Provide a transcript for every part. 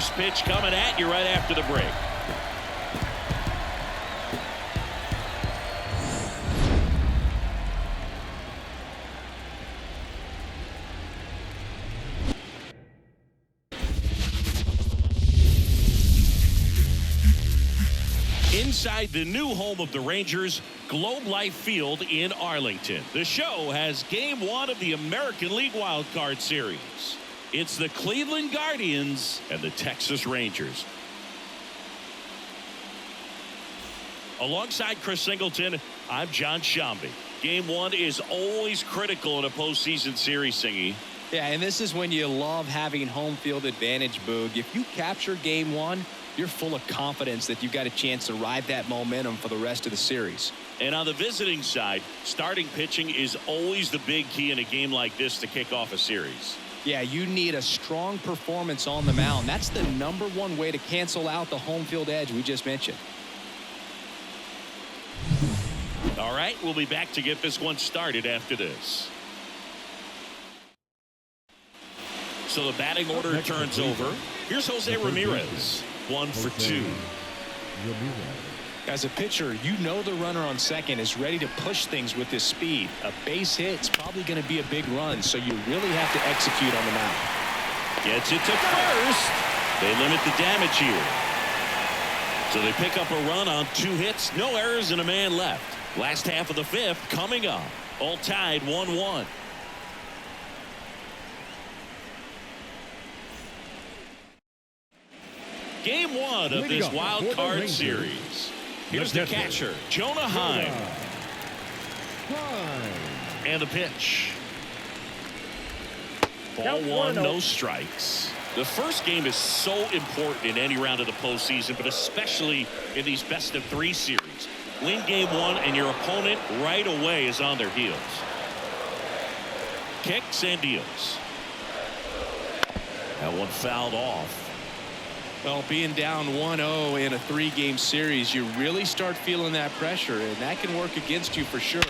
first pitch coming at you right after the break. Inside the new home of the Rangers, Globe Life Field in Arlington. The show has Game 1 of the American League Wild Card Series. It's the Cleveland Guardians and the Texas Rangers. Alongside Chris Singleton, I'm John Shambi. Game 1 is always critical in a postseason series, Singy. Yeah, and this is when you love having home field advantage, Boog. If you capture Game 1, you're full of confidence that you've got a chance to ride that momentum for the rest of the series. And on the visiting side, starting pitching is always the big key in a game like this to kick off a series. Yeah, you need a strong performance on the mound. That's the #1 way to cancel out the home field edge we just mentioned. All right, we'll be back to get this one started after this. So the batting order turns over. Here's Jose Ramirez. 1 for 2. As a pitcher, you know the runner on second is ready to push things with his speed. A base hit is probably going to be a big run, so you really have to execute on the mound. Gets it to first. They limit the damage here. So they pick up a run on 2 hits, no errors, and a man left. Last half of the 5th coming up. All tied 1-1. Game 1 of this wild card series. Here's the catcher, Jonah Heim. And the pitch. Ball 1, no strikes. The first game is so important in any round of the postseason, but especially in these best-of-3 series. Win Game 1 and your opponent right away is on their heels. Kicks and deals. That one fouled off. Well, being down 1-0 in a 3-game series, you really start feeling that pressure, and that can work against you for sure.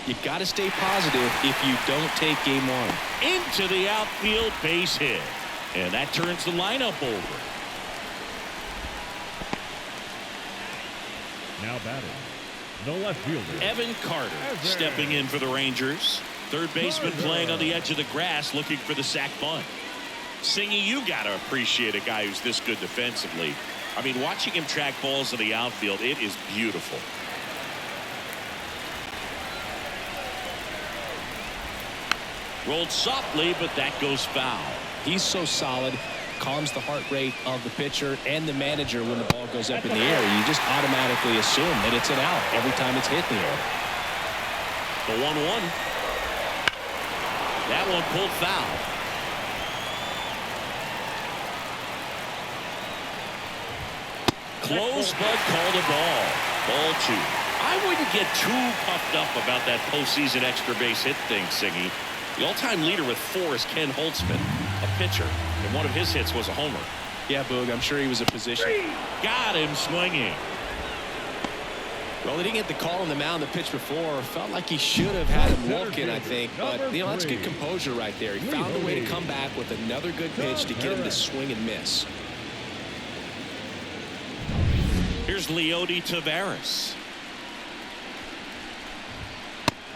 You've got to stay positive if you don't take Game 1. Into the outfield, base hit. And that turns the lineup over. Now batting, the left fielder, Evan Carter, stepping in for the Rangers. Third baseman playing on the edge of the grass, looking for the sac bunt. Singy, you got to appreciate a guy who's this good defensively. I mean, watching him track balls in the outfield, it is beautiful. Rolled softly, but that goes foul. He's so solid, calms the heart rate of the pitcher and the manager when the ball goes up in the air. You just automatically assume that it's an out every time it's hit in the air. The 1-1. That one pulled foul. Close, but called a ball. Ball 2. I wouldn't get too puffed up about that postseason extra base hit thing, Siggy. The all-time leader with 4 is Ken Holtzman, a pitcher, and one of his hits was a homer. Yeah, Boog, I'm sure he was a position. Got him swinging. Well, he didn't get the call on the mound the pitch before. Felt like he should have had him looking, I think. But, that's good composure right there. He found a way to come back with another good pitch to get him to swing and miss. Here's Leody Taveras.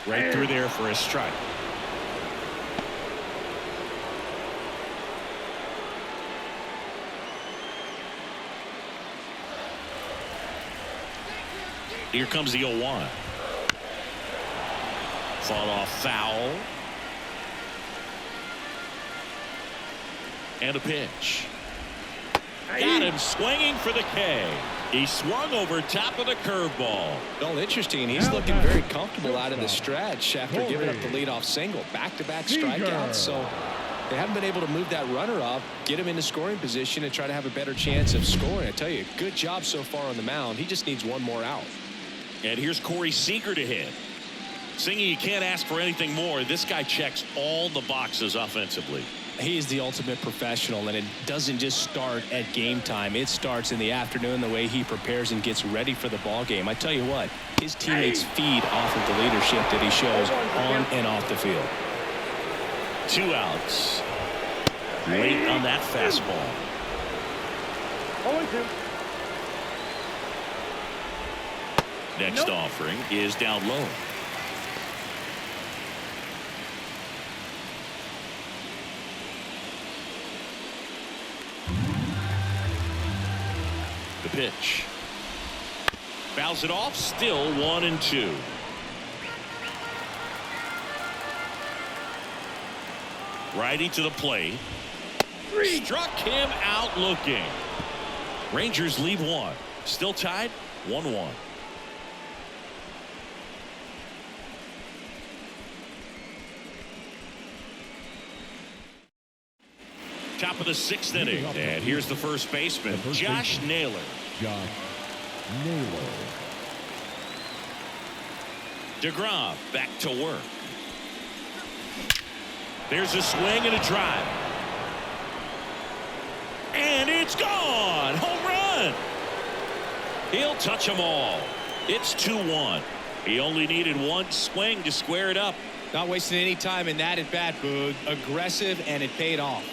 Right through there for a strike. Here comes the 0-1. Fought off foul. And a pitch. Got him swinging for the K. He swung over top of the curveball. Well, interesting. He's looking very comfortable out of the stretch after giving up the leadoff single. Back-to-back strikeouts. So they haven't been able to move that runner up, get him into scoring position, and try to have a better chance of scoring. I tell you, good job so far on the mound. He just needs one more out. And here's Corey Seager to hit. Singy, you can't ask for anything more. This guy checks all the boxes offensively. He is the ultimate professional, and it doesn't just start at game time. It starts in the afternoon, the way he prepares and gets ready for the ball game. I tell you what, his teammates feed off of the leadership that he shows on and off the field. 2 outs. Late on that fastball. 0-2. Next offering is down low. The pitch. Fouls it off. Still 1-2. Righty to the plate. Struck him out looking. Rangers leave one. Still tied 1-1. Top of the 6th inning, and here's the first baseman, Josh Naylor. Josh Naylor. DeGrom back to work. There's a swing and a drive. And it's gone. Home run. He'll touch them all. It's 2-1. He only needed one swing to square it up. Not wasting any time in that at bat, Boog. Aggressive, and it paid off.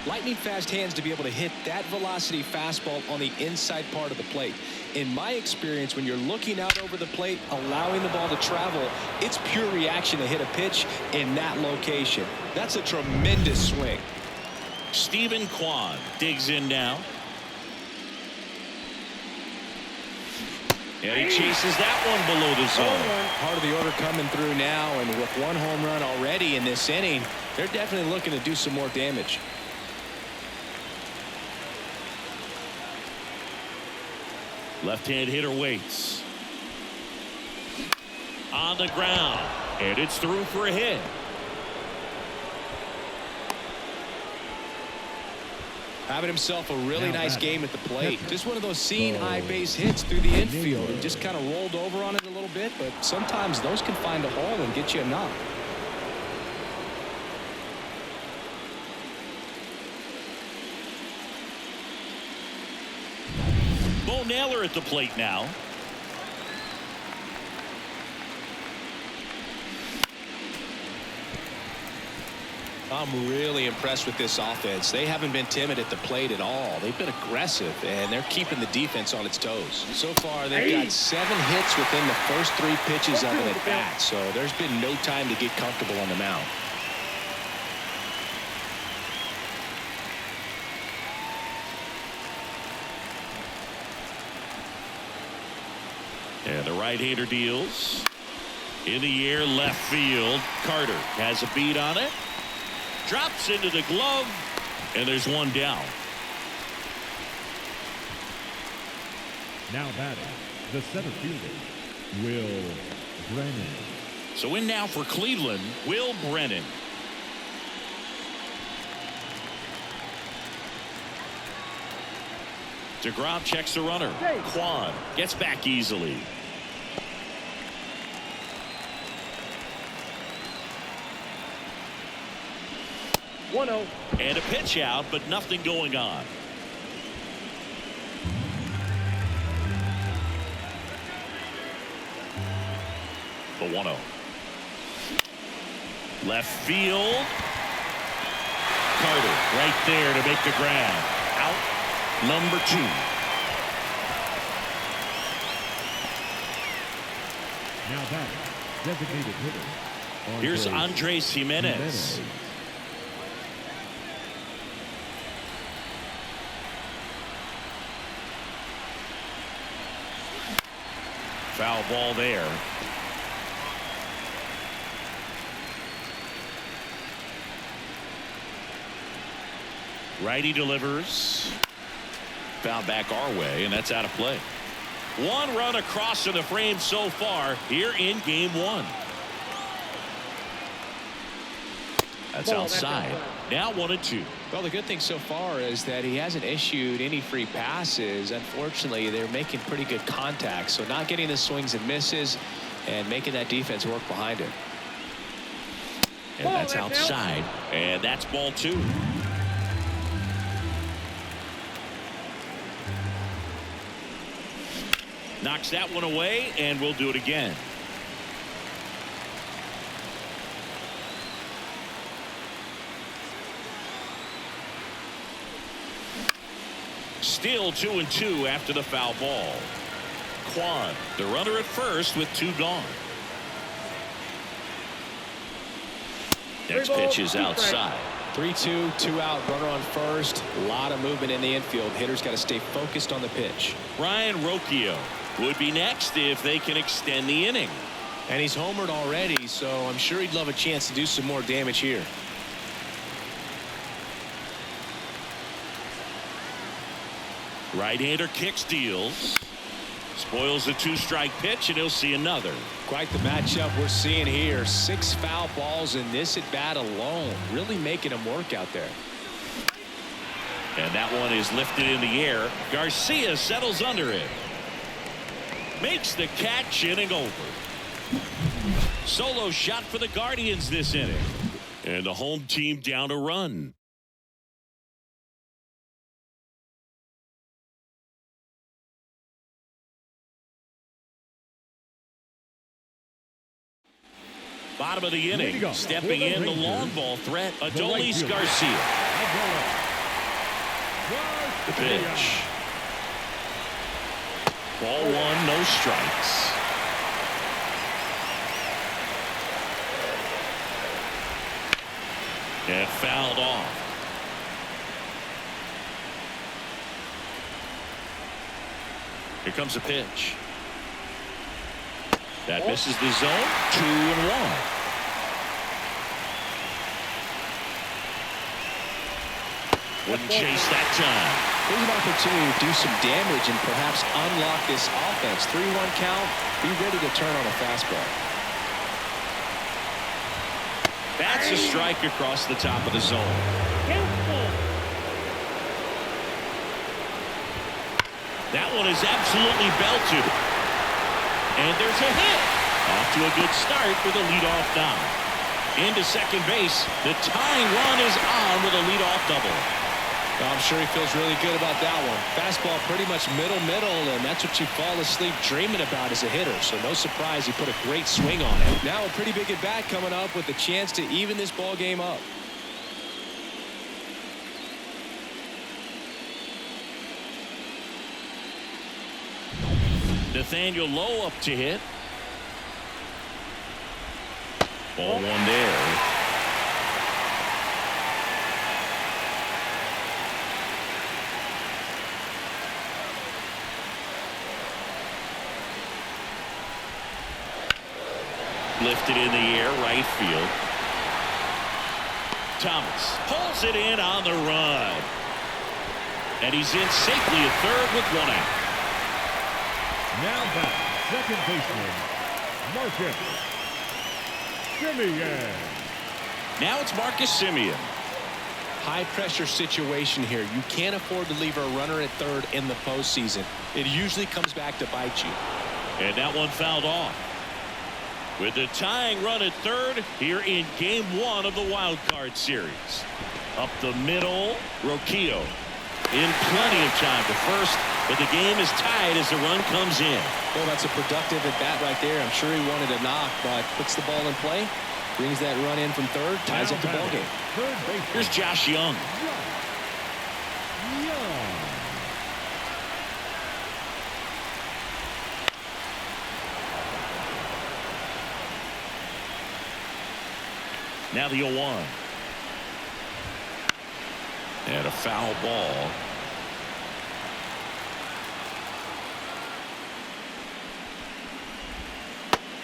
Lightning fast hands to be able to hit that velocity fastball on the inside part of the plate. In my experience, when you're looking out over the plate, allowing the ball to travel, it's pure reaction to hit a pitch in that location. That's a tremendous swing. Stephen Kwan digs in now. And he chases that one below the zone. Part of the order coming through now, and with one home run already in this inning, they're definitely looking to do some more damage. Left-hand hitter waits. On the ground. And it's through for a hit. Having himself a really nice game at the plate. Just one of those seeing high base hits through the infield. He just kind of rolled over on it a little bit, but sometimes those can find a hole and get you a knock. Bo Naylor at the plate now. I'm really impressed with this offense. They haven't been timid at the plate at all. They've been aggressive, and they're keeping the defense on its toes. So far, they've got 7 hits within the first 3 pitches of an at bat, so there's been no time to get comfortable on the mound. And the right-hander deals. In the air, left field. Carter has a beat on it. Drops into the glove. And there's one down. Now batting, the center fielder, Will Brennan. So in now for Cleveland, Will Brennan. DeGrom checks the runner. Kwan gets back easily. And a pitch out, but nothing going on. The 1-0. Left field. Carter right there to make the grab. Out number 2. Now batting, designated hitter. Here's Andres Jimenez. Foul ball there. Righty delivers. Foul back our way, and that's out of play. 1 run across in the frame so far here in game 1. That's outside. Now 1-2. Well, the good thing so far is that he hasn't issued any free passes. Unfortunately, they're making pretty good contact, so not getting the swings and misses and making that defense work behind him. And that's outside, and that's ball 2. Knocks that one away, and we'll do it again. Still 2-2 after the foul ball. Quan, the runner at first with 2 gone. Next pitch is outside. 3-2, 2 out, runner on first. A lot of movement in the infield. Hitter's got to stay focused on the pitch. Ryan Rocchio would be next if they can extend the inning. And he's homered already, so I'm sure he'd love a chance to do some more damage here. Right-hander kicks, deals. Spoils the 2-strike pitch, and he'll see another. Quite the matchup we're seeing here. 6 foul balls in this at bat alone. Really making him work out there. And that one is lifted in the air. Garcia settles under it. Makes the catch, inning over. Solo shot for the Guardians this inning. And the home team down a run. Bottom of the inning, stepping in the long ball threat, Adolis Garcia. The pitch. Ball 1, no strikes. And fouled off. Here comes a pitch. That misses the zone. 2-1. Wouldn't chase that time. Here's an opportunity to do some damage and perhaps unlock this offense. 3-1 count. Be ready to turn on a fastball. That's a strike across the top of the zone. That one is absolutely belted. And there's a hit. Off to a good start with a leadoff knock. Into second base. The tying run is on with a leadoff double. I'm sure he feels really good about that one. Fastball pretty much middle, and that's what you fall asleep dreaming about as a hitter. So no surprise he put a great swing on it. Now a pretty big at bat coming up with a chance to even this ball game up. Nathaniel Lowe up to hit. Ball 1 there. Lifted in the air, right field. Thomas pulls it in on the run. And he's in safely at third with 1 out. Now back, second baseman, Marcus Semien. Now it's Marcus Semien. High pressure situation here. You can't afford to leave a runner at third in the postseason. It usually comes back to bite you. And that one fouled off. With the tying run at third here in game 1 of the wild card series. Up the middle, Rocchio in plenty of time to first, but the game is tied as the run comes in. Well, that's a productive at bat right there. I'm sure he wanted a knock, but puts the ball in play, brings that run in from third, ties up the ball game. Here's Josh Young. Now the 0-1. And a foul ball.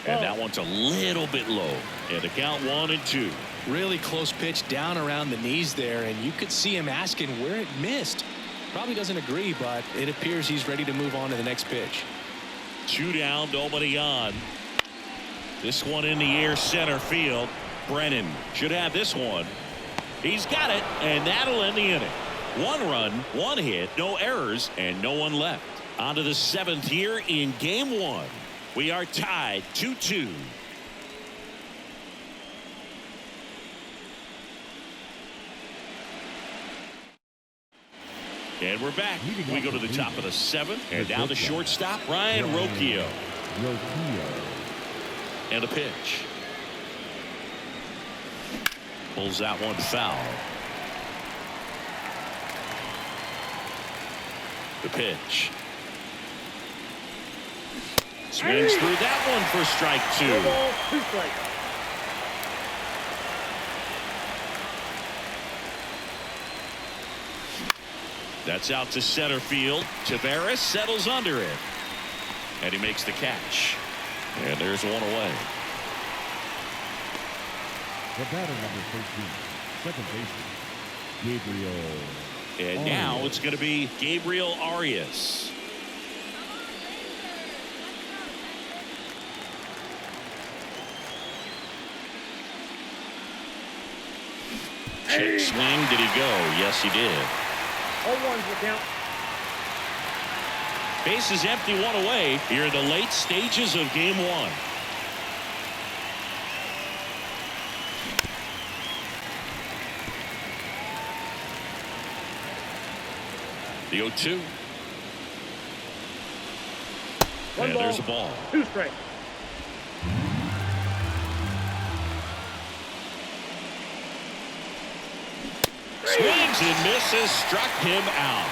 And that one's a little bit low. And the count 1-2. Really close pitch down around the knees there, and you could see him asking where it missed. Probably doesn't agree, but it appears he's ready to move on to the next pitch. 2 down, nobody on. This one in the air, center field. Brennan should have this one. He's got it, and that'll end the inning. 1 run, 1 hit, no errors, and no one left. On to the 7th here in game 1. We are tied 2-2. And we're back. We go to the top of the 7th, and now the shortstop, Ryan Rocchio. And a pitch. Pulls that one foul. The pitch. Swings through that one for strike 2. 2 strikes. That's out to center field. Tavares settles under it. And he makes the catch. And there's one away. The batter number 13, second baseman, Gabriel. And now it's going to be Gabriel Arias. Check swing. Did he go? Yes, he did. 0-1's the count. Base is empty, one away here in the late stages of game 1. The 0-2. And there's a ball. 2 strikes. Swings and misses, struck him out.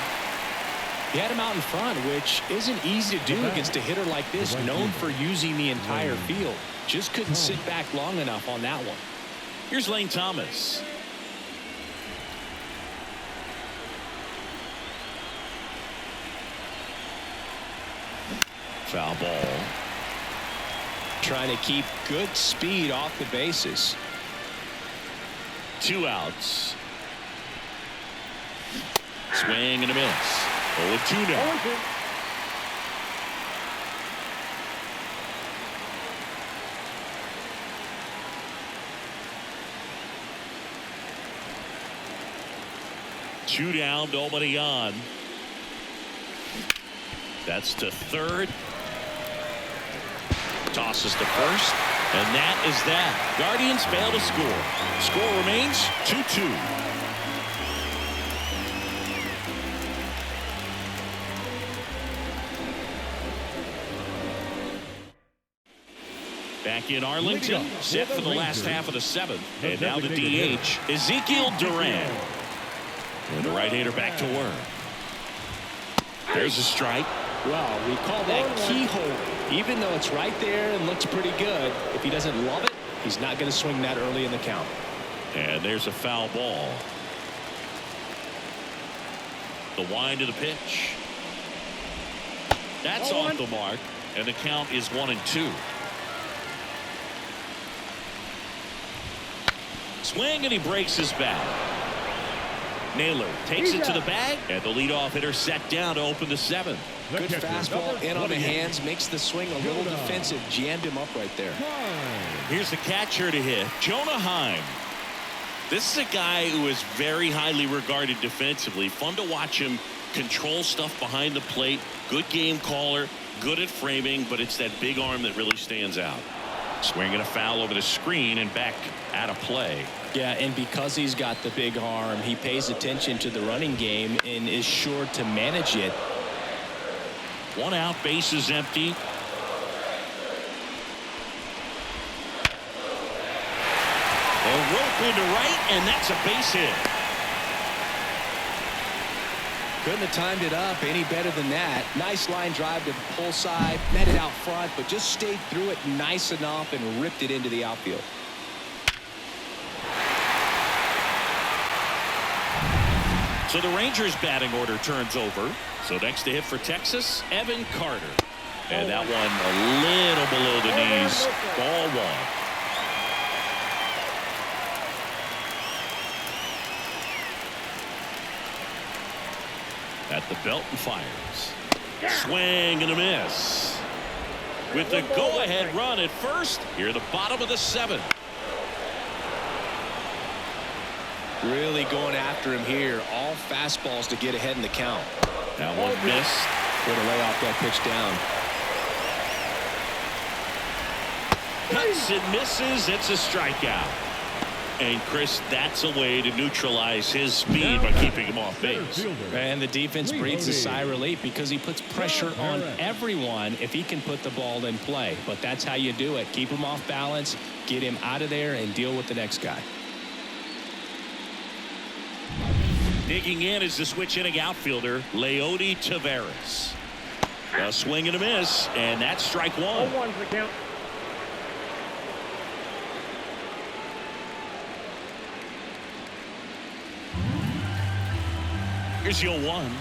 He had him out in front, which isn't easy to do against a hitter like this, known for using the entire field. Just couldn't sit back long enough on that one. Here's Lane Thomas. Foul ball. Trying to keep good speed off the bases. 2 outs. Swing and a miss. 0-2 now. 0-2. Two down, nobody on. That's to third. Tosses to first. And that is that. Guardians fail to score. Score remains 2-2. Back in Arlington, set for the last half of the 7th. And now the DH, Ezekiel Duran. And the right-hander back to work. There's a strike. Well, we call that keyhole. Even though it's right there and looks pretty good, if he doesn't love it, he's not going to swing that early in the count. And there's a foul ball. The wind of the pitch. That's off the mark. And the count is 1-2. Swing and he breaks his bat. Naylor takes it to the bag, and the leadoff hitter set down to open the 7th. Good fastball in on the hands, makes the swing a little defensive, jammed him up right there. Here's the catcher to hit, Jonah Heim. This is a guy who is very highly regarded defensively. Fun to watch him control stuff behind the plate. Good game caller, good at framing, but it's that big arm that really stands out. Swinging a foul over the screen and back out of play. Yeah, and because he's got the big arm, he pays attention to the running game and is sure to manage it. 1 out, bases empty. A rope into right, and that's a base hit. Couldn't have timed it up any better than that. Nice line drive to the pull side, met it out front, but just stayed through it nice enough and ripped it into the outfield. So the Rangers batting order turns over. So next to hit for Texas, Evan Carter. And that one a little below the knees. Ball 1. At the belt and fires. Swing and a miss. With the go-ahead run at first, here at the bottom of the 7th. Really going after him here. All fastballs to get ahead in the count. That one missed. Way to lay off that pitch down. Cuts and misses. It's a strikeout. And Chris, that's a way to neutralize his speed by keeping him off base. And the defense breathes a sigh of relief because he puts pressure on everyone if he can put the ball in play. But that's how you do it. Keep him off balance, get him out of there, and deal with the next guy. Digging in is the switch hitting outfielder, Leody Taveras. A swing and a miss, and that's strike one. 0-1's the count. Here's your 1.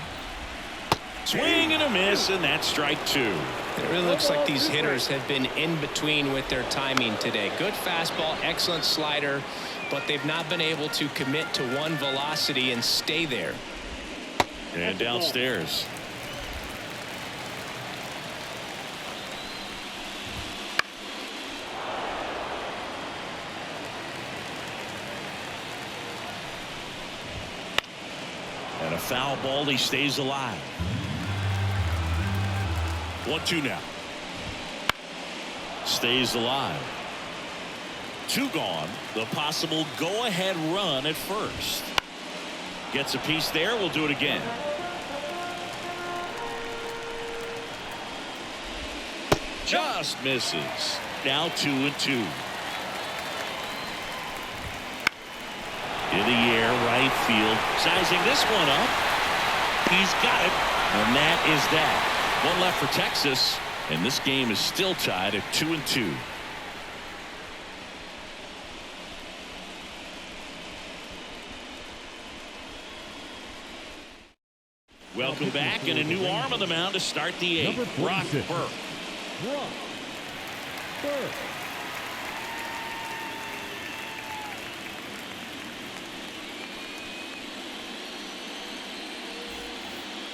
Swing and a miss, and that's strike 2. It really looks like these hitters have been in between with their timing today. Good fastball, excellent slider, but they've not been able to commit to one velocity and stay there. And downstairs. And a foul ball, he stays alive. 1-2 now. Stays alive. 2 gone. The possible go-ahead run at first. Gets a piece there. We'll do it again. Just misses. Now 2-2. In the air, right field. Sizing this one up. He's got it. And that is that. One left for Texas. And this game is still tied at 2-2. Welcome back, and a new arm on the mound to start the 8th. Brock Burke. Brock Burke.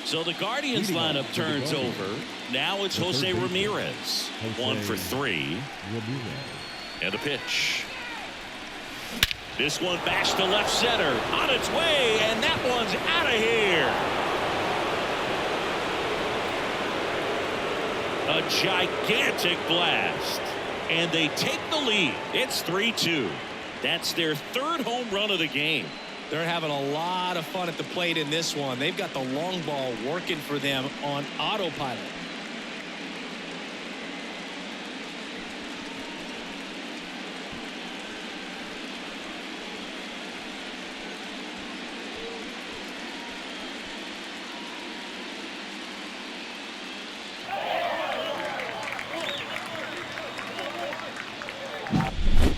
So the Guardians lineup turns over. Now it's Jose Ramirez. 1 for 3. And a pitch. This one bashed to left center. On its way, and that one's out of here. A gigantic blast. And they take the lead. It's 3-2. That's their 3rd home run of the game. They're having a lot of fun at the plate in this one. They've got the long ball working for them on autopilot.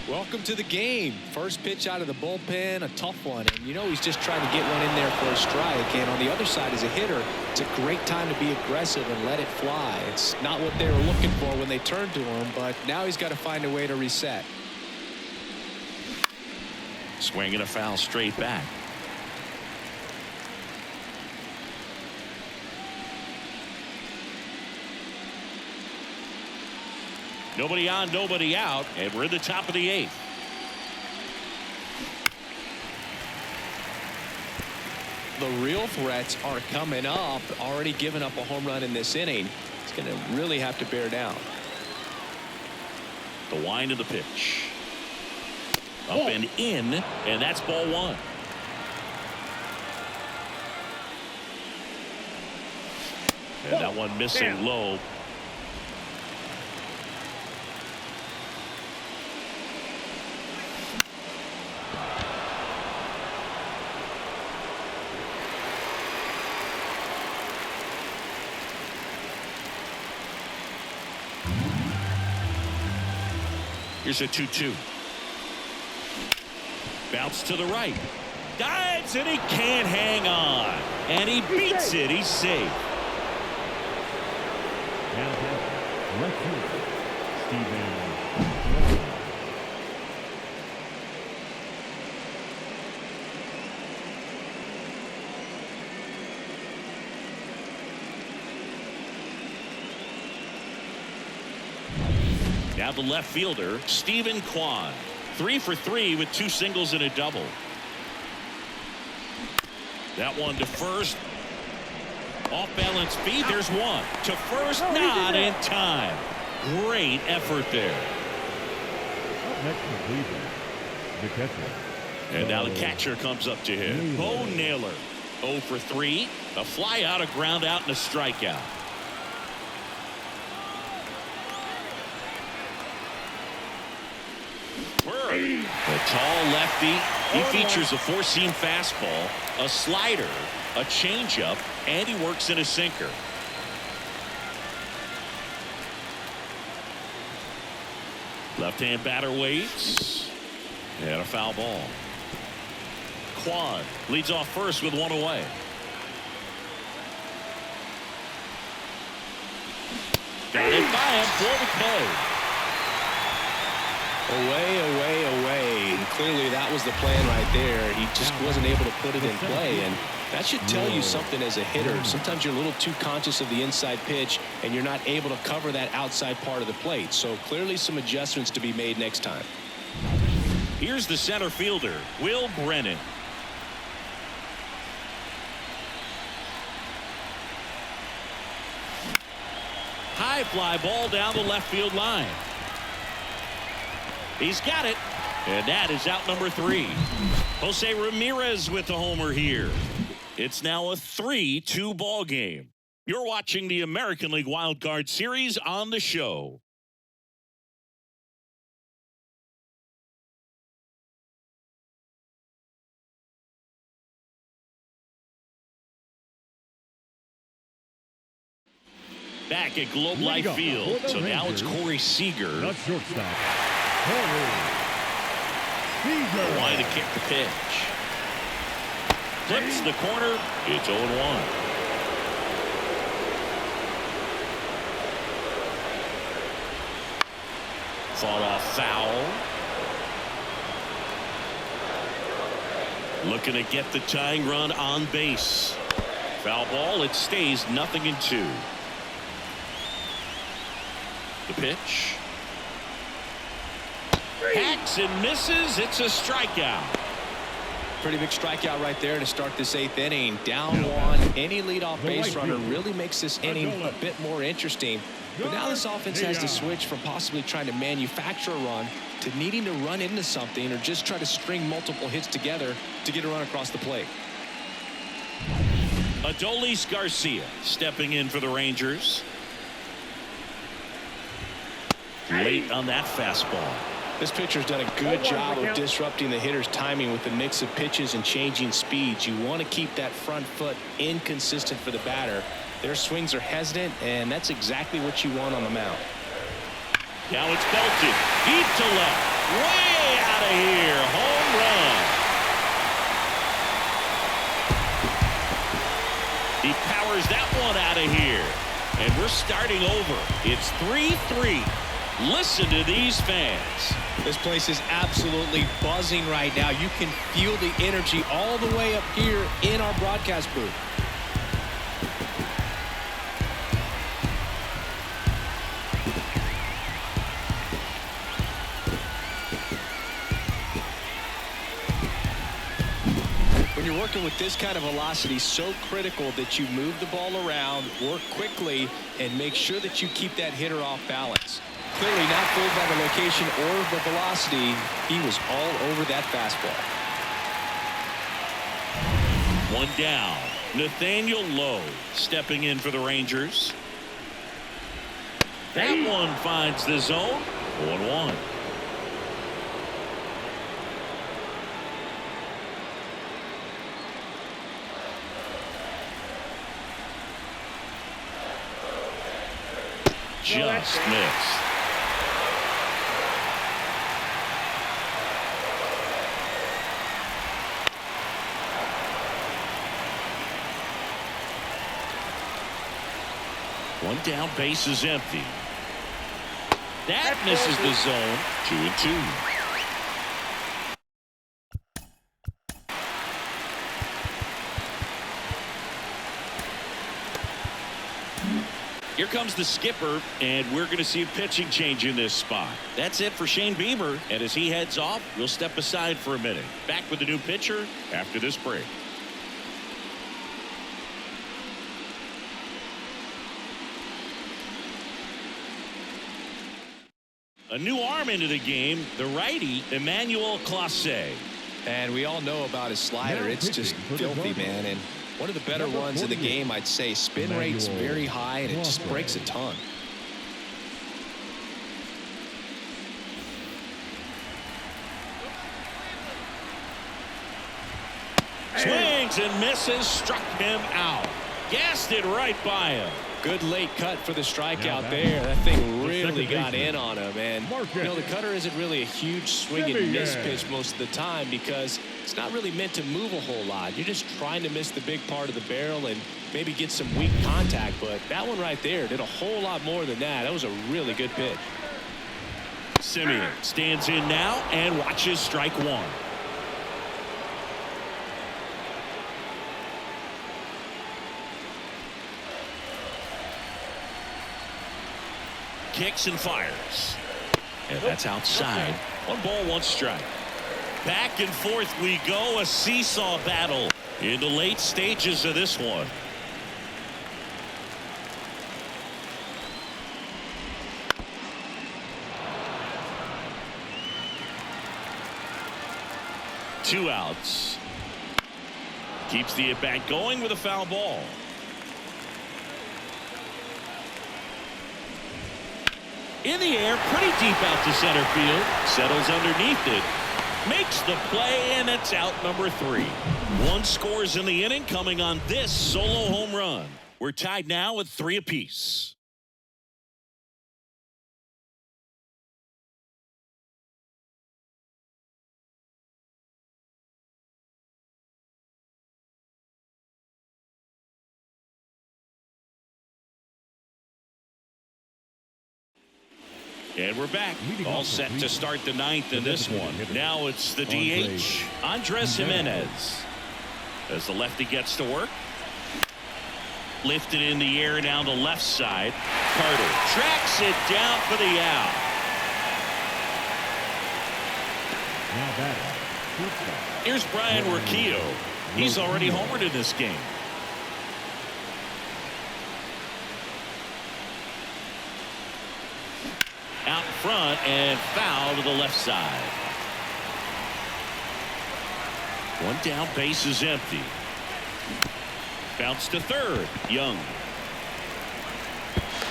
Welcome to the game. First pitch out of the bullpen, a tough one. And you know he's just trying to get one in there for a strike. And on the other side, as a hitter, it's a great time to be aggressive and let it fly. It's not what they were looking for when they turned to him, but now he's got to find a way to reset. Swing and a foul straight back. Nobody on, nobody out, and we're in the top of the 8th. The real threats are coming up. Already given up a home run in this inning. It's going to really have to bear down. The wind of the pitch. Up and in, and that's ball 1. And that one missing low. Here's a 2-2. Bounce to the right. Dives, and he can't hang on. And he beats it. He's safe. Now left fielder, Steven. Now the left fielder, Stephen Kwan. 3 for 3 with 2 singles and a double. That one to first. Off balance feed. There's one. To first, not in time. Great effort there. Up next for Cleveland, the catcher. And now the catcher comes up to him. Bo Naylor. 0 for 3. A fly out, a ground out, and a strikeout. The tall lefty. He features a four-seam fastball, a slider, a changeup, and he works in a sinker. Left-hand batter waits. And a foul ball. Quan leads off first with one away. Got it by him for the K. Away. And clearly that was the plan right there. He just wasn't able to put it in play, and that should tell you something as a hitter. Sometimes you're a little too conscious of the inside pitch, and you're not able to cover that outside part of the plate. So clearly some adjustments to be made next time. Here's the center fielder, Will Brennan. High fly ball down the left field line. He's got it, and that is out number 3. Jose Ramirez with the homer here. It's now a 3-2 ball game. You're watching the American League Wild Card Series on the show. Back at Globe Life Field. So now it's Corey Seager. The shortstop, Corey Seager. Line to kick the pitch. Flips the corner. It's 0-1. Fought off foul. Looking to get the tying run on base. Foul ball. It stays 0-2. The pitch. Hacks and misses. It's a strikeout. Pretty big strikeout right there to start this 8th inning. Down 1. Any leadoff base runner really makes this inning a bit more interesting. But now this offense has to switch from possibly trying to manufacture a run to needing to run into something or just try to string multiple hits together to get a run across the plate. Adolis Garcia stepping in for the Rangers. Late on that fastball. This pitcher's done a good job of disrupting the hitter's timing with the mix of pitches and changing speeds. You want to keep that front foot inconsistent for the batter. Their swings are hesitant, and that's exactly what you want on the mound. Now it's belted deep to left, way out of here. Home run. He powers that one out of here, and we're starting over. It's 3-3. Listen to these fans. This place is absolutely buzzing right now. You can feel the energy all the way up here in our broadcast booth. When you're working with this kind of velocity, so critical that you move the ball around, work quickly, and make sure that you keep that hitter off balance. Clearly not fooled by the location or the velocity. He was all over that fastball. One down. Nathaniel Lowe stepping in for the Rangers. That one finds the zone. 1-1. Just missed. One down, base is empty. That misses the zone. 2-2. Here comes the skipper, and we're going to see a pitching change in this spot. That's it for Shane Bieber, and as he heads off, we'll step aside for a minute. Back with the new pitcher after this break. A new arm into the game, the righty, Emmanuel Clase. And we all know about his slider. It's just filthy, man. And one of the better ones in the game, I'd say. Spin rate's very high, and it just breaks a ton. Swings and misses, struck him out. Gassed it right by him. Good late cut for the strikeout there. That thing really got in on him. And, you know, the cutter isn't really a huge swing and miss pitch most of the time because it's not really meant to move a whole lot. You're just trying to miss the big part of the barrel and maybe get some weak contact. But that one right there did a whole lot more than that. That was a really good pitch. Simeon stands in now and watches strike one. Kicks and fires. And that's outside. 1 ball, 1 strike. Back and forth we go. A seesaw battle in the late stages of this one. Two outs. Keeps the at-bat going with a foul ball. In the air, pretty deep out to center field. Settles underneath it. Makes the play, and it's out number 3. 1 scores in the inning coming on this solo home run. We're tied now at 3 apiece. And we're back. All set to start the 9th in this one. Now it's the DH, Andres Jimenez. As the lefty gets to work. Lifted in the air down the left side. Carter tracks it down for the out. Here's Brian Urquijo. He's already homered in this game. Out front and foul to the left side. 1 down, base is empty. Bounce to third. Young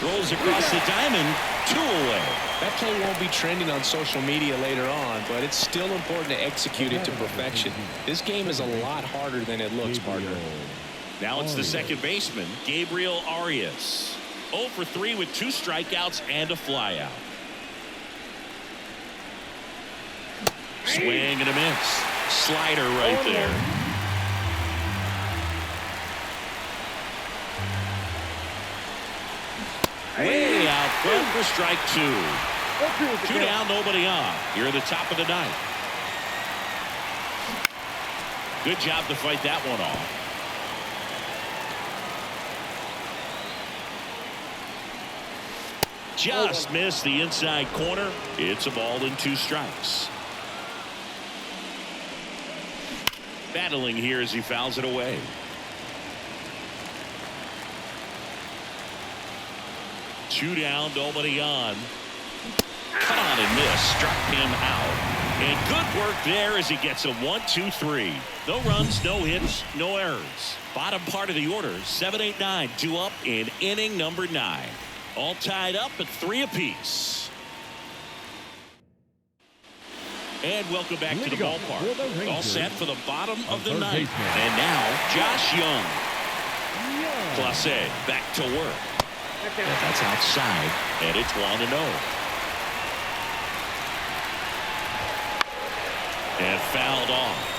rolls across the diamond. 2 away. That play won't be trending on social media later on, but it's still important to execute it to perfection. This game is a lot harder than it looks, partner. Now it's the second baseman, Gabriel Arias. 0 for 3 with 2 strikeouts and a flyout. Swing and a miss. Slider right there. Way out front for strike 2. 2 down, nobody on. You're at the top of the 9th. Good job to fight that one off. Just missed the inside corner. It's a ball and 2 strikes. Battling here as he fouls it away. Two down, nobody on. Cut on and miss. Struck him out. And good work there as he gets a 1-2-3. No runs, no hits, no errors. Bottom part of the order, 7-8-9, 2 up in inning number 9. All tied up at 3 apiece. And welcome back to the ballpark. All set for the bottom of the 9th. And now, Josh Young. Clase back to work. That's outside, and it's 1-0. And fouled off.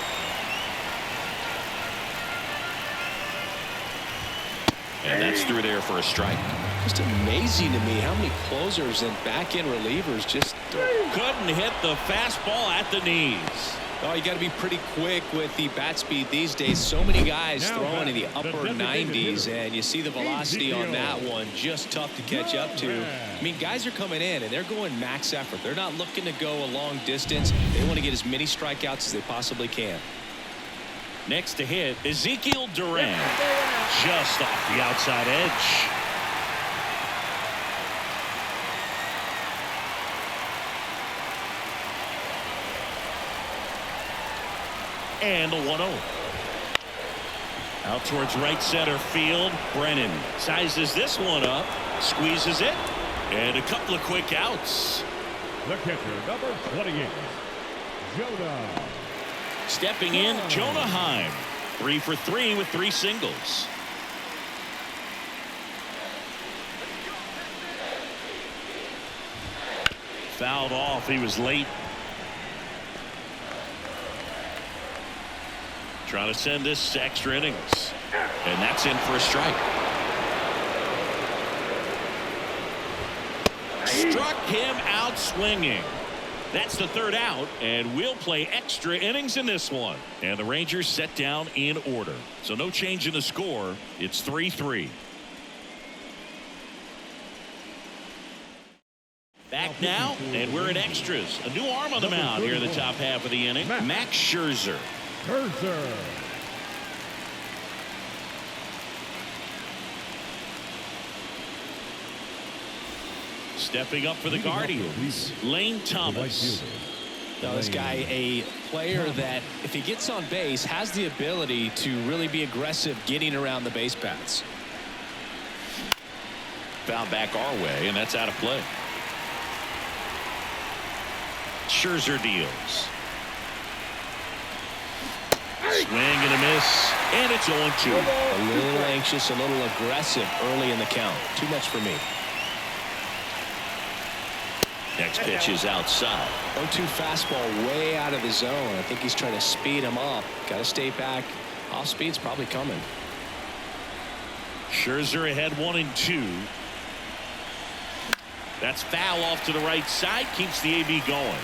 And that's through there for a strike. Just amazing to me how many closers and back-end relievers just couldn't hit the fastball at the knees. Oh, you got to be pretty quick with the bat speed these days. So many guys throwing in the upper 90s, and you see the velocity on that one. Just tough to catch up to. I mean, guys are coming in, and they're going max effort. They're not looking to go a long distance. They want to get as many strikeouts as they possibly can. Next to hit, Ezekiel Duran. Just off the outside edge. And a 1-0. Out towards right center field. Brennan sizes this one up. Squeezes it. And a couple of quick outs. The catcher, number 28, Jonah. Stepping in, Jonah Heim. 3 for 3 with 3 singles. Fouled off. He was late. Trying to send this to extra innings. And that's in for a strike. Struck him out swinging. That's the 3rd out, and we'll play extra innings in this one. And the Rangers set down in order. So no change in the score. It's 3-3. Back now, and we're in extras. A new arm on the mound here in the top half of the inning. Max Scherzer. Stepping up for the Guardians, Lane Thomas. Now this guy, a player that if he gets on base has the ability to really be aggressive getting around the base paths. Foul back our way, and that's out of play. Scherzer deals. Swing and a miss, and it's 0-2. A little anxious, a little aggressive early in the count. Too much for me. Next pitch is outside. 0-2 fastball way out of the zone. I think he's trying to speed him up. Got to stay back. Off speed's probably coming. Scherzer ahead 1-2. That's foul off to the right side. Keeps the AB going.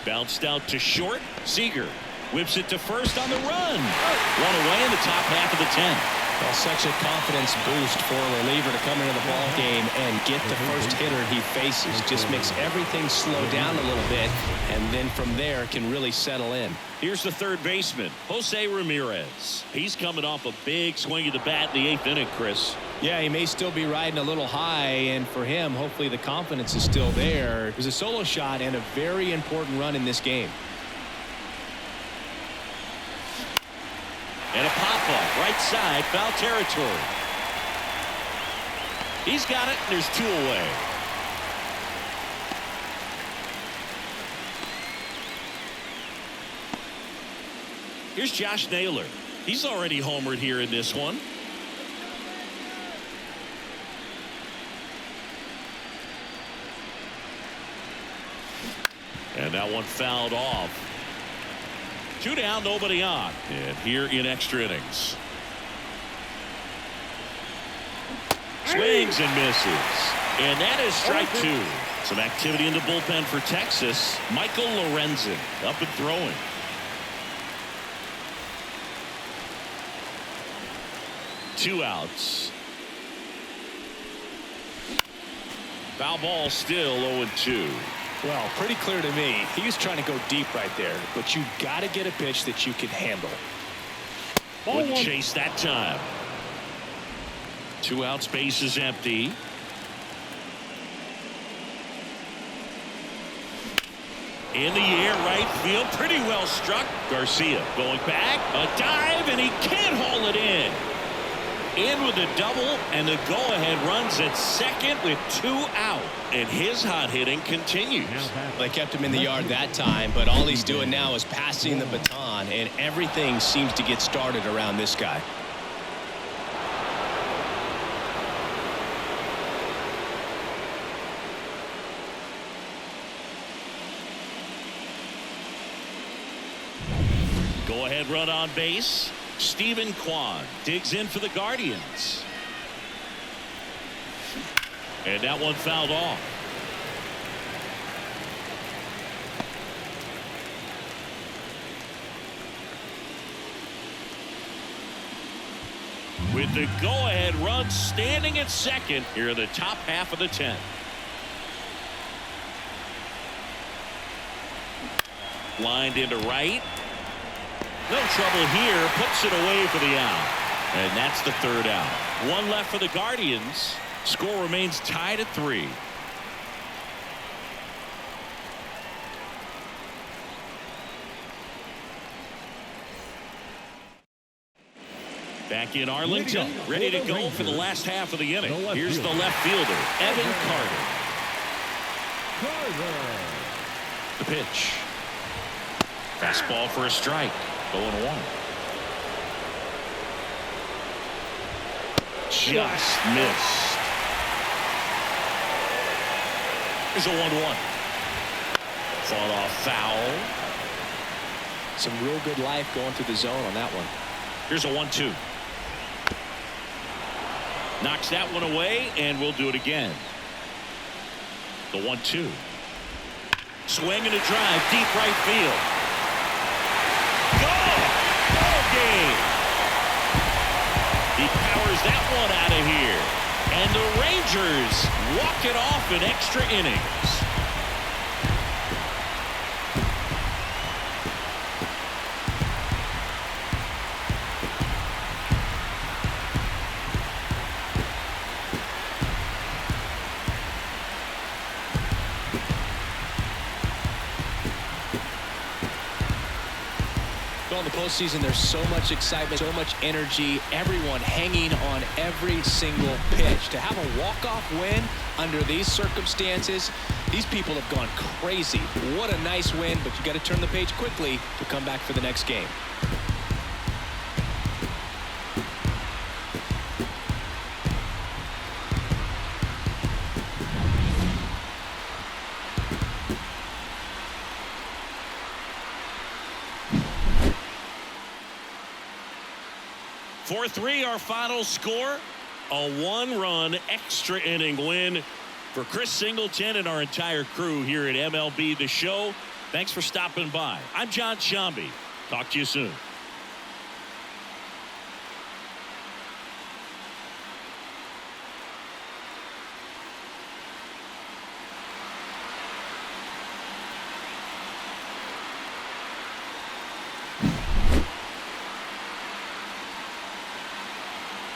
Bounced out to short. Seager whips it to first on the run. One away in the top half of the 10th. Well, such a confidence boost for a reliever to come into the ball game and get the first hitter he faces. Just makes everything slow down a little bit, and then from there can really settle in. Here's the 3rd baseman, Jose Ramirez. He's coming off a big swing of the bat in the 8th inning, Chris. Yeah, he may still be riding a little high, and for him, hopefully the confidence is still there. It was a solo shot and a very important run in this game. And a pop-up, right side, foul territory. He's got it, and there's 2 away. Here's Josh Naylor. He's already homered here in this one. And that one fouled off. 2 down, nobody on. And here in extra innings. Swings and misses. And that is strike 2. Some activity in the bullpen for Texas. Michael Lorenzen up and throwing. Two outs. Foul ball still 0-2. Well, pretty clear to me. He was trying to go deep right there, but you got to get a pitch that you can handle. Wouldn't chase that time. 2 outs, base is empty. In the air, right field, pretty well struck. Garcia going back, a dive, and he can't haul it in. In with a double, and the go-ahead runs at second with 2 out. And his hot hitting continues. They kept him in the yard that time, but all he's doing now is passing the baton, and everything seems to get started around this guy. Go-ahead run on base. Stephen Kwan digs in for the Guardians. And that one fouled off. With the go-ahead run standing at second here in the top half of the 10th. Lined into right. No trouble here. Puts it away for the out. And that's the 3rd out. 1 left for the Guardians. Score remains tied at 3. Back in Arlington, ready to go for the last half of the inning. Here's the left fielder, Evan Carter. Carter. The pitch. Fastball for a strike. 0-1. Just missed. Here's a 1-1. Fall off foul. Some real good life going through the zone on that one. Here's a 1-2. Knocks that one away, and we'll do it again. The 1-2. Swing and a drive, deep right field. Go! Ball game! He powers that one out of here. And the Rangers walk it off in extra innings. Well, in the postseason, there's so much excitement, so much energy, everyone hanging on every single pitch. To have a walk-off win under these circumstances, these people have gone crazy. What a nice win, but you got to turn the page quickly to come back for the next game. (4-3) our final score. A one-run extra inning win for Chris Singleton and our entire crew here at MLB The Show. Thanks for stopping by. I'm John Shambi. Talk to you soon.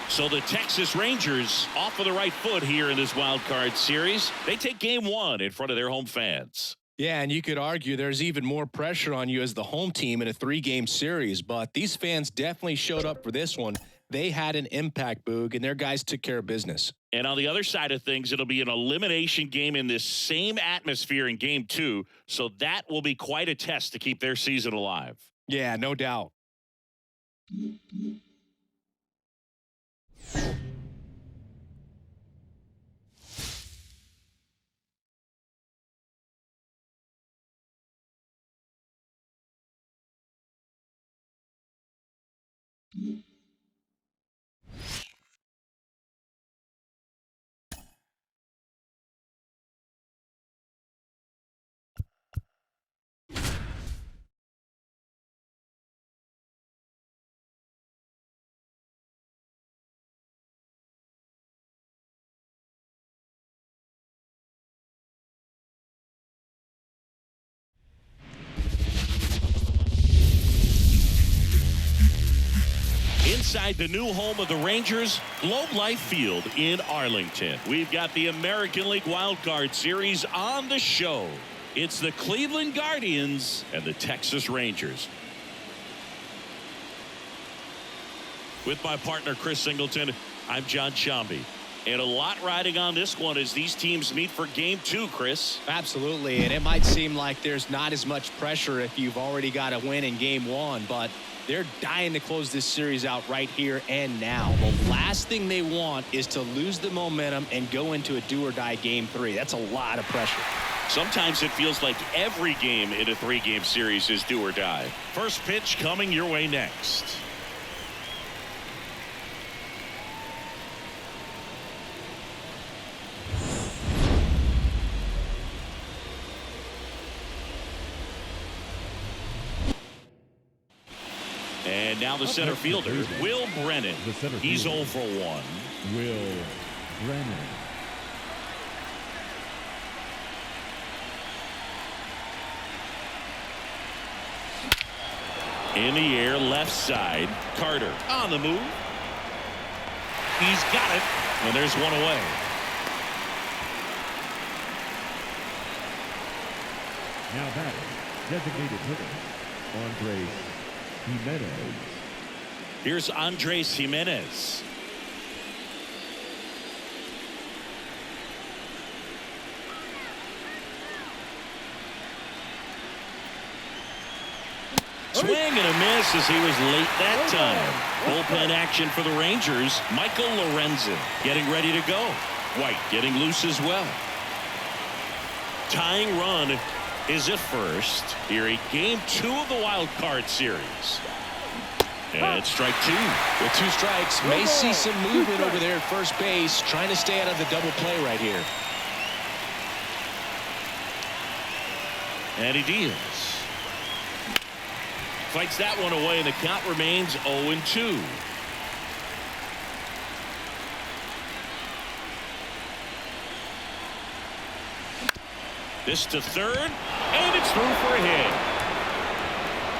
So the Texas Rangers off of the right foot here in this wild card series. They take game one in front of their home fans. Yeah, and you could argue there's even more pressure on you as the home team in a 3-game series, but these fans definitely showed up for this one. They had an impact, Boog, and their guys took care of business. And on the other side of things, it'll be an elimination game in this same atmosphere in game two, so that will be quite a test to keep their season alive. Yeah, no doubt. Inside the new home of the Rangers, Globe Life Field in Arlington. We've got the American League Wild Card Series on the show. It's the Cleveland Guardians and the Texas Rangers. With my partner, Chris Singleton, I'm John Shambi. And a lot riding on this one as these teams meet for game two, Chris. Absolutely, and it might seem like there's not as much pressure if you've already got a win in game one, but they're dying to close this series out right here and now. The last thing they want is to lose the momentum and go into a do-or-die game three. That's a lot of pressure. Sometimes it feels like every game in a 3-game series is do or die. First pitch coming your way next. And now the center fielder, Will Brennan. He's 0 for 1. Will Brennan. In the air, left side. Carter on the move. He's got it. And there's one away. Now batting, designated hitter, Andres Jimenez. Here's Andres Jimenez. Swing and a miss as he was late that time. Bullpen action for the Rangers. Michael Lorenzen getting ready to go. White getting loose as well. Tying run is at first here in Game 2 of the wild card series. And strike 2. With 2 strikes, may see some movement over there at first base, trying to stay out of the double play right here. And he deals. Fights that one away, and the count remains 0-2. This to third, and it's through for a hit.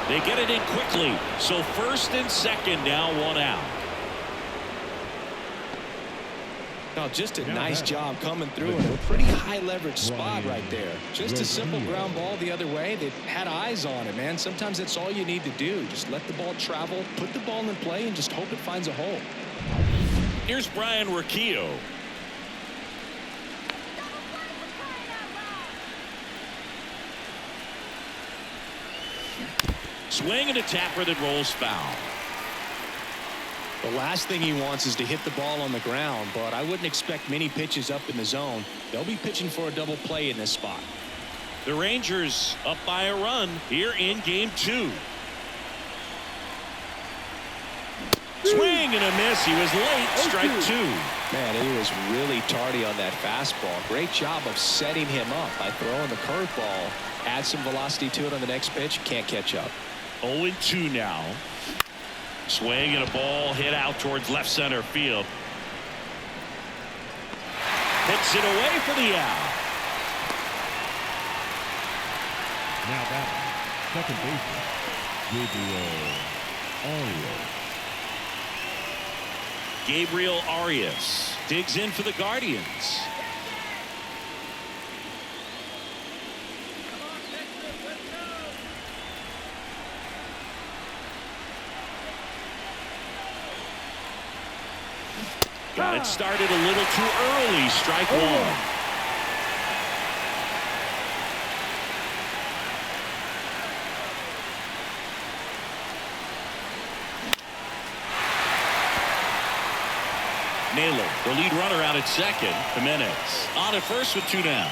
They get it in quickly, so first and second now, 1 out. Now, just a nice job coming through in a pretty high leverage spot right there. Just a simple ground ball the other way. They had eyes on it, man. Sometimes that's all you need to do. Just let the ball travel, put the ball in play, and just hope it finds a hole. Here's Brian Riccio. Swing and a tapper that rolls foul. The last thing he wants is to hit the ball on the ground, but I wouldn't expect many pitches up in the zone. They'll be pitching for a double play in this spot. The Rangers up by a run here in Game 2. Swing and a miss. He was late. Strike 2. Man, he was really tardy on that fastball. Great job of setting him up by throwing the curveball. Add some velocity to it on the next pitch. Can't catch up. 0-2 now. Swing and a ball hit out towards left center field. Hits it away for the out. Now batting, second baseman, Gabriel Arias digs in for the Guardians. Got it started a little too early. Strike 1. Naylor, the lead runner, out at second. Jimenez on at first with 2 down.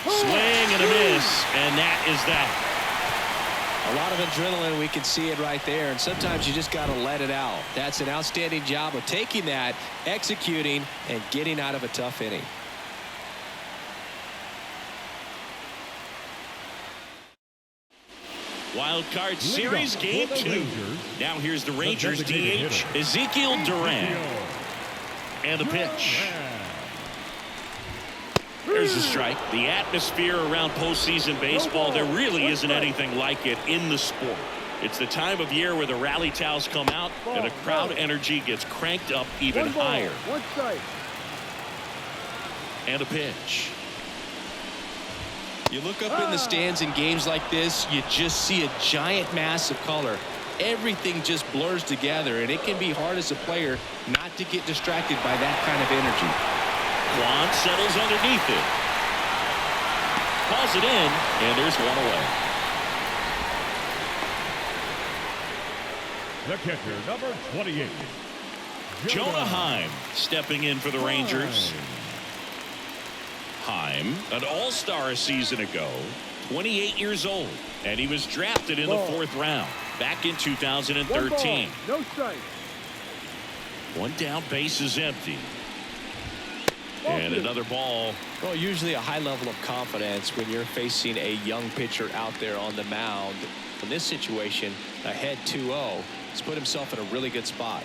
Swing and a miss, and that is that. A lot of adrenaline. We can see it right there, and sometimes you just got to let it out. That's an outstanding job of taking that, executing, and getting out of a tough inning. Wild card series Game 2. Now here's the Rangers DH Ezekiel Duran. And the pitch. There's a strike. The atmosphere around postseason baseball, there really isn't anything like it in the sport. It's the time of year where the rally towels come out and the crowd energy gets cranked up even higher. And a pitch. You look up in the stands in games like this, you just see a giant mass of color. Everything just blurs together, and it can be hard as a player not to get distracted by that kind of energy. Juan settles underneath it. Calls it in, and there's one away. the catcher, number 28. Jonah Heim stepping in for the Rangers. Heim, an all-star a season ago, 28 years old, and he was drafted in the 4th round back in 2013. No strike. One down, base is empty. And another ball. Well, usually a high level of confidence when you're facing a young pitcher out there on the mound. In this situation, ahead 2-0, he's put himself in a really good spot.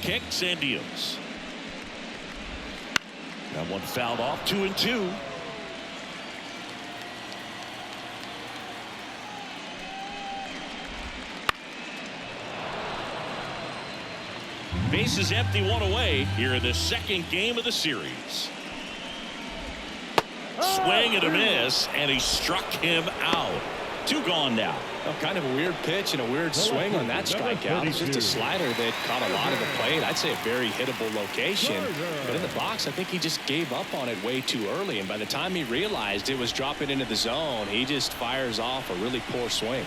Kicks and deals. That one fouled off, 2-2. Base is empty, one away here in the 2nd game of the series. Swing and a miss, and he struck him out. Two gone now. Well, kind of a weird pitch and a weird swing on that strikeout. It's just a slider that caught a lot of the plate. I'd say a very hittable location. But in the box, I think he just gave up on it way too early. And by the time he realized it was dropping into the zone, he just fires off a really poor swing.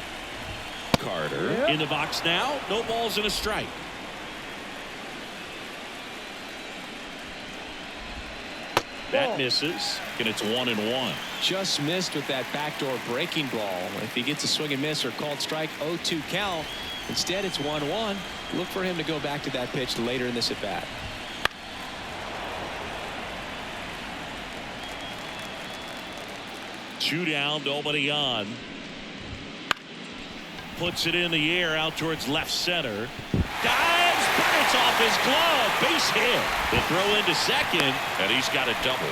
Carter in the box now. No balls and a strike. That misses, and it's 1-1. Just missed with that backdoor breaking ball. If he gets a swing and miss or called strike, 0-2 count. Instead, it's 1-1. Look for him to go back to that pitch later in this at bat. Two down, nobody on. Puts it in the air out towards left center. Dives, but it's off his glove. Base hit. The throw into second, and he's got a double.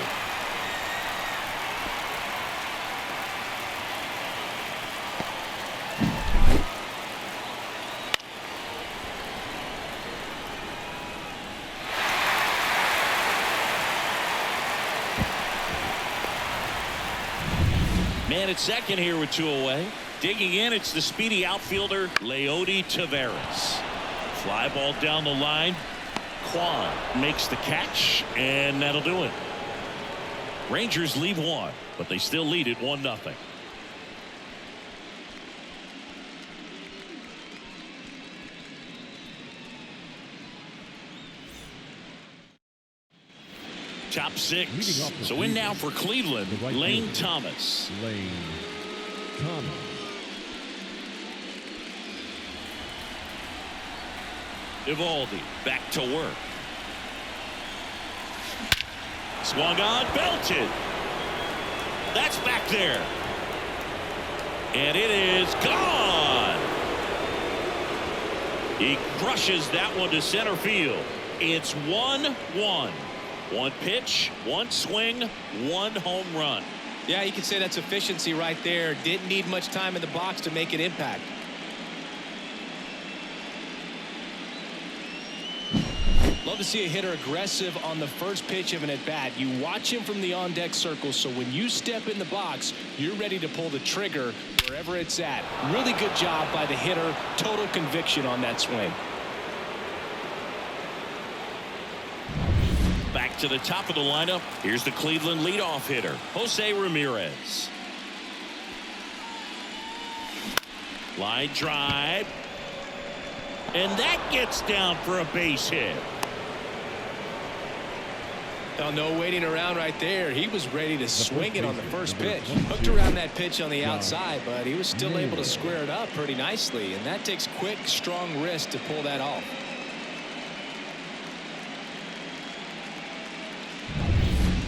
Man at second here with two away. Digging in, it's the speedy outfielder, Leody Taveras. Fly ball down the line. Kwan makes the catch, and that'll do it. Rangers leave one, but they still lead it 1-0. Top six. So in now for Cleveland, Lane Thomas. Lane Thomas. Evaldi back to work. Swung on, belted. That's back there. And it is gone. He crushes that one to center field. It's 1-1. One pitch, one swing, one home run. Yeah, you can say that's efficiency right there. Didn't need much time in the box to make an impact. Love to see a hitter aggressive on the first pitch of an at-bat. You watch him from the on-deck circle, so when you step in the box, you're ready to pull the trigger wherever it's at. Really good job by the hitter. Total conviction on that swing. Back to the top of the lineup. Here's the Cleveland leadoff hitter, Jose Ramirez. Line drive. And that gets down for a base hit. Oh, no waiting around right there. He was ready to swing it on the first pitch. Hooked around that pitch on the outside, but he was still able to square it up pretty nicely. And that takes quick, strong wrist to pull that off.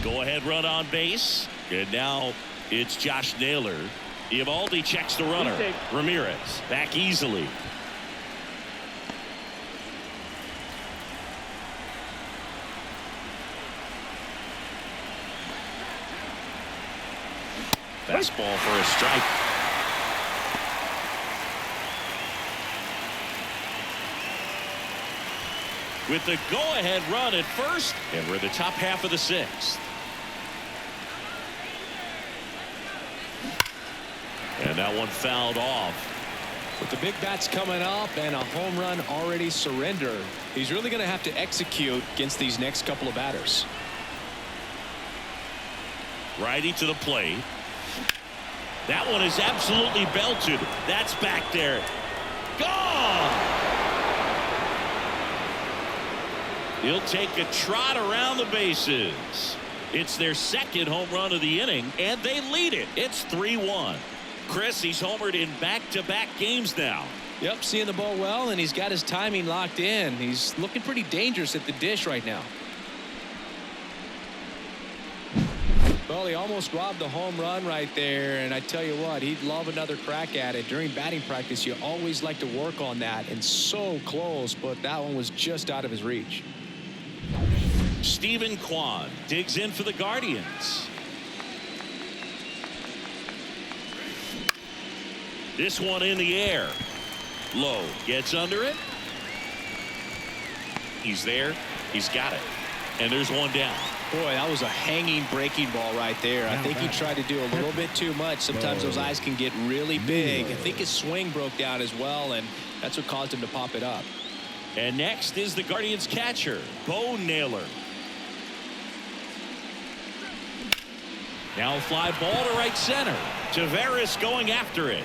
Go ahead run on base. And now it's Josh Naylor. Evaldi checks the runner. Ramirez back easily. Fastball for a strike. With the go-ahead run at first, and we're the top half of the sixth. And that one fouled off. With the big bats coming up and a home run already surrendered, he's really going to have to execute against these next couple of batters. Righty to the plate. That one is absolutely belted. That's back there. Gone! He'll take a trot around the bases. It's their second home run of the inning, and they lead it. It's 3-1. Chris, he's homered in back-to-back games now. Yep, seeing the ball well, and he's got his timing locked in. He's looking pretty dangerous at the dish right now. Well, he almost robbed the home run right there, and I tell you what, he'd love another crack at it. During batting practice, you always like to work on that, and so close, but that one was just out of his reach. Stephen Kwan digs in for the Guardians. This one in the air. Low gets under it. He's there. He's got it. And there's one down. Boy, that was a hanging breaking ball right there. I think he tried to do a little bit too much. Sometimes those eyes can get really big. I think his swing broke down as well, and that's what caused him to pop it up. And next is the Guardians catcher, Bo Naylor. Now a fly ball to right center. Taveras going after it.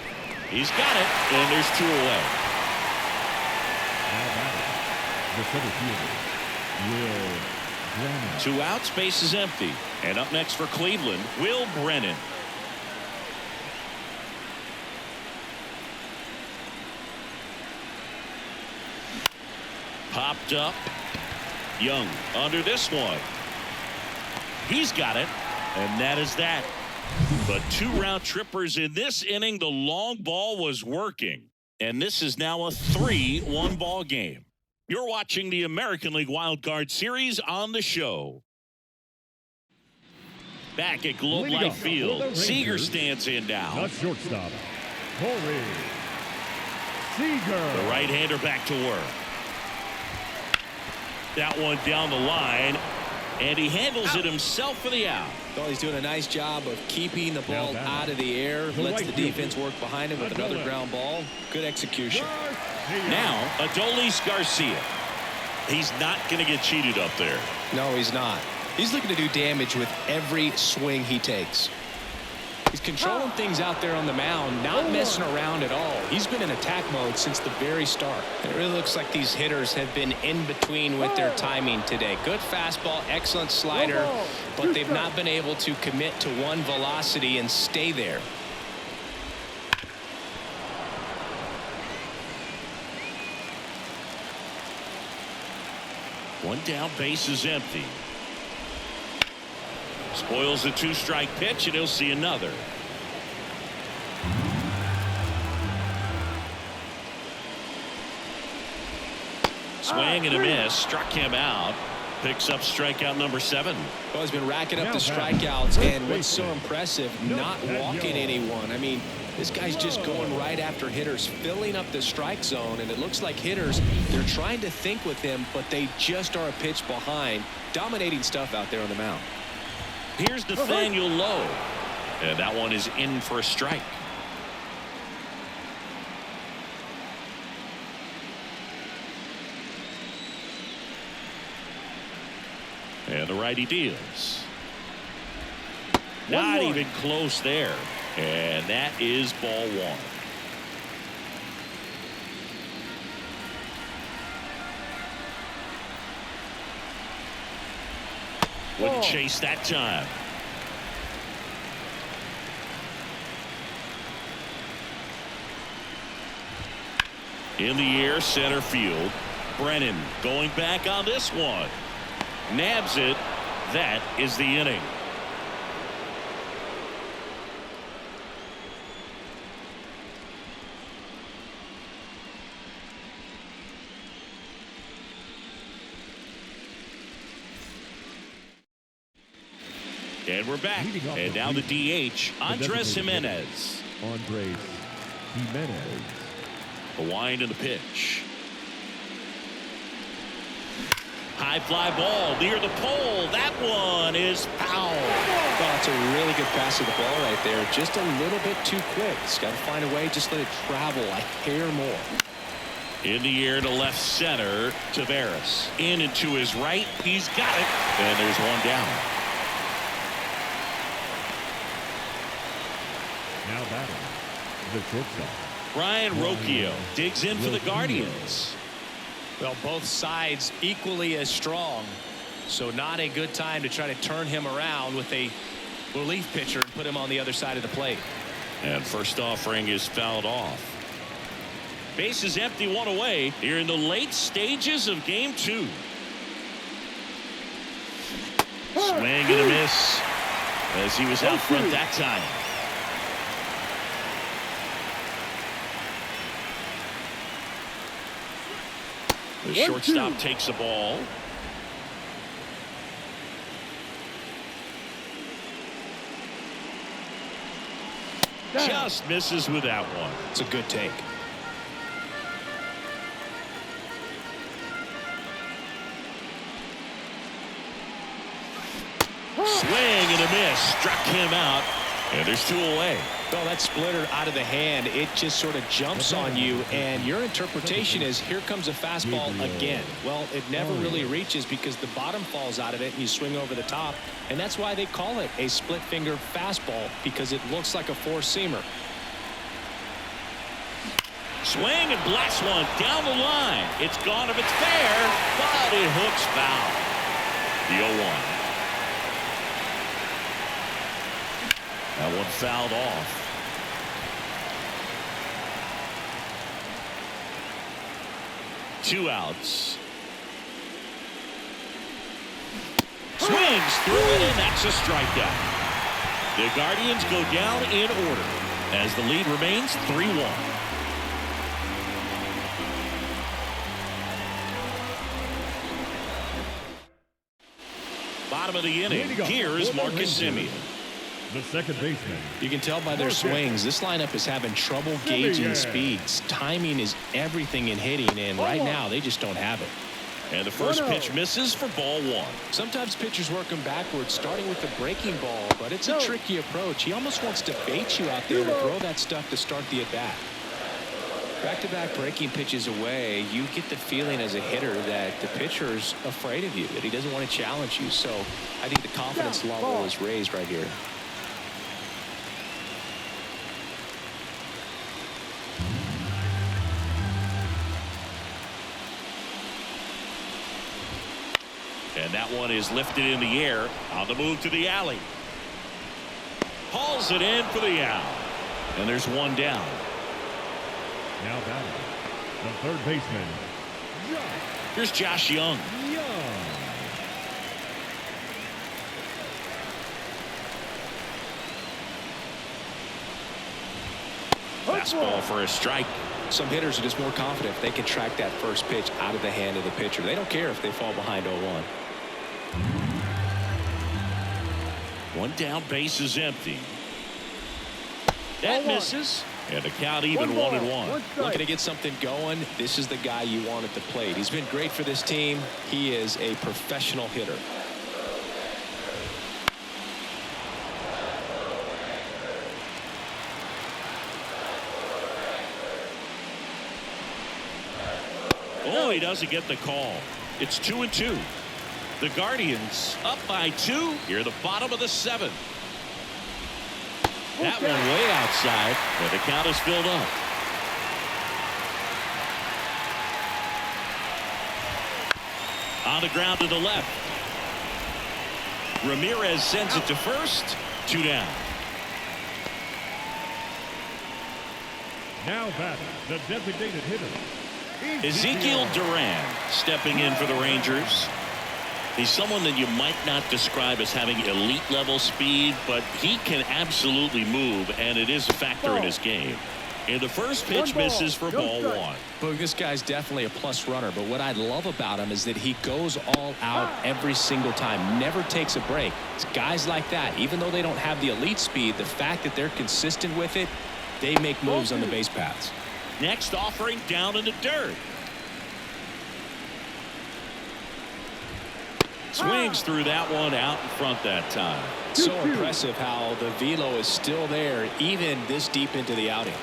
He's got it, and there's 2 away. Now batting, the center fielder, Will Brennan. 2 outs, base is empty. And up next for Cleveland, Will Brennan. Popped up. Young under this one. He's got it, and that is that. But 2 round trippers in this inning. The long ball was working, and this is now a 3-1 ball game. You're watching the American League Wild Card Series on the show. Back at Globe Life Field, Seager stands in now. The shortstop, Corey Seager. The right-hander back to work. That one down the line, and he handles it himself for the out. Well, he's doing a nice job of keeping the ball out of the air, lets the defense work behind him with another ground ball. Good execution. Now, Adolis Garcia. He's not going to get cheated up there. No, he's not. He's looking to do damage with every swing he takes. He's controlling things out there on the mound, not messing around at all. He's been in attack mode since the very start. It really looks like these hitters have been in between with their timing today. Good fastball, excellent slider, but they've not been able to commit to one velocity and stay there. One down, base is empty. Spoils the 2-strike pitch, and he'll see another. Swing and a miss. Struck him out. Picks up strikeout number 7. Well, he's been racking up the strikeouts, and what's so impressive, not walking anyone. I mean, this guy's just going right after hitters, filling up the strike zone, and it looks like hitters, they're trying to think with him, but they just are a pitch behind. Dominating stuff out there on the mound. Here's Nathaniel Lowe, and that one is in for a strike. And the righty deals. Not even close there, and that is ball 1. Wouldn't chase that time. In the air, center field. Brennan going back on this one. Nabs it. That is the inning. And we're back. And now the DH, Andres Jimenez. Andres Jimenez. The wind and the pitch. High fly ball near the pole. That one is foul. Oh, it's a really good pass of the ball right there. Just a little bit too quick. He's got to find a way. Just let it travel a hair more. In the air to left center. Taveras in and to his right. He's got it. And there's one down. Now batting, the shortstop, Ryan Rocchio digs in for the Guardians. Well, both sides equally as strong, so not a good time to try to turn him around with a relief pitcher and put him on the other side of the plate. And first offering is fouled off. Base is empty, 1 away here in the late stages of game 2. Swing and a miss as he was out front that time. The shortstop takes the ball. Just misses with that one. It's a good take. Swing and a miss. Struck him out. And there's 2 away. Well, that splitter out of the hand, it just sort of jumps on you, and your interpretation is, here comes a fastball again. Well, it never really reaches because the bottom falls out of it and you swing over the top, and that's why they call it a split finger fastball, because it looks like a four-seamer. Swing and blasts one down the line. It's gone if it's fair, but it hooks foul. The 0-1. That one fouled off. Two outs. Swings through it, and that's a strikeout. The Guardians go down in order as the lead remains 3-1. Bottom of the inning. Here's Marcus Semien. The second baseman. You can tell by their swings, this lineup is having trouble gauging speeds. Timing is everything in hitting, and right now they just don't have it. And the first pitch misses for ball 1. Sometimes pitchers work them backwards, starting with the breaking ball, but it's a tricky approach. He almost wants to bait you out there and throw that stuff to start the at-bat. Back-to-back breaking pitches away, you get the feeling as a hitter that the pitcher's afraid of you, that he doesn't want to challenge you. So I think the confidence level is raised right here. And that one is lifted in the air on the move to the alley. Hauls it in for the out. And there's one down. Now batting, the third baseman. Here's Josh Young. Fastball for a strike. Some hitters are just more confident if they can track that first pitch out of the hand of the pitcher. They don't care if they fall behind 0-1. One down, base is empty. That misses. And the count even 1-1. Looking to get something going. This is the guy you want at the plate. He's been great for this team. He is a professional hitter. Oh, he doesn't get the call. It's 2-2. The Guardians up by 2 here at the bottom of the 7th. That one way outside, and the count is filled up. On the ground to the left. Ramirez sends it to first. 2 down. Now batting, the designated hitter. Ezekiel Duran stepping in for the Rangers. He's someone that you might not describe as having elite level speed, but he can absolutely move, and it is a factor in his game. And the first pitch misses for ball 1. But this guy's definitely a plus runner, but what I love about him is that he goes all out every single time, never takes a break. It's guys like that, even though they don't have the elite speed, the fact that they're consistent with it, they make moves on the base paths. Next offering down in the dirt. Swings through that one out in front that time. So impressive how the velo is still there even this deep into the outing.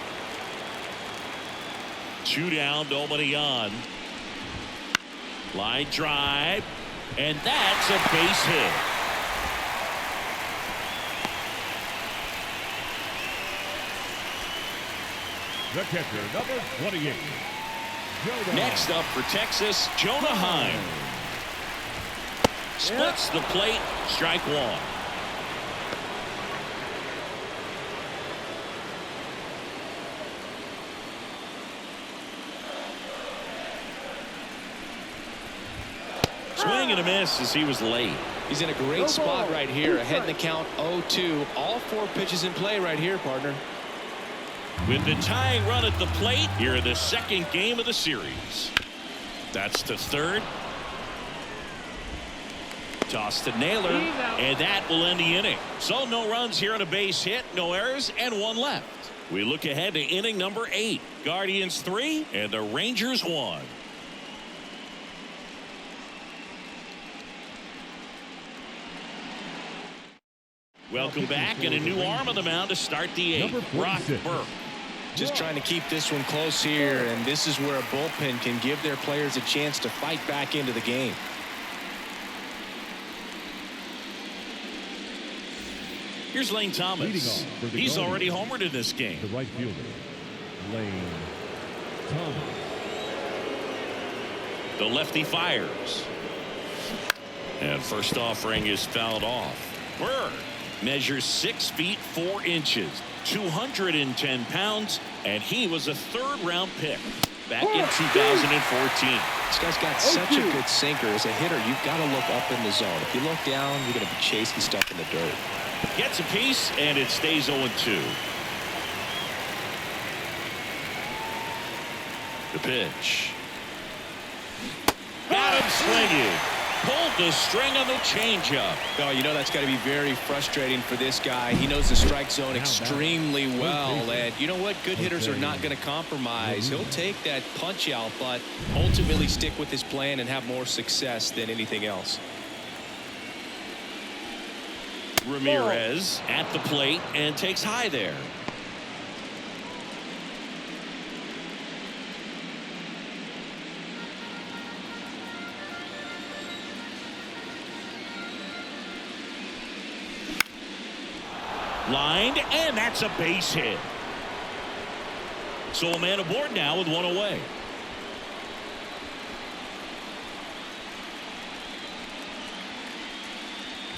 2 down, nobody on. Line drive, and that's a base hit. The catcher, number 28. Next up for Texas, Jonah Heim. Splits the plate, strike 1. Swing and a miss as he was late. He's in a great spot right here, ahead in the count 0-2. All 4 pitches in play right here, partner. With the tying run at the plate here in the second game of the series. That's the third. Toss to Naylor, and that will end the inning. So no runs here on a base hit, no errors, and 1 left. We look ahead to inning number 8. Guardians 3 and the Rangers 1. Welcome back, and a new arm on the mound to start the eighth. Brock Burke. Just trying to keep this one close here, and this is where a bullpen can give their players a chance to fight back into the game. Here's Lane Thomas. He's already homered in this game. The right fielder, Lane Thomas. The lefty fires. And first offering is fouled off. Burke measures 6 feet 4 inches, 210 pounds, and he was a third-round pick back in 2014. This guy's got such a good sinker. As a hitter, you've got to look up in the zone. If you look down, you're going to be chasing stuff in the dirt. Gets a piece, and it stays 0-2. The pitch. Got him swinging. Pulled the string on the changeup. Oh, you know that's got to be very frustrating for this guy. He knows the strike zone extremely well, and you know what? Good hitters are not going to compromise. He'll take that punch out, but ultimately stick with his plan and have more success than anything else. Ramirez at the plate and takes high there. Lined, and that's a base hit. So a man aboard now with one away.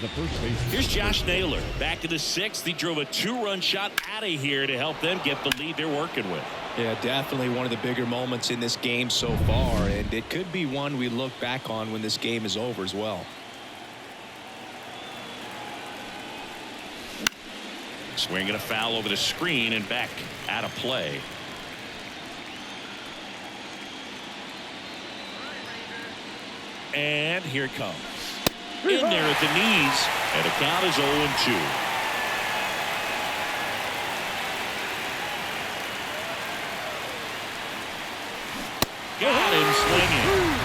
The first base. Here's Josh Naylor back to the 6th. He drove a 2-run shot out of here to help them get the lead they're working with. Yeah, definitely one of the bigger moments in this game so far, and it could be one we look back on when this game is over as well. Swinging a foul over the screen and back out of play. And here it comes. In there at the knees, and the count is 0-2. Got him swinging.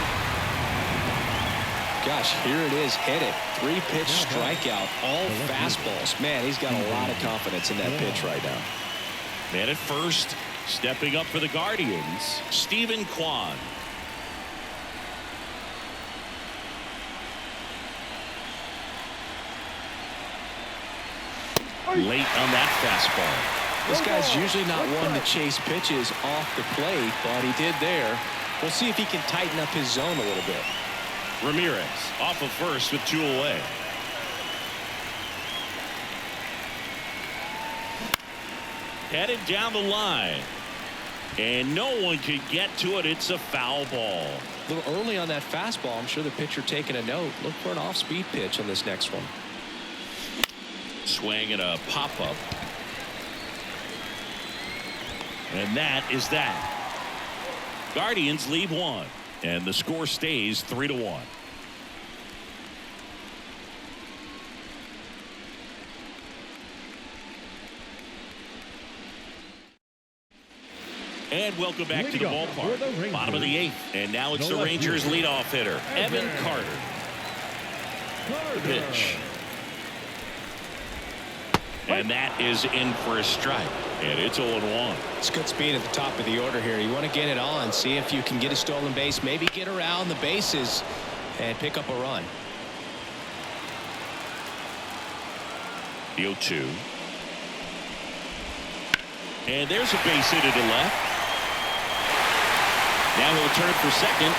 Gosh, here it is, hit it. 3-pitch strikeout, all fastballs. Man, he's got a lot of confidence in that pitch right now. Man at first, stepping up for the Guardians, Stephen Kwan. Late on that fastball. This guy's usually not one to chase pitches off the plate, but he did there. We'll see if he can tighten up his zone a little bit. Ramirez off of first with 2 away. Headed down the line. And no one could get to it. It's a foul ball. A little early on that fastball. I'm sure the pitcher taking a note. Look for an off-speed pitch on this next one. Swing and a pop-up. And that is that. Guardians lead 1. And the score stays 3-1. And welcome back to the ballpark. Bottom of the 8th. And now it's the Rangers leadoff hitter, Evan Carter. The pitch. And that is in for a strike. And it's 0-1. It's good speed at the top of the order here. You want to get it on, see if you can get a stolen base, maybe get around the bases and pick up a run. The 0-2. And there's a base hit to the left. Now he'll turn for second.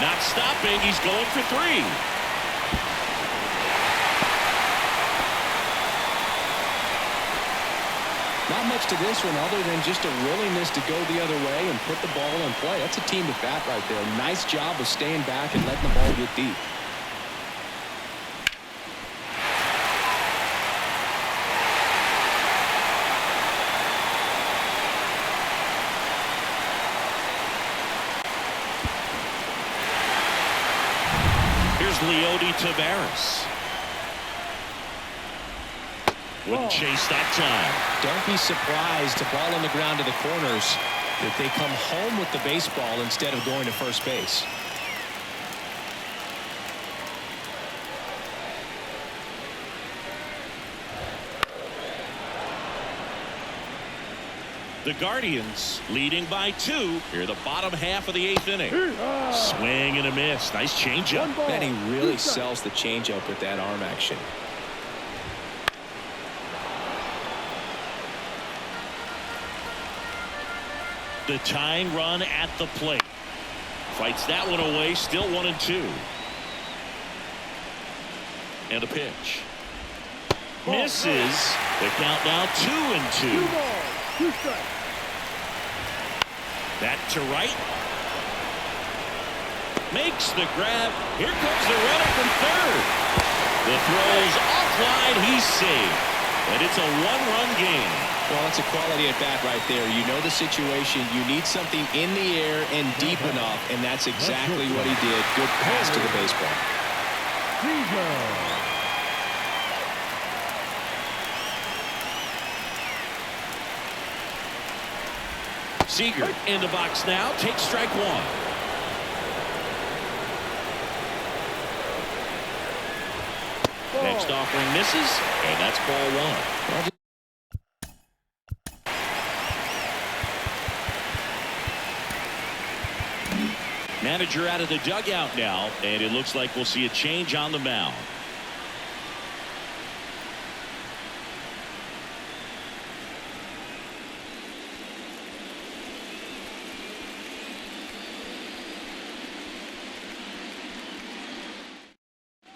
Not stopping. He's going for 3. Not much to this one other than just a willingness to go the other way and put the ball in play. That's a team at bat right there. Nice job of staying back and letting the ball get deep. Here's Leody Taveras. Wouldn't chase that time. Don't be surprised to ball on the ground to the corners if they come home with the baseball instead of going to first base. The Guardians leading by 2 here the bottom half of the 8th inning. Swing and a miss. Nice changeup. And he really sells the changeup with that arm action. The tying run at the plate. Fights that one away. Still 1-2. And a pitch. Misses. The count now 2-2. That to right. Makes the grab. Here comes the runner from third. The throw's offline. He's safe. And it's a 1-run game. Well, it's a quality at bat right there. You know the situation. You need something in the air and deep enough, and that's exactly what he did. Good pass to the baseball. Seager in the box now. Takes strike 1. Next offering misses, and that's ball 1. Manager out of the dugout now, and it looks like we'll see a change on the mound.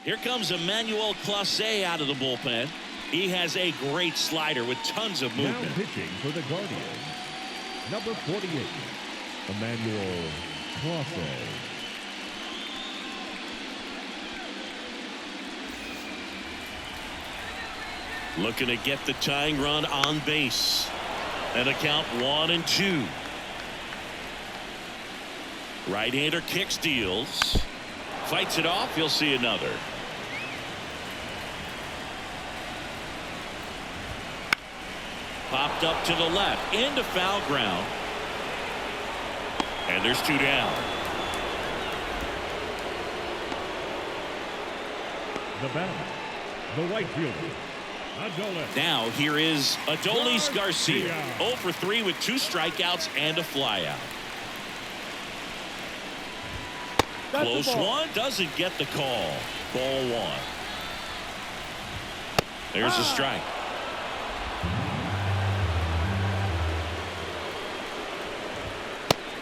Here comes Emmanuel Clase out of the bullpen. He has a great slider with tons of movement. Now pitching for the Guardians, number 48, Emmanuel Clase. Looking to get the tying run on base. And a count 1-2. Right-hander kicks, deals. Fights it off. You'll see another. Popped up to the left. Into foul ground. And there's 2 down. The batter, the right fielder, Adolis. Now here is Adolis Garcia. 0 for 3 with 2 strikeouts and a flyout. Close one. Doesn't get the call. Ball 1. There's a strike.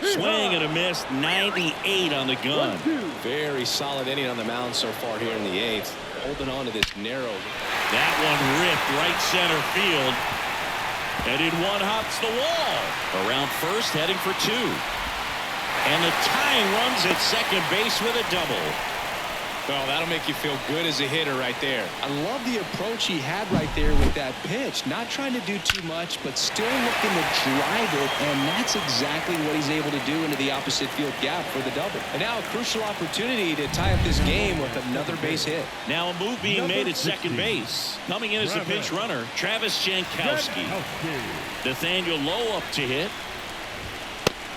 Swing and a miss. 98 on the gun. Very solid inning on the mound so far here in the 8th. Holding on to this narrow. That one ripped right center field. And in one hops the wall. Around first, heading for 2. And the tying runs at second base with a double. Oh, that'll make you feel good as a hitter right there. I love the approach he had right there with that pitch. Not trying to do too much, but still looking to drive it, and that's exactly what he's able to do into the opposite field gap for the double. And now a crucial opportunity to tie up this game with another base hit. Now a move being made at second base. Coming in as the pinch runner, Travis Jankowski. Nathaniel Lowe up to hit.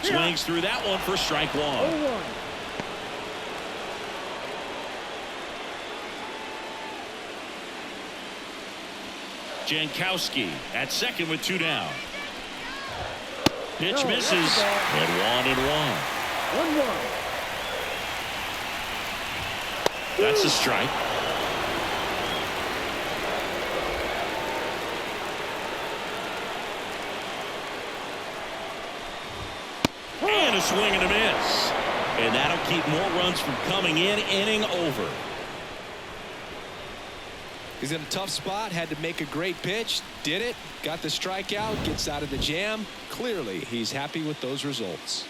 Swings through that one for strike 1. Jankowski at second with 2 down. Pitch misses. And 1-1. That's a strike. And a swing and a miss. And that'll keep more runs from coming in. Inning over. He's in a tough spot, had to make a great pitch, did it, got the strikeout, gets out of the jam. Clearly, he's happy with those results.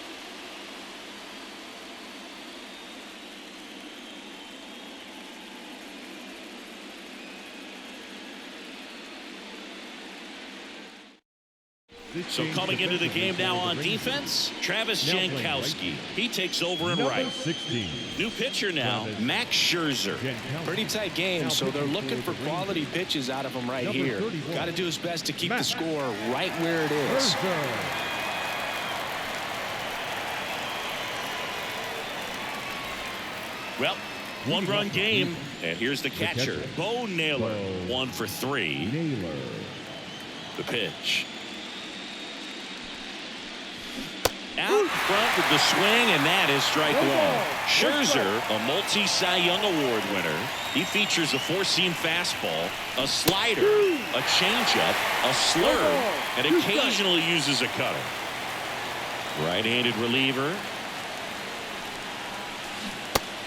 So coming into the game now on defense, Travis Jankowski. He takes over in right. 16. New pitcher now, Max Scherzer. Pretty tight game, so they're looking for quality pitches out of him right here. Got to do his best to keep the score right where it is. Well, 1-run game, and here's the catcher, Bo Naylor. 1 for 3. Naylor. The pitch. Out front with the swing, and that is strike one. Scherzer, a multi-Cy Young Award winner. He features a four-seam fastball, a slider, a changeup, a slurve, and occasionally uses a cutter. Right-handed reliever.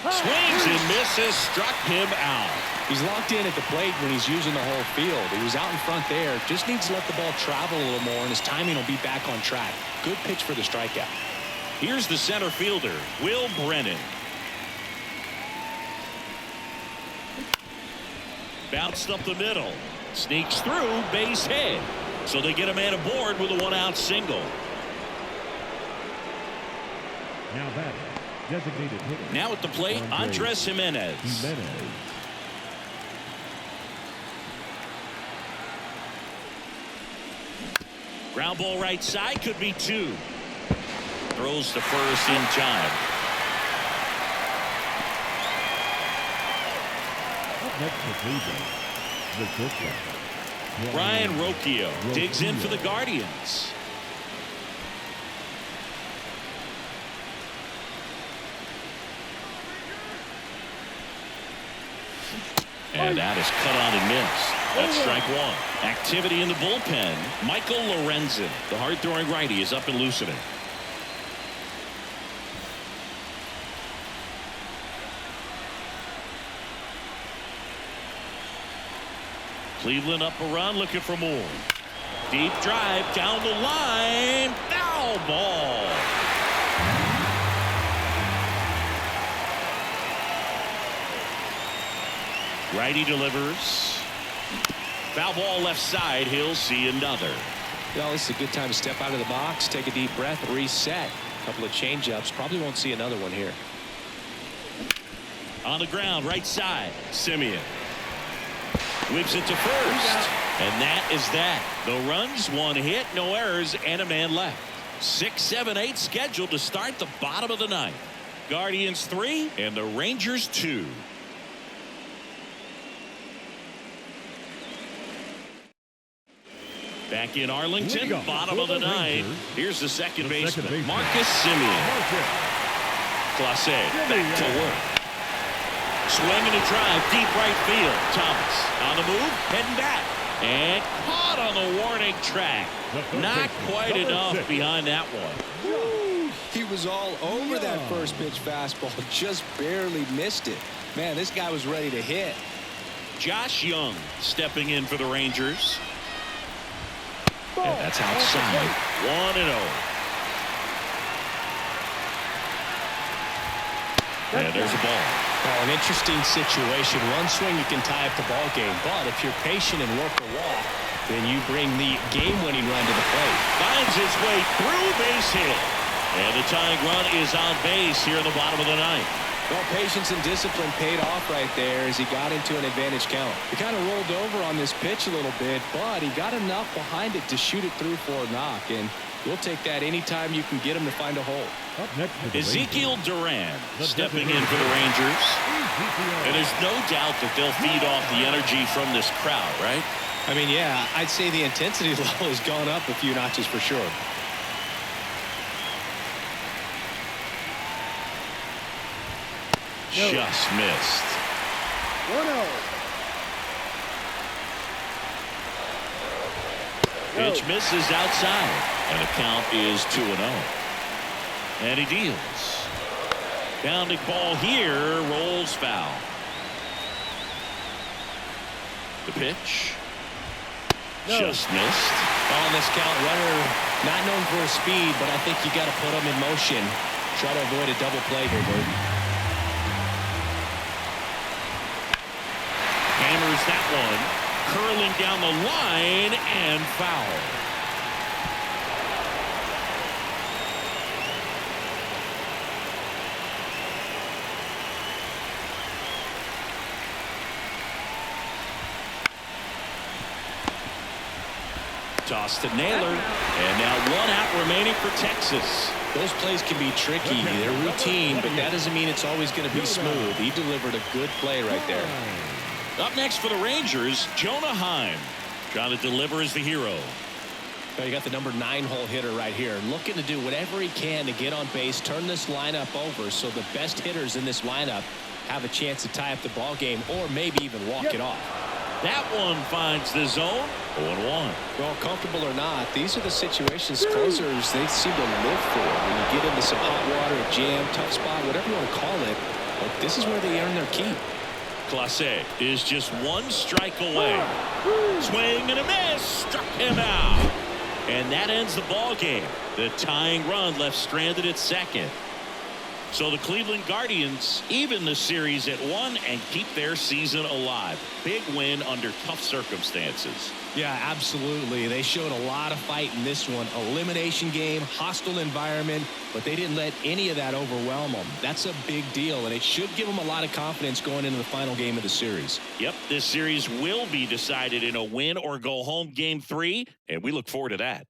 Swings and misses, struck him out. He's locked in at the plate when he's using the whole field. He was out in front there. Just needs to let the ball travel a little more, and his timing will be back on track. Good pitch for the strikeout. Here's the center fielder, Will Brennan. Bounced up the middle. Sneaks through, base hit. So they get a man aboard with a one-out single. Now that designated hitter. Now at the plate, Andres Jimenez. Ground ball right side, could be two. Throws to first in time. Up next for Cleveland, the shortstop, Ryan Rocchio digs in for the Guardians. And that is cut on and missed. That's strike one. Activity in the bullpen. Michael Lorenzen, the hard-throwing righty, is up and loosening. Cleveland up a run, looking for more. Deep drive down the line. Foul ball. Righty delivers. Foul ball left side. He'll see another. Well, this is a good time to step out of the box, take a deep breath, reset. A couple of change-ups. Probably won't see another one here. On the ground, right side. Simeon whips it to first. And that is that. No runs, one hit, no errors, and a man left. 6, 7, 8 scheduled to start the bottom of the ninth. Guardians 3 and the Rangers 2. Back in Arlington, bottom of the ninth. Here's the second baseman, Marcus Simeon. Clase back to work. Swinging a drive, deep right field. Thomas on the move, heading back. And caught on the warning track. Not quite enough behind that one. Woo, he was all over that first pitch fastball. Just barely missed it. Man, this guy was ready to hit. Josh Young stepping in for the Rangers. And that's outside. 1-0. And there's a ball. Well, an interesting situation. One swing you can tie up the ball game, but if you're patient and work the walk, then you bring the game-winning run to the plate. Finds his way through, base hit. And the tying run is on base here in the bottom of the ninth. Well, patience and discipline paid off right there as he got into an advantage count. He kind of rolled over on this pitch a little bit, but he got enough behind it to shoot it through for a knock, and we'll take that anytime you can get him to find a hole. Up next for the Ezekiel Duran stepping in for the Rangers. And there's no doubt that they'll feed off the energy from this crowd, right? I mean, yeah, I'd say the intensity level has gone up a few notches for sure. Just missed. 1-0. Pitch misses outside. And the count is 2-0. And he deals. Pounding ball here, rolls foul. The pitch. Just missed. On this count, runner not known for his speed, but I think you got to put him in motion. Try to avoid a double play here, Burton. Hammers that one. Curling down the line and foul. Toss to Naylor, and now one out remaining for Texas. Those plays can be tricky. They're routine, but that doesn't mean it's always going to be smooth. He delivered a good play right there. Up next for the Rangers, Jonah Heim. Trying to deliver as the hero. Now you got the number 9 hole hitter right here, looking to do whatever he can to get on base, turn this lineup over so the best hitters in this lineup have a chance to tie up the ball game or maybe even walk it off. That one finds the zone. 0-1. Well, comfortable or not, these are the situations closers they seem to live for. When you get into some hot water, a jam, tough spot, whatever you want to call it, but this is where they earn their keep. Clase is just 1 strike away. Swing and a miss. Struck him out. And that ends the ball game. The tying run left stranded at second. So the Cleveland Guardians even the series at 1 and keep their season alive. Big win under tough circumstances. Yeah, absolutely. They showed a lot of fight in this one. Elimination game, hostile environment, but they didn't let any of that overwhelm them. That's a big deal, and it should give them a lot of confidence going into the final game of the series. Yep, this series will be decided in a win or go home game 3, and we look forward to that.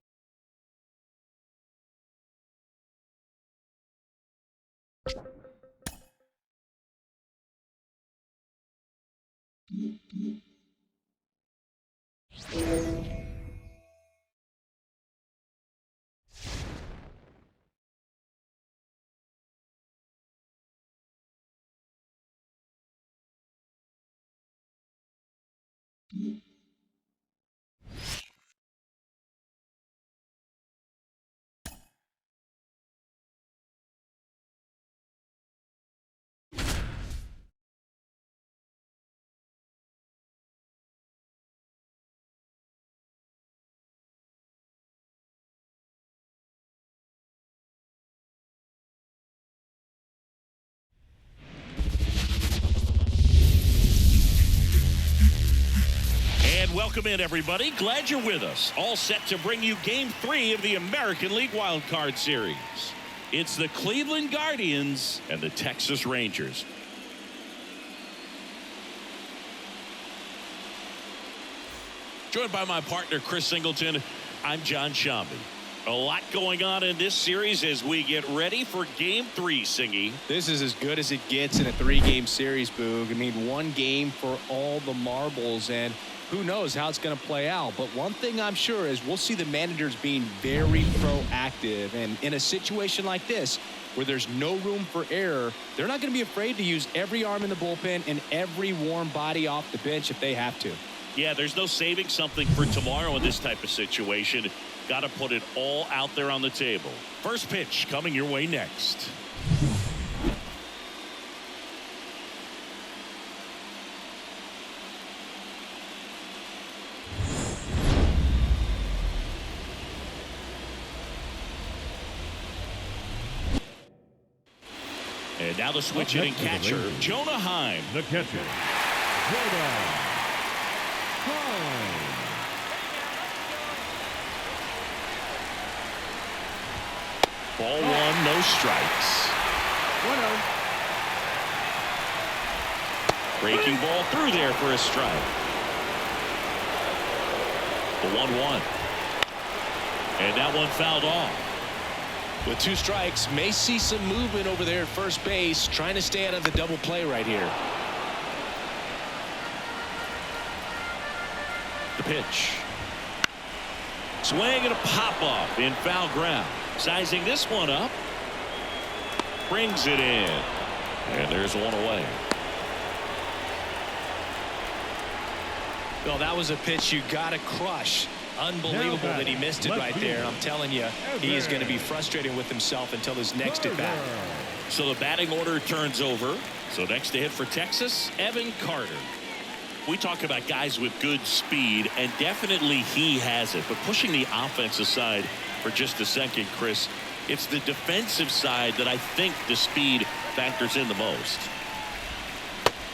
And welcome in, everybody. Glad you're with us. All set to bring you Game 3 of the American League Wild Card Series. It's the Cleveland Guardians and the Texas Rangers. Joined by my partner, Chris Singleton, I'm John Shambi. A lot going on in this series as we get ready for Game 3, Singy. This is as good as it gets in a 3-game series, Boog. I mean, 1 game for all the marbles, and who knows how it's going to play out. But one thing I'm sure is we'll see the managers being very proactive. And in a situation like this, where there's no room for error, they're not going to be afraid to use every arm in the bullpen and every warm body off the bench if they have to. Yeah, there's no saving something for tomorrow in this type of situation. Got to put it all out there on the table. First pitch coming your way next. And now the switch hitting catcher, Jonah Heim. The catcher, Jonah Heim. Ball 1, no strikes. 1-0. Breaking ball through there for a strike. The 1-1. And that one fouled off. With 2 strikes, may see some movement over there at first base, trying to stay out of the double play right here. The pitch. Swing and a pop-off in foul ground. Sizing this one up. Brings it in. And there's one away. Well, that was a pitch you got to crush. Unbelievable that he missed it right there. I'm telling you, he is going to be frustrated with himself until his next at bat. So the batting order turns over. So next to hit for Texas, Evan Carter. We talk about guys with good speed, and definitely he has it. But pushing the offense aside for just a second, Chris, it's the defensive side that I think the speed factors in the most.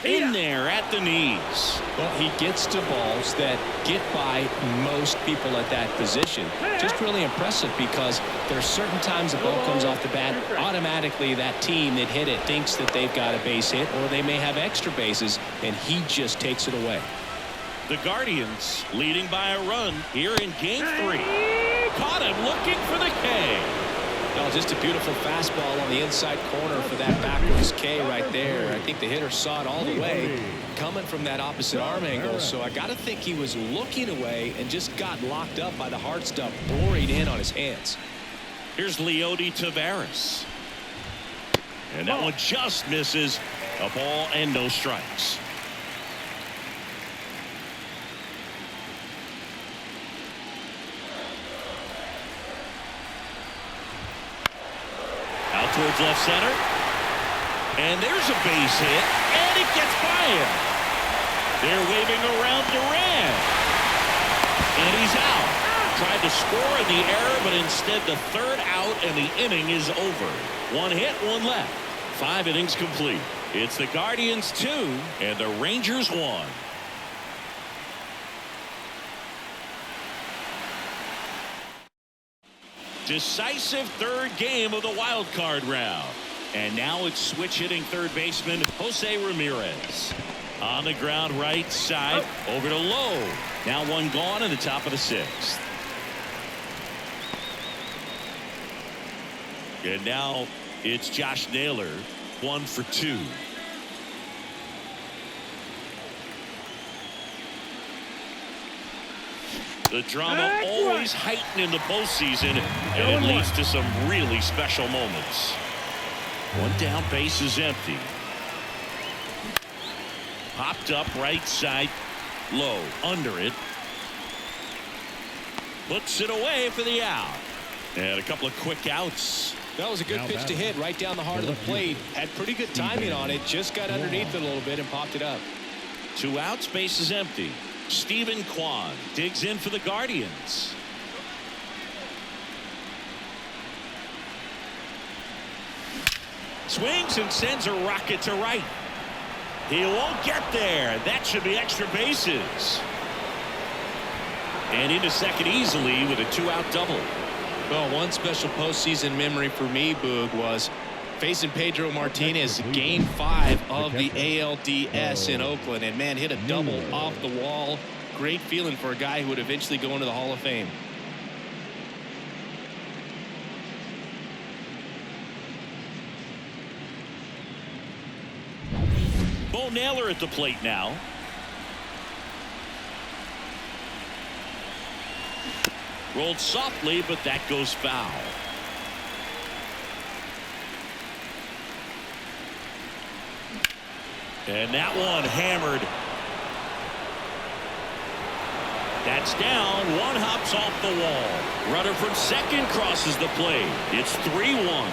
In there at the knees. Well, he gets to balls that get by most people at that position. Just really impressive because there's certain times the ball comes off the bat, automatically that team that hit it thinks that they've got a base hit or they may have extra bases, and he just takes it away. The Guardians leading by a run here in Game 3. Caught him looking for the K. Oh, just a beautiful fastball on the inside corner for that backwards K right there. I think the hitter saw it all the way coming from that opposite arm angle. So I got to think he was looking away and just got locked up by the hard stuff boring in on his hands. Here's Leody Taveras. And that one just misses. A ball and no strikes. Out towards left center. And there's a base hit. And it gets by him. They're waving around Duran. And he's out. Tried to score in the error, but instead the third out and the inning is over. One hit, one left. 5 innings complete. It's the Guardians 2 and the Rangers 1. Decisive third game of the wild card round. And now it's switch hitting third baseman Jose Ramirez. On the ground right side over to Lowe. Now one gone in the top of the 6th. And now it's Josh Naylor, 1 for 2. The drama always heightened in the postseason, and it leads to some really special moments. One down, base is empty. Popped up right side, Low under it. Puts it away for the out. And a couple of quick outs. That was a good pitch to hit right down the heart of the plate. Had pretty good timing on it. Just got underneath it a little bit and popped it up. 2 outs, base is empty. Stephen Kwan digs in for the Guardians. Swings and sends a rocket to right. He won't get there. That should be extra bases. And into second easily with a 2-out double. Well, one special postseason memory for me, Boog, was facing Pedro Martinez game 5 of the ALDS in Oakland. And, man, hit a double off the wall. Great feeling for a guy who would eventually go into the Hall of Fame. Bo Naylor at the plate now. Rolled softly, but that goes foul. And that one hammered. That's down. One hops off the wall. Runner from second crosses the plate. It's 3-1.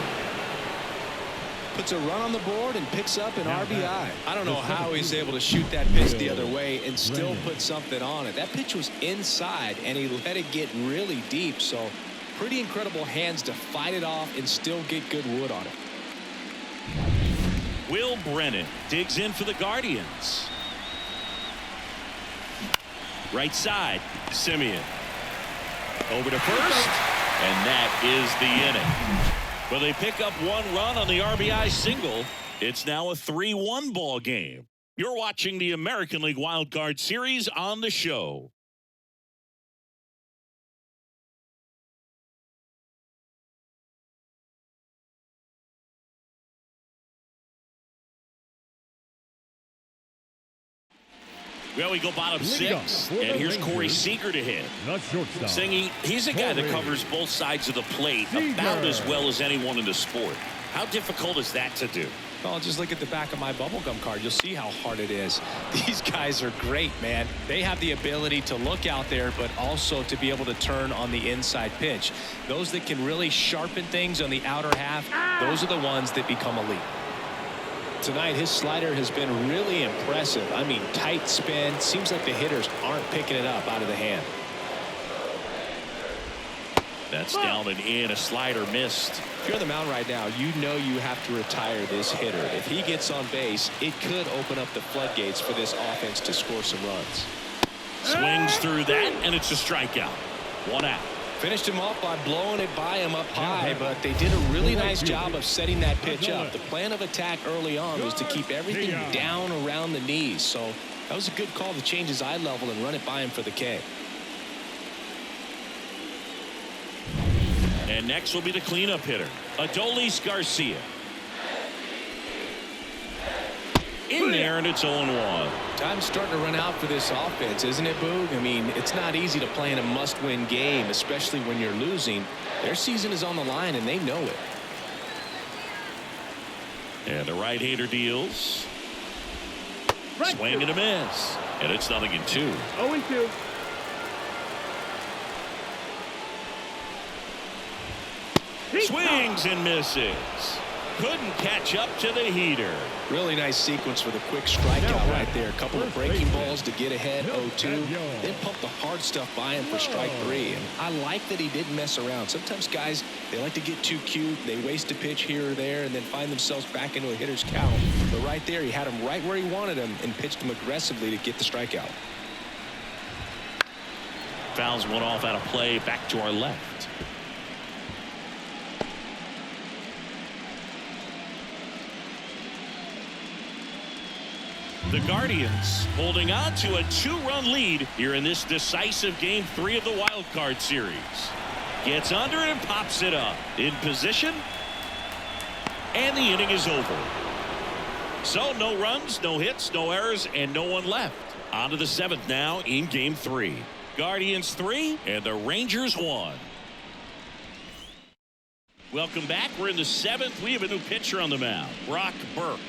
Puts a run on the board and picks up an RBI. I don't know how he's able to shoot that pitch the other way and still put something on it. That pitch was inside and he let it get really deep. So pretty incredible hands to fight it off and still get good wood on it. Will Brennan digs in for the Guardians. Right side, Simeon. Over to first, and that is the inning. Well, they pick up 1 run on the RBI single. It's now a 3-1 ball game. You're watching the American League Wild Card Series on the show. Well, we go bottom 6, and here's Corey Seager to hit. Singy, he's a guy that covers both sides of the plate about as well as anyone in the sport. How difficult is that to do? Well, just look at the back of my bubblegum card. You'll see how hard it is. These guys are great, man. They have the ability to look out there, but also to be able to turn on the inside pitch. Those that can really sharpen things on the outer half, those are the ones that become elite. Tonight, his slider has been really impressive. I mean, tight spin. Seems like the hitters aren't picking it up out of the hand. That's down and in. A slider missed. If you're on the mound right now, you know you have to retire this hitter. If he gets on base, it could open up the floodgates for this offense to score some runs. Swings through that, and it's a strikeout. 1 out. Finished him off by blowing it by him up high, but they did a really nice job of setting that pitch up. The plan of attack early on was to keep everything down around the knees. So that was a good call to change his eye level and run it by him for the K. And next will be the cleanup hitter, Adolis Garcia. In there, and it's 0-1. Time's starting to run out for this offense, isn't it, Boog? I mean, it's not easy to play in a must-win game, especially when you're losing. Their season is on the line, and they know it. And the right-hander deals. Right. Swing and a miss. And it's 0-2. 0-2. Swings and misses. Couldn't catch up to the heater. Really nice sequence for the quick strikeout right there. A couple of breaking balls to get ahead 0-2. Then pump the hard stuff by him for strike 3. And I like that he didn't mess around. Sometimes guys, they like to get too cute. They waste a pitch here or there and then find themselves back into a hitter's count. But right there, he had him right where he wanted him and pitched him aggressively to get the strikeout. Fouls one off out of play, back to our left. The Guardians holding on to a 2-run lead here in this decisive Game 3 of the Wild Card Series. Gets under it and pops it up. In position. And the inning is over. So no runs, no hits, no errors, and no one left. On to the 7th now in Game 3. Guardians 3 and the Rangers 1. Welcome back. We're in the 7th. We have a new pitcher on the mound, Brock Burke.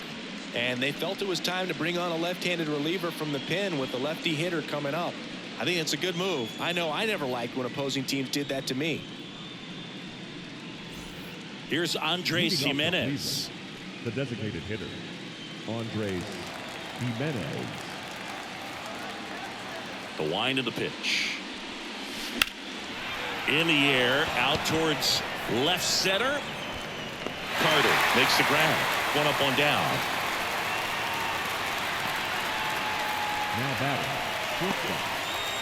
And they felt it was time to bring on a left-handed reliever from the pen with a lefty hitter coming up. I think it's a good move. I know I never liked when opposing teams did that to me. Here's Andres Jimenez. The designated hitter, Andres Jimenez. The wind of the pitch. In the air, out towards left center. Carter makes the grab. One up, one down. Now batting, shortstop,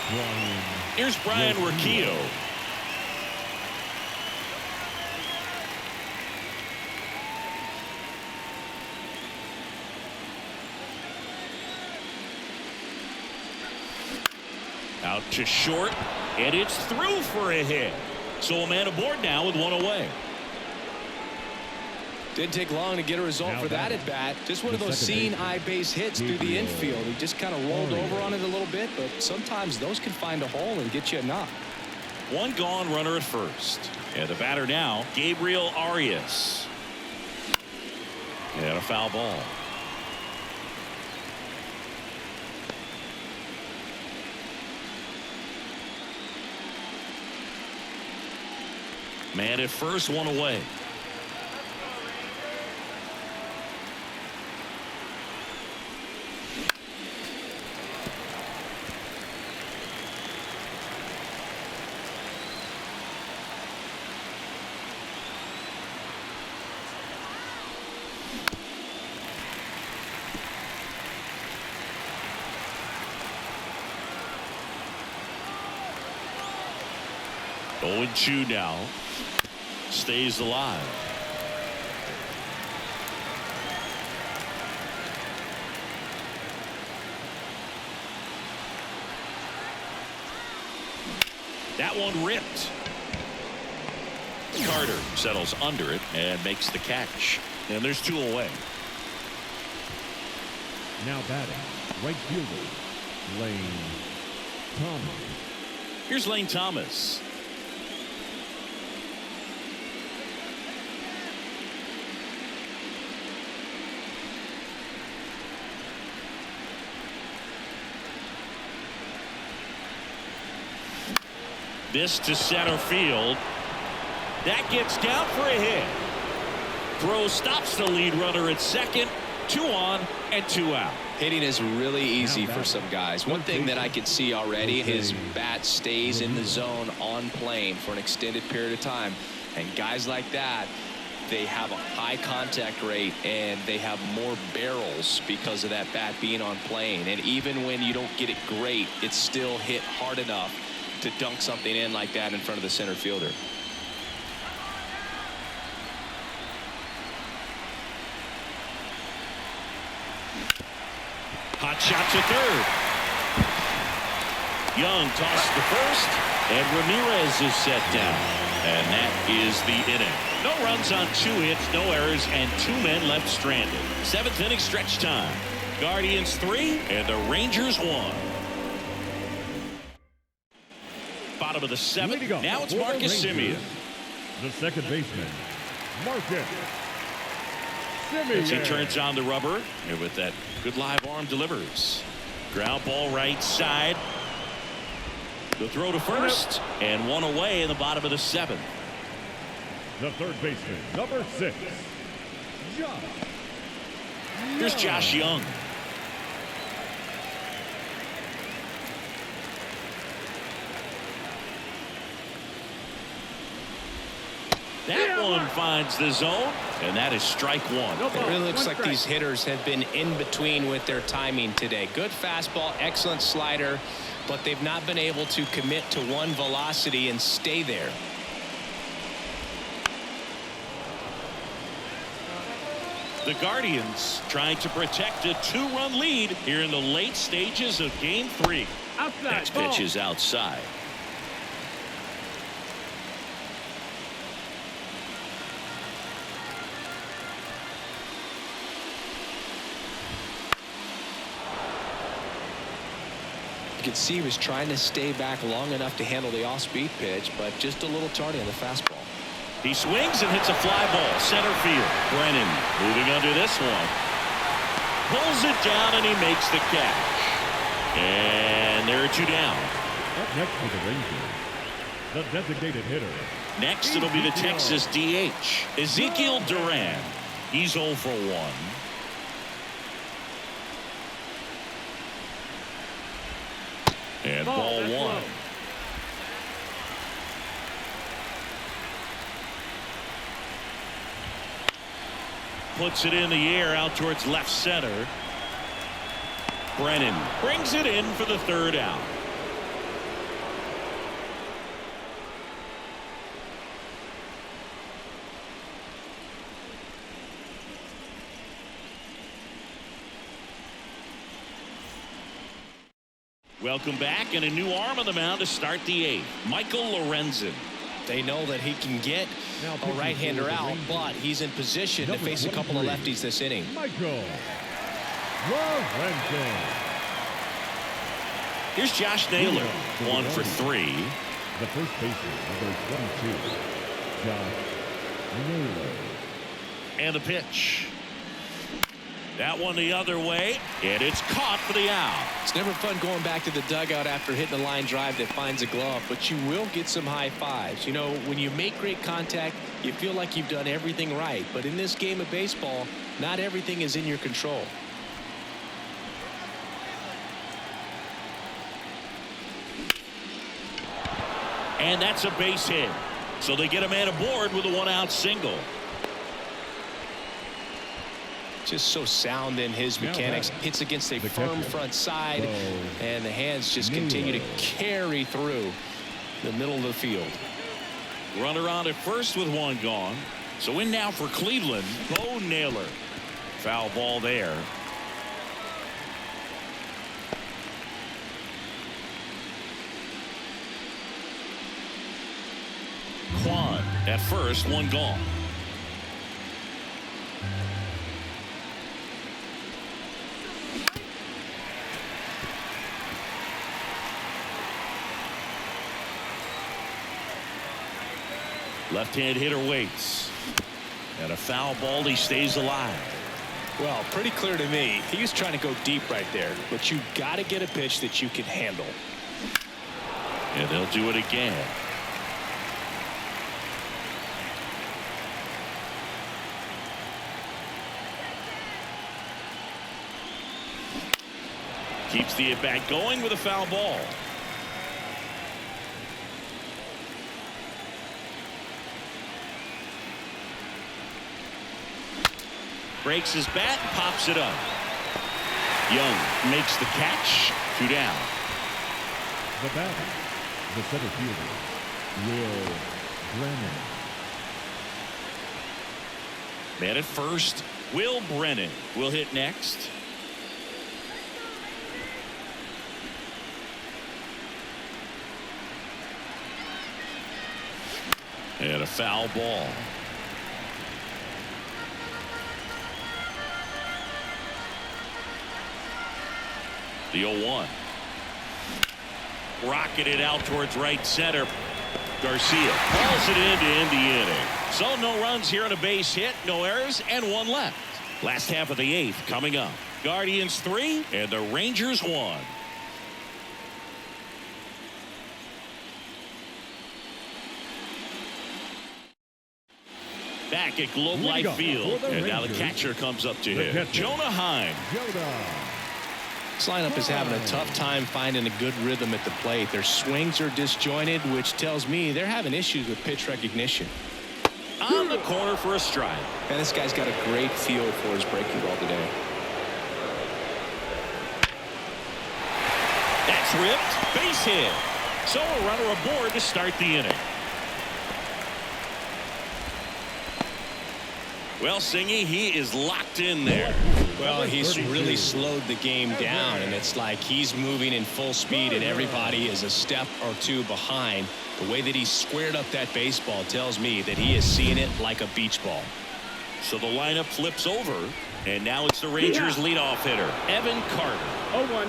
Brian. Here's Brian Riccio. Out to short, and it's through for a hit. So a man aboard now with one away. Didn't take long to get a result for that at bat. Just one of those seeing eye base hits through the infield. He just kind of rolled over on it a little bit, but sometimes those can find a hole and get you a knock. One gone runner at first. And the batter now, Gabriel Arias. And a foul ball. Man at first, one away. 0-2 now. Stays alive. That one ripped. Carter settles under it and makes the catch. And there's two away. Now batting, right fielder, Lane Thomas. Here's Lane Thomas. This to center field. That gets down for a hit. Throw stops the lead runner at second. 2 on and 2 out. Hitting is really easy for some guys. One thing that I can see already, his bat stays in the zone on plane for an extended period of time. And guys like that, they have a high contact rate and they have more barrels because of that bat being on plane. And even when you don't get it great, it's still hit hard enough to dunk something in like that in front of the center fielder. Hot shot to third. Young tosses the first. And Ramirez is set down. And that is the inning. No runs on 2 hits, no errors, and 2 men left stranded. 7th inning stretch time. Guardians 3 and the Rangers 1. Bottom of the 7th. Now it's Marcus Semien. The second baseman, Marcus As he Semien. turns on the rubber, and with that good live arm delivers. Ground ball right side. The throw to first, and 1 away in the bottom of the 7th. The third baseman, number 6, Josh. Here's Josh Young. That one finds the zone, and that is strike 1. It really looks like these hitters have been in between with their timing today. Good fastball, excellent slider, but they've not been able to commit to one velocity and stay there. The Guardians trying to protect a 2-run lead here in the late stages of Game 3. Outside. Next pitch is outside. You could see he was trying to stay back long enough to handle the off-speed pitch, but just a little tardy on the fastball. He swings and hits a fly ball center field. Brennan moving under this one. Pulls it down and he makes the catch. And there are 2 down. Up next for the Rangers, the designated hitter. Next it'll be the Texas DH, Ezekiel Duran. He's 0 for 1. And ball 1. Puts it in the air out towards left center. Brennan brings it in for the 3rd out. Welcome back, and a new arm on the mound to start the 8th. Michael Lorenzen. They know that he can get a right-hander out, but he's in position to face a couple of lefties this inning. Michael Lorenzen. Here's Josh Naylor, 1 for 3. The first baseman, number 22, Josh Naylor. And the pitch. That one the other way, and it's caught for the out. It's never fun going back to the dugout after hitting a line drive that finds a glove, but you will get some high fives. You know, when you make great contact, you feel like you've done everything right. But in this game of baseball, not everything is in your control. And that's a base hit. So they get a man aboard with a 1-out single. Just so sound in his mechanics. Hits against a firm front side, and the hands just continue to carry through the middle of the field. Runner on at first with 1 gone. So in now for Cleveland, Bo Naylor. Foul ball there. Quan at first, 1 gone. Left-hand hitter waits. And a foul ball, he stays alive. Well, pretty clear to me. He was trying to go deep right there, but you got to get a pitch that you can handle. And they'll do it again. Keeps the at-bat going with a foul ball. Breaks his bat and pops it up. Young makes the catch. 2 down. The batter, the center fielder, Will Brennan. Man at first, Will Brennan will hit next. And a foul ball. The 0-1. Rocketed out towards right center. Garcia calls it in to end the inning. So no runs here on a base hit, no errors, and one left. Last half of the 8th coming up. Guardians 3 and the Rangers 1. Back at Globe Life Field, and now the catcher comes up to hit. Jonah Heim. This lineup is having a tough time finding a good rhythm at the plate. Their swings are disjointed, which tells me they're having issues with pitch recognition. On the corner for a strike. And this guy's got a great feel for his breaking ball today. That's ripped. Base hit. So a runner aboard to start the inning. Well, Singy, he is locked in there. Well, he's really slowed the game down, and it's like he's moving in full speed, and everybody is a step or two behind. The way that he squared up that baseball tells me that he is seeing it like a beach ball. So the lineup flips over, and now it's the Rangers leadoff hitter, Evan Carter. 0-1.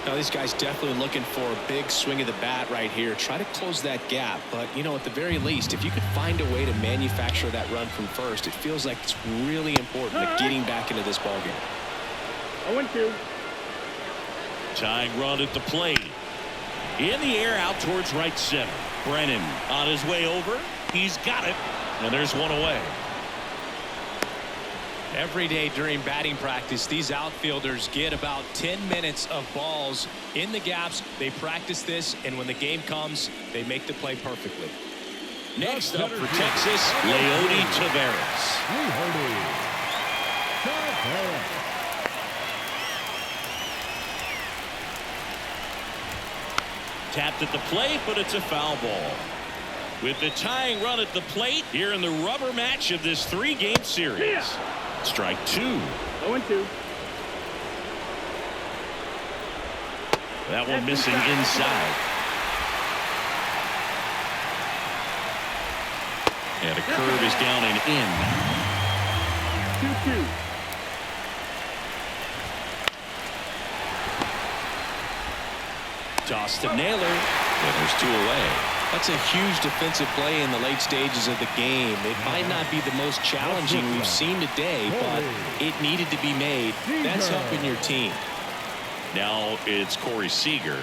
Now, this guy's definitely looking for a big swing of the bat right here. Try to close that gap. But, you know, at the very least, if you could find a way to manufacture that run from first, it feels like it's really important at getting back into this ballgame. 0-2. Tying run at the plate. In the air out towards right center. Brennan on his way over. He's got it. And there's one away. Every day during batting practice, these outfielders get about 10 minutes of balls in the gaps. They practice this, and when the game comes, they make the play perfectly. Next up for Texas, Leody Taveras. Tapped at the plate, but it's a foul ball. With the tying run at the plate here in the rubber match of this 3-game series. Strike 2. 0-2. That one missing inside. And a curve is down and in. 2-2. Toss to Naylor. And there's 2 away. That's a huge defensive play in the late stages of the game. It might not be the most challenging we've seen today, but it needed to be made. That's helping your team. Now it's Corey Seager,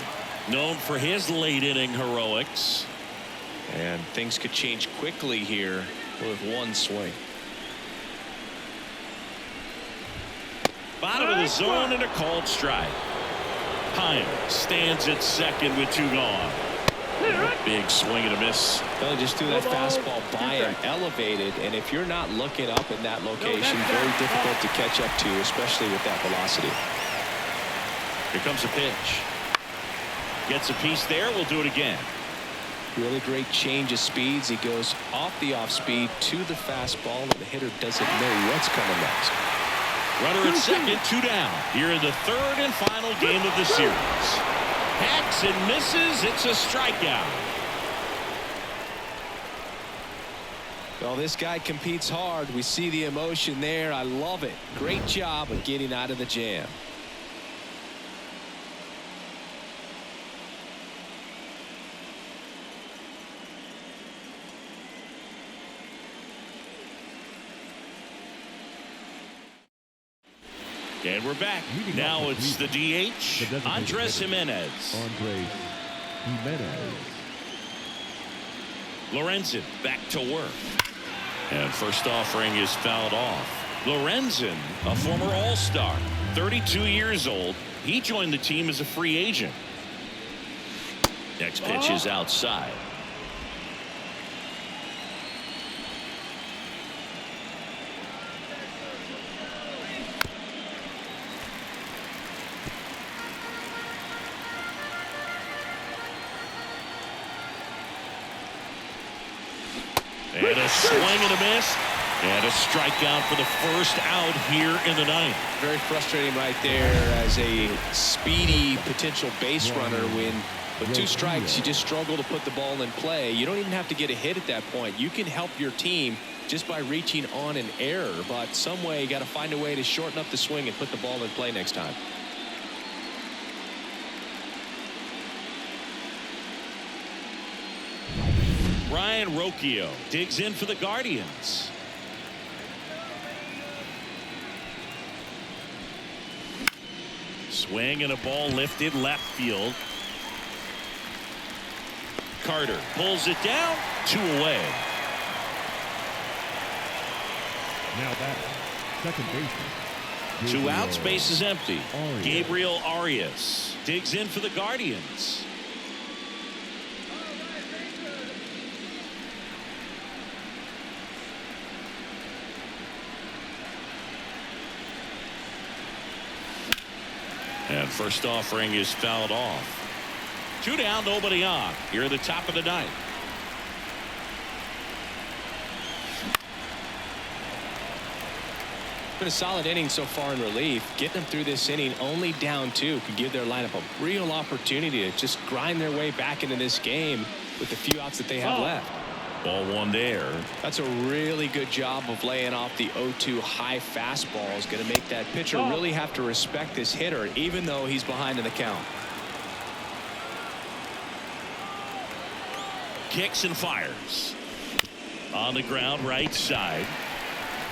known for his late inning heroics. And things could change quickly here with one swing. Bottom of the zone and a called strike. Heim stands at second with 2 gone. Big swing and a miss. Well, just threw that fastball by him, elevated, and if you're not looking up in that location, very difficult to catch up to, especially with that velocity. Here comes a pitch. Gets a piece there. We'll do it again. Really great change of speeds. He goes off the off speed to the fastball, and the hitter doesn't know what's coming next. Runner at second, 2 down. Here in the 3rd and final game of the series. Hacks and misses. It's a strikeout. Well, this guy competes hard. We see the emotion there. I love it. Great job of getting out of the jam. And we're back. Now it's the DH, Andres Jimenez. Lorenzen back to work. And first offering is fouled off. Lorenzen, a former All-Star, 32 years old. He joined the team as a free agent. Next pitch is outside. And a swing and a miss. And a strikeout for the first out here in the 9th. Very frustrating right there as a speedy potential base runner when With 2 strikes, you just struggle to put the ball in play. You don't even have to get a hit at that point. You can help your team just by reaching on an error, but some way you got to find a way to shorten up the swing and put the ball in play next time. Ryan Rocchio digs in for the Guardians. Swing and a ball lifted left field. Carter pulls it down, 2 away. Now that second baseman. 2 outs, base is empty. Gabriel Arias digs in for the Guardians. And first offering is fouled off. 2 down, nobody on. Here at the top of the 9th. Been a solid inning so far in relief. Getting them through this inning only down 2 could give their lineup a real opportunity to just grind their way back into this game with the few outs that they have left. Ball 1 there. That's a really good job of laying off the 0-2 high fastball. Is going to make that pitcher really have to respect this hitter, even though he's behind in the count. Kicks and fires. On the ground, right side.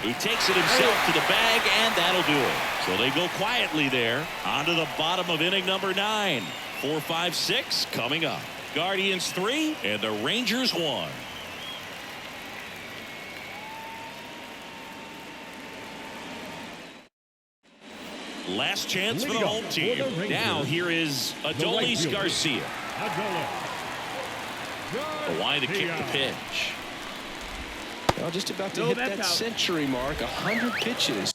He takes it himself to the bag, and that'll do it. So they go quietly there. On to the bottom of inning number 9. 4, 5, 6 coming up. Guardians 3 and the Rangers 1. Last chance for the home team. Now here is Adolis Garcia. Why to kick the pitch. Well, just about to hit that century mark. 100 pitches.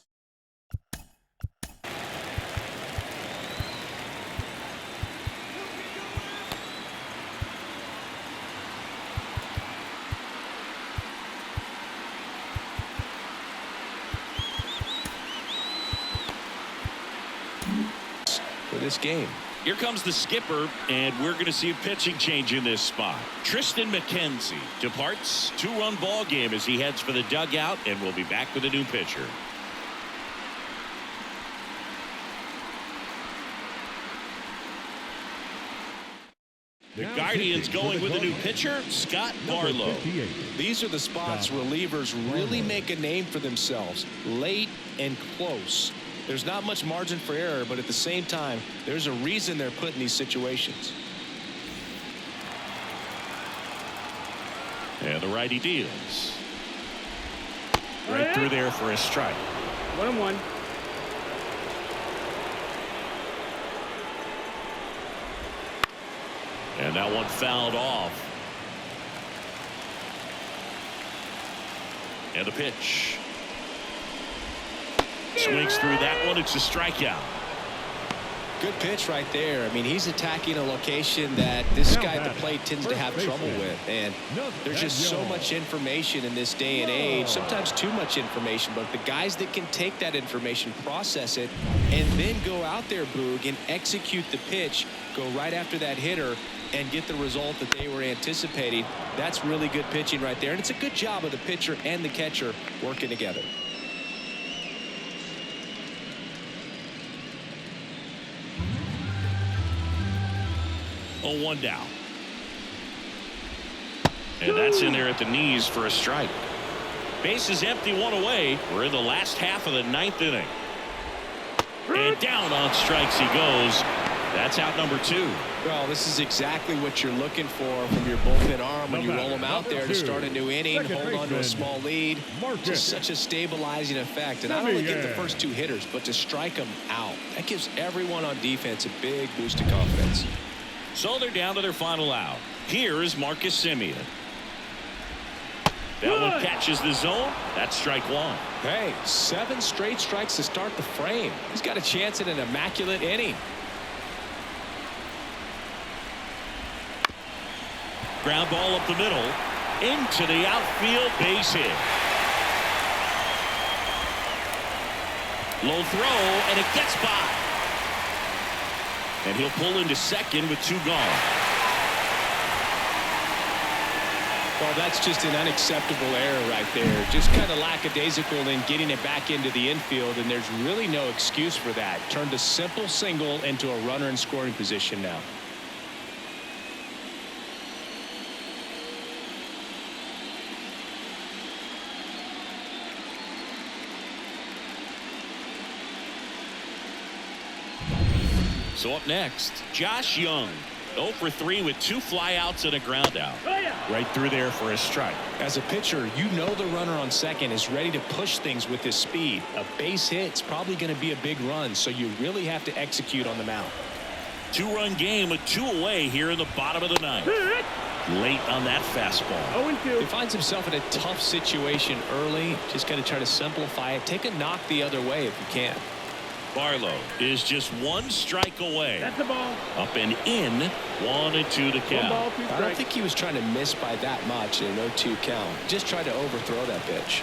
For this game. Here comes the skipper, and we're going to see a pitching change in this spot. Tristan McKenzie departs. 2-run ball game as he heads for the dugout, and we'll be back with a new pitcher. The Guardians going with a new pitcher, Scott Barlow. These are the spots relievers really make a name for themselves. Late and close. There's not much margin for error, but at the same time, there's a reason they're put in these situations. And the righty deals. Right through there for a strike. 1-1. And that one fouled off. And the pitch. Swings through that one. It's a strikeout. Good pitch right there. I mean, he's attacking a location that this guy at the plate tends to have trouble with. And there's just so much information in this day and age, sometimes too much information. But the guys that can take that information, process it, and then go out there, Boog, and execute the pitch, go right after that hitter, and get the result that they were anticipating. That's really good pitching right there. And it's a good job of the pitcher and the catcher working together. Oh, 1 down. And that's in there at the knees for a strike. Base is empty, 1 away. We're in the last half of the 9th inning. And down on strikes he goes. That's out number 2. Well, this is exactly what you're looking for from your bullpen arm when you roll them out there to start a new inning, hold on to a small lead. Just such a stabilizing effect. And not only get the first 2 hitters, but to strike them out. That gives everyone on defense a big boost of confidence. So they're down to their final out. Here is Marcus Semien. That one catches the zone. That's strike 1. Hey, 7 straight strikes to start the frame. He's got a chance at an immaculate inning. Ground ball up the middle. Into the outfield, base hit. Low throw, and it gets by. And he'll pull into second with 2 gone. Well, that's just an unacceptable error right there. Just kind of lackadaisical in getting it back into the infield, and there's really no excuse for that. Turned a simple single into a runner in scoring position now. So up next, Josh Young. 0 for 3 with 2 flyouts and a ground out. Right through there for a strike. As a pitcher, you know the runner on second is ready to push things with his speed. A base hit's probably going to be a big run, so you really have to execute on the mound. 2-run game with 2 away here in the bottom of the 9th. Late on that fastball. 0-2. He finds himself in a tough situation early. Just got to try to simplify it. Take a knock the other way if you can. Barlow is just 1 strike away. That's the ball. Up and in. 1-2 to 1 count. ball, 2 I don't strikes. think he was trying to miss by that much in an 0-2 count. Just tried to overthrow that pitch.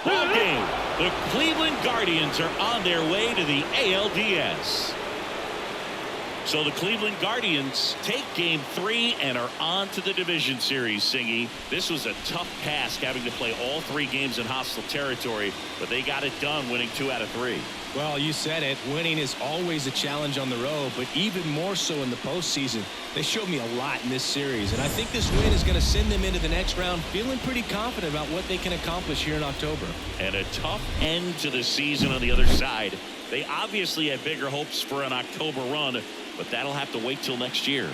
Ball game. The Cleveland Guardians are on their way to the ALDS. So the Cleveland Guardians take game 3 and are on to the division series, Singy. This was a tough task having to play all 3 games in hostile territory, but they got it done winning 2 out of 3. Well, you said it. Winning is always a challenge on the road, but even more so in the postseason. They showed me a lot in this series, and I think this win is going to send them into the next round feeling pretty confident about what they can accomplish here in October. And a tough end to the season on the other side. They obviously had bigger hopes for an October run, but that'll have to wait till next year.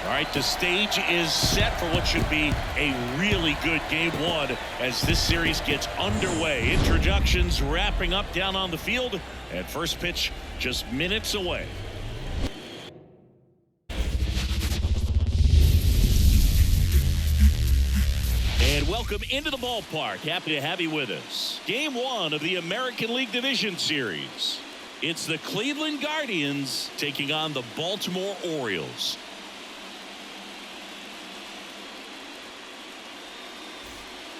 All right, the stage is set for what should be a really good game 1 as this series gets underway. Introductions wrapping up down on the field, and first pitch just minutes away. And welcome into the ballpark. Happy to have you with us. Game 1 of the American League Division Series. It's the Cleveland Guardians taking on the Baltimore Orioles.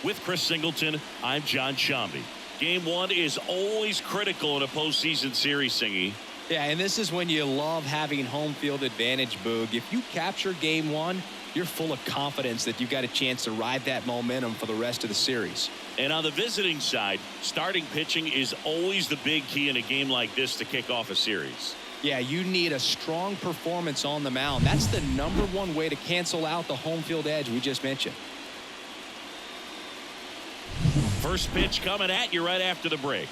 With Chris Singleton, I'm John Shambi. Game 1 is always critical in a postseason series, Singy. Yeah, and this is when you love having home field advantage, Boog. If you capture game 1, you're full of confidence that you've got a chance to ride that momentum for the rest of the series. And on the visiting side, starting pitching is always the big key in a game like this to kick off a series. Yeah, you need a strong performance on the mound. That's the #1 way to cancel out the home field edge we just mentioned. First pitch coming at you right after the break.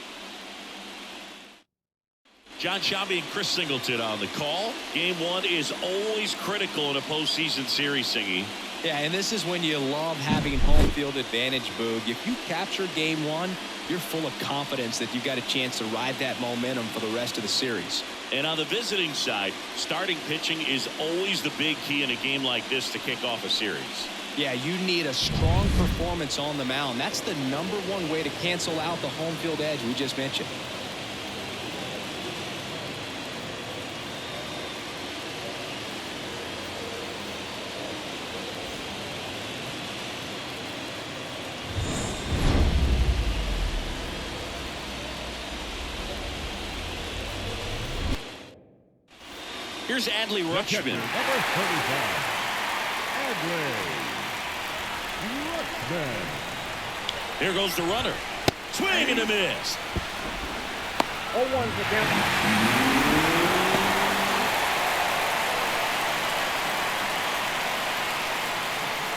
John Shambi and Chris Singleton on the call. Game 1 is always critical in a postseason series, Singy. Yeah, and this is when you love having home field advantage, Boog. If you capture game 1, you're full of confidence that you've got a chance to ride that momentum for the rest of the series. And on the visiting side, starting pitching is always the big key in a game like this to kick off a series. Yeah, you need a strong performance on the mound. That's the #1 way to cancel out the home field edge we just mentioned. Here's Adley Rutschman. Number 35, Adley Rutschman. Here goes the runner. Swing and a miss. 0-1 for count.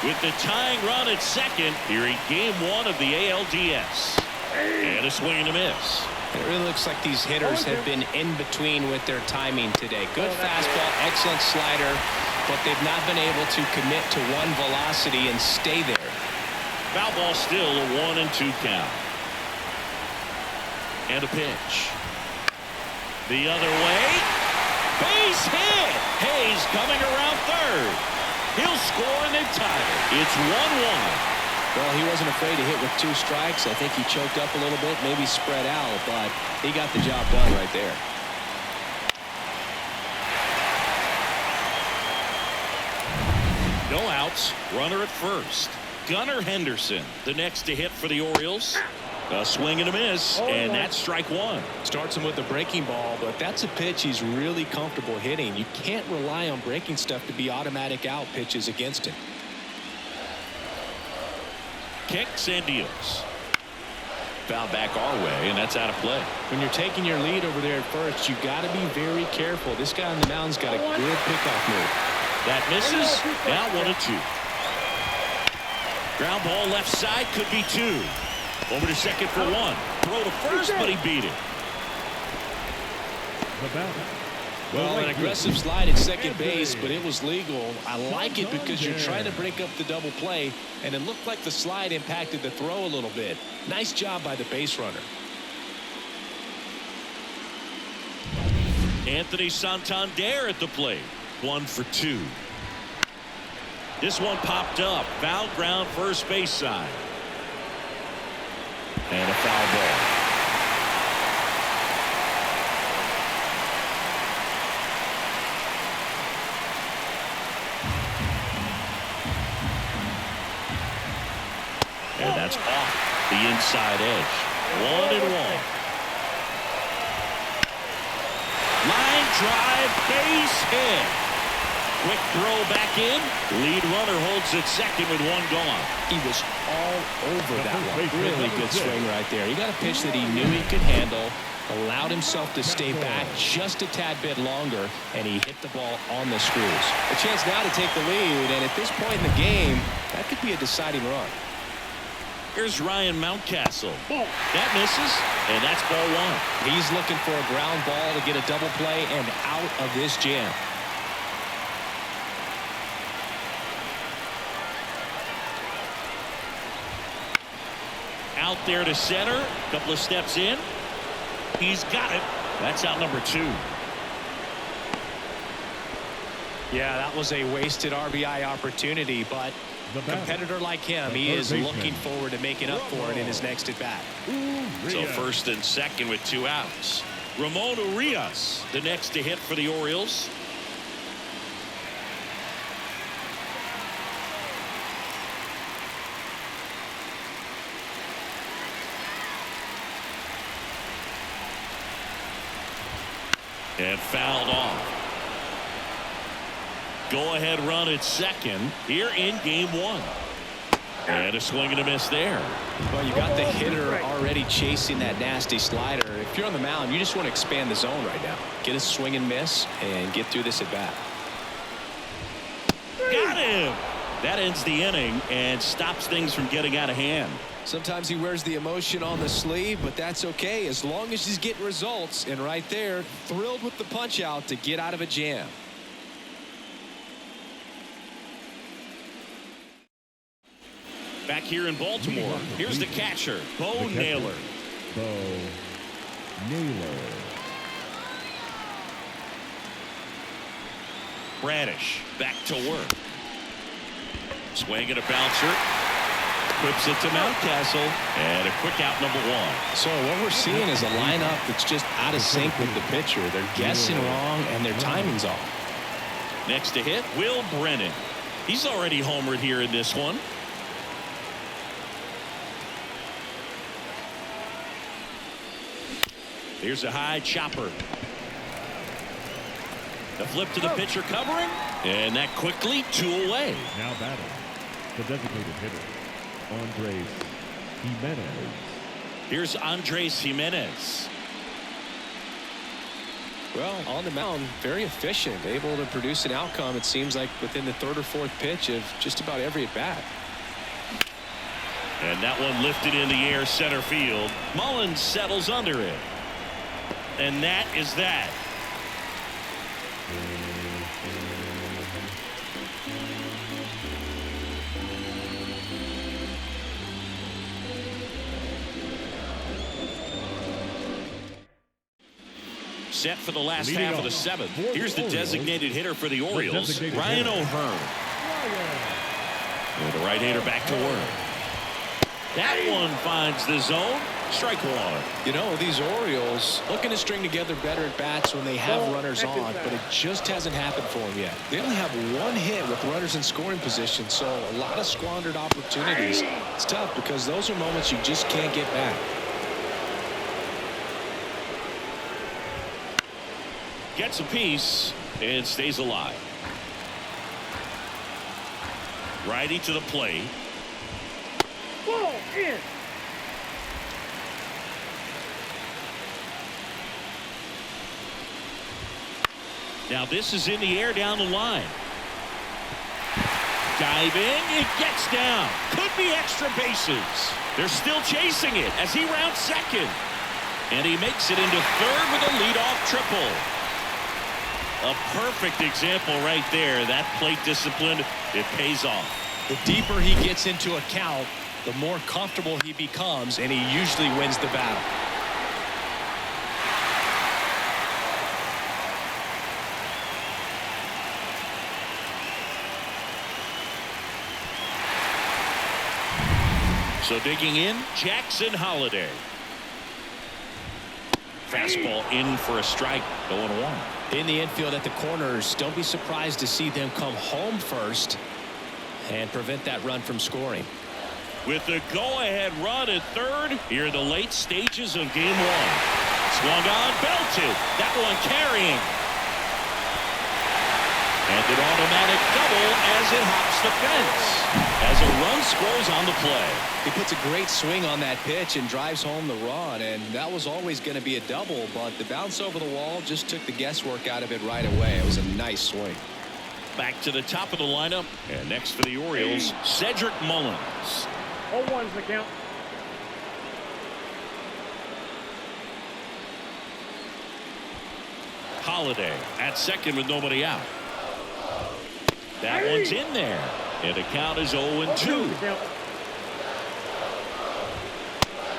With the tying run at second here in game one of the ALDS. And a swing and a miss. It really looks like these hitters have been in between with their timing today. Good fastball, excellent slider, but they've not been able to commit to one velocity and stay there. Foul ball still a 1-2 count. And a pitch. The other way. Base hit. Hayes coming around third. He'll score and they tie it. It's 1-1. Well, he wasn't afraid to hit with 2 strikes. I think he choked up a little bit, maybe spread out, but he got the job done right there. No outs. Runner at first. Gunnar Henderson, the next to hit for the Orioles. A swing and a miss, and that's strike 1. Starts him with a breaking ball, but that's a pitch he's really comfortable hitting. You can't rely on breaking stuff to be automatic out pitches against him. Kicks and deals. Foul back our way, and that's out of play. When you're taking your lead over there at first, you got to be very careful. This guy on the mound's got a good pickoff move. That misses. Now 1-2. Ground ball left side, could be 2. Over to second for 1. Throw to first, but he beat it. The batter. Well, an aggressive slide at second base, but it was legal. I like it because you're trying to break up the double play, and it looked like the slide impacted the throw a little bit. Nice job by the base runner. Anthony Santander at the plate. 1 for 2. This one popped up. Foul ground first base side. And a foul ball. And that's off the inside edge. 1-1. Line drive, base hit. Quick throw back in. Lead runner holds it second with 1 gone. He was all over that one. Really good swing right there. He got a pitch that he knew he could handle, allowed himself to stay back just a tad bit longer, and he hit the ball on the screws. A chance now to take the lead, and at this point in the game, that could be a deciding run. Here's Ryan Mountcastle. That misses, and that's ball 1. He's looking for a ground ball to get a double play and out of this jam. Out there to center. Couple of steps in. He's got it. That's out number 2. Yeah, that was a wasted RBI opportunity, but a competitor like him, he is looking forward to making up for it in his next at bat. So first and second with 2 outs. Ramon Urias, the next to hit for the Orioles. And fouled off. Go-ahead run at second here in game 1. And a swing and a miss there. Well, you got the hitter already chasing that nasty slider. If you're on the mound, you just want to expand the zone right now. Get a swing and miss and get through this at bat. Got him. That ends the inning and stops things from getting out of hand. Sometimes he wears the emotion on the sleeve, but that's okay as long as he's getting results. And right there, thrilled with the punch out to get out of a jam. Back here in Baltimore, here's the catcher, Bo Naylor. Bo Naylor. Bradish back to work. Swing and a bouncer. Whips it to Mountcastle, and a quick out number 1. So what we're seeing is a lineup that's just out of sync with the pitcher. They're guessing wrong, and their timing's off. Next to hit, Will Brennan. He's already homered here in this one. Here's a high chopper. The flip to the pitcher covering, and that quickly 2 away. Now batting, the designated hitter, Andres Jimenez. Here's Andres Jimenez. Well, on the mound, very efficient, able to produce an outcome, it seems like, within the 3rd or 4th pitch of just about every at-bat. And that one lifted in the air center field. Mullins settles under it. And that is that. Set for the last half of the 7th. Here's the designated hitter for the Orioles, Ryan O'Hearn. And the right-hander back to work. That one finds the zone. Strike 1. You know, these Orioles looking to string together better at bats when they have runners on, but it just hasn't happened for them yet. They only have 1 hit with runners in scoring position, so a lot of squandered opportunities. It's tough because those are moments you just can't get back. Gets a piece and stays alive. Righty to the plate. Ball in. Now this is in the air down the line. Diving, it gets down. Could be extra bases. They're still chasing it as he rounds second. And he makes it into third with a leadoff triple. A perfect example right there. That plate discipline, it pays off. The deeper he gets into a count, the more comfortable he becomes, and he usually wins the battle. So digging in, Jackson Holliday. Fastball in for a strike, 0-1. In the infield at the corners, don't be surprised to see them come home first and prevent that run from scoring. With the go-ahead run at third, here are the late stages of game 1. Swung on, belted. That one carrying. And an automatic double as it hops the fence. As a run scores on the play. He puts a great swing on that pitch and drives home the run, and that was always going to be a double, but the bounce over the wall just took the guesswork out of it right away. It was a nice swing. Back to the top of the lineup, and next for the Orioles, Cedric Mullins. 0-1's the count. Holliday at second with nobody out. That one's in there, and the count is 0-2.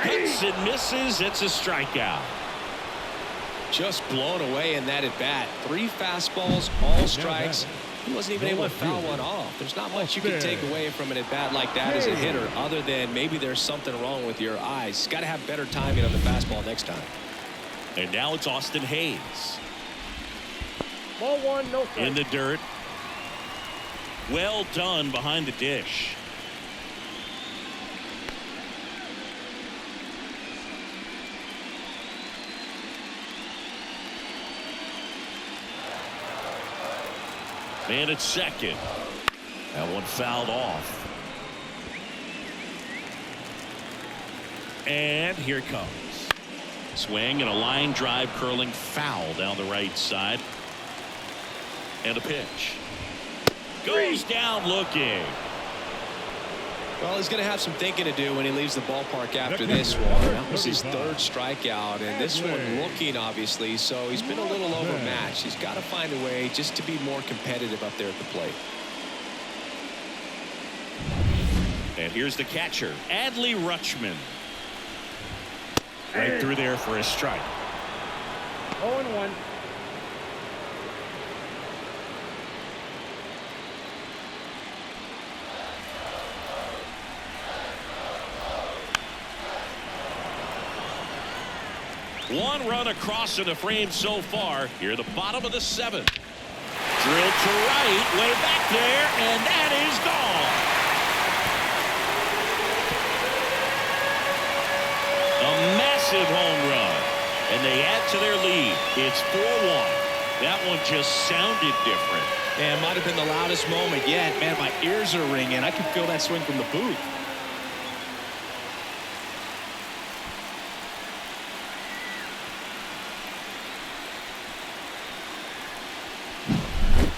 Hits and misses. It's a strikeout. Just blown away in that at bat. 3 fastballs, all strikes. He wasn't even able to foul one off. There's not much you can take away from an at bat like that as a hitter, other than maybe there's something wrong with your eyes. Got to have better timing on the fastball next time. And now it's Austin Hayes. Ball 1, no strike. In the dirt. Well done behind the dish. Man at second. That one fouled off. And here it comes. Swing and a line drive curling foul down the right side. And a pitch. Goes down looking. Well, he's going to have some thinking to do when he leaves the ballpark after this one. That was his 3rd strikeout, and this one looking, obviously, so he's been a little overmatched. He's got to find a way just to be more competitive up there at the plate. And here's the catcher, Adley Rutschman. Right through there for a strike. 0-1. One run across in the frame so far. Here, the bottom of the 7th. Drilled to right, way back there, and that is gone. A massive home run, and they add to their lead. It's 4-1. That one just sounded different. And it might have been the loudest moment yet. Man, my ears are ringing. I can feel that swing from the booth.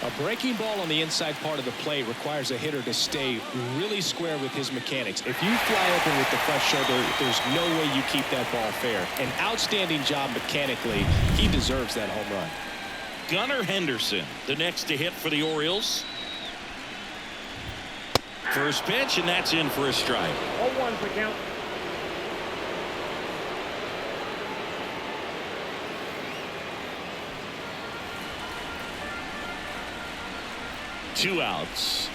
A breaking ball on the inside part of the plate requires a hitter to stay really square with his mechanics. If you fly open with the fresh shoulder, there's no way you keep that ball fair. An outstanding job mechanically. He deserves that home run. Gunnar Henderson, the next to hit for the Orioles. First pitch, and that's in for a strike. 0-1's the count. Two outs.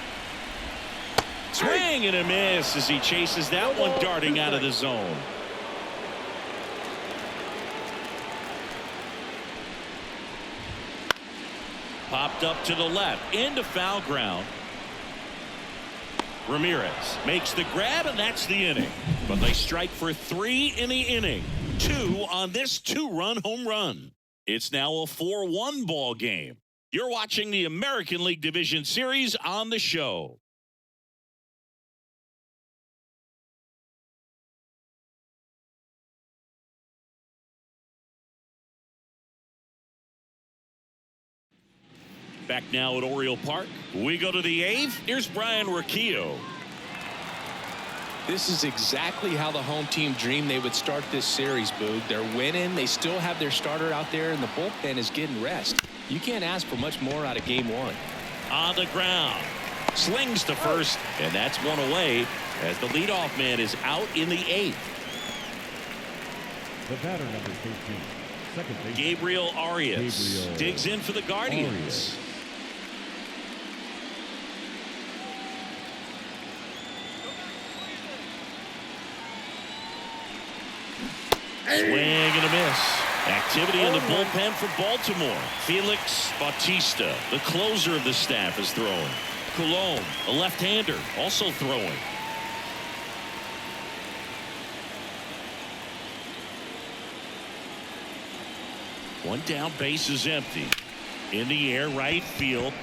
Swing and a miss as he chases that one darting out of the zone. Popped up to the left into foul ground. Ramirez makes the grab, and that's the inning. But they strike for 3 in the inning. 2 on this 2-run home run. It's now a 4-1 ball game. You're watching the American League Division Series on the show. Back now at Oriole Park. We go to the 8th. Here's Brian Rocchio. This is exactly how the home team dreamed they would start this series, Boog. They're winning. They still have their starter out there, and the bullpen is getting rest. You can't ask for much more out of game 1. On the ground. Slings to first, and that's one away as the leadoff man is out in the 8th. The batter, number 13, second base. Gabriel Arias digs in for the Guardians. Swing and a miss. Activity in the bullpen for Baltimore. Felix Bautista, the closer of the staff, is throwing. Colon, a left-hander, also throwing. One down, base is empty. In the air, right field.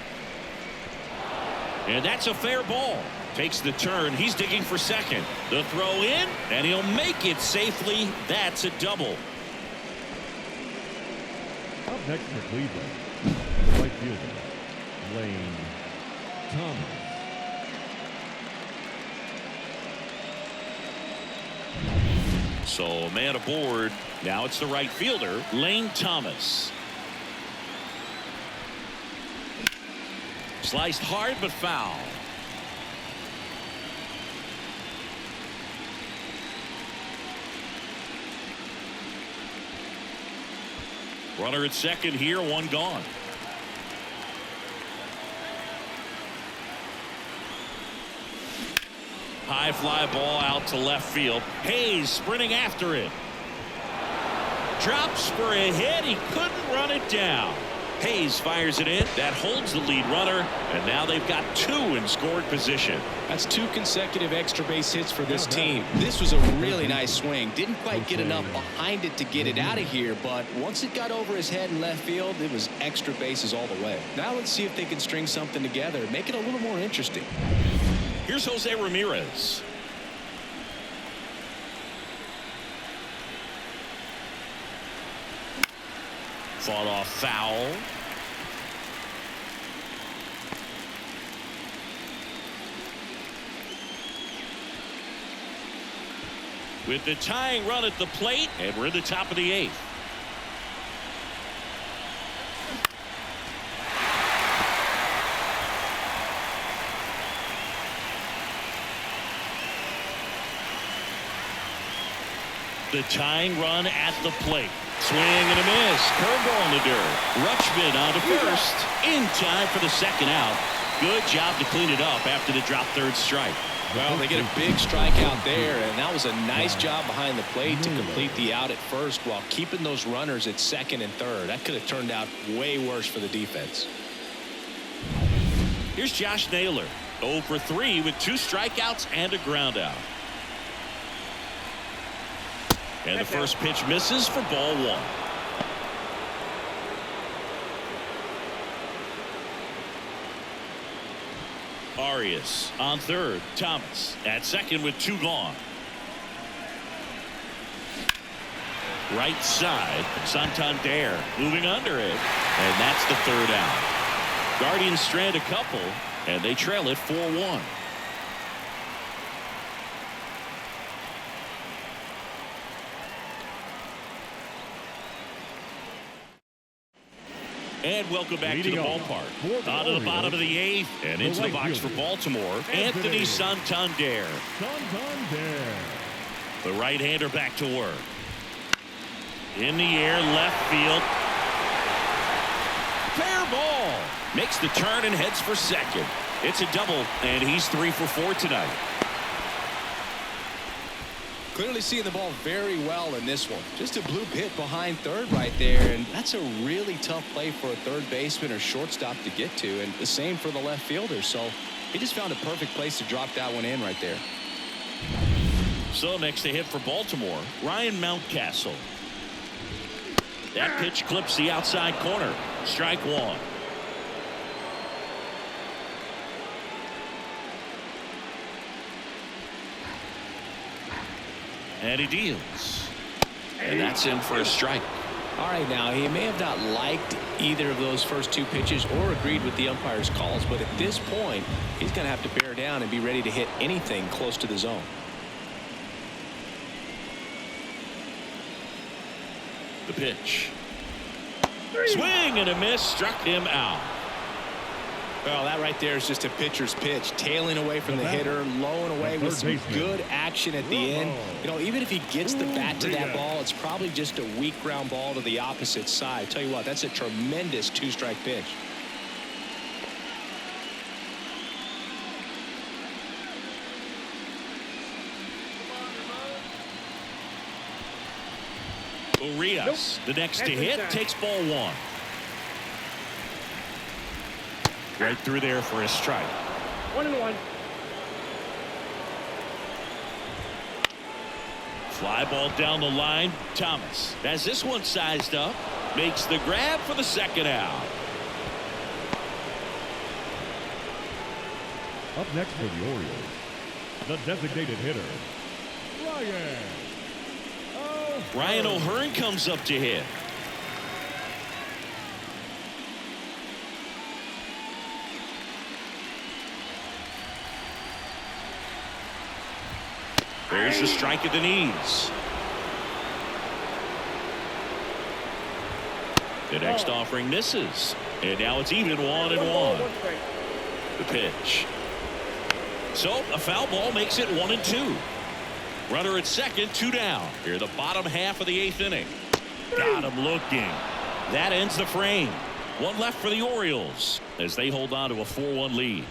And that's a fair ball. Takes the turn. He's digging for second. The throw in, and he'll make it safely. That's a double. Up next for Cleveland, right fielder, Lane Thomas. So a man aboard. Now it's the right fielder, Lane Thomas. Sliced hard but foul. Runner at second here, one gone. High fly ball out to left field. Hayes sprinting after it. Drops for a hit. He couldn't run it down. Hayes fires it in. That holds the lead runner, and now they've got 2 in scored position. That's 2 consecutive extra base hits for this team. This was a really nice swing. Didn't quite get enough behind it to get it out of here, but once it got over his head in left field, it was extra bases all the way. Now let's see if they can string something together, make it a little more interesting. Here's Jose Ramirez. Fought off foul. With the tying run at the plate, and we're in the top of the 8th. The tying run at the plate. Swing and a miss. Curveball in the dirt. Rutschman on to first. In time for the second out. Good job to clean it up after the drop third strike. Well, they get a big strikeout there, and that was a nice job behind the plate to complete the out at first while keeping those runners at second and third. That could have turned out way worse for the defense. Here's Josh Naylor. 0 for 3 with 2 strikeouts and a ground out. And the first pitch misses for ball 1. Arias on third. Thomas at second with 2 gone. Right side, Santander moving under it, and that's the 3rd out. Guardians strand a couple, and they trail it 4-1. And welcome back to the ballpark. On to the bottom of the 8th and into the box for Baltimore, Anthony Santander. The right-hander back to work. In the air, left field. Fair ball. Makes the turn and heads for second. It's a double, and he's 3 for 4 tonight. Clearly seeing the ball very well in this one. Just a bloop hit behind third right there, and that's a really tough play for a third baseman or shortstop to get to, and the same for the left fielder. So he just found a perfect place to drop that one in right there. So next to hit for Baltimore, Ryan Mountcastle. That pitch clips the outside corner. Strike 1. And he deals. And that's in for a strike. All right, now he may have not liked either of those first 2 pitches or agreed with the umpire's calls, but at this point he's going to have to bear down and be ready to hit anything close to the zone. The pitch. Swing and a miss, struck him out. Well, that right there is just a pitcher's pitch, tailing away from the hitter, low and away with some good action at the end. You know, even if he gets the bat to that ball, it's probably just a weak ground ball to the opposite side. Tell you what, that's a tremendous 2-strike pitch. Urias, the next to hit, takes ball 1. Right through there for a strike. 1-1. Fly ball down the line. Thomas has this one sized up. Makes the grab for the 2nd out. Up next for the Orioles, the designated hitter, Ryan O'Hearn comes up to hit. There's the strike at the knees. The next offering misses. And now it's even 1-1. The pitch. So a foul ball makes it 1-2. Runner at second, 2 down. Here the bottom half of the 8th inning. Got him looking. That ends the frame. 1 left for the Orioles as they hold on to a 4-1 lead.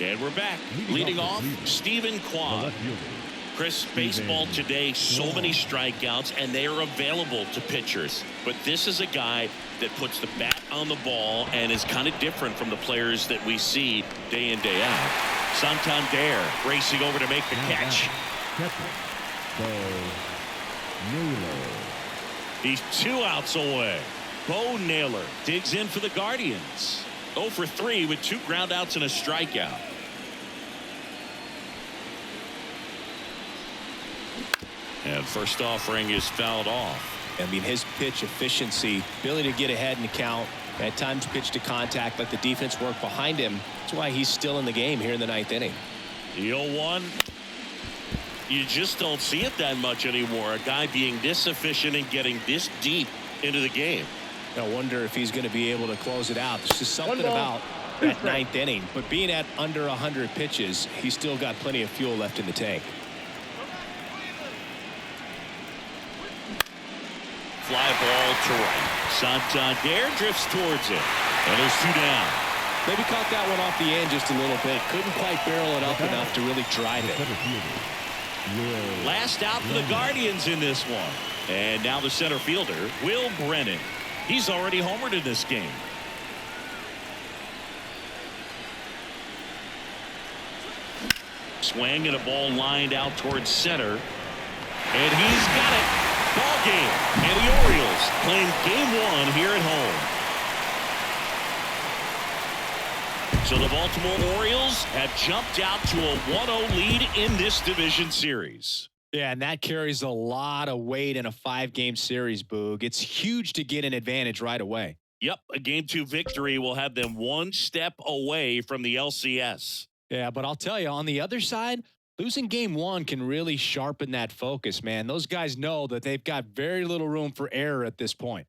And we're back. Leading off, Stephen Kwan. Chris, baseball today, so many strikeouts, and they are available to pitchers. But this is a guy that puts the bat on the ball and is kind of different from the players that we see day in, day out. Santander racing over to make the catch. He's 2 outs away. Bo Naylor digs in for the Guardians. 0 for 3 with 2 groundouts and a strikeout. And first offering is fouled off. I mean, his pitch efficiency, ability to get ahead in the count, at times pitch to contact, let the defense work behind him. That's why he's still in the game here in the 9th inning. The 0-1. You just don't see it that much anymore. A guy being this efficient and getting this deep into the game. I wonder if he's going to be able to close it out. There's just something about that 9th inning. But being at under 100 pitches, he's still got plenty of fuel left in the tank. Fly ball to right. Santander drifts towards it. And there's 2 down. Maybe caught that one off the end just a little bit. Couldn't quite barrel it up enough to really drive it. Last out for the Guardians in this one. And now the center fielder, Will Brennan. He's already homered in this game. Swing and a ball lined out towards center. And he's got it. ball game. And the Orioles claim game one here at home. So the Baltimore Orioles have jumped out to a 1-0 lead in this division series. Yeah, and that carries a lot of weight in a 5-game series, Boog. It's huge to get an advantage right away. Yep, a Game 2 victory will have them one step away from the LCS. Yeah, but I'll tell you, on the other side, losing Game 1 can really sharpen that focus, man. Those guys know that they've got very little room for error at this point.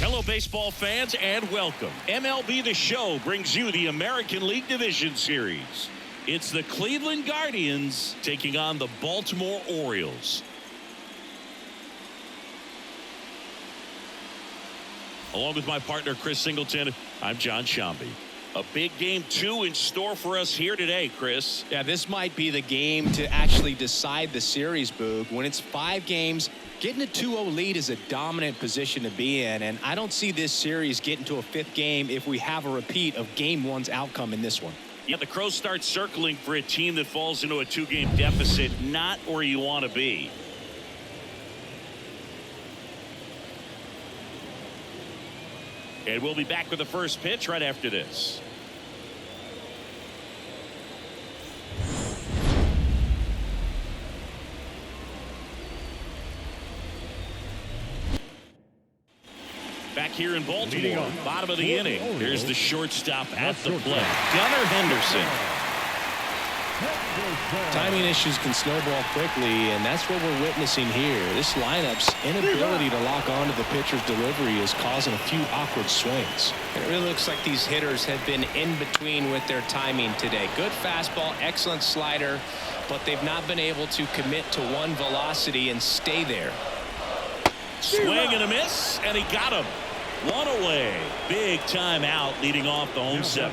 Hello, baseball fans, and welcome. MLB The Show brings you the American League Division Series. It's the Cleveland Guardians taking on the Baltimore Orioles. Along with my partner, Chris Singleton, I'm John Shambi. A big Game 2 in store for us here today, Chris. Yeah, this might be the game to actually decide the series, Boog. When it's 5 games, getting a 2-0 lead is a dominant position to be in, and I don't see this series getting to a 5th game if we have a repeat of Game 1's outcome in this one. Yeah, the Crows start circling for a team that falls into a 2-game deficit, not where you want to be. And we'll be back with the first pitch right after this. Back here in Baltimore, bottom of the inning. Here's the shortstop at the plate, Gunnar Henderson. Timing issues can snowball quickly, and that's what we're witnessing here. This lineup's inability to lock onto the pitcher's delivery is causing a few awkward swings. It really looks like these hitters have been in between with their timing today. Good fastball, excellent slider, but they've not been able to commit to one velocity and stay there. Swing and a miss, and he got him. One away. Big time out leading off the home 7th.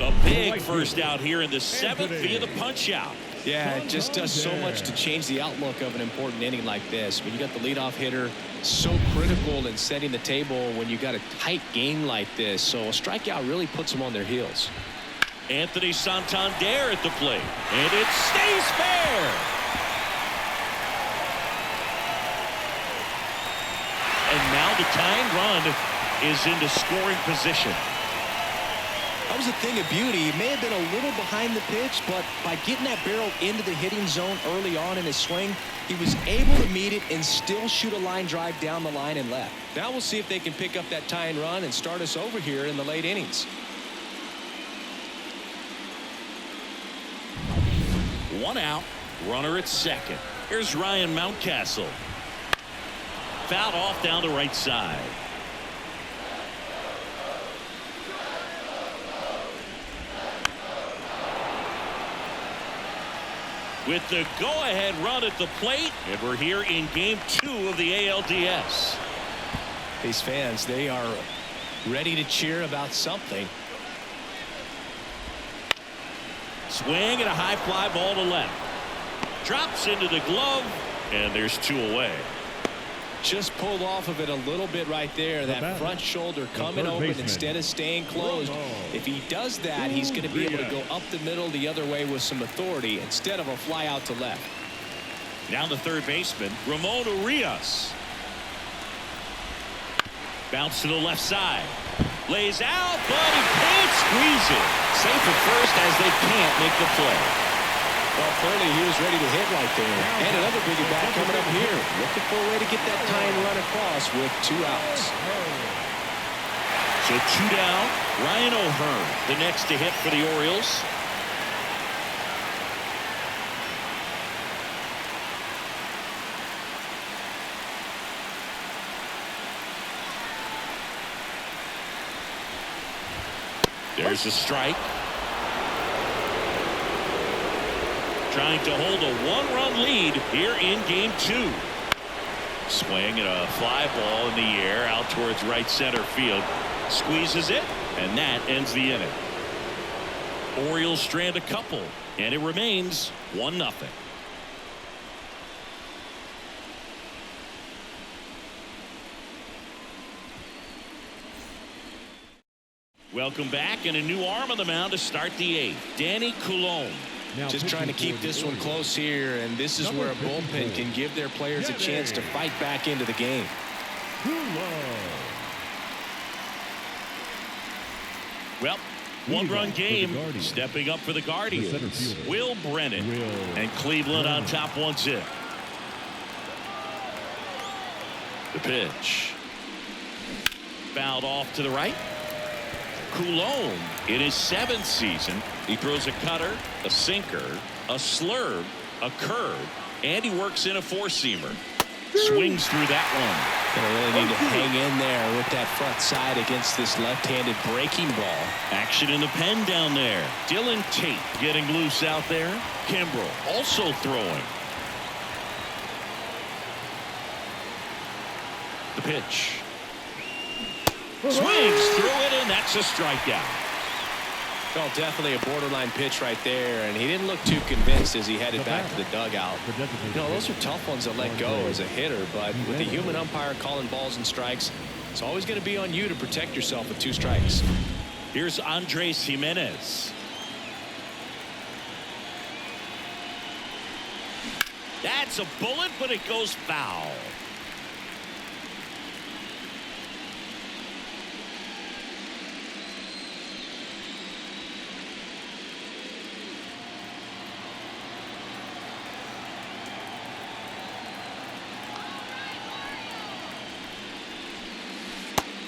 A big first out here in the 7th via the punch out. Yeah, it just does so much to change the outlook of an important inning like this. When you got the leadoff hitter, so critical in setting the table when you got a tight game like this. So a strikeout really puts them on their heels. Anthony Santander at the plate, and it stays fair. And now the tying run is into scoring position. That was a thing of beauty. He may have been a little behind the pitch, but by getting that barrel into the hitting zone early on in his swing, he was able to meet it and still shoot a line drive down the line and left. Now we'll see if they can pick up that tying run and start us over here in the late innings. One out, runner at second. Here's Ryan Mountcastle. Fouled off down the right side. With the go-ahead run at the plate, and we're here in Game 2 of the ALDS. These fans, they are ready to cheer about something. Swing and a high fly ball to left. Drops into the glove, and there's 2 away. Just pulled off of it a little bit right there. That front shoulder coming open instead of staying closed. If he does that, he's going to be able to go up the middle the other way with some authority instead of a fly out to left. Now the third baseman, Ramon Urias. Bounce to the left side. Lays out, but he can't squeeze it. Safe at first as they can't make the play. Well, clearly he was ready to hit right there. And another big at bat coming up here. Looking for a way to get that tying run across with 2 outs. So 2 down. Ryan O'Hearn, the next to hit for the Orioles. There's a strike. Trying to hold a one-run lead here in game 2. Swing and a fly ball in the air out towards right center field. Squeezes it, and that ends the inning. Orioles strand a couple, and it remains 1-0. Welcome back, and a new arm on the mound to start the 8th. Danny Coulombe. Just trying to keep this one close here, and this is where a bullpen can give their players a chance to fight back into the game. Well, one-run game. Stepping up for the Guardians, Will Brennan. And Cleveland on top 1-0. The pitch. Fouled off to the right. Coulombe, in his 7th season, he throws a cutter, a sinker, a slurve, a curve, and he works in a 4-seamer. Swings through that one. Gonna really need to hang in there with that front side against this left-handed breaking ball. Action in the pen down there. Dylan Tate getting loose out there. Kimbrel also throwing. The pitch. Swings through it, and that's a strikeout. Well, definitely a borderline pitch right there, and he didn't look too convinced as he headed back to the dugout. You know, those are tough ones to let go as a hitter, but with the human umpire calling balls and strikes, it's always going to be on you to protect yourself with 2 strikes. Here's Andres Jimenez. That's a bullet, but it goes foul.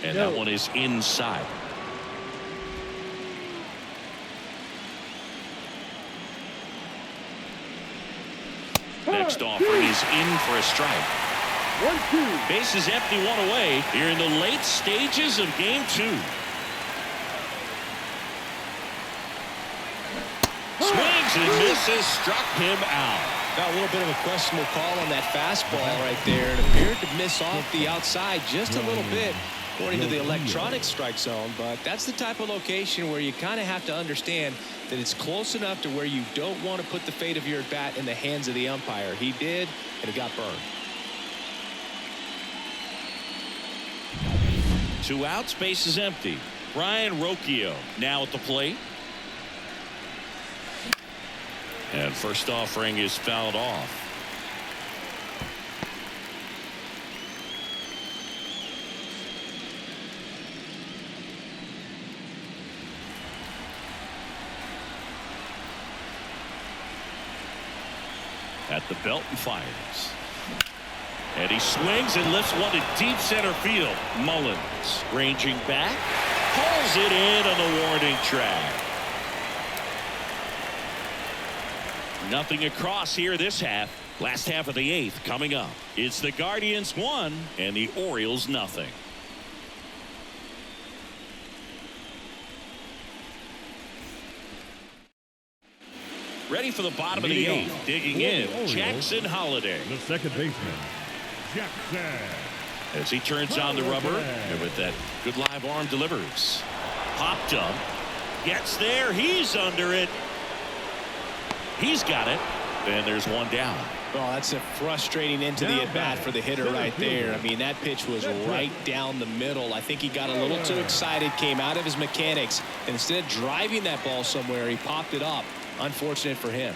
And that one is inside. Next offering is in for a strike. 1-2. Bases empty, 1 away here in the late stages of game 2. Swings and misses, struck him out. Got a little bit of a questionable call on that fastball right there. It appeared to miss off the outside just a little bit, according to the electronic strike zone, but that's the type of location where you kind of have to understand that it's close enough to where you don't want to put the fate of your at-bat in the hands of the umpire. He did, and it got burned. 2 outs, base is empty. Brian Rocchio now at the plate. And first offering is fouled off. At the belt and fires. And he swings and lifts one to deep center field. Mullins ranging back. Pulls it in on the warning track. Nothing across here this half. Last half of the 8th coming up. It's the Guardians 1 and the Orioles nothing. Ready for the bottom of the 8th. Digging in, Jackson Holliday. The second baseman, Jackson. As he turns on the rubber, and with that good live arm delivers. Popped up. Gets there. He's under it. He's got it. And there's one down. Well, that's a frustrating into the at-bat for the hitter right there. I mean, that pitch was right down the middle. I think he got a little too excited, came out of his mechanics, and instead of driving that ball somewhere, he popped it up. Unfortunate for him.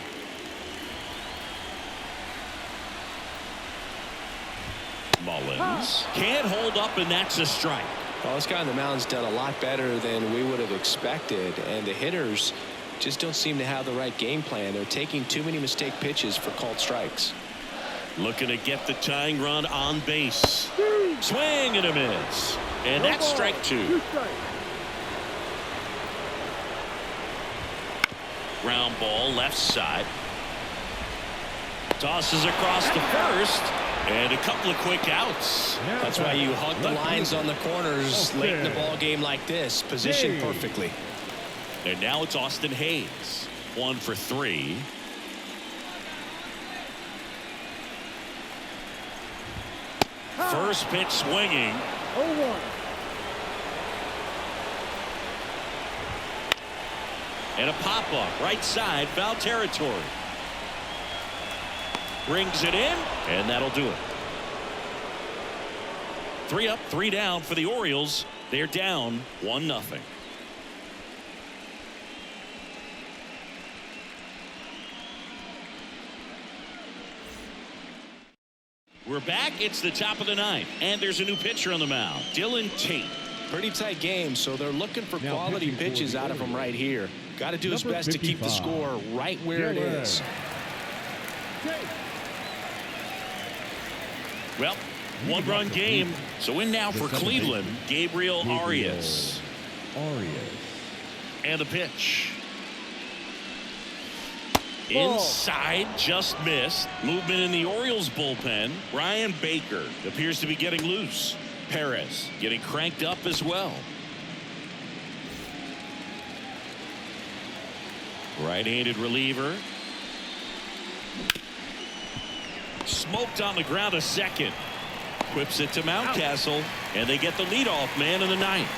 Mullins can't hold up, and that's a strike. Well, this guy on the mound's done a lot better than we would have expected, and the hitters just don't seem to have the right game plan. They're taking too many mistake pitches for called strikes. Looking to get the tying run on base. Swing and a miss. And that's strike 2. Ground ball left side. Tosses across the first. And a couple of quick outs. That's why you hug the lines on the corners late in the ball game like this. Positioned perfectly. And now it's Austin Hayes. 1 for 3. First pitch swinging. 0-1. And a pop-up right side, foul territory. Brings it in, and that'll do it. 3 up, 3 down for the Orioles. They're down 1-0. We're back. It's the top of the 9th, and there's a new pitcher on the mound, Dylan Tate. Pretty tight game, so they're looking for quality pitches out of him right here. Got to do his best to keep the score right where it is. Well, 1-run game. So in now for Cleveland, Gabriel Arias. And the pitch. Inside, just missed. Movement in the Orioles bullpen. Ryan Baker appears to be getting loose. Perez getting cranked up as well. Right-handed reliever. Smoked on the ground a second. Whips it to Mountcastle, and they get the leadoff man in the 9th.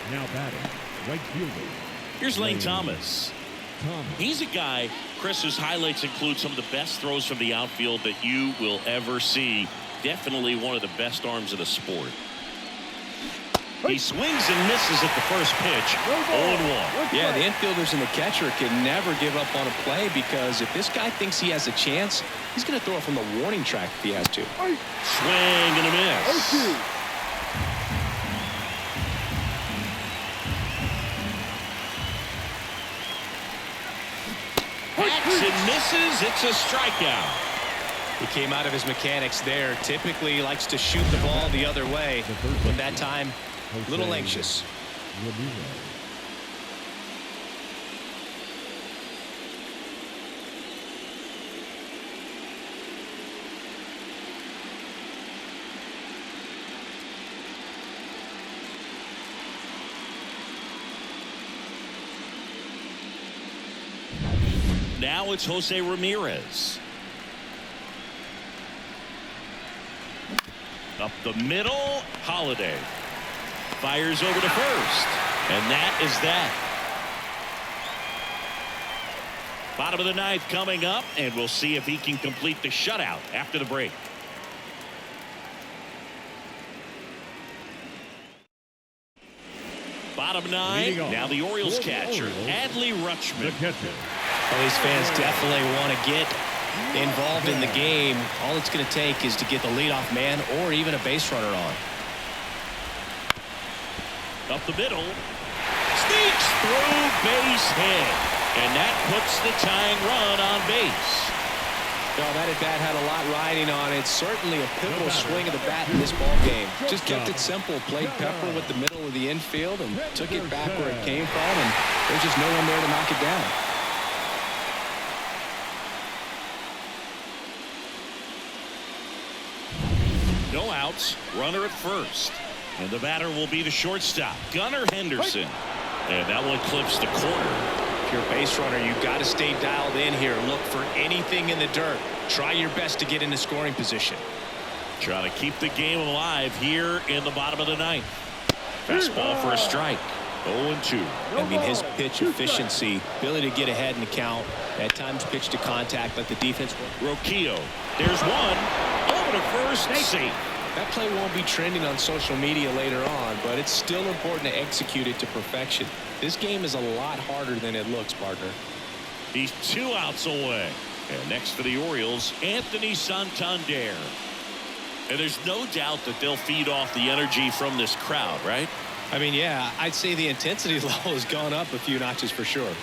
Now batting, right fielder. Here's Lane Thomas. He's a guy, Chris, whose highlights include some of the best throws from the outfield that you will ever see. Definitely one of the best arms of the sport. He swings and misses at the first pitch. 0-1. Yeah, the infielders and the catcher can never give up on a play, because if this guy thinks he has a chance, he's going to throw it from the warning track if he has to. Swing and a miss. 0-2. Hacks and misses. It's a strikeout. He came out of his mechanics there. Typically he likes to shoot the ball the other way, but that time a little anxious. Now it's Jose Ramirez. Up the middle, Holiday. Fires over to first. And that is that. Bottom of the 9th coming up, and we'll see if he can complete the shutout after the break. Bottom 9, now the Orioles catcher, Adley Rutschman. Well, these fans definitely want to get involved in the game. All it's going to take is to get the leadoff man or even a base runner on. Up the middle, sneaks through, base hit, and that puts the tying run on base. Well, that at bat had a lot riding on it. Certainly a pivotal swing of the bat in this ball game. Just kept it simple, played pepper with the middle of the infield and took it back where it came from, and there's just no one there to knock it down. No outs, runner at first. And the batter will be the shortstop, Gunnar Henderson. And that one clips the corner. If you're a base runner, you've got to stay dialed in here. Look for anything in the dirt. Try your best to get into scoring position. Try to keep the game alive here in the bottom of the 9th. Fastball for a strike. 0-2. I mean, his pitch efficiency, ability to get ahead in the count, at times pitch to contact, let the defense work. Rocchio. There's one. Over to first. Safe. That play won't be trending on social media later on, but it's still important to execute it to perfection. This game is a lot harder than it looks, partner. He's 2 outs away. And next for the Orioles, Anthony Santander. And there's no doubt that they'll feed off the energy from this crowd, right? I mean, yeah, I'd say the intensity level has gone up a few notches for sure.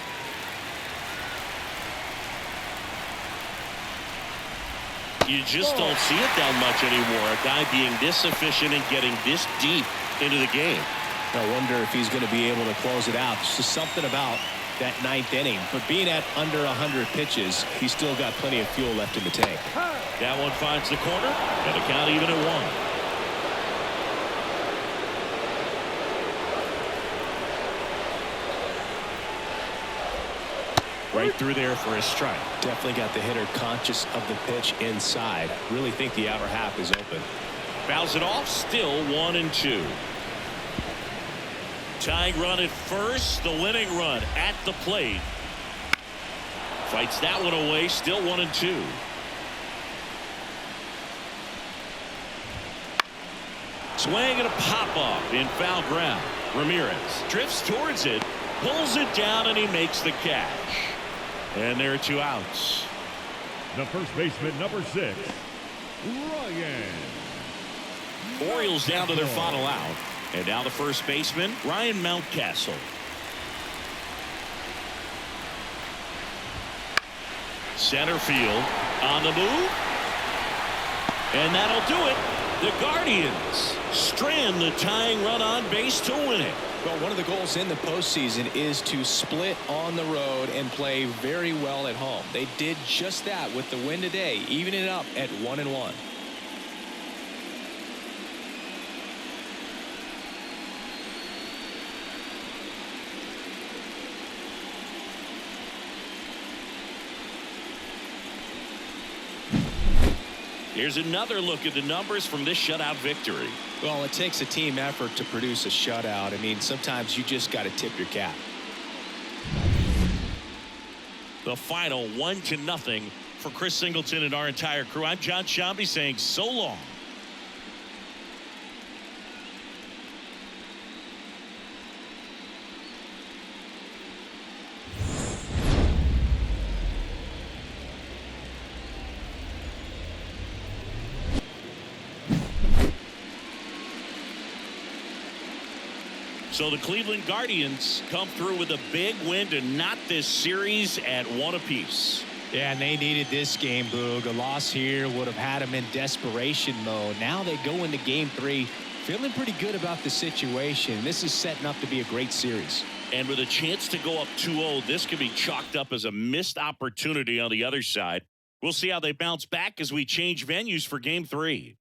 You just don't see it that much anymore. A guy being this efficient and getting this deep into the game. I wonder if he's going to be able to close it out. There's just something about that 9th inning. But being at under 100 pitches, he's still got plenty of fuel left in the tank. That one finds the corner, and the count even at 1. Right through there for a strike. Definitely got the hitter conscious of the pitch inside. Really think the outer half is open. Fouls it off. Still 1-2. Tying run at first. The winning run at the plate. Fights that one away. Still 1-2. Swing and a pop off in foul ground. Ramirez drifts towards it, pulls it down, and he makes the catch. And there are 2 outs. The first baseman, number 6, Ryan. Orioles down to their final out. And now the first baseman, Ryan Mountcastle. Center field on the move. And that'll do it. The Guardians strand the tying run on base to win it. Well, one of the goals in the postseason is to split on the road and play very well at home. They did just that with the win today, evening it up at 1-1. Here's another look at the numbers from this shutout victory. Well, it takes a team effort to produce a shutout. I mean, sometimes you just got to tip your cap. The final 1-0 for Chris Singleton and our entire crew. I'm John Shambi saying so long. So the Cleveland Guardians come through with a big win to knot this series at 1 apiece. Yeah, and they needed this game, Boog. A loss here would have had them in desperation mode. Now they go into game 3 feeling pretty good about the situation. This is setting up to be a great series. And with a chance to go up 2-0, this could be chalked up as a missed opportunity on the other side. We'll see how they bounce back as we change venues for game 3.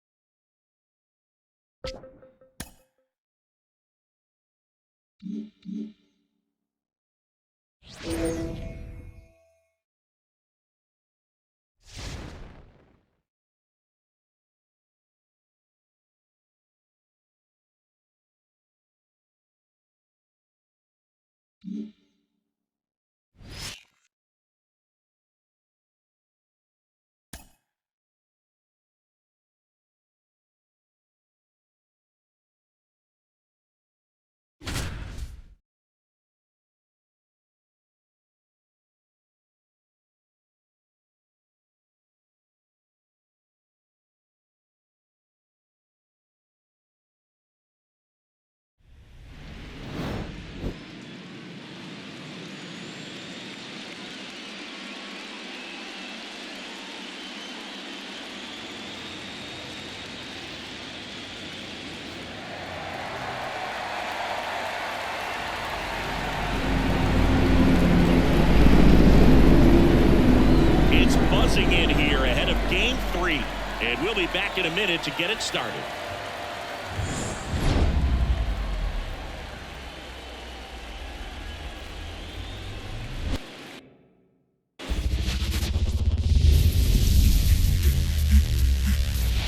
Buzzing in here ahead of game 3, and we'll be back in a minute to get it started.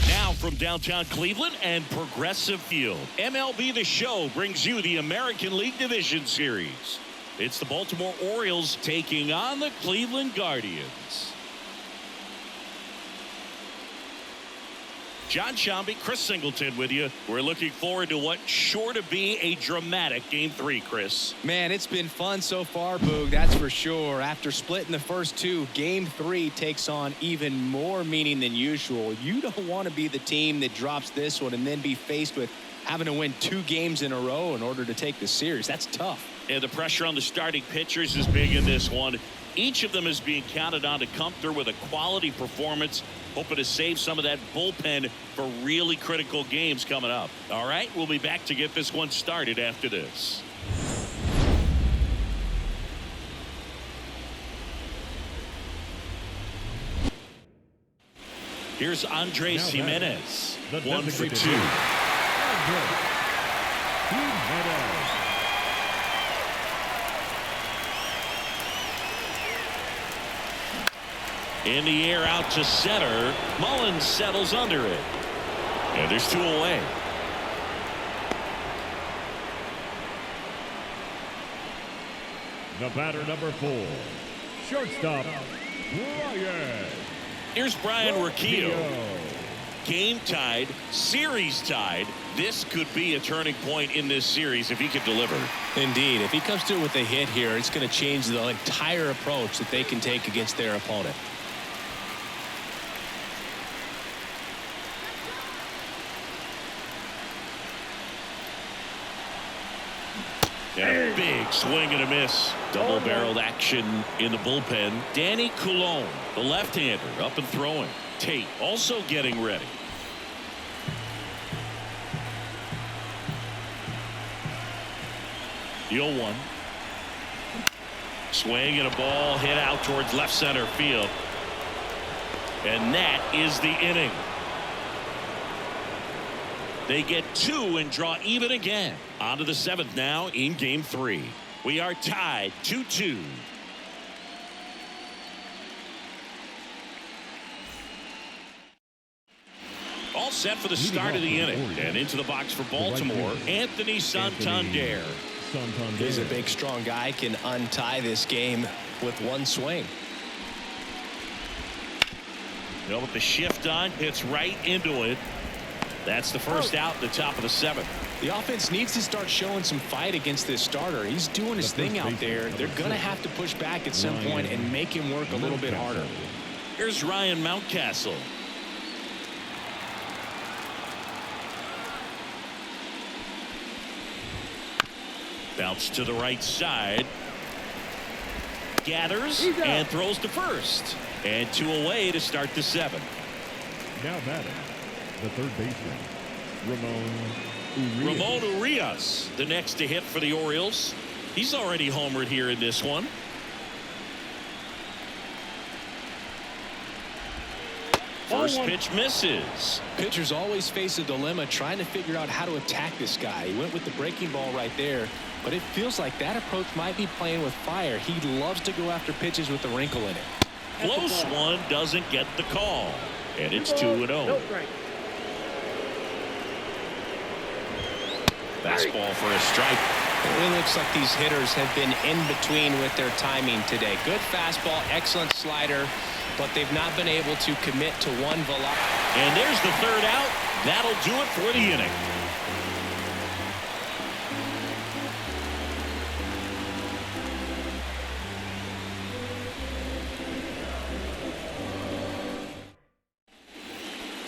Now from downtown Cleveland and Progressive Field, MLB The Show brings you the American League Division Series. It's the Baltimore Orioles taking on the Cleveland Guardians. John Shambi, Chris Singleton with you. We're looking forward to what's sure to be a dramatic game 3, Chris. Man, it's been fun so far, Boog, that's for sure. After splitting the first 2, game 3 takes on even more meaning than usual. You don't want to be the team that drops this one and then be faced with having to win 2 games in a row in order to take the series. That's tough. And the pressure on the starting pitchers is big in this one. Each of them is being counted on to come through with a quality performance, hoping to save some of that bullpen for really critical games coming up. All right, we'll be back to get this one started after this. Here's Andres Jimenez, 1 for 2. In the air out to center. Mullins settles under it. And there's 2 away. The batter, number 4, shortstop, Brian. Here's Brian Urquijo. Game tied, series tied. This could be a turning point in this series if he could deliver. Indeed, if he comes through with a hit here, it's going to change the entire approach that they can take against their opponent. And a big swing and a miss. Double-barreled action in the bullpen. Danny Coulombe, the left-hander, up and throwing. Tate also getting ready. The 0-1. Swing and a ball hit out towards left center field. And that is the inning. They get 2 and draw even again. On to the 7th now in game 3. We are tied 2-2. All set for the start of the inning. And into the box for Baltimore, Anthony Santander. He's a big, strong guy, can untie this game with one swing. Well, with the shift on, hits right into it. That's the first out in the top of the 7th. The offense needs to start showing some fight against this starter. He's doing his thing out there. They're going to have to push back at some point and make him work a little bit harder. Here's Ryan Mountcastle. Bounce to the right side. Gathers and throws to first. And 2 away to start the 7th. Now batting, the third baseman, Ramon Urias, the next to hit for the Orioles. He's already homered here in this one. First pitch misses. Pitchers always face a dilemma trying to figure out how to attack this guy. He went with the breaking ball right there, but it feels like that approach might be playing with fire. He loves to go after pitches with a wrinkle in it. Close one, doesn't get the call. And it's 2-0. Fastball for a strike. It really looks like these hitters have been in between with their timing today. Good fastball, excellent slider, but they've not been able to commit to one velocity. And there's the third out. That'll do it for the inning.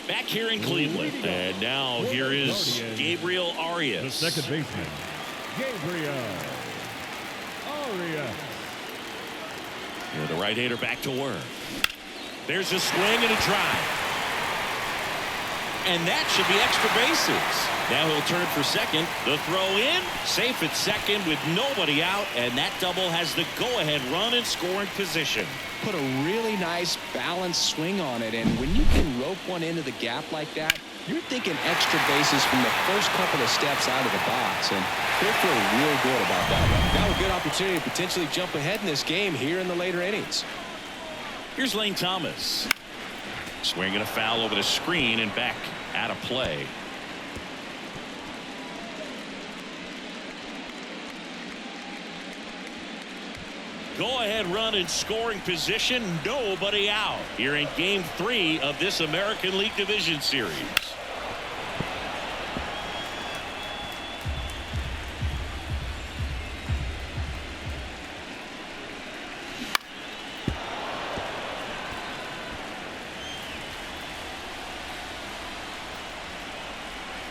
Back here in Cleveland. And now here is Gabriel Arias. the second baseman, Gabriel Arias. And the right-hander back to work. There's a swing and a drive. And that should be extra bases. Now he'll turn for second. The throw in. Safe at second with nobody out. And that double has the go-ahead run in scoring position. Put a really nice balanced swing on it, and when you can rope one into the gap like that, you're thinking extra bases from the first couple of steps out of the box, and he'll feel real good about that one. Now a good opportunity to potentially jump ahead in this game here in the later innings. Here's Lane Thomas. Swinging a foul over the screen and back out of play. Go-ahead run in scoring position. Nobody out here in Game 3 of this American League Division Series.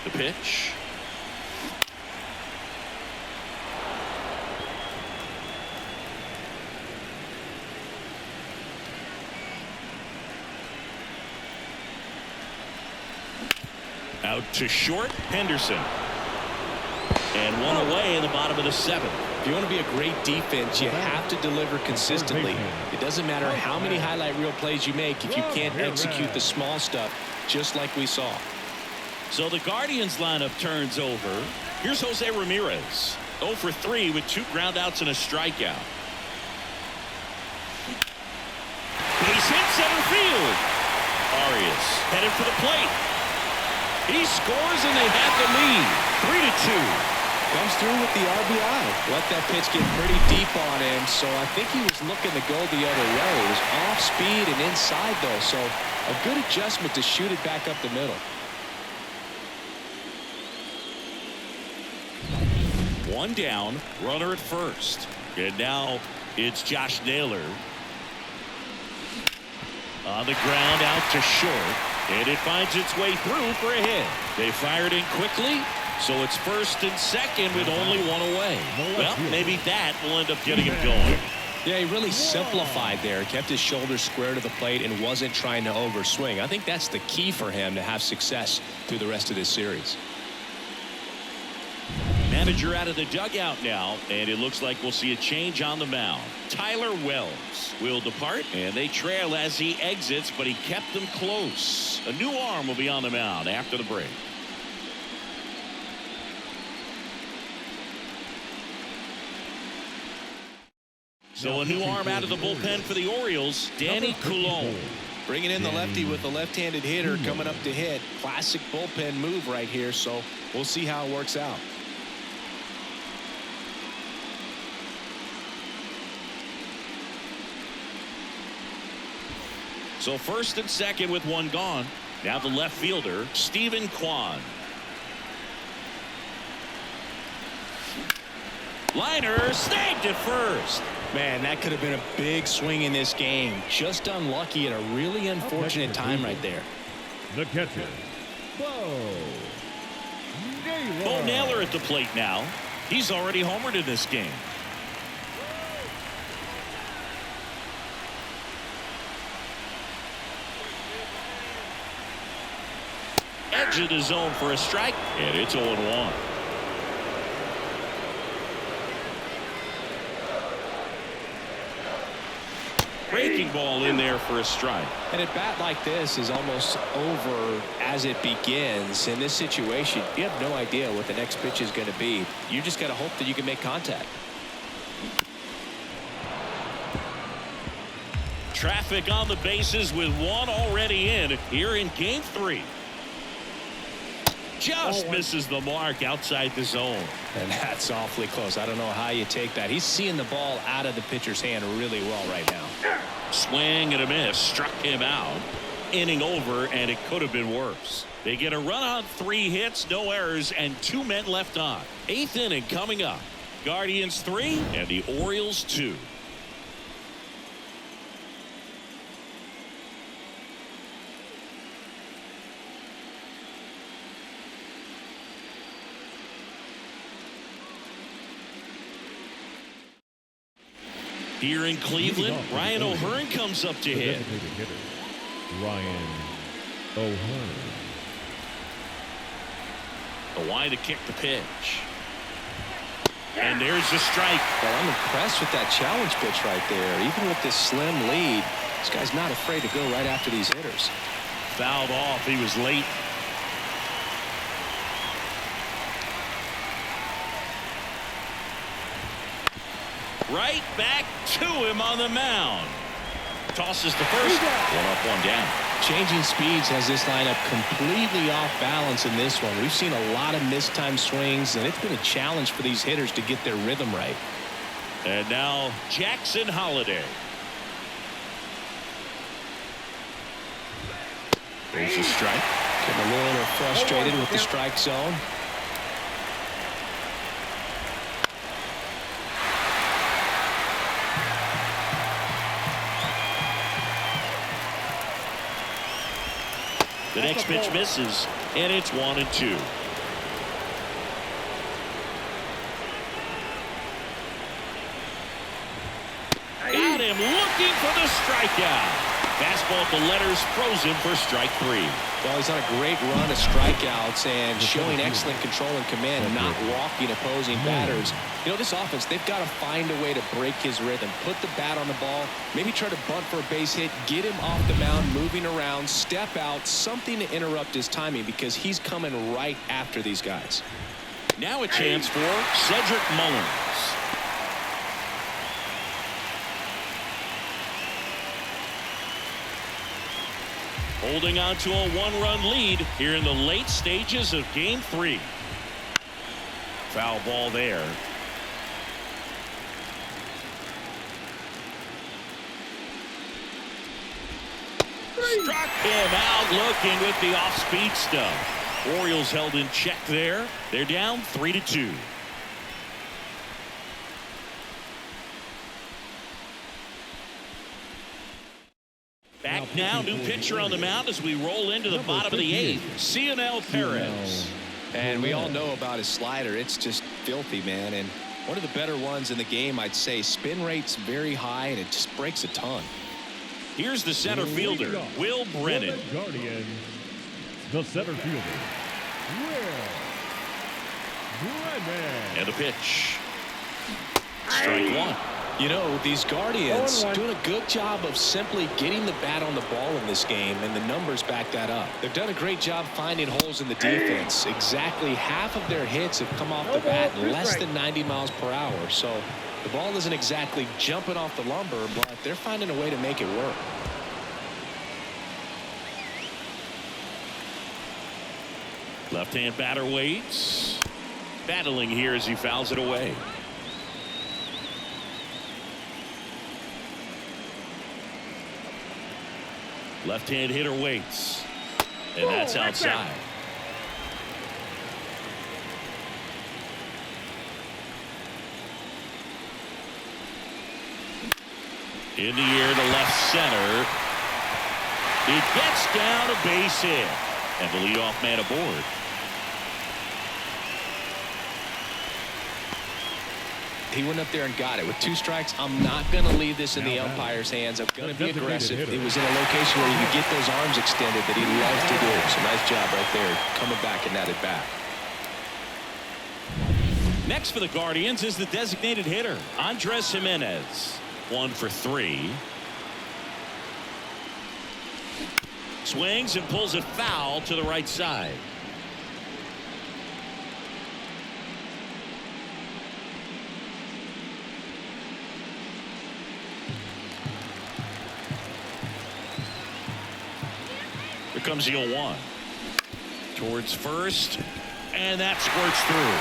The pitch. Out to short, Henderson. And one away in the bottom of the 7th. If you want to be a great defense, you have to deliver consistently. It doesn't matter how many highlight reel plays you make if you can't execute the small stuff, just like we saw. So the Guardians lineup turns over. Here's Jose Ramirez. 0 for 3 with 2 groundouts and a strikeout. Base hit, center field. Arias headed for the plate. He scores and they have the lead. 3-2. Comes through with the RBI. Let that pitch get pretty deep on him, so I think he was looking to go the other way. It was off speed and inside, though, so a good adjustment to shoot it back up the middle. One down, runner at first. And now it's Josh Naylor. On the ground, out to short. And it finds its way through for a hit. They fired in quickly, so it's first and second with only one away. Well, maybe that will end up getting him going. Yeah, he really simplified there. Kept his shoulders square to the plate and wasn't trying to overswing. I think that's the key for him to have success through the rest of this series. Manager out of the dugout now, and it looks like we'll see a change on the mound. Tyler Wells will depart, and they trail as he exits, but he kept them close. A new arm will be on the mound after the break. So a new arm out of the bullpen for the Orioles, Danny Coulombe. Bringing in the lefty with the left-handed hitter coming up to hit. Classic bullpen move right here, so we'll see how it works out. So first and second with one gone. Now the left fielder, Stephen Kwan. Liner snagged at first. Man, that could have been a big swing in this game. Just unlucky at a really unfortunate time right there. The catcher, Bo Naylor at the plate now. He's already homered in this game. Edge of the zone for a strike, and it's 0-1. Breaking ball in there for a strike. And a bat like this is almost over as it begins. In this situation, you have no idea what the next pitch is going to be. You just got to hope that you can make contact. Traffic on the bases with one already in here in game 3. Just misses the mark outside the zone. And that's awfully close. I don't know how you take that. He's seeing the ball out of the pitcher's hand really well right now. Swing and a miss. Struck him out. Inning over, and it could have been worse. They get a run on 3 hits, no errors, and 2 men left on. 8th inning coming up. Guardians 3 and the Orioles 2. Here in Cleveland, Ryan O'Hearn comes up to hit. Ryan O'Hearn. The line to kick the pitch. And there's the strike. Well, I'm impressed with that challenge pitch right there. Even with this slim lead, this guy's not afraid to go right after these hitters. Fouled off. He was late. Right back to him on the mound. Tosses the first. 1 up, 1 down. Changing speeds has this lineup completely off balance in this one. We've seen a lot of mistimed swings, and it's been a challenge for these hitters to get their rhythm right. And now Jackson Holliday. There's a strike. Getting a little frustrated with the strike zone. The next pitch misses, and it's 1-2. Got him looking for the strikeout. Fastball at the letters, frozen for strike 3. Well, he's on a great run of strikeouts and showing excellent control and command, not walking opposing batters. You know, this offense, they've got to find a way to break his rhythm, put the bat on the ball, maybe try to bunt for a base hit, get him off the mound, moving around, step out, something to interrupt his timing because he's coming right after these guys. Now a chance for Cedric Mullins. Holding on to a one-run lead here in the late stages of Game 3. Foul ball there. Struck him out looking with the off-speed stuff. Orioles held in check there. They're down 3-2. Back now, new pitcher on the mound as we roll into the bottom of the 8th. Cionel Perez. And we all know about his slider. It's just filthy, man. And one of the better ones in the game, I'd say. Spin rate's very high, and it just breaks a ton. Here's the center fielder, Will Brennan. Guardians, the center fielder, Will Brennan. And the pitch. Strike one. You know, these Guardians doing a good job of simply getting the bat on the ball in this game, and the numbers back that up. They've done a great job finding holes in the defense. Exactly half of their hits have come off the bat in less than 90 miles per hour. So the ball isn't exactly jumping off the lumber, but they're finding a way to make it work. Left-hand batter waits. Battling here as he fouls it away. Left-hand hitter waits. And that's outside. In the air to left center. It gets down a base hit. And the leadoff man aboard. He went up there and got it. With 2 strikes, I'm not going to leave this in the umpire's hands. I'm going to be aggressive. It was in a location where you could get those arms extended that he loves to do. So nice job right there coming back in that at bat. Next for the Guardians is the designated hitter, Andres Jimenez. 1 for 3. Swings and pulls it foul to the right side. Here comes the 0-1. Towards first, and that squirts through.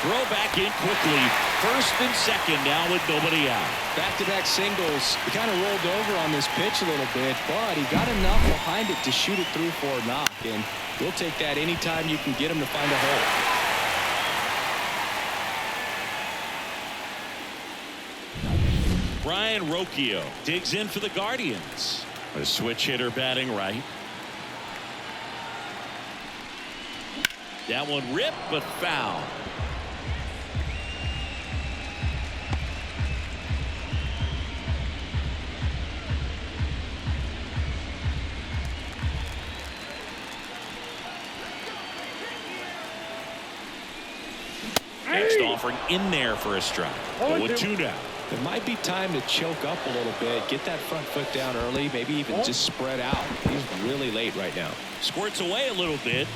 Throw back in quickly. First and second now with nobody out. Back-to-back singles. He kind of rolled over on this pitch a little bit, but he got enough behind it to shoot it through for a knock, and we'll take that anytime you can get him to find a hole. Brian Rocchio digs in for the Guardians. A switch hitter batting right. That one ripped but foul. Next offering in there for a strike. 0-2 now. It might be time to choke up a little bit, get that front foot down early, maybe even just spread out. He's really late right now. Squirts away a little bit.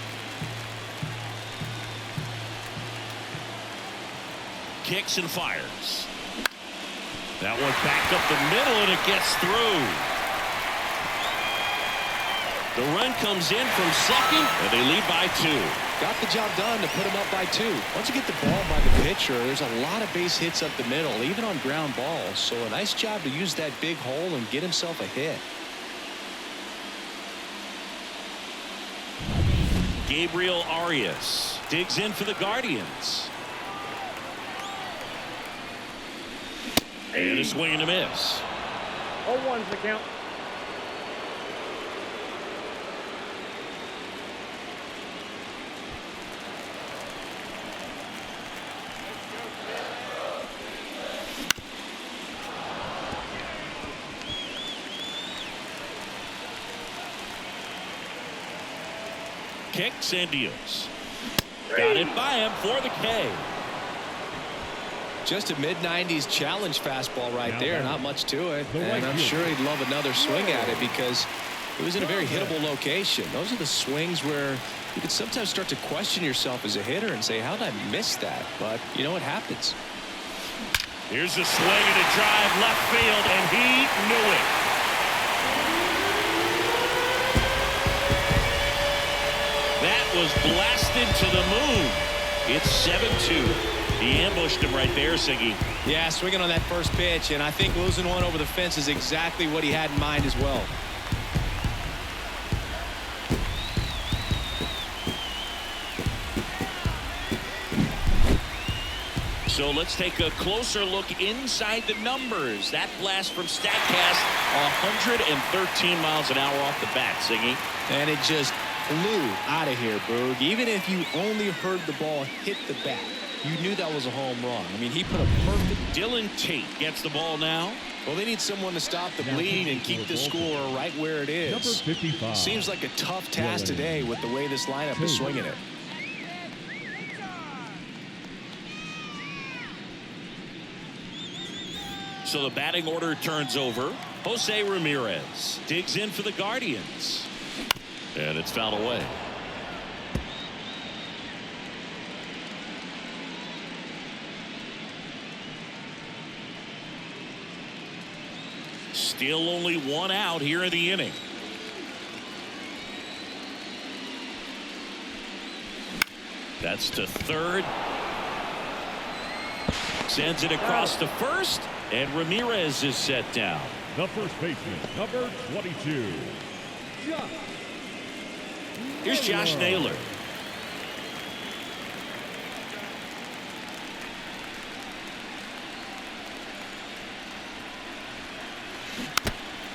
Kicks and fires. That one back up the middle, and it gets through. The run comes in from second, and they lead by 2. Got the job done to put him up by 2. Once you get the ball by the pitcher, there's a lot of base hits up the middle, even on ground balls. So a nice job to use that big hole and get himself a hit. Gabriel Arias digs in for the Guardians. And a swing and a miss. 0-1's the count. Kicks and deals. Got it by him for the K. Just a mid-90s challenge fastball right there. Not much to it. And I'm sure he'd love another swing at it because it was in a very hittable location. Those are the swings where you can sometimes start to question yourself as a hitter and say, how did I miss that? But, you know, it happens. Here's a swing and a drive left field, and he knew it. was blasted to the moon. It's 7-2. He ambushed him right there, Siggy. Yeah, swinging on that first pitch, and I think losing one over the fence is exactly what he had in mind as well. So let's take a closer look inside the numbers. That blast from StatCast, 113 miles an hour off the bat, Siggy. And it just flew out of here, Boog. Even if you only heard the ball hit the bat, you knew that was a home run. I mean, he put a perfect... Dylan Tate gets the ball now. Well, they need someone to stop the bleed and keep the score right where it is. Number 55. Seems like a tough task today with the way this lineup is swinging it. So the batting order turns over. Jose Ramirez digs in for the Guardians. And it's fouled away. Still only one out here in the inning. That's to third. Sends it across to first. And Ramirez is set down. The first baseman, number 22. Here's Josh Naylor.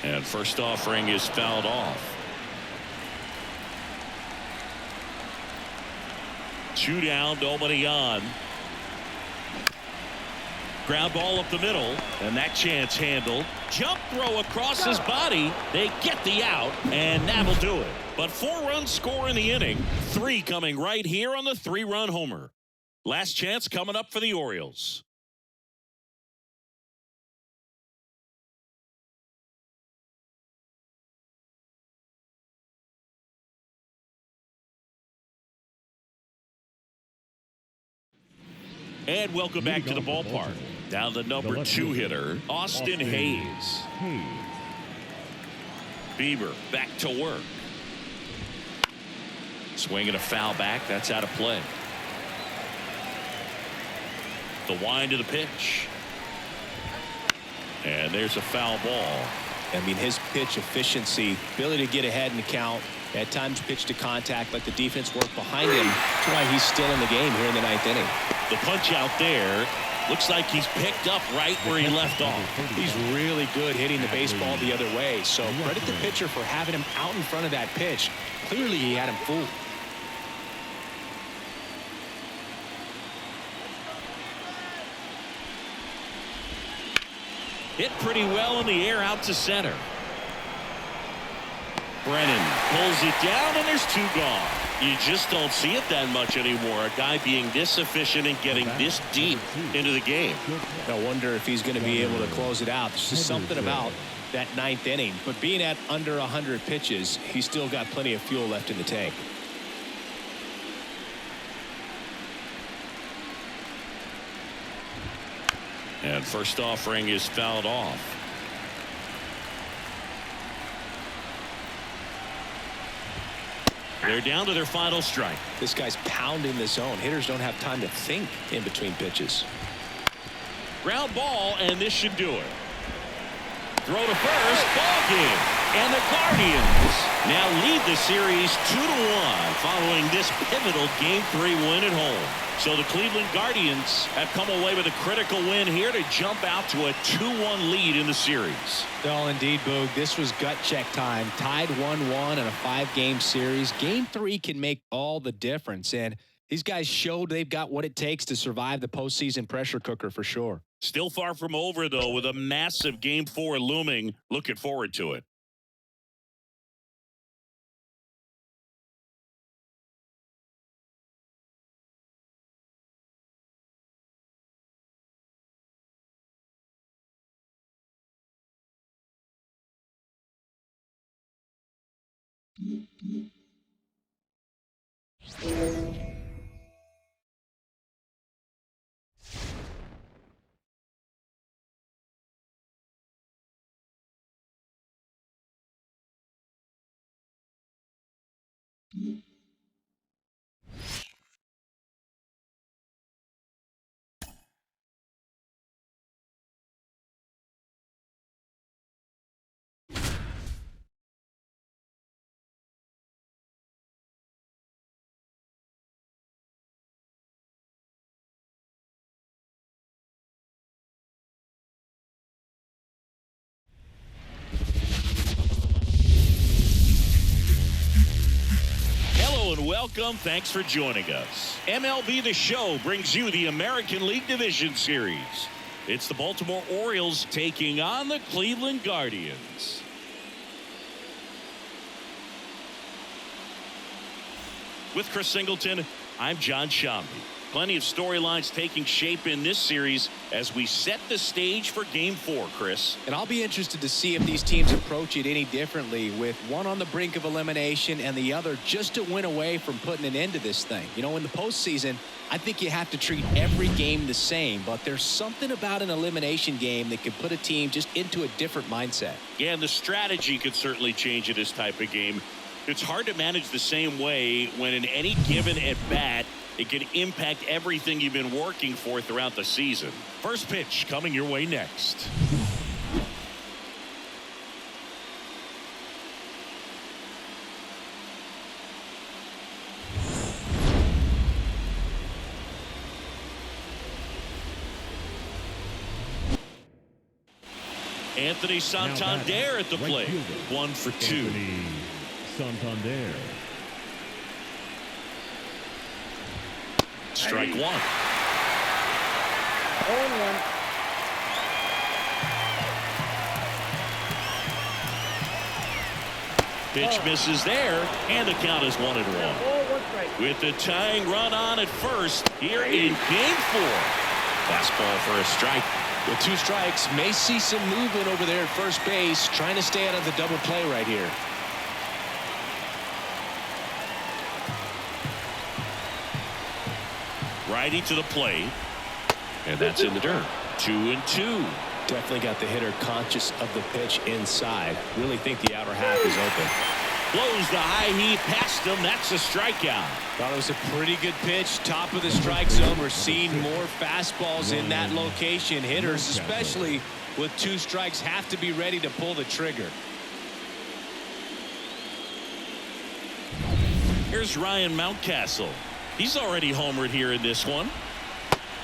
And first offering is fouled off. 2 down, nobody on. Ground ball up the middle, and that chance handled. Jump throw across his body. They get the out, and that'll do it. But 4 runs score in the inning. 3 coming right here on the 3-run homer. Last chance coming up for the Orioles. And welcome back to the ballpark. Now the number 2 hitter, Austin Hayes. Bieber back to work. Swinging a foul back. That's out of play. The wind of the pitch. And there's a foul ball. I mean, his pitch efficiency, ability to get ahead in the count, at times pitch to contact, let the defense work behind him. That's why he's still in the game here in the 9th inning. The punch out there looks like he's picked up right where he left off. He's really good hitting the baseball the other way. So credit the pitcher for having him out in front of that pitch. Clearly he had him fooled. Hit pretty well in the air out to center. Brennan pulls it down, and there's 2 gone. You just don't see it that much anymore. A guy being this efficient and getting this deep into the game. I wonder if he's going to be able to close it out. There's just something about that 9th inning. But being at under 100 pitches, he's still got plenty of fuel left in the tank. And first offering is fouled off. They're down to their final strike. This guy's pounding the zone. Hitters don't have time to think in between pitches. Ground ball, and this should do it. Throw to first, ball game. And the Guardians now lead the series 2-1 following this pivotal Game 3 win at home. So the Cleveland Guardians have come away with a critical win here to jump out to a 2-1 lead in the series. Well, indeed, Boog. This was gut check time. Tied 1-1 in a 5-game series. Game 3 can make all the difference. And these guys showed they've got what it takes to survive the postseason pressure cooker for sure. Still far from over, though, with a massive Game 4 looming. Looking forward to it. welcome. Thanks for joining us. MLB The Show brings you the American League Division Series. It's the Baltimore Orioles taking on the Cleveland Guardians. With Chris Singleton, I'm John Shambi. Plenty of storylines taking shape in this series as we set the stage for Game 4, Chris. And I'll be interested to see if these teams approach it any differently, with one on the brink of elimination and the other just a win away from putting an end to this thing. You know, in the postseason, I think you have to treat every game the same, but there's something about an elimination game that can put a team just into a different mindset. Yeah, and the strategy could certainly change in this type of game. It's hard to manage the same way when in any given at-bat, it can impact everything you've been working for throughout the season. First pitch coming your way next. Anthony Santander at the plate. 1 for 2. Anthony Santander. Strike 1. 0-1. Pitch misses there, and the count is 1-1. 1 strike. With the tying run on at first here in Game 4. Fastball for a strike. With 2 strikes, may see some movement over there at first base, trying to stay out of the double play right here. Righty to the plate, and that's in the dirt. 2-2. Definitely got the hitter conscious of the pitch inside. Really think the outer half is open. Blows the high heat past him. That's a strikeout. Thought it was a pretty good pitch. Top of the strike zone. We're seeing more fastballs in that location. Hitters, especially with 2 strikes, have to be ready to pull the trigger. Here's Ryan Mountcastle. He's already homered here in this one.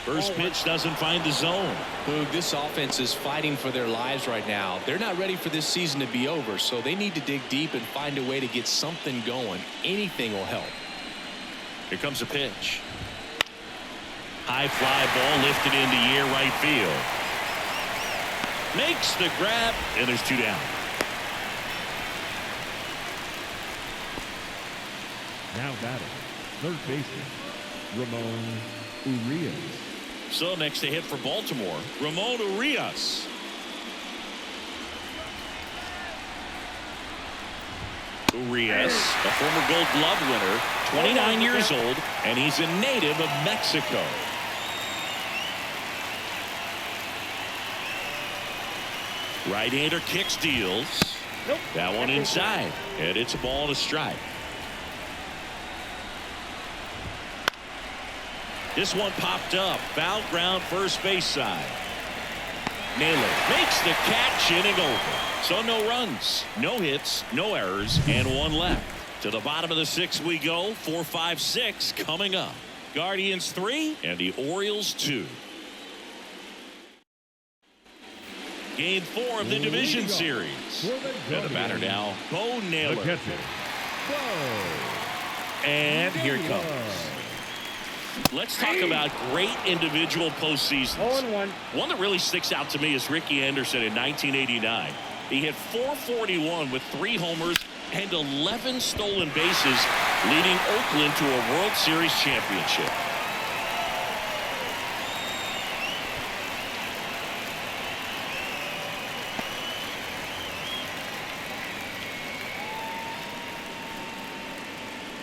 First pitch doesn't find the zone. Boog, this offense is fighting for their lives right now. They're not ready for this season to be over, so they need to dig deep and find a way to get something going. Anything will help. Here comes a pitch. High fly ball lifted into near right field. Makes the grab, and there's 2 down. Now batting, third baseman, Ramon Urias. So next to hit for Baltimore, Ramon Urias. Urias, a former Gold Glove winner, 29 years old, and he's a native of Mexico. Right-hander kicks, deals. Nope. That one inside, and it's a ball and a strike. This one popped up. Foul ground first base side. Naylor makes the catch, inning over. So no runs, no hits, no errors, and 1 left. To the bottom of the 6th we go. 4, 5, 6 coming up. Guardians 3 and the Orioles 2. Game 4 of the division series. And the batter now, Bo Naylor. And here it comes. Let's talk about great individual postseasons. 0-1. One that really sticks out to me is Ricky Anderson in 1989. He hit .441 with 3 homers and 11 stolen bases, leading Oakland to a World Series championship.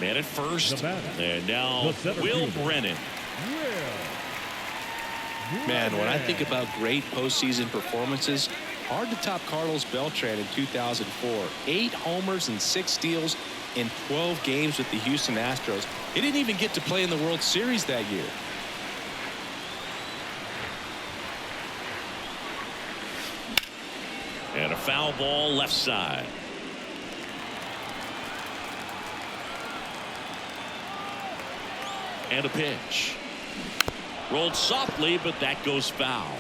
Man at first, and now Will Brennan. Man, when I think about great postseason performances, hard to top Carlos Beltran in 2004. 8 homers and 6 steals in 12 games with the Houston Astros. He didn't even get to play in the World Series that year. And a foul ball left side. And a pitch. Rolled softly, but that goes foul.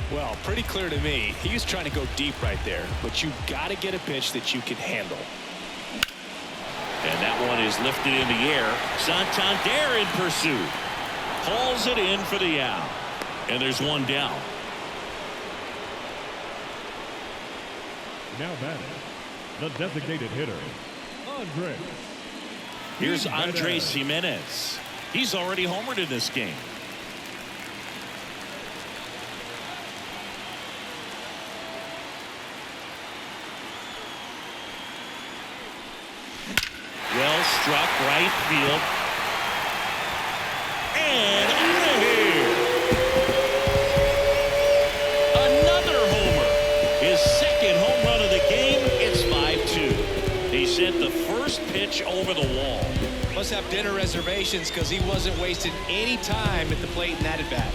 Well, pretty clear to me. He was trying to go deep right there, but you've got to get a pitch that you can handle. And that one is lifted in the air. Santander in pursuit. Hauls it in for the out. And there's one down. Now batting, the designated hitter, Andres. Here's Andres Jimenez. He's already homered in this game. Well struck right field. And out of here. Another homer. His second home run of the game. It's 5-2. He sent the first pitch over the wall. Must have dinner reservations because he wasn't wasting any time at the plate in that at bat.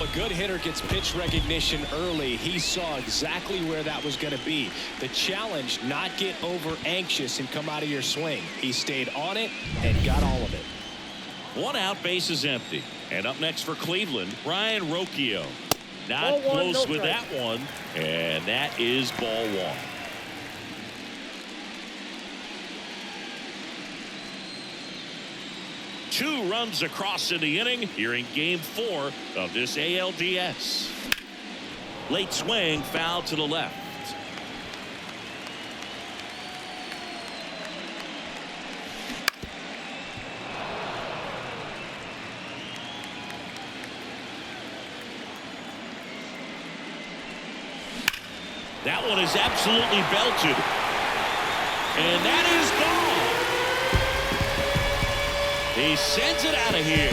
A good hitter gets pitch recognition early. He saw exactly where that was going to be. The challenge, not get over anxious and come out of your swing. He stayed on it and got all of it. One out, base is empty. And up next for Cleveland, Ryan Rocchio. Not Ball one, close no with strike. that one. And that is ball one. Two runs across in the inning here in game 4 of this ALDS. Late swing, foul to the left. That one is absolutely belted. And that is gone. He sends it out of here.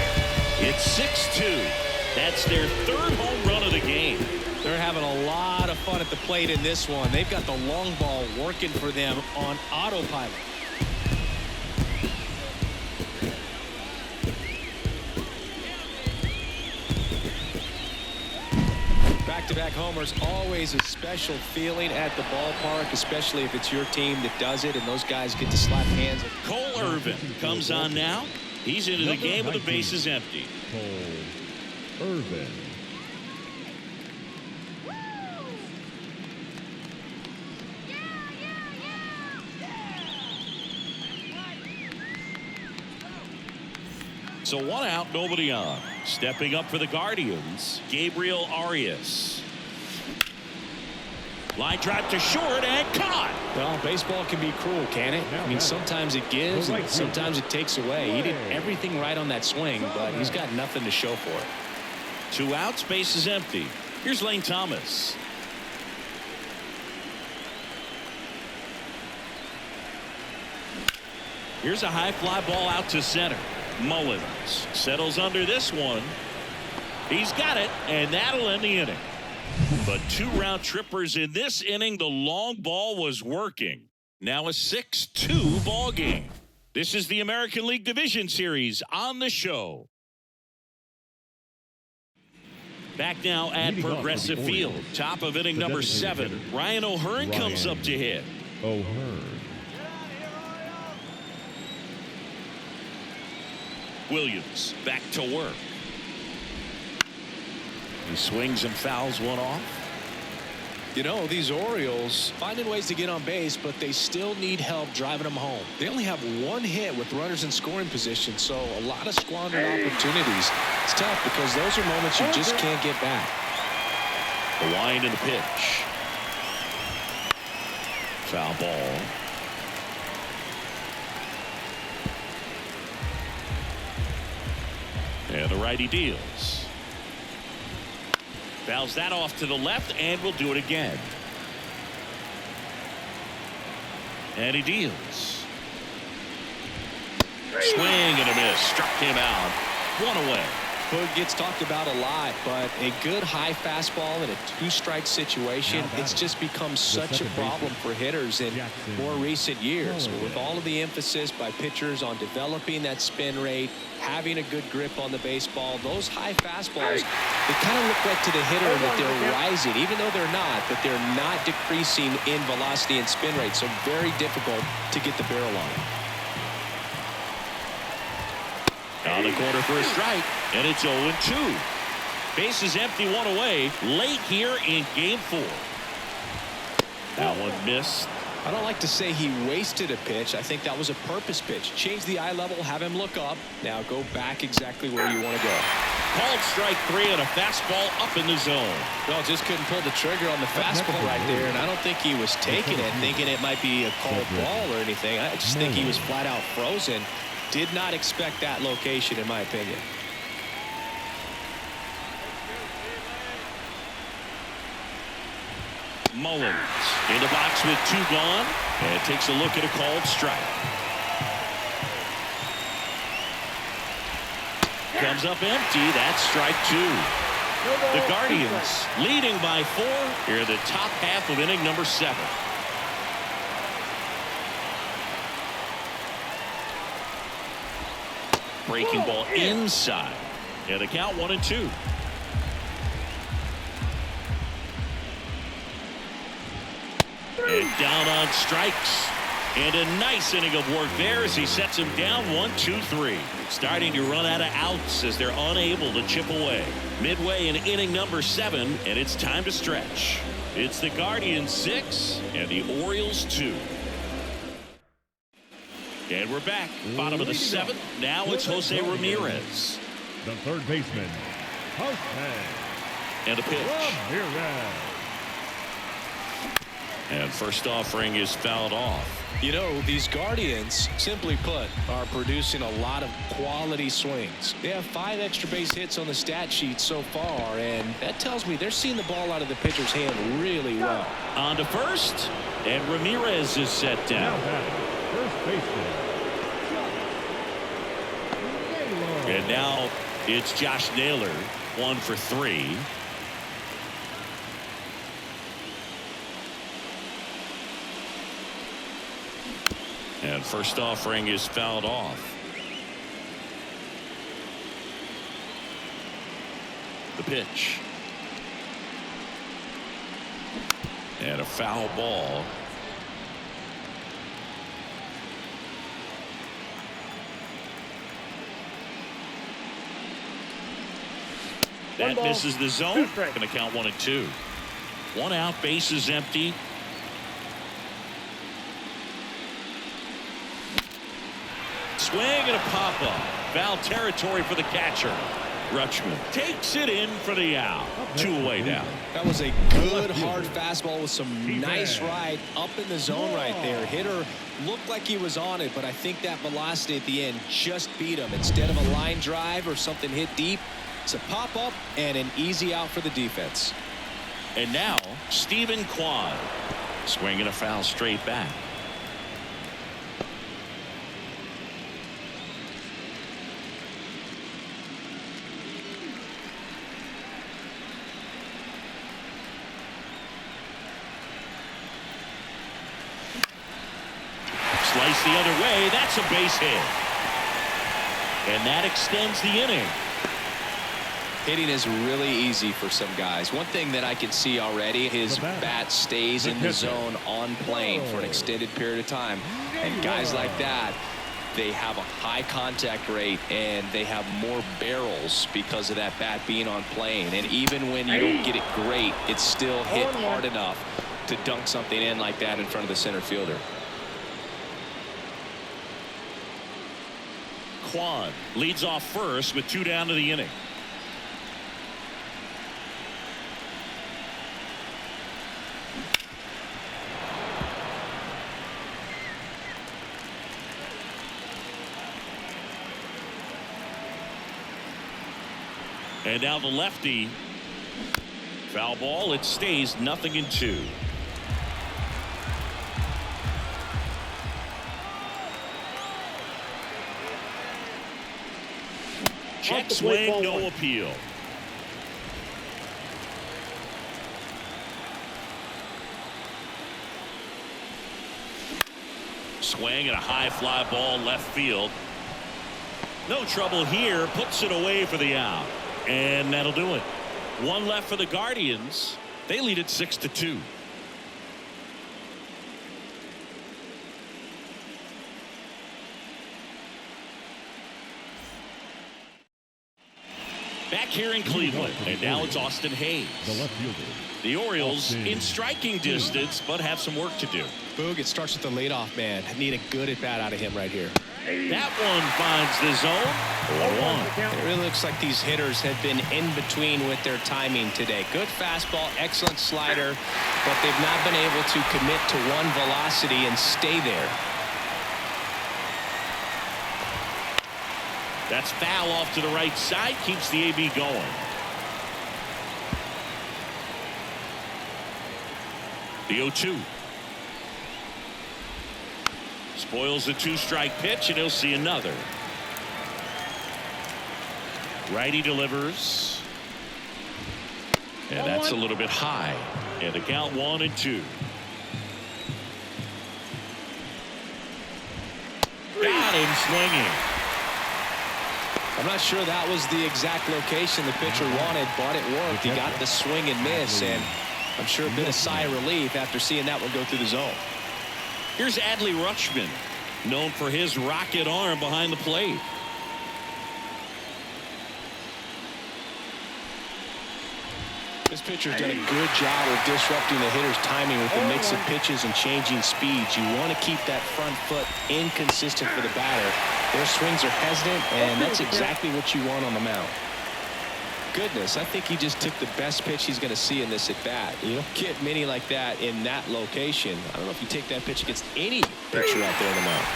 It's 6-2. That's their third home run of the game. They're having a lot of fun at the plate in this one. They've got the long ball working for them on autopilot. Back-to-back homers, always a special feeling at the ballpark, especially if it's your team that does it and those guys get to slap hands. Cole Irvin comes on now. He's into the game with the bases empty. Cole Irvin. So one out, nobody on. Stepping up for the Guardians, Gabriel Arias. Line drive to short and caught. Well, baseball can be cruel, can it? I mean, sometimes it gives and sometimes it takes away. He did everything right on that swing, but he's got nothing to show for it. 2 outs, base is empty. Here's Lane Thomas. Here's a high fly ball out to center. Mullins settles under this one. He's got it, and that'll end the inning. But 2 round trippers in this inning. The long ball was working. Now a 6-2 ball game. This is the American League Division Series on the show. Back now at Progressive Field. Top of inning number 7. Ryan O'Hearn comes up to hit. O'Hearn. Williams back to work. He swings and fouls one off. You know, these Orioles finding ways to get on base, but they still need help driving them home. They only have 1 hit with runners in scoring position, so a lot of squandered opportunities. It's tough because those are moments you just can't get back. The wind and the pitch. Foul ball. And the righty deals. Fouls that off to the left and will do it again. And he deals. Swing and a miss. Struck him out. 1 away. Hood gets talked about a lot, but a good high fastball in a 2-strike situation, it's just become such a problem for hitters in more recent years. With all of the emphasis by pitchers on developing that spin rate, having a good grip on the baseball, those high fastballs, they kind of look like to the hitter that they're rising, even though they're not, but they're not decreasing in velocity and spin rate, so very difficult to get the barrel on it. On the corner for a strike, and it's 0-2. Base is empty, one away late here in game 4. That one missed. I don't like to say he wasted a pitch. I think that was a purpose pitch. Change the eye level, have him look up. Now go back exactly where you want to go. Called strike 3 and a fastball up in the zone. Well, just couldn't pull the trigger on the fastball right there, and I don't think he was taking it, thinking it might be a called ball or anything. I just think he was flat out frozen. Did not expect that location, in my opinion. Mullins in the box with 2 gone and takes a look at a called strike. Comes up empty. That's strike 2. The Guardians leading by 4 here in the top half of inning number 7. Breaking ball inside. And the count 1-2. And down on strikes. And a nice inning of work there as he sets him down 1-2-3. Starting to run out of outs as they're unable to chip away. Midway in inning number 7, and it's time to stretch. It's the Guardians 6 and the Orioles 2. And we're back. Bottom of the 7th. Now it's Jose Ramirez. The third baseman, Jose And a pitch. Ramirez. And first offering is fouled off. You know, these Guardians, simply put, are producing a lot of quality swings. They have 5 extra base hits on the stat sheet so far, and that tells me they're seeing the ball out of the pitcher's hand really well. On to first, and Ramirez is set down. First baseman, And now it's Josh Naylor, 1 for 3. And first offering is fouled off. The pitch. And a foul ball. That misses the zone. Going to count 1-2. 1 out, base is empty. Swing and a pop-up. Foul territory for the catcher. Rutschman takes it in for the out. 2 away now. That was a good hard fastball with some nice ride up in the zone right there. Hitter looked like he was on it, but I think that velocity at the end just beat him. Instead of a line drive or something hit deep, it's a pop-up and an easy out for the defense. And now Stephen Kwan swinging a foul straight back. Slice the other way. That's a base hit. And that extends the inning. Hitting is really easy for some guys. One thing that I can see already, his bat stays in the zone on plane for an extended period of time. And guys like that, they have a high contact rate and they have more barrels because of that bat being on plane. And even when you don't get it great, it's still hit hard enough to dunk something in like that in front of the center fielder. Kwan leads off first with 2 down to the inning. And now the lefty. Foul ball. It stays 0-2. Check swing, no appeal. Swing and a high fly ball left field. No trouble here. Puts it away for the out. And that'll do it. 1 left for the Guardians. They lead it 6-2. Back here in Cleveland, and now it's Austin Hayes. The left fielder. The Orioles in striking distance, but have some work to do. Boog, it starts with the leadoff man. Need a good at-bat out of him right here. That one finds the zone. 0-1. It really looks like these hitters have been in between with their timing today. Good fastball, excellent slider, but they've not been able to commit to one velocity and stay there. That's foul off to the right side, keeps the AB going. The 0-2. Spoils the 2-strike pitch, and he'll see another. Righty delivers. And that's a little bit high. And the count 1-2. Got him swinging. I'm not sure that was the exact location the pitcher wanted, but it worked. He got the swing and miss, and I'm sure a bit of sigh of relief after seeing that one go through the zone. Here's Adley Rutschman, known for his rocket arm behind the plate. This pitcher's done a good job of disrupting the hitter's timing with the mix of pitches and changing speeds. You want to keep that front foot inconsistent for the batter. Their swings are hesitant, and that's exactly what you want on the mound. Goodness, I think he just took the best pitch he's going to see in this at-bat. You don't get many like that in that location. I don't know if you take that pitch against any pitcher out there in the mound.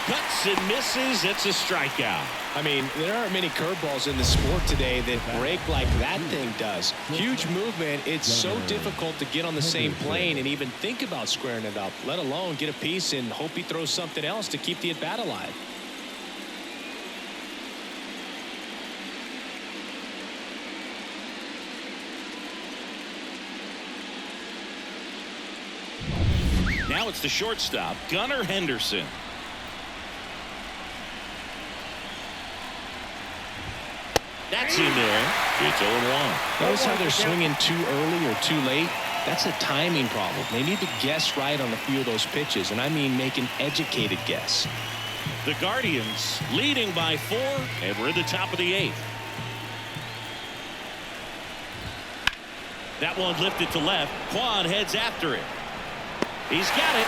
Cuts and misses. It's a strikeout. I mean, there aren't many curveballs in the sport today that break like that thing does. Huge movement. It's so difficult to get on the same plane and even think about squaring it up, let alone get a piece and hope he throws something else to keep the at-bat alive. Now it's the shortstop, Gunnar Henderson. That's in there. It's 0-1. Notice how they're swinging too early or too late? That's a timing problem. They need to guess right on a few of those pitches, and I mean make an educated guess. The Guardians leading by 4, and we're at the top of the 8th. That one lifted to left. Quan heads after it. He's got it,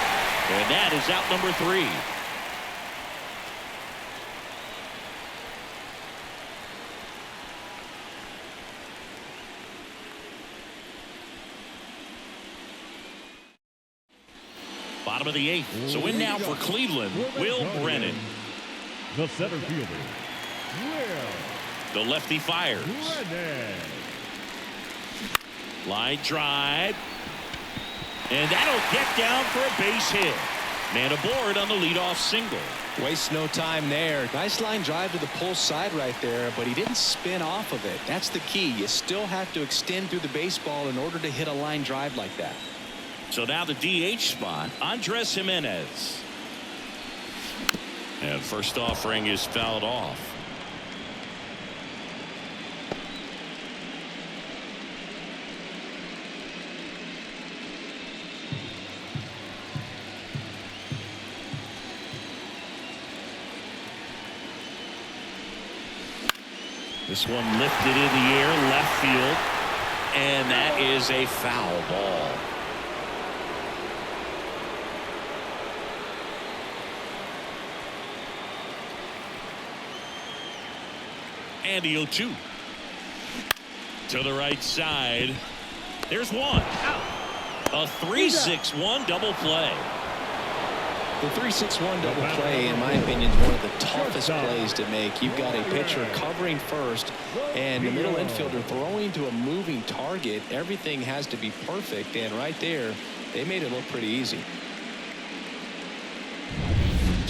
and that is out number 3. Bottom of the 8th. So in now for Cleveland, Will Brennan. The center fielder, Will The lefty fires. Brennan. Line drive. And that'll get down for a base hit. Man aboard on the leadoff single. Waste no time there. Nice line drive to the pull side right there, but he didn't spin off of it. That's the key. You still have to extend through the baseball in order to hit a line drive like that. So now the DH spot, Andres Jimenez. And first offering is fouled off. This one lifted in the air, left field, and that is a foul ball. And the 0-2 to the right side. There's one. A 3-6-1 double play. The 3-6-1 double play, in my opinion, is one of the toughest plays to make. You've got a pitcher covering first and the middle infielder throwing to a moving target. Everything has to be perfect, and right there, they made it look pretty easy.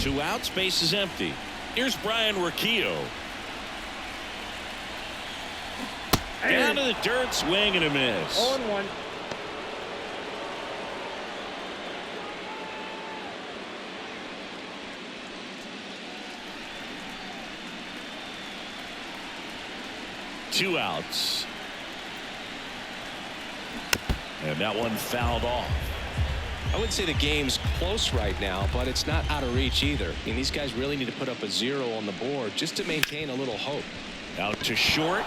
2 outs, base is empty. Here's Brian Riccio. Down to the dirt, swing and a miss. 0-1. Two outs. And that one fouled off. I wouldn't say the game's close right now, but it's not out of reach either. I mean, these guys really need to put up a 0 on the board just to maintain a little hope. Out to short.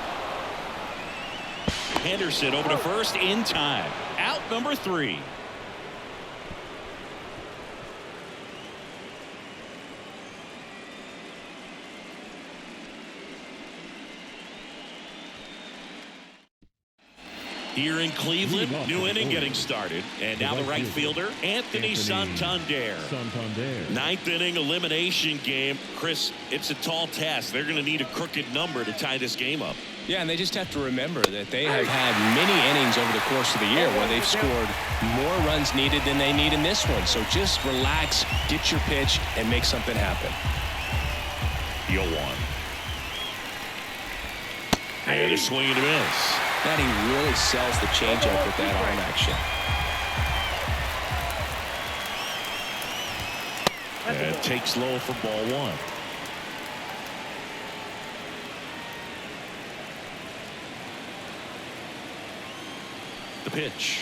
Henderson over to first in time. Out number 3. Here in Cleveland, new inning getting started. And now the right fielder, Anthony Santander. Ninth inning elimination game. Chris, it's a tall task. They're going to need a crooked number to tie this game up. Yeah, and they just have to remember that they have had many innings over the course of the year where they've scored more runs needed than they need in this one. So just relax, get your pitch, and make something happen. 0-1. And a swing and a miss. That he really sells the changeup with that arm action. And takes low for ball 1. The pitch.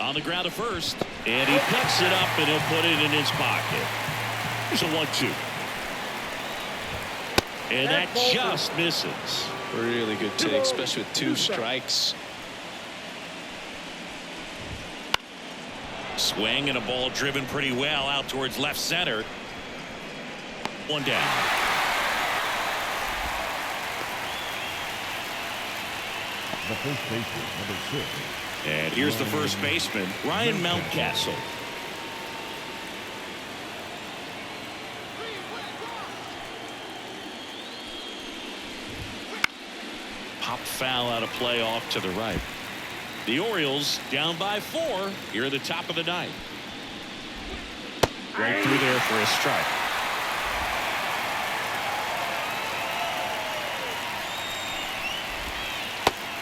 On the ground to first. And he picks it up and he'll put it in his pocket. Here's a 1-2. And that just misses. Really good take, especially with 2 strikes. Swing and a ball driven pretty well out towards left center. 1 down. The first baseman, number 6. And here's the first baseman, Ryan Mountcastle. Pop foul out of play off to the right. The Orioles down by 4 here at the top of the 9th. Right through there for a strike.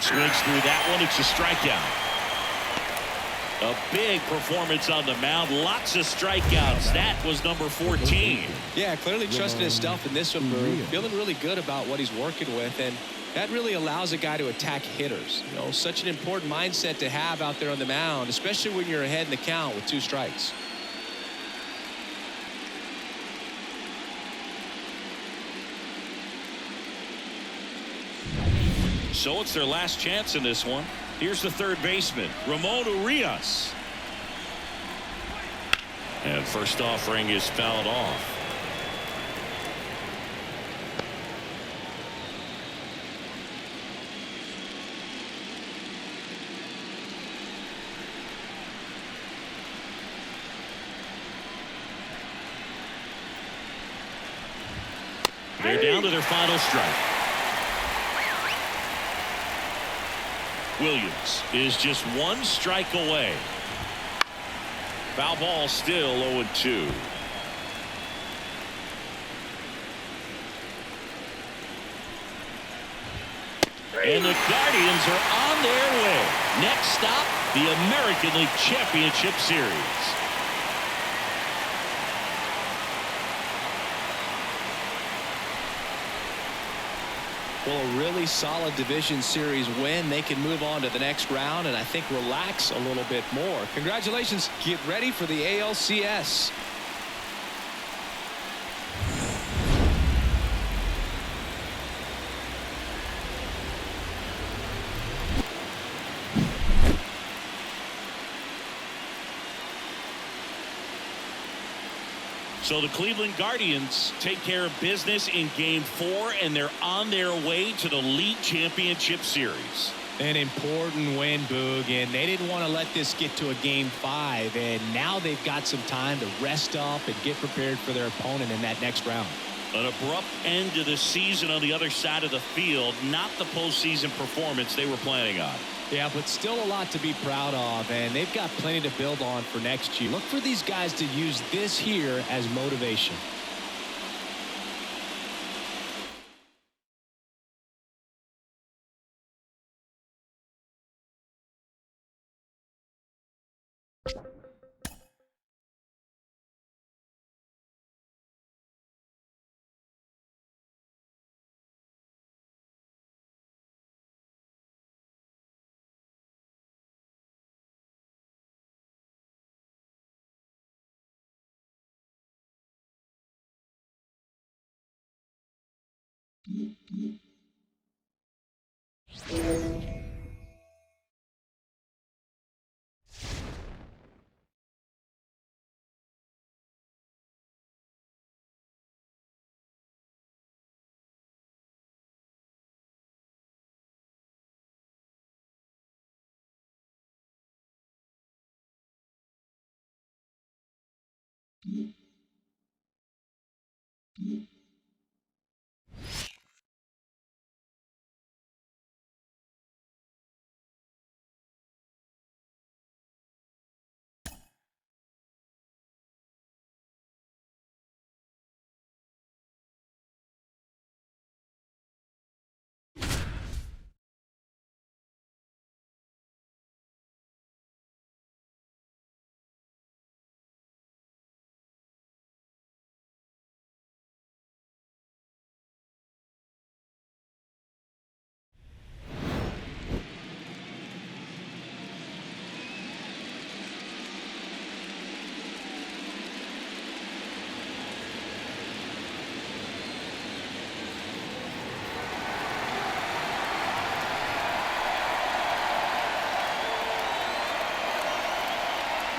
Swings through that one. It's a strikeout. A big performance on the mound. Lots of strikeouts. That was number 14. Yeah, clearly trusting his stuff in this one. Feeling really good about what he's working with. And that really allows a guy to attack hitters. You know, such an important mindset to have out there on the mound, especially when you're ahead in the count with 2 strikes. So it's their last chance in this one. Here's the third baseman, Ramon Urias. And first offering is fouled off. They're down to their final strike. Williams is just 1 strike away. Foul ball, still 0-2. And the Guardians are on their way. Next stop, the American League Championship Series. Well, a really solid division series win. They can move on to the next round and I think relax a little bit more. Congratulations. Get ready for the ALCS. So the Cleveland Guardians take care of business in Game 4, and they're on their way to the League Championship Series. An important win, Boog, and they didn't want to let this get to a Game 5, and now they've got some time to rest up and get prepared for their opponent in that next round. An abrupt end to the season on the other side of the field, not the postseason performance they were planning on. Yeah, but still a lot to be proud of, and they've got plenty to build on for next year. Look for these guys to use this here as motivation.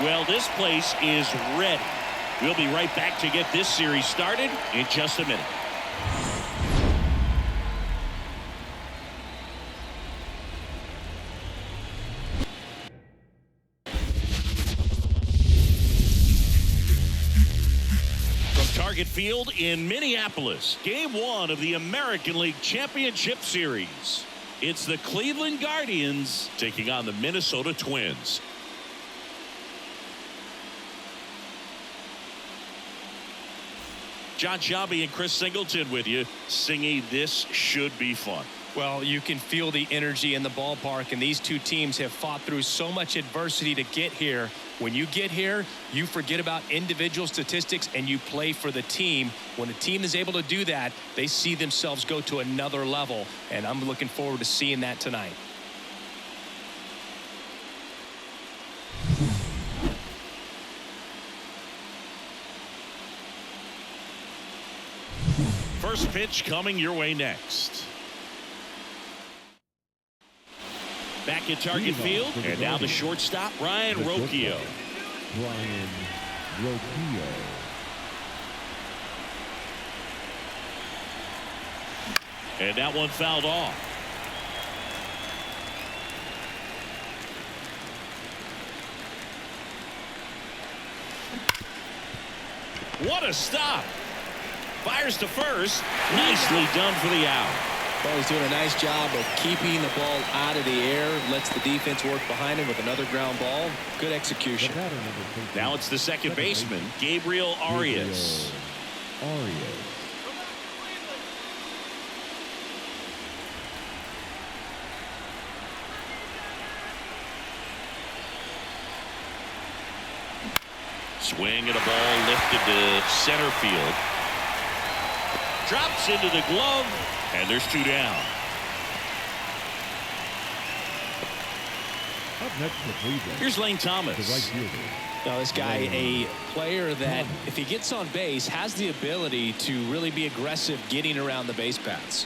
Well, this place is ready. We'll be right back to get this series started in just a minute. From Target Field in Minneapolis, Game 1 of the American League Championship Series. It's the Cleveland Guardians taking on the Minnesota Twins. John Shelby and Chris Singleton with you. Singy, this should be fun. Well, you can feel the energy in the ballpark, and these two teams have fought through so much adversity to get here. When you get here, you forget about individual statistics and you play for the team. When a team is able to do that, they see themselves go to another level, and I'm looking forward to seeing that tonight. First pitch coming your way next. Back at Target Field, and now the shortstop, Ryan Rocchio. Ryan Rocchio. And that one fouled off. What a stop. Fires to first. Nicely done for the out. Well, he's doing a nice job of keeping the ball out of the air. Lets the defense work behind him with another ground ball. Good execution. Now it's the second baseman, Gabriel Arias. Swing and a ball lifted to center field. Drops into the glove, and there's two down. Up next for Cleveland. Here's Lane Thomas. The right fielder. Now, this guy, a player that, if he gets on base, has the ability to really be aggressive getting around the base paths.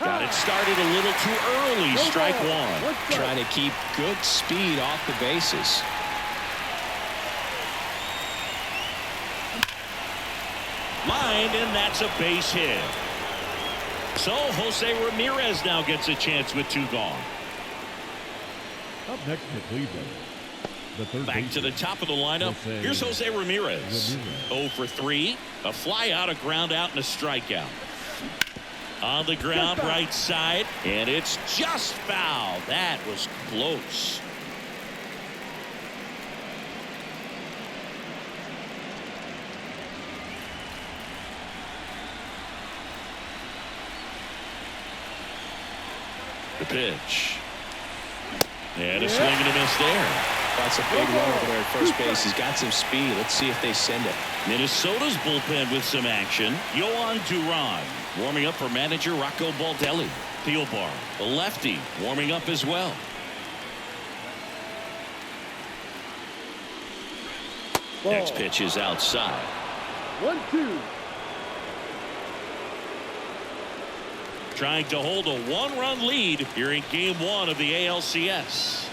Got it started a little too early. Strike one. Trying to keep good speed off the bases. Lined, and that's a base hit. So Jose Ramirez now gets a chance with two gone. Up next for Cleveland. The third Back to the top of the lineup. Here's Jose Ramirez. 0 for 3. A fly out, a ground out, and a strikeout. On the ground, right side, and it's just foul. That was close. The pitch. And a swing and a miss there. That's a big run over there at first base. He's got some speed. Let's see if they send it. Minnesota's bullpen with some action. Yohan Duran warming up for manager Rocco Baldelli. Thielbar, the lefty, warming up as well. Ball. Next pitch is outside. 1-2. Trying to hold a one-run lead here in Game 1 of the ALCS.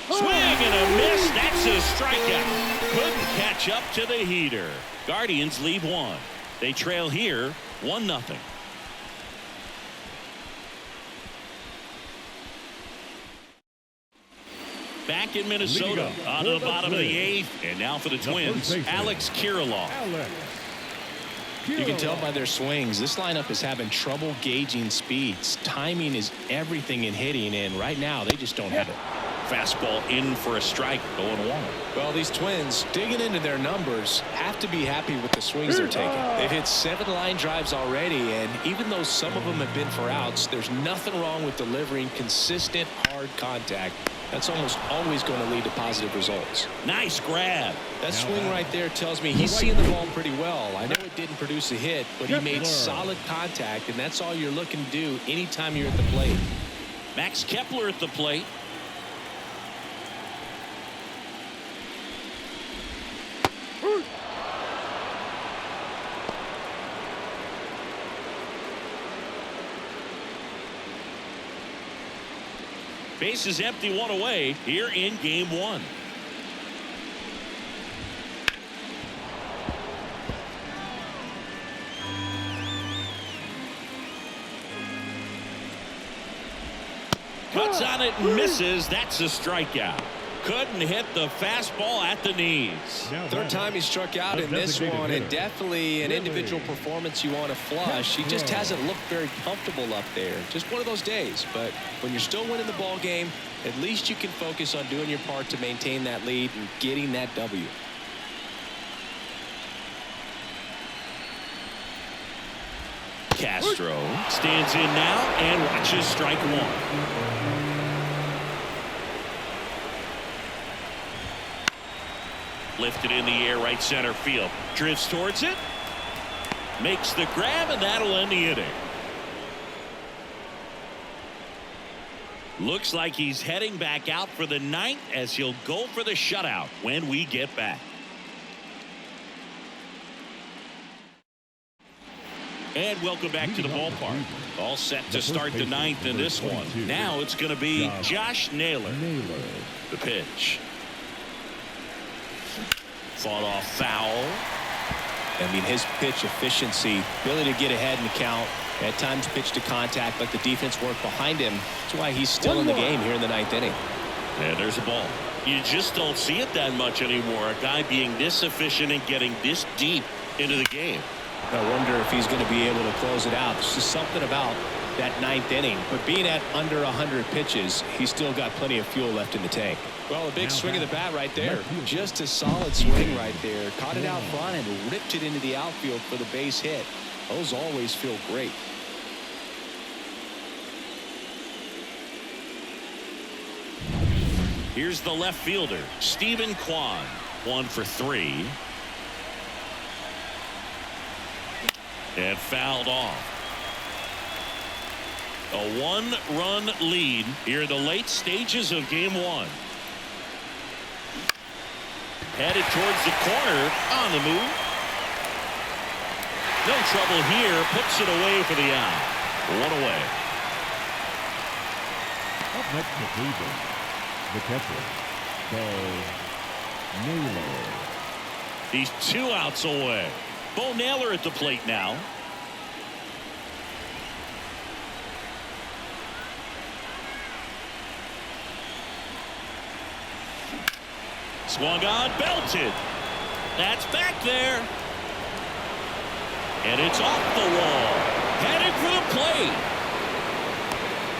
Swing and a miss. That's a strikeout. Couldn't catch up to the heater. Guardians lead one. They trail here 1-0. back in Minnesota on the bottom of the 8th. And now for the Twins, Alex Kirilloff. You can tell by their swings, this lineup is having trouble gauging speeds. Timing is everything in hitting, and right now they just don't have it. Fastball in for a strike, 0-1. Well, these Twins, digging into their numbers, have to be happy with the swings they're taking. They've hit 7 line drives already, and even though some of them have been for outs, there's nothing wrong with delivering consistent, hard contact. That's almost always going to lead to positive results. Nice grab. That swing right there tells me he's seeing the ball pretty well. I know it didn't produce a hit, but he made solid contact, and that's all you're looking to do anytime you're at the plate. Max Kepler at the plate. Base is empty, 1 away here in game 1. Cuts on it and misses. That's a strikeout. Couldn't hit the fastball at the knees. Third time he struck out in this one, and definitely an individual performance you want to flush. He just hasn't looked very comfortable up there. Just one of those days. But when you're still winning the ball game, at least you can focus on doing your part to maintain that lead and getting that W. Castro stands in now and watches strike 1. Lifted in the air, right center field. Drifts towards it. Makes the grab, and that'll end the inning. Looks like he's heading back out for the 9th as he'll go for the shutout when we get back. And welcome back to the ballpark. All set to start the 9th in this one. Now it's going to be Josh Naylor. The pitch. Fought off foul. I mean, his pitch efficiency, ability to get ahead in the count, at times pitch to contact, let the defense work behind him. That's why he's still in the game here in the 9th inning. And there's a ball. You just don't see it that much anymore. A guy being this efficient and getting this deep into the game. I wonder if he's going to be able to close it out. There's just something about that 9th inning. But being at under 100 pitches, he's still got plenty of fuel left in the tank. Well, a big swing of the bat right there. Just a solid swing right there. Caught it out front and ripped it into the outfield for the base hit. Those always feel great. Here's the left fielder, Stephen Kwan. 1 for 3. And fouled off. A 1-run lead here in the late stages of game 1. Headed towards the corner on the move. No trouble here. Puts it away for the out. 1 away. Up next to Cleveland, the catcher, Bo Naylor. He's 2 outs away. Bo Naylor at the plate now. Swung on, belted. That's back there. And it's off the wall. Headed for the plate.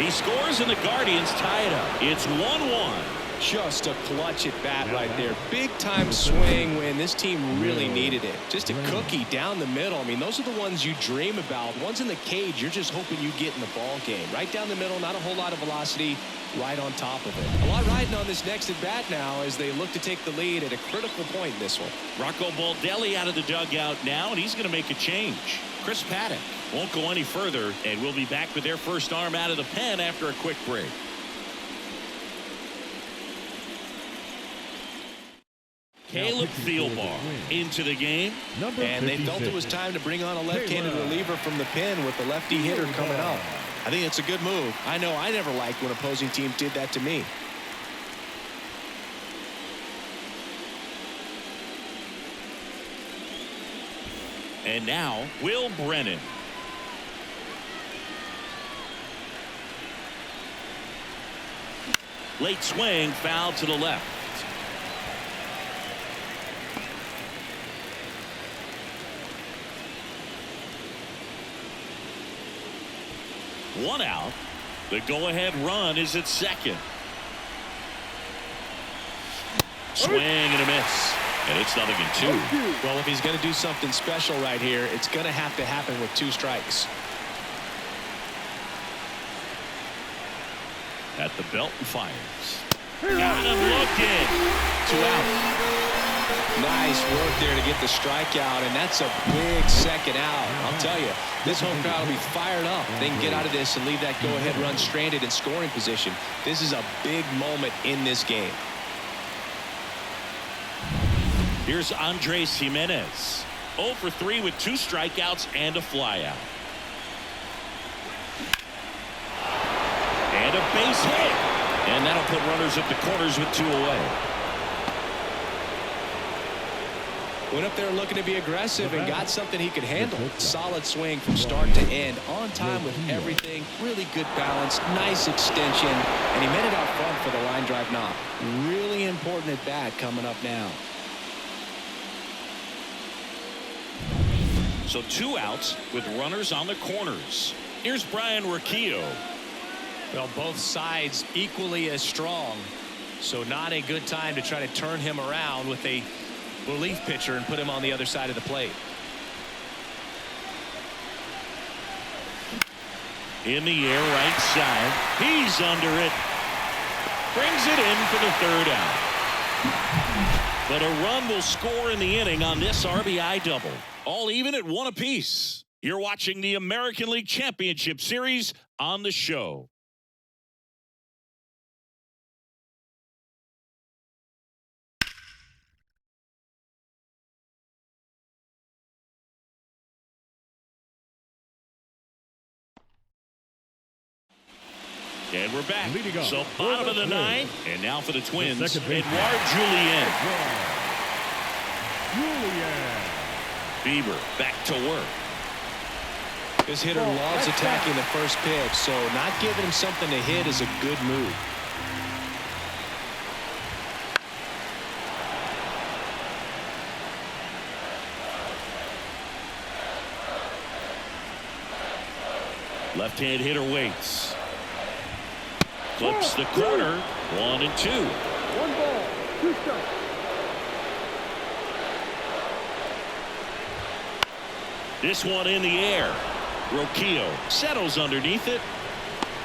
He scores and the Guardians tie it up. It's 1-1. Just a clutch at bat right there. Big time swing when this team really needed it. Just a cookie down the middle. I mean, those are the ones you dream about. Ones in the cage, you're just hoping you get in the ball game. Right down the middle, not a whole lot of velocity. Right on top of it. A lot riding on this next at bat now as they look to take the lead at a critical point in this one. Rocco Baldelli out of the dugout now, and he's going to make a change. Chris Paddock won't go any further, and we'll be back with their first arm out of the pen after a quick break. Caleb Thielbar into the game. And they felt it was time to bring on a left-handed reliever from the pen with the lefty hitter coming up. I think it's a good move. I know I never liked when opposing teams did that to me. And now, Will Brennan. Late swing, foul to the left. One out. The go-ahead run is at second. Swing and a miss. And it's 0-2. Well, if he's going to do something special right here, it's going to have to happen with 2 strikes. At the belt and fires. Got him looking. 2 out. Nice work there to get the strikeout, and that's a big second out. I'll tell you, this home crowd will be fired up. They can get out of this and leave that go-ahead run stranded in scoring position. This is a big moment in this game. Here's Andres Jimenez. 0 for 3 with 2 strikeouts and a flyout. And a base hit. And that'll put runners at the corners with 2 away. Went up there looking to be aggressive and got something he could handle. Solid swing from start to end. On time with everything. Really good balance. Nice extension. And he made it out front for the line drive knock. Really important at bat coming up now. So 2 outs with runners on the corners. Here's Brian Rocchio. Well, both sides equally as strong. So not a good time to try to turn him around with a relief pitcher and put him on the other side of the plate. In the air, right side. He's under it. Brings it in for the 3rd out. But a run will score in the inning on this RBI double. All even at 1 apiece. You're watching the American League Championship Series on the show. And we're back. So bottom of the 9th. And now for the Twins, Edouard Julien. Bieber back to work. This hitter loves attacking the first pitch, so not giving him something to hit is a good move. Left-hand hitter waits. Clips the corner. 1 and 2. 1 ball, 2 strikes. This one in the air. Rocchio settles underneath it.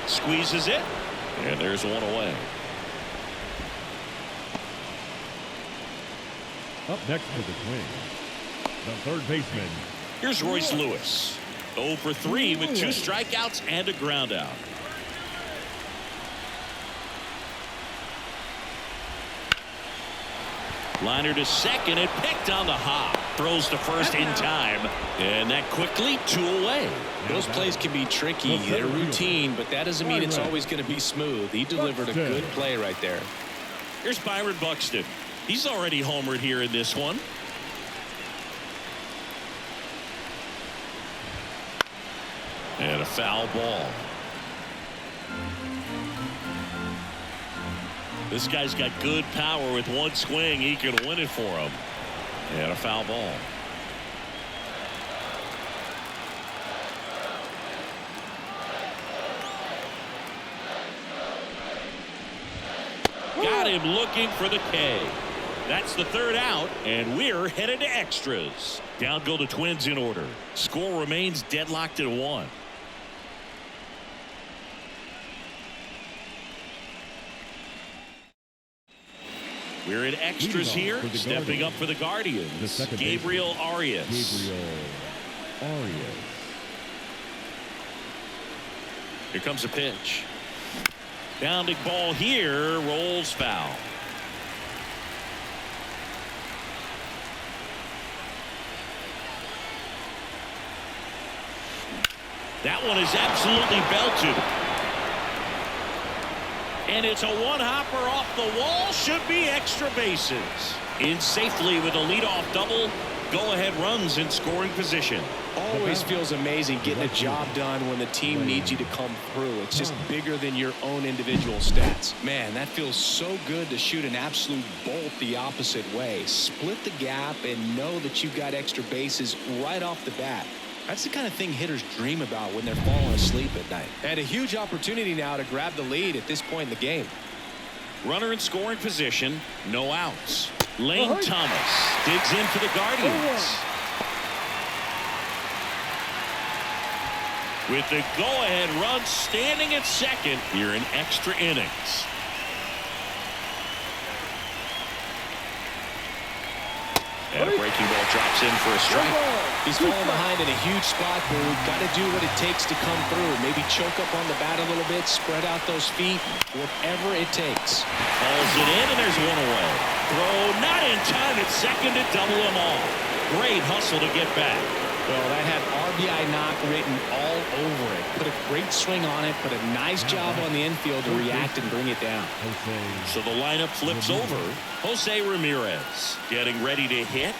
Squeezes it. And there's 1 away. Up next to the Twins, the 3rd baseman. Here's Royce Lewis. 0 for 3 with 2 strikeouts and a ground out. Liner to second and picked on the hop. Throws to first in time. And that quickly 2 away. Those plays can be tricky. They're routine, but that doesn't mean it's always going to be smooth. He delivered a good play right there. Here's Byron Buxton. He's already homered here in this one. And a foul ball. This guy's got good power. With 1 swing, he can win it for him. And a foul ball. Got him looking for the K. That's the 3rd out, and we're headed to extras. Down go the Twins in order. Score remains deadlocked at 1. We're in extras here. Stepping up for the Guardians, Gabriel Arias. Here comes a pitch. Bounding ball here, rolls foul. That one is absolutely belted. And it's a 1-hopper off the wall. Should be extra bases. In safely with a leadoff double. Go-ahead runs in scoring position. Always feels amazing getting a job done when the team needs you to come through. It's just bigger than your own individual stats. Man, that feels so good to shoot an absolute bolt the opposite way. Split the gap and know that you've got extra bases right off the bat. That's the kind of thing hitters dream about when they're falling asleep at night. And a huge opportunity now to grab the lead at this point in the game. Runner in scoring position, no outs. Lane Thomas digs in for the Guardians. With the go-ahead run standing at second here in extra innings. And a breaking ball drops in for a strike. He's falling behind in a huge spot, but we've got to do what it takes to come through. Maybe choke up on the bat a little bit, spread out those feet, whatever it takes. Hauls it in, and there's one away. Throw not in time at second to double him off. Great hustle to get back. Well, that had RBI knock written all over it. Put a great swing on it, put a nice job on the infield to react and bring it down. So the lineup flips over. Jose Ramirez getting ready to hit.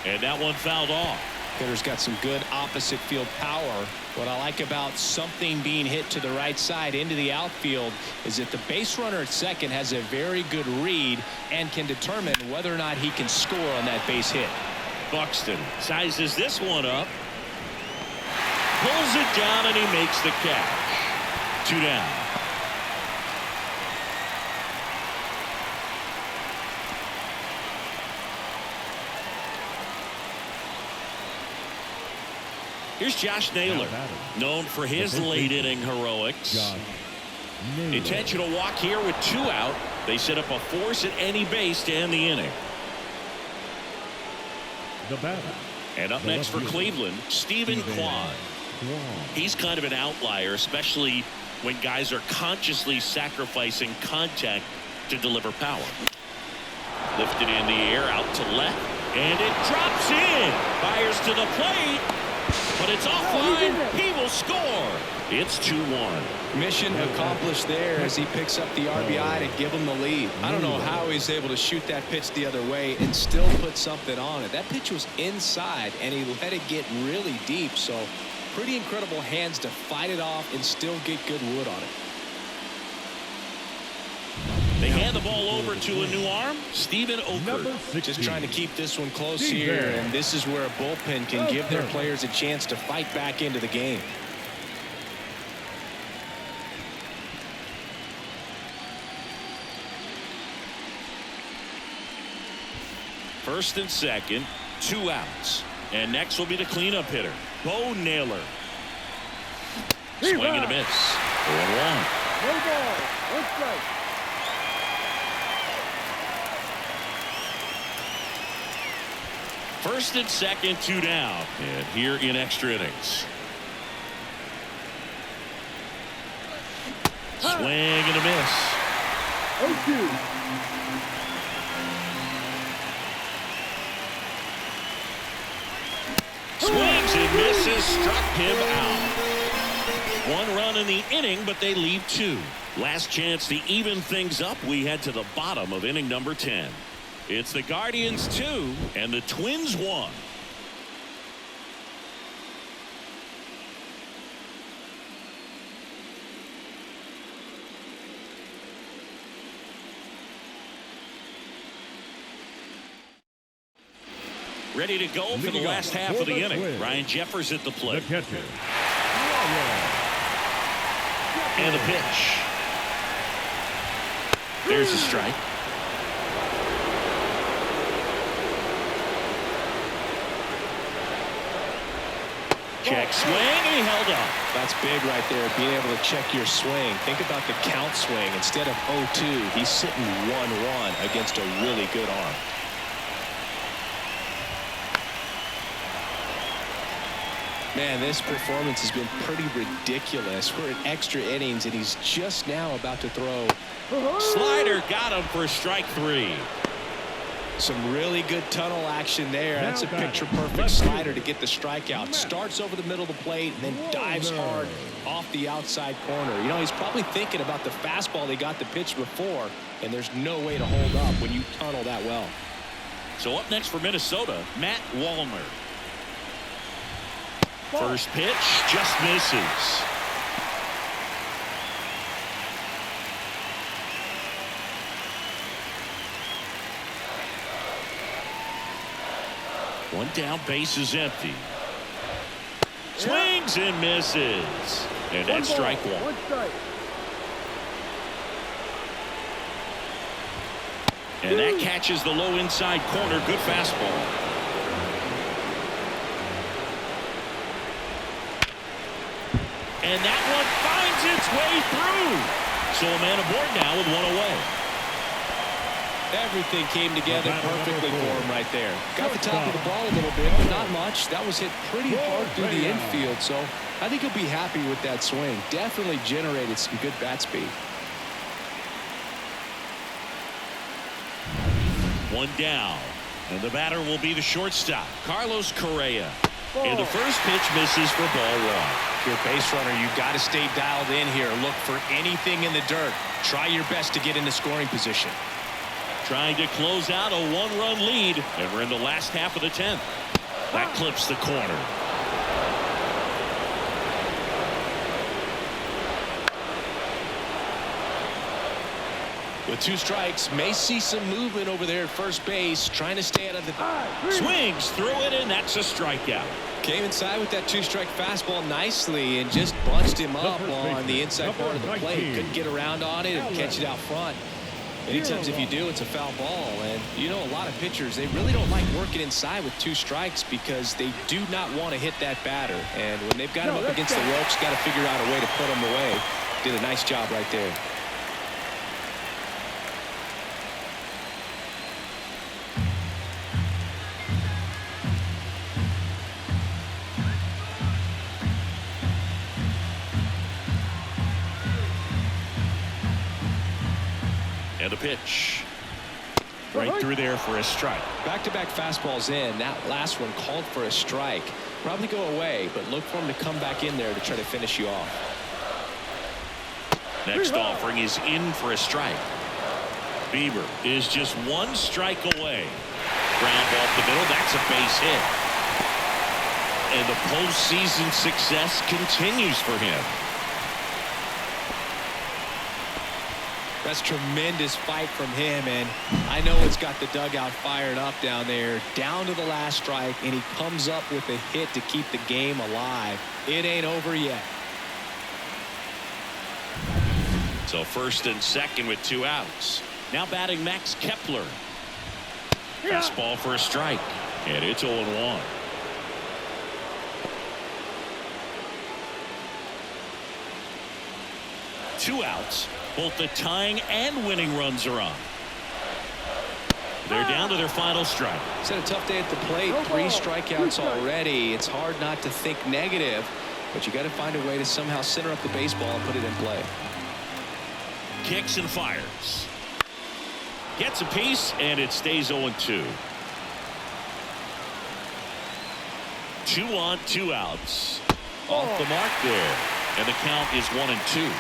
And that one fouled off. Hitter's got some good opposite field power. What I like about something being hit to the right side into the outfield is that the base runner at second has a very good read and can determine whether or not he can score on that base hit. Buxton sizes this one up. Pulls it down and he makes the catch. 2 down. Here's Josh Naylor, known for his late inning heroics. Intentional walk here with 2 out. They set up a force at any base to end the inning. And up next for Cleveland, Stephen Kwan. He's kind of an outlier, especially when guys are consciously sacrificing contact to deliver power. Lifted in the air out to left, and it drops in. Fires to the plate. But it's offline. He will score. It's 2-1. Mission accomplished there as he picks up the RBI to give him the lead. I don't know how he's able to shoot that pitch the other way and still put something on it. That pitch was inside, and he let it get really deep. So pretty incredible hands to fight it off and still get good wood on it. They hand the ball over to a new arm, Steven Oker. Just trying to keep this one close here, and this is where a bullpen can give their players a chance to fight back into the game. First and second, 2 outs. And next will be the cleanup hitter, Bo Naylor. Swing and a miss. 1-1. No ball. 1 strike. First and second, 2 down. And here in extra innings. Swing and a miss. 0-2. Swings and misses, struck him out. 1 run in the inning, but they leave 2. Last chance to even things up. We head to the bottom of inning number 10. It's the Guardians 2 and the Twins 1. Ready to go for the last half of the inning. Ryan Jeffers at the plate. And the pitch. There's a strike. Check swing, and he held up. That's big right there, being able to check your swing. Think about the count swing. Instead of 0-2, he's sitting 1-1 against a really good arm. Man, this performance has been pretty ridiculous. We're in extra innings, and he's just now about to throw. Slider got him for strike 3. Some really good tunnel action there. That's a Now batting, picture-perfect left slider fielder, to get the strikeout. Matt Starts over the middle of the plate and then dives Warner. hard off the outside corner. You know, he's probably thinking about the fastball he got the pitch before, and there's no way to hold up when you tunnel that well. So up next for Minnesota, Matt Wallner. First pitch just misses. One down, base is empty. Swings and misses. And that's strike one. One strike. And that catches the low inside corner. Good fastball. And that one finds its way through. So a man aboard now with one away. Everything came together perfectly for him right there. Got the top of the ball a little bit, but not much. That was hit pretty hard through the infield, so I think he'll be happy with that swing. Definitely generated some good bat speed. One down. And the batter will be the shortstop, Carlos Correa. And the first pitch misses for ball one. If you're a base runner, you've got to stay dialed in here. Look for anything in the dirt. Try your best to get into scoring position. Trying to close out a one-run lead, and we're in the last half of the 10th. That clips the corner. With two strikes, may see some movement over there at first base, trying to stay out of the... Swings through it, and that's a strikeout. Came inside with that two-strike fastball nicely and just bunched him up on the inside part of the plate. Couldn't get around on it and catch it out front. Many times if you do, it's a foul ball. And you know, a lot of pitchers, they really don't like working inside with two strikes because they do not want to hit that batter. And when they've got him up against the ropes, got to figure out a way to put him away. Did a nice job right there. And a pitch. Right through there for a strike. Back-to-back fastballs in. That last one called for a strike. Probably go away, but look for him to come back in there to try to finish you off. Next offering is in for a strike. Bieber is just one strike away. Ground off the middle. That's a base hit. And the postseason success continues for him. That's tremendous fight from him, and I know it's got the dugout fired up down there. Down to the last strike, and he comes up with a hit to keep the game alive. It ain't over yet. So first and second with two outs. Now batting Max Kepler. Fastball for a strike, and it's 0-1. Two outs. Both the tying and winning runs are on. They're down to their final strike. It's had a tough day at the plate. 3 strikeouts already. It's hard not to think negative, but you got to find a way to somehow center up the baseball and put it in play. Kicks and fires. Gets a piece, and it stays 0-2. 2 on, 2 outs. Off the mark there. And the count is 1-2.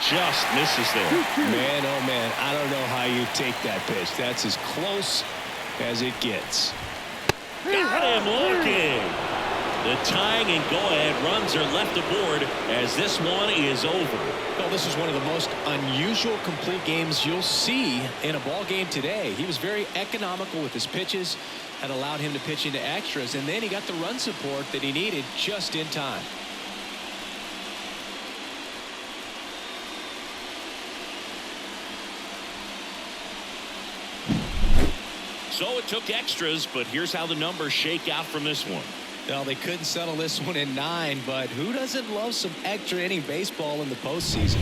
Just misses there. Man, oh man, I don't know how you take that pitch. That's as close as it gets. Got him looking. The tying and go-ahead runs are left aboard as this one is over. Well, this is one of the most unusual complete games you'll see in a ball game today. He was very economical with his pitches, had allowed him to pitch into extras, and then he got the run support that he needed just in time. So it took extras, but here's how the numbers shake out from this one. Well, they couldn't settle this one in 9, but who doesn't love some extra inning baseball in the postseason?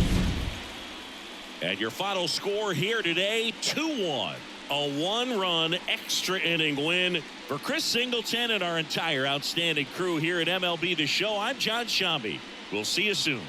And your final score here today, 2-1. A one-run extra inning win for Chris Singleton and our entire outstanding crew here at MLB The Show. I'm John Shambi. We'll see you soon.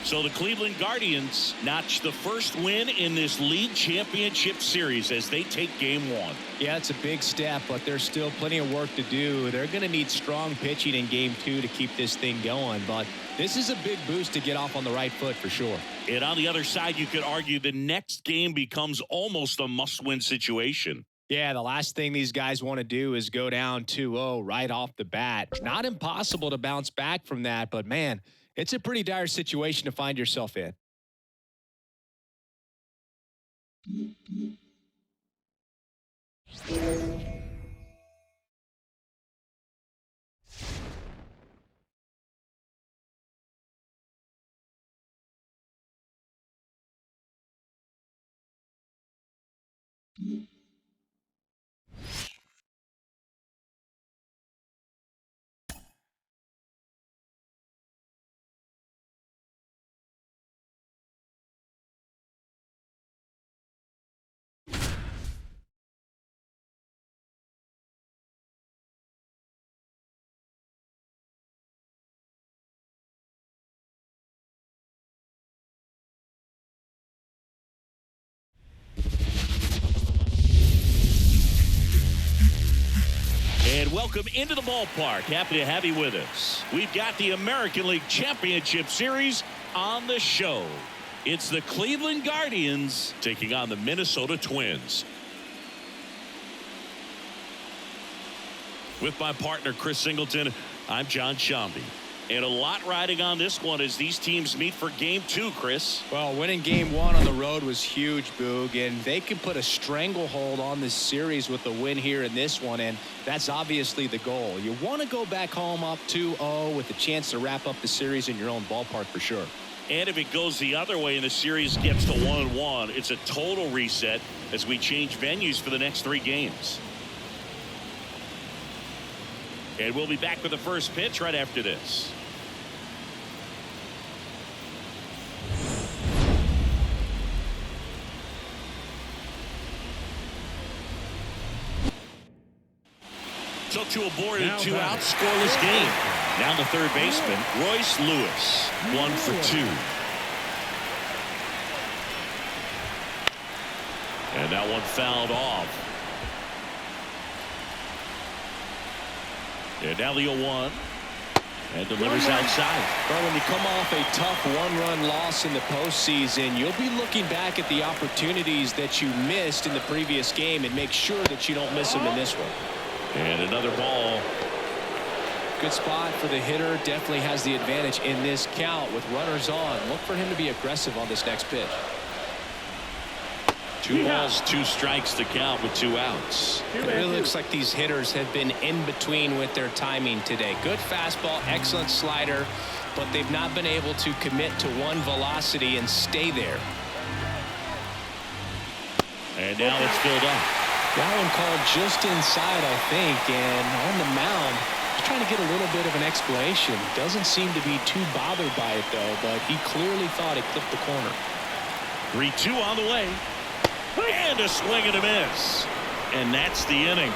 So the Cleveland Guardians notch the first win in this league championship series as they take game one. Yeah, it's a big step, but there's still plenty of work to do. They're going to need strong pitching in game two to keep this thing going, but this is a big boost to get off on the right foot for sure. And on the other side, you could argue the next game becomes almost a must-win situation. Yeah, the last thing these guys want to do is go down 2-0 right off the bat. Not impossible to bounce back from that, but man, it's a pretty dire situation to find yourself in. And welcome into the ballpark. Happy to have you with us. We've got the American League Championship Series on the show. It's the Cleveland Guardians taking on the Minnesota Twins. With my partner, Chris Singleton, I'm John Shambi. And a lot riding on this one as these teams meet for game two, Chris. Well, winning game one on the road was huge, Boog, and they can put a stranglehold on this series with the win here in this one, and that's obviously the goal. You want to go back home up 2-0 with a chance to wrap up the series in your own ballpark for sure. And if it goes the other way and the series gets to 1-1, it's a total reset as we change venues for the next three games. And we'll be back with the first pitch right after this. So to a board and two out, scoreless game. Now the third baseman, Royce Lewis, 1 for 2. And that one fouled off. And now the 0-1. And delivers outside. Well, when you come off a tough one-run loss in the postseason, you'll be looking back at the opportunities that you missed in the previous game and make sure that you don't miss them in this one. And another ball. Good spot for the hitter. Definitely has the advantage in this count with runners on. Look for him to be aggressive on this next pitch. 2 balls, 2 strikes to count with 2 outs. It really looks like these hitters have been in between with their timing today. Good fastball, excellent slider, but they've not been able to commit to one velocity and stay there. And now it's filled up. That one called just inside, I think, and on the mound, just trying to get a little bit of an explanation. Doesn't seem to be too bothered by it, though, but he clearly thought it clipped the corner. 3-2 on the way. And a swing and a miss. And that's the inning.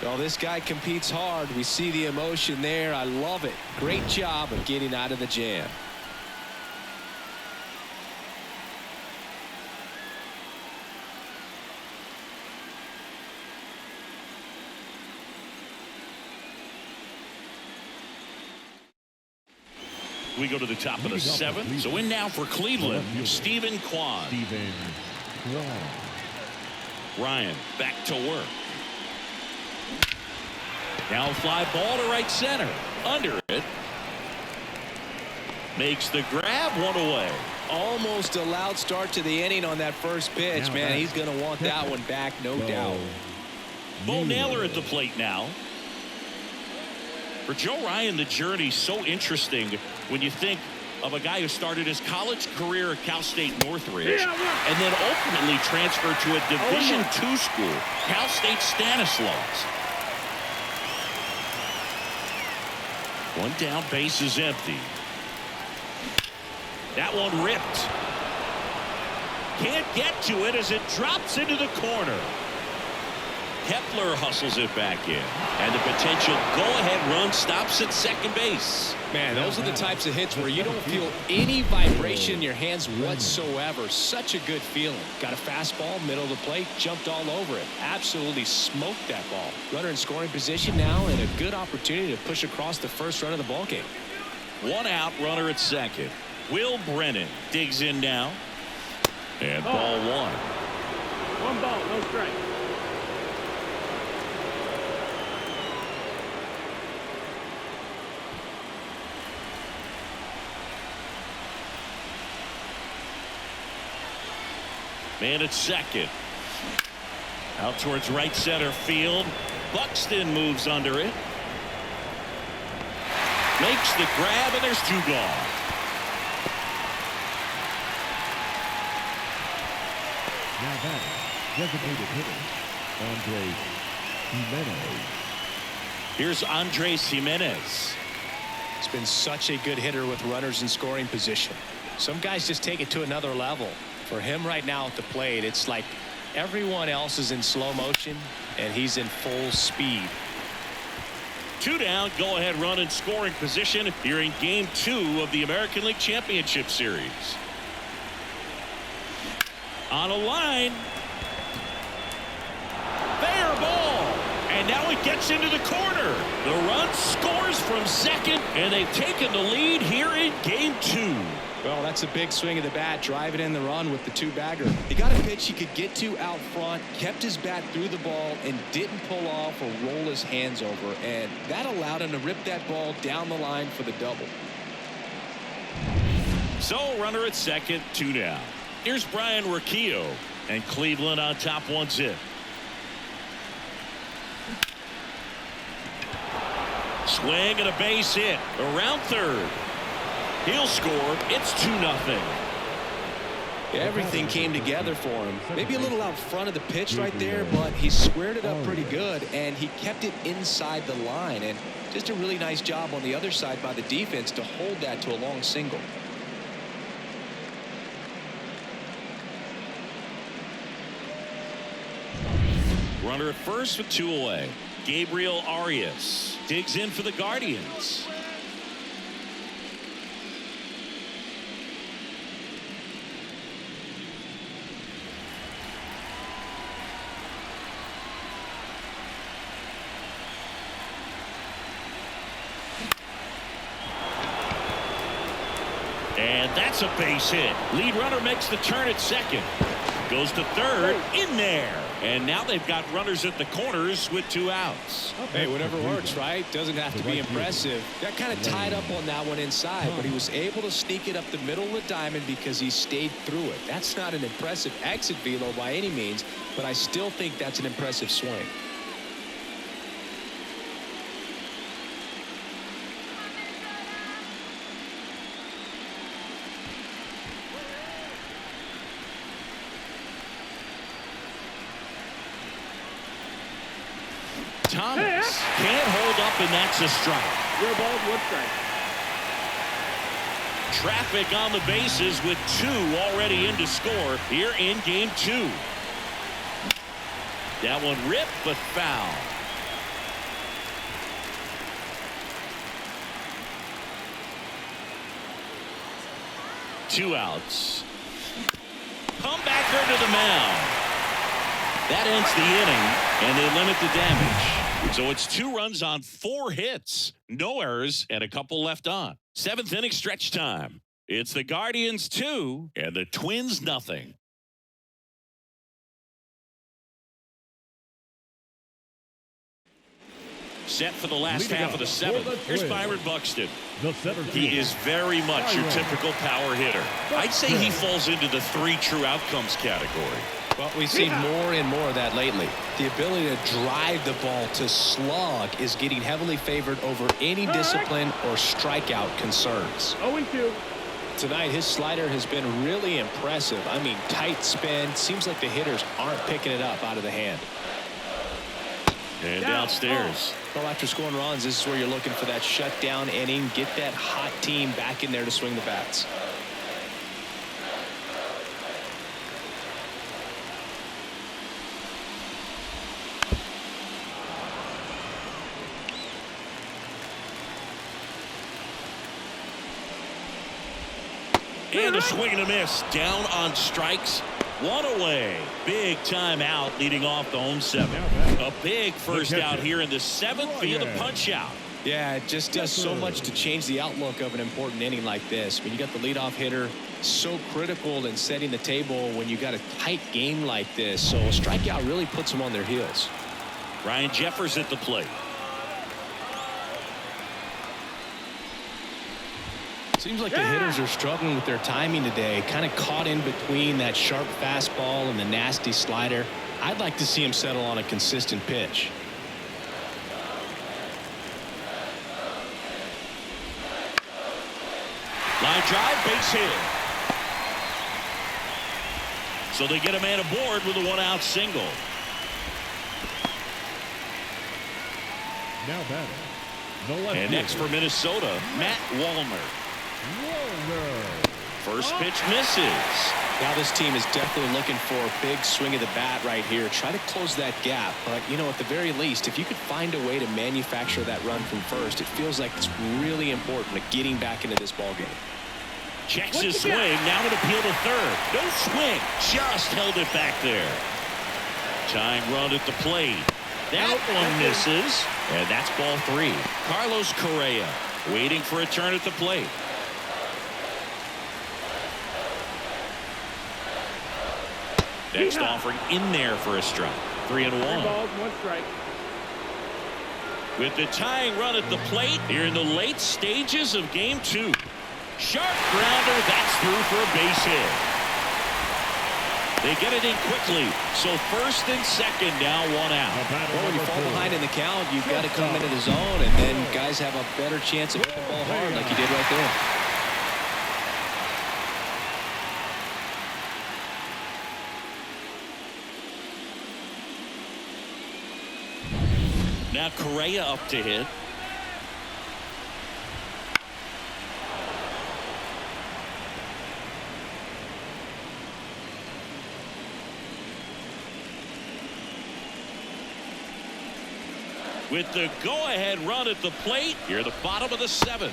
Well, this guy competes hard. We see the emotion there. I love it. Great job of getting out of the jam. We go to the top of the 7th. So in now for Cleveland, Stephen Kwan. Ryan back to work. Now fly ball to right center. Under it. Makes the grab, 1 away. Almost a loud start to the inning on that first pitch. Man, he's going to want that one back, no doubt. Bo Naylor at the plate now. For Joe Ryan, the journey's so interesting when you think of a guy who started his college career at Cal State Northridge and then ultimately transferred to a Division II school, Cal State Stanislaus. One down, base is empty. That one ripped. Can't get to it as it drops into the corner. Kepler hustles it back in, and the potential go-ahead run stops at second base. Man, those are the types of hits where you don't feel any vibration in your hands whatsoever. Such a good feeling. Got a fastball, middle of the plate, jumped all over it. Absolutely smoked that ball. Runner in scoring position now, and a good opportunity to push across the first run of the ballgame. One out, runner at second. Will Brennan digs in now, and ball one. One ball, no strike. Man at second. Out towards right center field. Buxton moves under it. Makes the grab, and there's two gone. Now that designated hitter, Andres Jimenez. Here's Andres Jimenez. It's been such a good hitter with runners in scoring position. Some guys just take it to another level. For him right now at the plate, it's like everyone else is in slow motion and he's in full speed. Two down, go ahead run in scoring position here in game 2 of the American League Championship Series. On a line. Fair ball. And now it gets into the corner. The run scores from second, and they've taken the lead here in game 2. Well, that's a big swing of the bat, driving in the run with the two-bagger. He got a pitch he could get to out front, kept his bat through the ball, and didn't pull off or roll his hands over, and that allowed him to rip that ball down the line for the double. So, runner at second, 2 down. Here's Brian Riccio, and Cleveland on top 1-0. Swing and a base hit around third. He'll score. It's 2-0. Everything came together for him. Maybe a little out front of the pitch right there, but he squared it up pretty good, and he kept it inside the line. And just a really nice job on the other side by the defense to hold that to a long single. Runner at first with 2 away. Gabriel Arias digs in for the Guardians. And that's a base hit. Lead runner makes the turn at second. Goes to third, in there. And now they've got runners at the corners with 2 outs. Hey, whatever works, right? Doesn't have to be impressive. Got kind of tied up on that one inside, but he was able to sneak it up the middle of the diamond because he stayed through it. That's not an impressive exit velo by any means, but I still think that's an impressive swing. Thomas can't hold up, and that's a strike. 0 balls, 1 strike. Traffic on the bases with 2 already in to score here in game 2. That one ripped, but foul. Two outs. Comebacker to the mound. That ends the inning, and they limit the damage. So it's 2 runs on 4 hits, no errors, and a couple left on. 7th inning stretch time. It's the Guardians 2 and the Twins nothing. Set for the last half of the 7th. Here's Byron Buxton. He is very much your typical power hitter. I'd say he falls into the 3 true outcomes category. Well, we've seen more and more of that lately. The ability to drive the ball to slug is getting heavily favored over any discipline or strikeout concerns. 0-2. Tonight, his slider has been really impressive. I mean, tight spin. Seems like the hitters aren't picking it up out of the hand. And downstairs. Well, after scoring runs, this is where you're looking for that shutdown inning. Get that hot team back in there to swing the bats. And a swing and a miss. Down on strikes. One away. Big time out leading off the home seven. A big first out here in the seventh via the punch out. Yeah, it just does so much to change the outlook of an important inning like this. When you got the leadoff hitter so critical in setting the table when you got a tight game like this. So a strikeout really puts them on their heels. Ryan Jeffers at the plate. Seems like the hitters are struggling with their timing today. Kind of caught in between that sharp fastball and the nasty slider. I'd like to see him settle on a consistent pitch. Line drive, base hit. So they get a man aboard with a one-out single. Now batting. The left And next for Minnesota, Matt Wallner. First pitch misses. Now this team is definitely looking for a big swing of the bat right here. Try to close that gap. But, you know, at the very least, if you could find a way to manufacture that run from first, it feels like it's really important to getting back into this ball game. Checks his swing. Now an appeal to third. No swing. Just held it back there. Tying run at the plate. That one misses. And that's ball three. Carlos Correa waiting for a turn at the plate. Next offering in there for a strike. 3-1. 3 balls, 1 strike. With the tying run at the plate here in the late stages of game 2. Sharp grounder. That's through for a base hit. They get it in quickly. So first and second now, 1 out. Well, when you fall behind in the count, you've got to come into the zone, and then guys have a better chance of hitting the ball hard like you did right there. Now Correa up to hit. With the go-ahead run at the plate, here at the bottom of the 7th.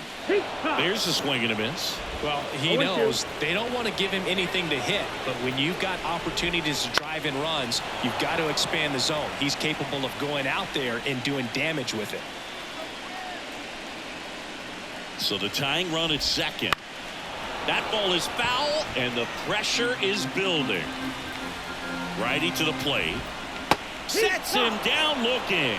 There's a swing and a miss. Well, he knows they don't want to give him anything to hit, but when you've got opportunities to drive in runs, you've got to expand the zone. He's capable of going out there and doing damage with it. So the tying run at second. That ball is foul, and the pressure is building. Righty to the plate. Sets him down looking.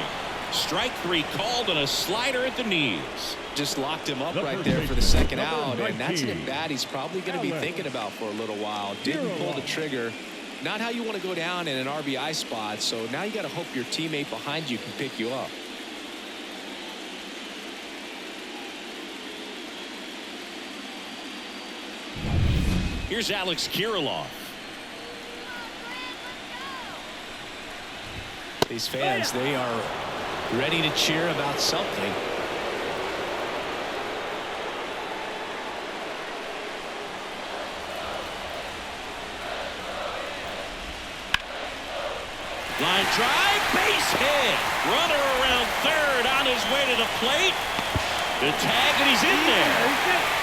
Strike 3 called and a slider at the knees. Just locked him up right there for the second out, and that's an at-bat he's probably going to be thinking about for a little while. Didn't pull the trigger. Not how you want to go down in an RBI spot, so now you got to hope your teammate behind you can pick you up. Here's Alex Kirilloff. These fans, they are ready to cheer about something. Line drive, base hit. Runner around third on his way to the plate. The tag, and he's in there.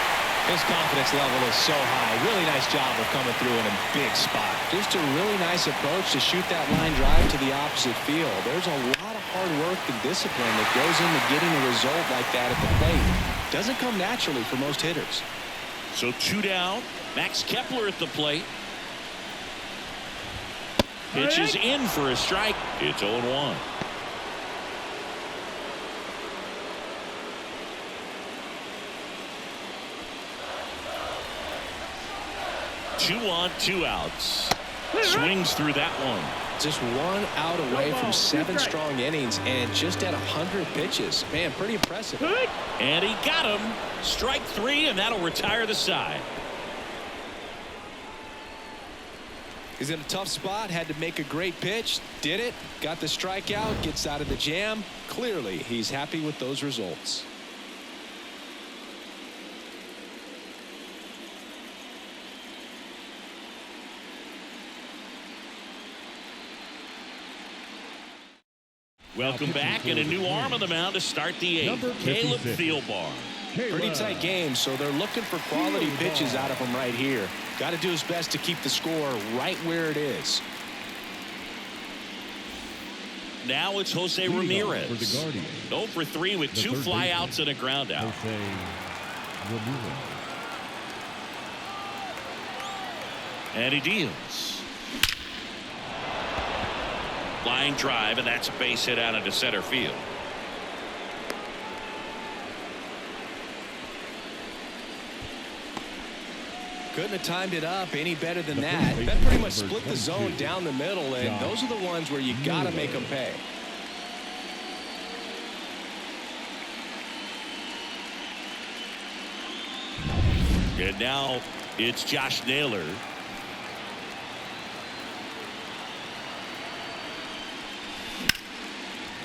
His confidence level is so high. Really nice job of coming through in a big spot. Just a really nice approach to shoot that line drive to the opposite field. There's a lot of hard work and discipline that goes into getting a result like that at the plate. Doesn't come naturally for most hitters. So 2 down. Max Kepler at the plate. Pitch is in for a strike. It's 0-1. Two on, 2 outs. Swings through that one. Just 1 out away from 7 strong innings and just at 100 pitches. Man, pretty impressive. And he got him. Strike 3, and that'll retire the side. He's in a tough spot, had to make a great pitch, did it, got the strikeout, gets out of the jam. Clearly, he's happy with those results. Welcome back, and a new arm on the mound to start the eighth. Caleb Thielbar. Pretty tight game, so they're looking for quality pitches out of him right here. Got to do his best to keep the score right where it is. Now it's Jose Ramirez. 0 for 3 with 2 flyouts and a ground out. And he deals. Line drive, and that's a base hit out into center field. Couldn't have timed it up any better than that. That pretty much split the zone down the middle, and those are the ones where you got to make them pay. And now it's Josh Naylor.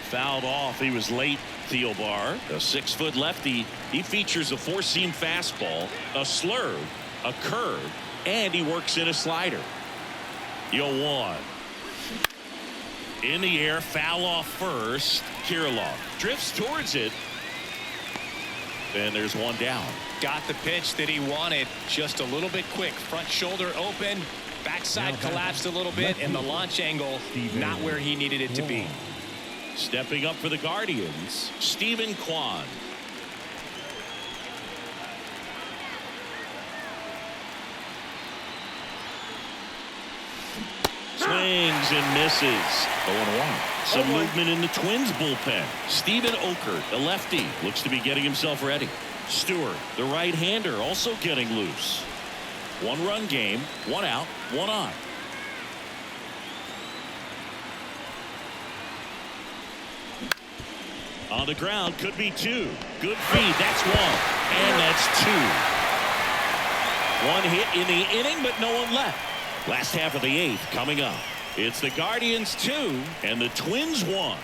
Fouled off. He was late. Thielbar, a 6-foot lefty. He features a 4-seam fastball, a slurve, a curve, and he works in a slider. 0-1. In the air, foul off first. Kirilloff drifts towards it. And there's one down. Got the pitch that he wanted, just a little bit quick. Front shoulder open, backside collapsed a little bit, and the launch angle not where he needed it to be. Stepping up for the Guardians, Stephen Kwan. Swings and misses. 0-1. Some movement in the Twins bullpen. Steven Okert, the lefty, looks to be getting himself ready. Stewart, the right-hander, also getting loose. 1-run game, 1 out, 1 on. On the ground, could be 2. Good feed, that's 1. And that's 2. 1 hit in the inning, but no one left. Last half of the 8th coming up. It's the Guardians 2 and the Twins 1.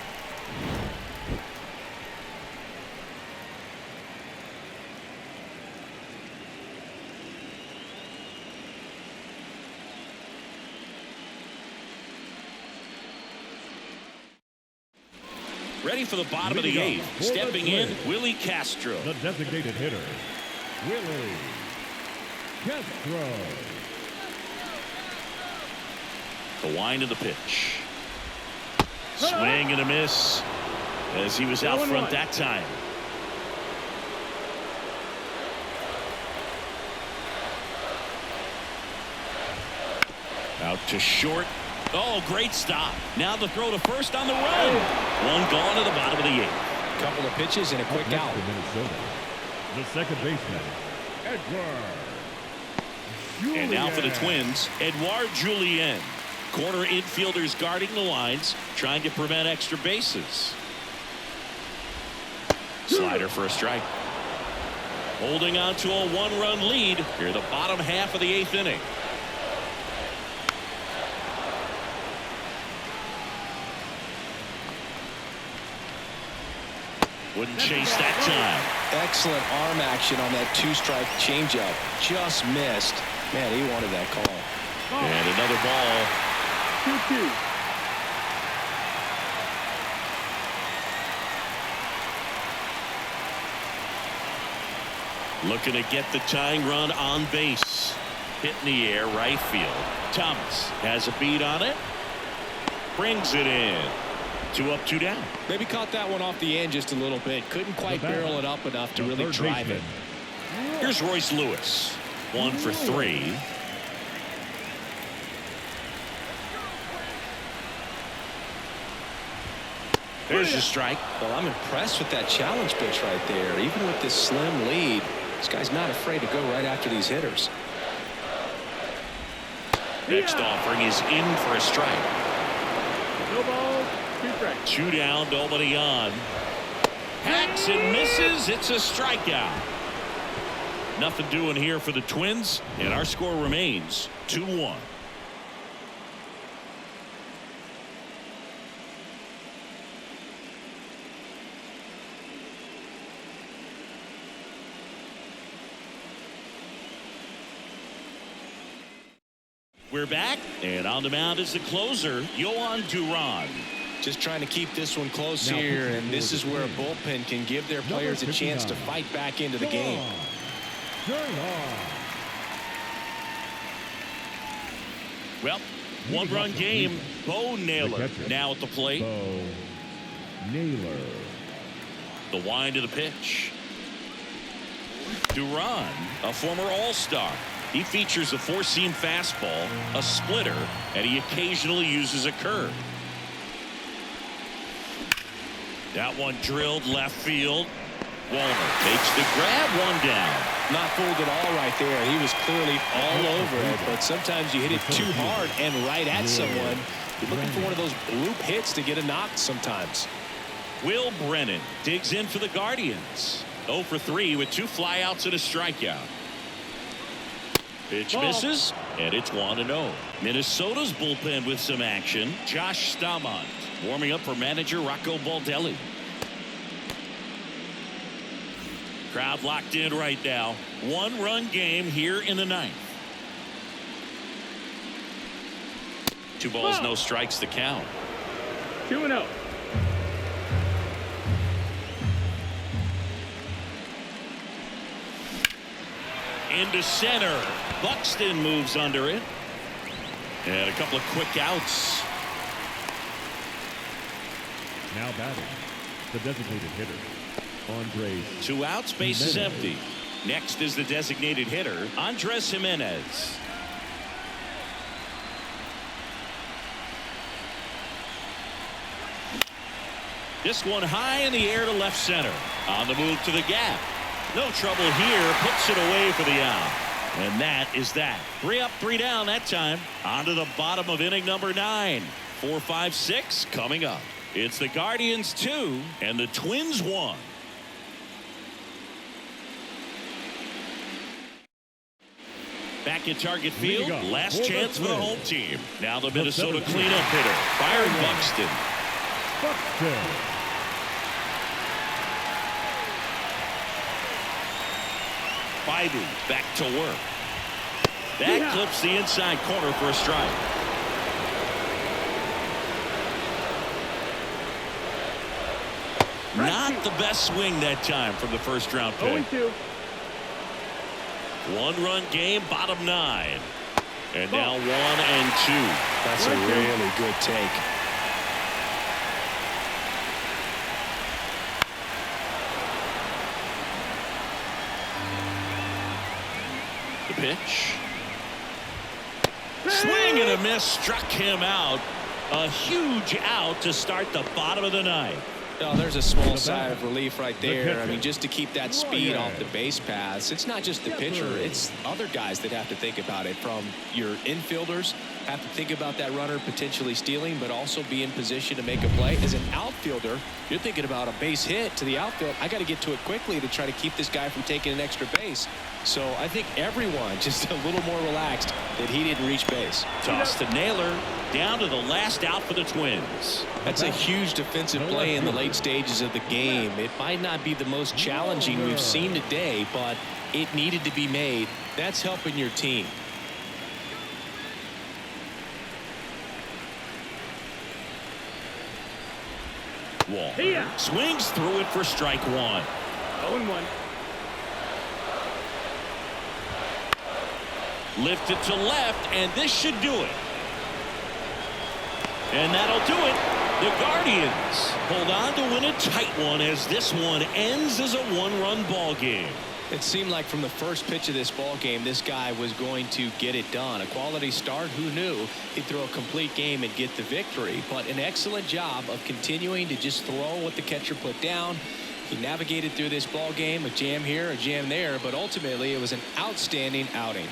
Ready for the bottom of the 8th. Stepping in, Willie Castro. The designated hitter, Willie Castro. The wind of the pitch. Swing and a miss as he was out front that time. Out to short. Oh, great stop. Now the throw to first on the run. 1 gone to the bottom of the 8th. Couple of pitches and a quick out. The second baseman, Edward Julien. And now for the Twins, Edouard Julien. Corner infielders guarding the lines, trying to prevent extra bases. Slider for a strike. Holding on to a 1-run lead here the bottom half of the 8th inning. Wouldn't chase that time. Excellent arm action on that 2-strike changeup. Just missed. Man, he wanted that call. And another ball. 2-2. Looking to get the tying run on base. Hit in the air, right field. Thomas has a beat on it. Brings it in. 2 up, 2 down. Maybe caught that one off the end just a little bit. Couldn't quite barrel it up enough to really drive it. Here's Royce Lewis. 1 for 3. There's a strike. Well, I'm impressed with that challenge pitch right there. Even with this slim lead, this guy's not afraid to go right after these hitters. Next offering is in for a strike. No balls, 2 strikes. 2 down, nobody on. Hacks and misses. It's a strikeout. Nothing doing here for the Twins, and our score remains 2-1. We're back, and on the mound is the closer, Yohan Duran. Just trying to keep this one close here, and this is where a bullpen can give their players a chance to fight back into the game. Well, one-run game. Bo Naylor now at the plate. Bo Naylor. The wind of the pitch. Duran, a former All-Star. He features a four-seam fastball, a splitter, and he occasionally uses a curve. That one drilled left field. Walner takes the grab, one down. Not fooled at all right there. He was clearly all over it, but sometimes you hit it too hard and right at someone. You're looking for one of those bloop hits to get a knock sometimes. Will Brennan digs in for the Guardians. 0 for 3 with 2 flyouts and a strikeout. Pitch misses, and it's 1-0. Minnesota's bullpen with some action. Josh Staumont warming up for manager Rocco Baldelli. Crowd locked in right now. 1-run game here in the 9th. 2 balls, no strikes to count. 2-0. Into center. Buxton moves under it. And a couple of quick outs. Now batting, the designated hitter, Andres. 2 outs, base is empty. Next is the designated hitter, Andres Jimenez. This one high in the air to left center. On the move to the gap. No trouble here. Puts it away for the out. And that is that. 3 up, 3 down that time. On to the bottom of inning number 9. 4, 5, 6 coming up. It's the Guardians 2 and the Twins 1. Back at target field. Last chance for the home team. Now the Minnesota cleanup hitter, Byron Buxton. Baidu back to work. That clips the inside corner for a strike. Not the best swing that time from the first round pick. 0-2. 1-run game, bottom 9. And now 1 and 2. That's a really good take. The pitch. Swing and a miss, struck him out. A huge out to start the bottom of the 9th. Oh, there's a small sigh of relief right there. I mean, just to keep that speed off the base paths. It's not just the pitcher. It's other guys that have to think about it. From your infielders, have to think about that runner potentially stealing, but also be in position to make a play. As an outfielder, you're thinking about a base hit to the outfield. I got to get to it quickly to try to keep this guy from taking an extra base. So I think everyone just a little more relaxed that he didn't reach base. Toss to Naylor. Down to the last out for the Twins. That's a huge defensive play in the late stages of the game. It might not be the most challenging we've seen today, but it needed to be made. That's helping your team. Walner swings through it for strike 1. 0-1. Lifted to left, and this should do it. And that'll do it. The Guardians hold on to win a tight one as this one ends as a 1-run ball game. It seemed like from the first pitch of this ball game, this guy was going to get it done. A quality start. Who knew he'd throw a complete game and get the victory? But an excellent job of continuing to just throw what the catcher put down. He navigated through this ball game, a jam here, a jam there, but ultimately it was an outstanding outing.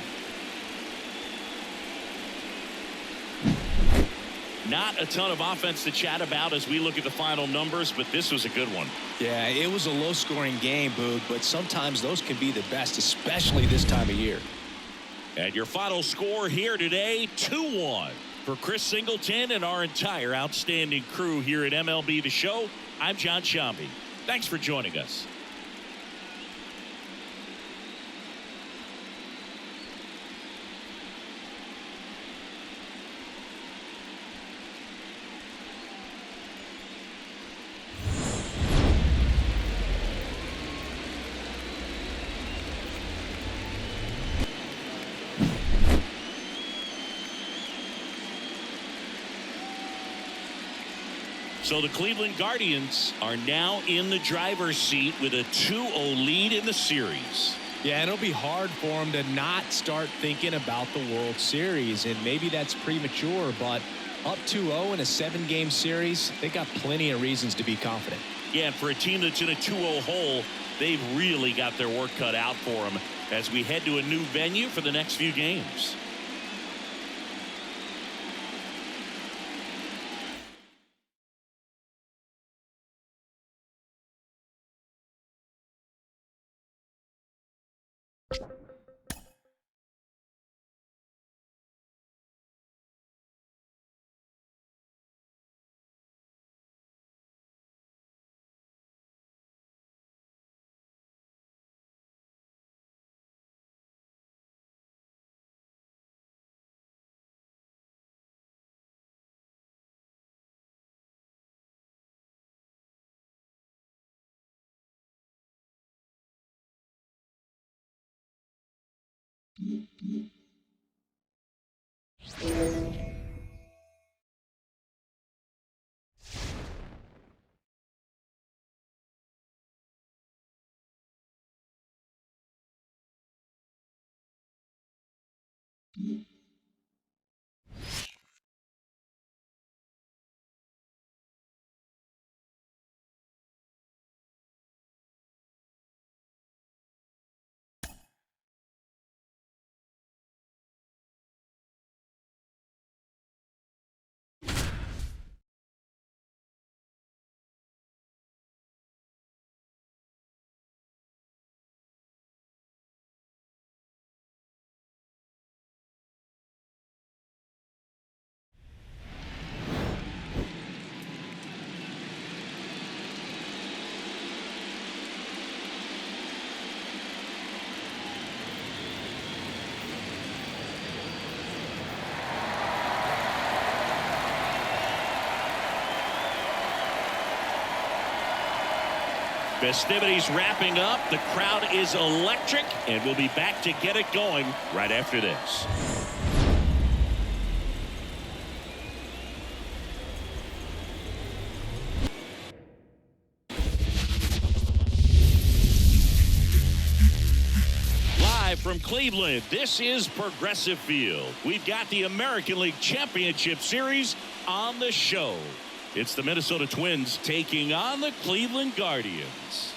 Not a ton of offense to chat about as we look at the final numbers, but this was a good one. Yeah, it was a low-scoring game, Boog, but sometimes those can be the best, especially this time of year. And your final score here today, 2-1. For Chris Singleton and our entire outstanding crew here at MLB The Show, I'm John Shambi. Thanks for joining us. So the Cleveland Guardians are now in the driver's seat with a 2-0 lead in the series. Yeah, and it'll be hard for them to not start thinking about the World Series, and maybe that's premature, but up 2-0 in a 7-game series, they got plenty of reasons to be confident. Yeah, and for a team that's in a 2-0 hole, they've really got their work cut out for them as we head to a new venue for the next few games. Festivities wrapping up. The crowd is electric, and we'll be back to get it going right after this. Live from Cleveland, this is Progressive Field. We've got the American League Championship Series on the show. It's the Minnesota Twins taking on the Cleveland Guardians.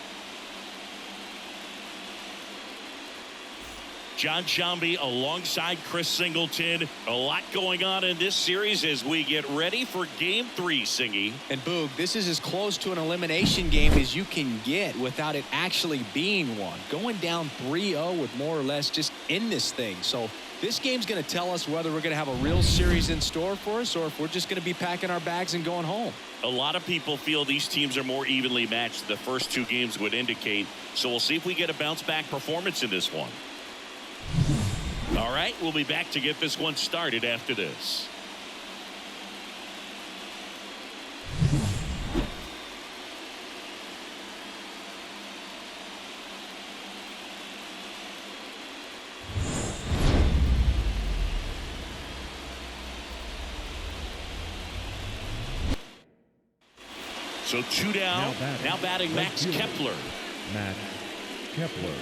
John Sciambi alongside Chris Singleton. A lot going on in this series as we get ready for Game 3, Singy. And Boog, this is as close to an elimination game as you can get without it actually being one. Going down 3-0 would more or less just end this thing. So this game's going to tell us whether we're going to have a real series in store for us or if we're just going to be packing our bags and going home. A lot of people feel these teams are more evenly matched. The first two games would indicate. So we'll see if we get a bounce back performance in this one. All right, we'll be back to get this one started after this. So 2 down. Now batting Max Kepler. Max Kepler.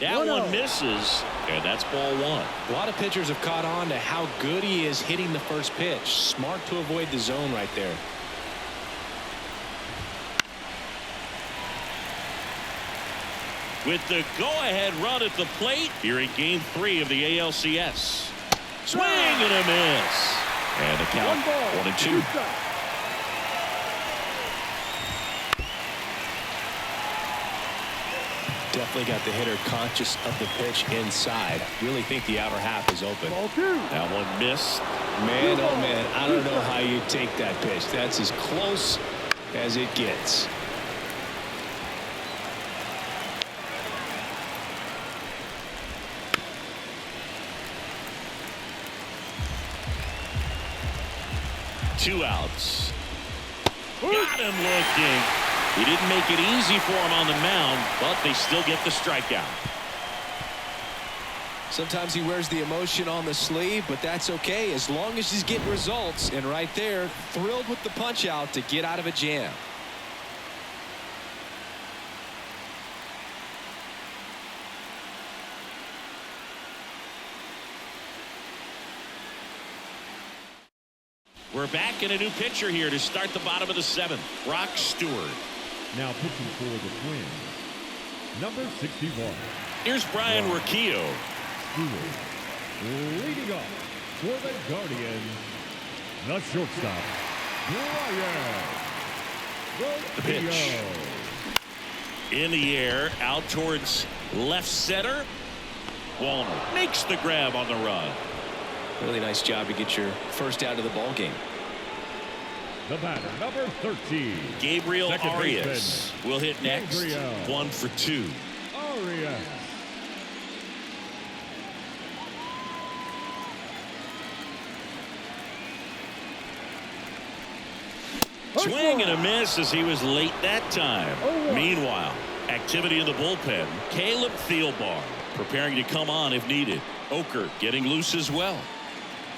That one misses, and that's ball one. A lot of pitchers have caught on to how good he is hitting the first pitch. Smart to avoid the zone right there. With the go-ahead run at the plate here in Game 3 of the ALCS. Swing and a miss. And the count 1-2. Definitely got the hitter conscious of the pitch inside. Really think the outer half is open. That one missed. Man, oh man, I don't know how you take that pitch. That's as close as it gets. Two outs. Got him looking. He didn't make it easy for him on the mound, but they still get the strikeout. Sometimes he wears the emotion on the sleeve, but that's okay as long as he's getting results. And right there, thrilled with the punch out to get out of a jam. We're back in a new pitcher here to start the bottom of the 7th. Brock Stewart. Now pitching for the Twins, number 61. Here's Brian Riccio. Stewart. Leading off for the Guardians, the shortstop, Brian The pitch. In the air, out towards left center. Wallner makes the grab on the run. Really nice job to get your first out of the ball game. The batter, number 13. Gabriel Second Arias baseman, will hit next. Gabriel 1 for 2. Arias. Swing and a miss as he was late that time. Meanwhile, activity in the bullpen. Caleb Thielbar preparing to come on if needed. Oker getting loose as well.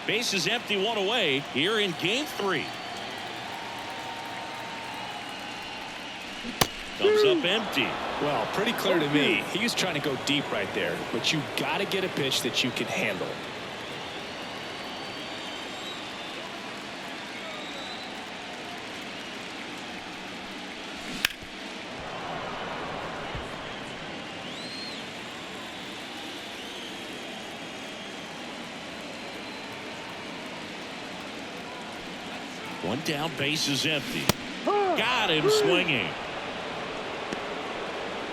Bases empty, 1 away here in game 3. Comes up empty. Well, pretty clear to me. He was trying to go deep right there, but you got to get a pitch that you can handle. One down, base is empty. Got him swinging.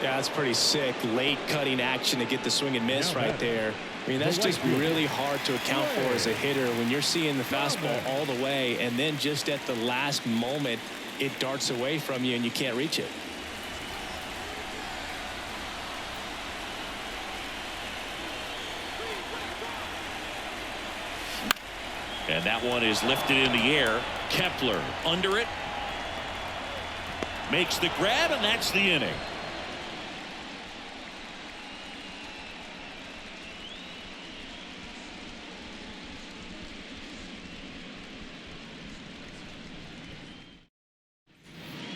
Yeah, that's pretty sick. Late cutting action to get the swing and miss right there. I mean, that's just really hard to account for as a hitter when you're seeing the fastball all the way and then just at the last moment it darts away from you and you can't reach it. And that one is lifted in the air. Kepler under it. Makes the grab, and that's the inning.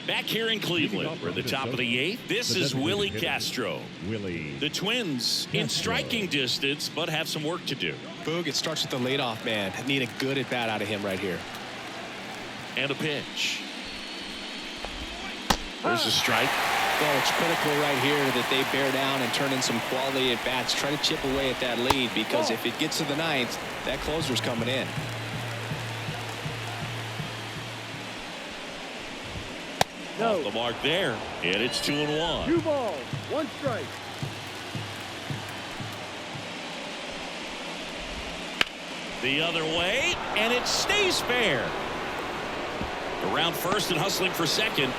Back here in Cleveland, we're at the top of the 8th. This is Willie Castro. The Twins in striking distance, but have some work to do. Boog, it starts with the leadoff man. Need a good at bat out of him right here. And a pitch. There's a strike. Well, it's critical right here that they bear down and turn in some quality at bats. Try to chip away at that lead because if it gets to the 9th, that closer's coming in. Off the mark there, and it's 2-1. 2 balls, 1 strike. The other way, and it stays fair. Around first and hustling for second,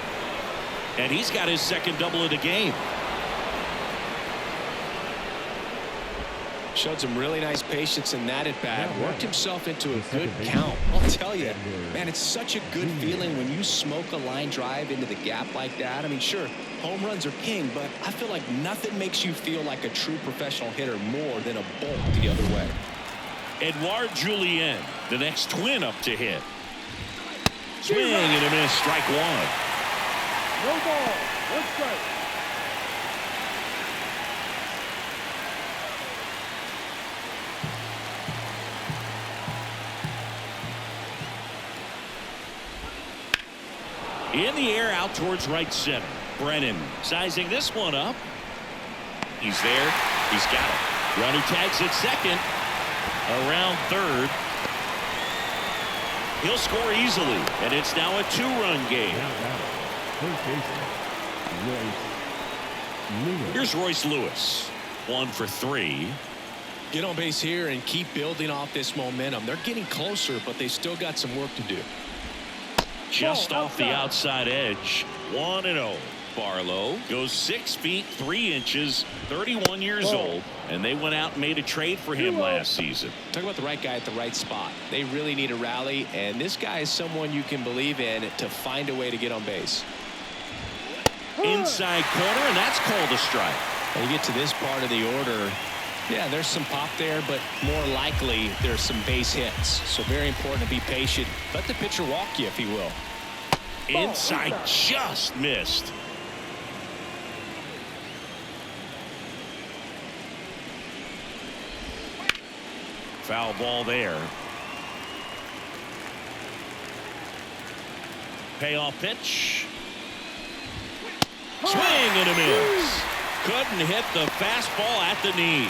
and he's got his second double of the game. Showed some really nice patience in that at bat. Worked himself into a good count. I'll tell you, man, it's such a good feeling when you smoke a line drive into the gap like that. I mean, sure, home runs are king, but I feel like nothing makes you feel like a true professional hitter more than a bolt the other way. Edouard Julien, the next Twin up to hit. Swing and a miss, strike 1. No ball, 1 strike. In the air, out towards right center. Brennan sizing this one up. He's there. He's got it. Runner tags at second. Around third. He'll score easily, and it's now a 2-run game. Here's Royce Lewis. 1 for 3. Get on base here and keep building off this momentum. They're getting closer, but they still got some work to do. Just off the outside edge. 1-0. Barlow goes 6 feet 3 inches, 31 years old, and they went out and made a trade for him last season. Talk about the right guy at the right spot. They really need a rally, and this guy is someone you can believe in to find a way to get on base. Inside corner, and that's called a strike. When you get to this part of the order, Yeah, there's some pop there, but more likely there's some base hits. So very important to be patient. Let the pitcher walk you, if he will. Inside, just missed. Foul ball there. Payoff pitch. Swing and a miss. Couldn't hit the fastball at the knees.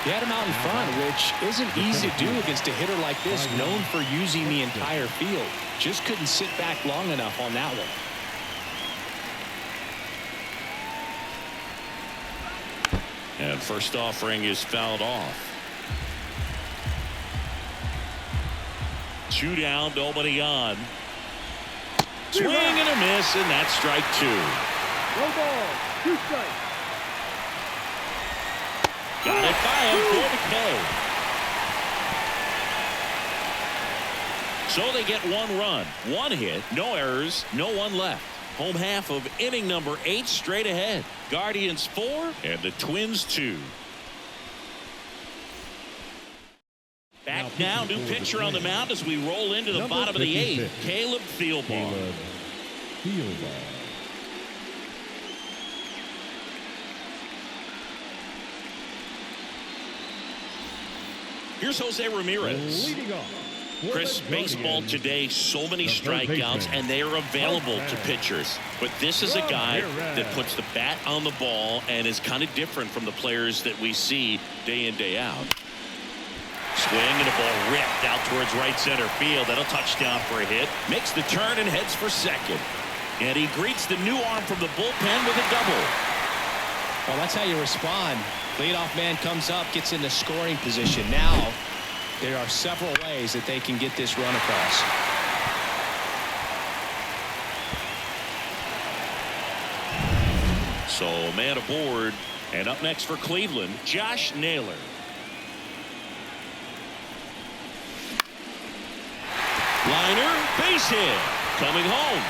He had him out in front, which isn't easy to do against a hitter like this, known for using the entire field. Just couldn't sit back long enough on that one. And first offering is fouled off. 2 down, nobody on. Swing and a miss, and that's strike 2. No ball. 2 strikes. Got it by him for the K. So they get 1 run, 1 hit, no errors, no one left. Home half of inning number 8 straight ahead. Guardians 4 and the Twins 2. Back now, new pitcher on the mound as we roll into the bottom of the 8th. Caleb Thielbar. Here's Jose Ramirez. Leading off. Chris, baseball today, so many strikeouts, and they are available to pitchers. But this is a guy that puts the bat on the ball and is kind of different from the players that we see day in, day out. Swing and a ball ripped out towards right center field. That'll touchdown for a hit. Makes the turn and heads for second. And he greets the new arm from the bullpen with a double. Well, that's how you respond. Leadoff man comes up, gets into scoring position. Now, there are several ways that they can get this run across. So, man aboard. And up next for Cleveland, Josh Naylor. Liner, base hit. Coming home.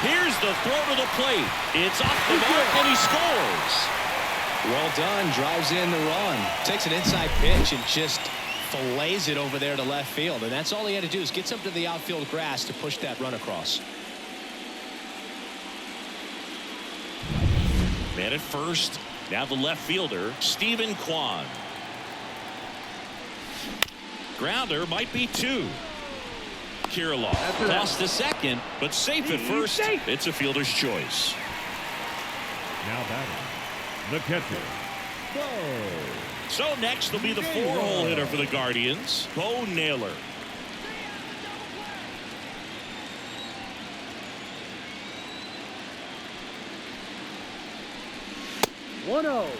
Here's the throw to the plate. It's off the mark, and he scores. Well done. Drives in the run. Takes an inside pitch and just fillets it over there to left field. And that's all he had to do is get something to the outfield grass to push that run across. Man at first. Now the left fielder, Stephen Kwan. Grounder might be 2. Kirilloff lost to second, but safe at first. It's a fielder's choice. Now batting, the catcher, Bo. So next will be the 4-hole hitter for the Guardians, Bo Naylor.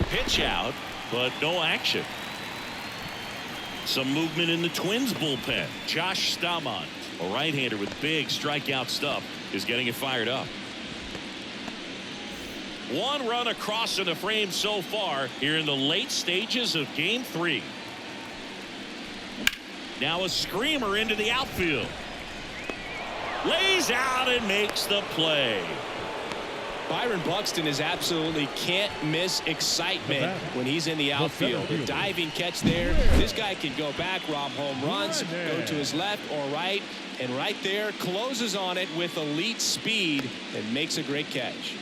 Pitch out, but no action. Some movement in the Twins bullpen. Josh Stamont, a right-hander with big strikeout stuff, is getting it fired up. 1 run across in the frame so far here in the late stages of Game 3. Now a screamer into the outfield. Lays out and makes the play. Byron Buxton is absolutely can't miss excitement when he's in the outfield. A diving catch there. This guy can go back, rob home runs, go to his left or right, and right there closes on it with elite speed and makes a great catch.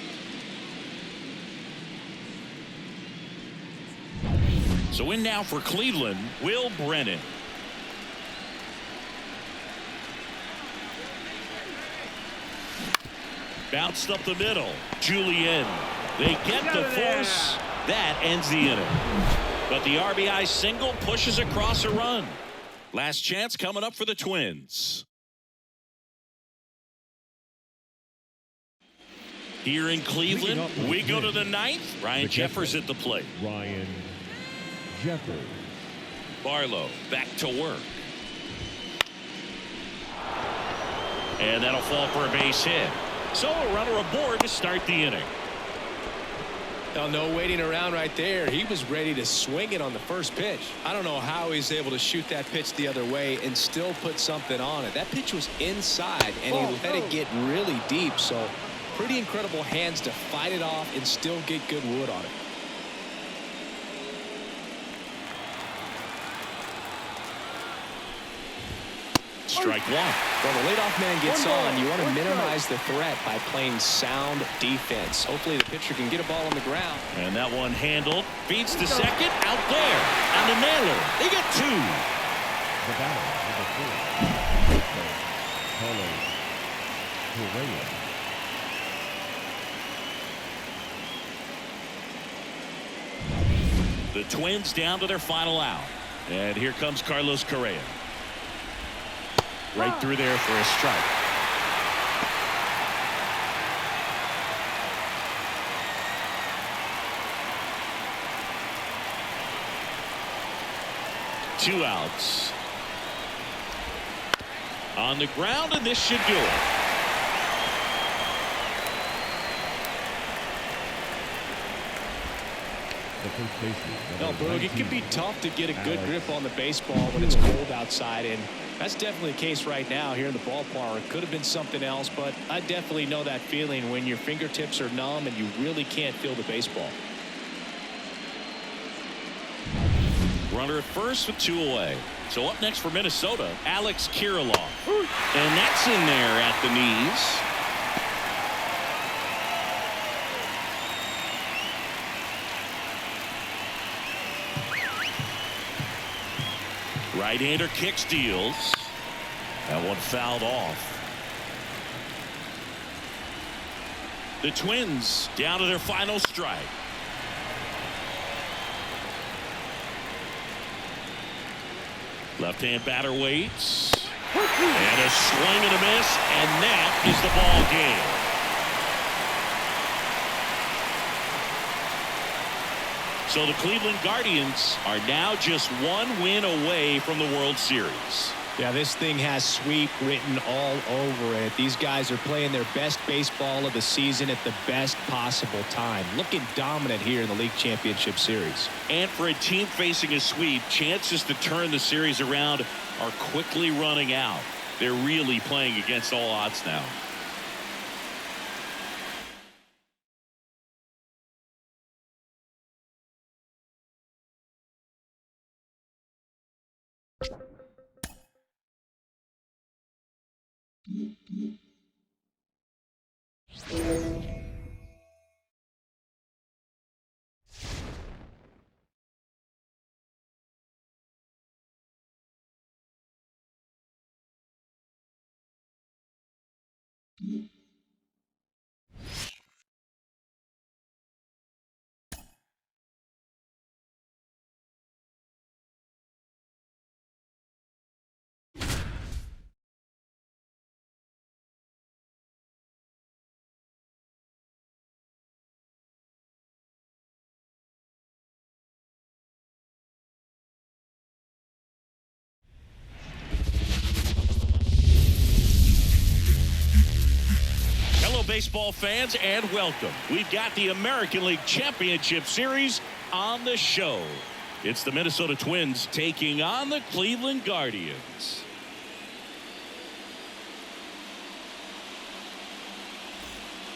So in now for Cleveland, Will Brennan. Bounced up the middle. Julian. They get the force. That ends the inning. But the RBI single pushes across a run. Last chance coming up for the Twins. Here in Cleveland, we go to the 9th. Ryan Jeffers at the plate. Ryan Jeffers. Barlow back to work. And that'll fall for a base hit. So a runner aboard to start the inning. Oh, no waiting around right there. He was ready to swing it on the first pitch. I don't know how he's able to shoot that pitch the other way and still put something on it. That pitch was inside and he let it get really deep. So pretty incredible hands to fight it off and still get good wood on it. strike one. Well, the leadoff man gets on. You want to minimize the threat by playing sound defense. Hopefully the pitcher can get a ball on the ground. And that one handled. Feeds to second. Out there. And the nailer. They get two. The batter, number 4, Paulo Correa. The Twins down to their final out. And here comes Carlos Correa. Right through there for a strike. Two outs. On the ground, and this should do it. No, Boog, it can be tough to get a good grip on the baseball when it's cold outside, and that's definitely the case right now here in the ballpark. It could have been something else, but I definitely know that feeling when your fingertips are numb and you really can't feel the baseball. Runner at first with 2 away. So up next for Minnesota, Alex Kirilloff. And that's in there at the knees. Right-hander kicks, deals. That one fouled off. The Twins down to their final strike. Left-hand batter waits. And a swing and a miss, and that is the ball game. So the Cleveland Guardians are now just 1 win away from the World Series. Yeah, this thing has sweep written all over it. These guys are playing their best baseball of the season at the best possible time. Looking dominant here in the League Championship Series. And for a team facing a sweep, chances to turn the series around are quickly running out. They're really playing against all odds now. Baseball fans, and welcome. We've got the American League Championship Series on the show. It's the Minnesota Twins taking on the Cleveland Guardians.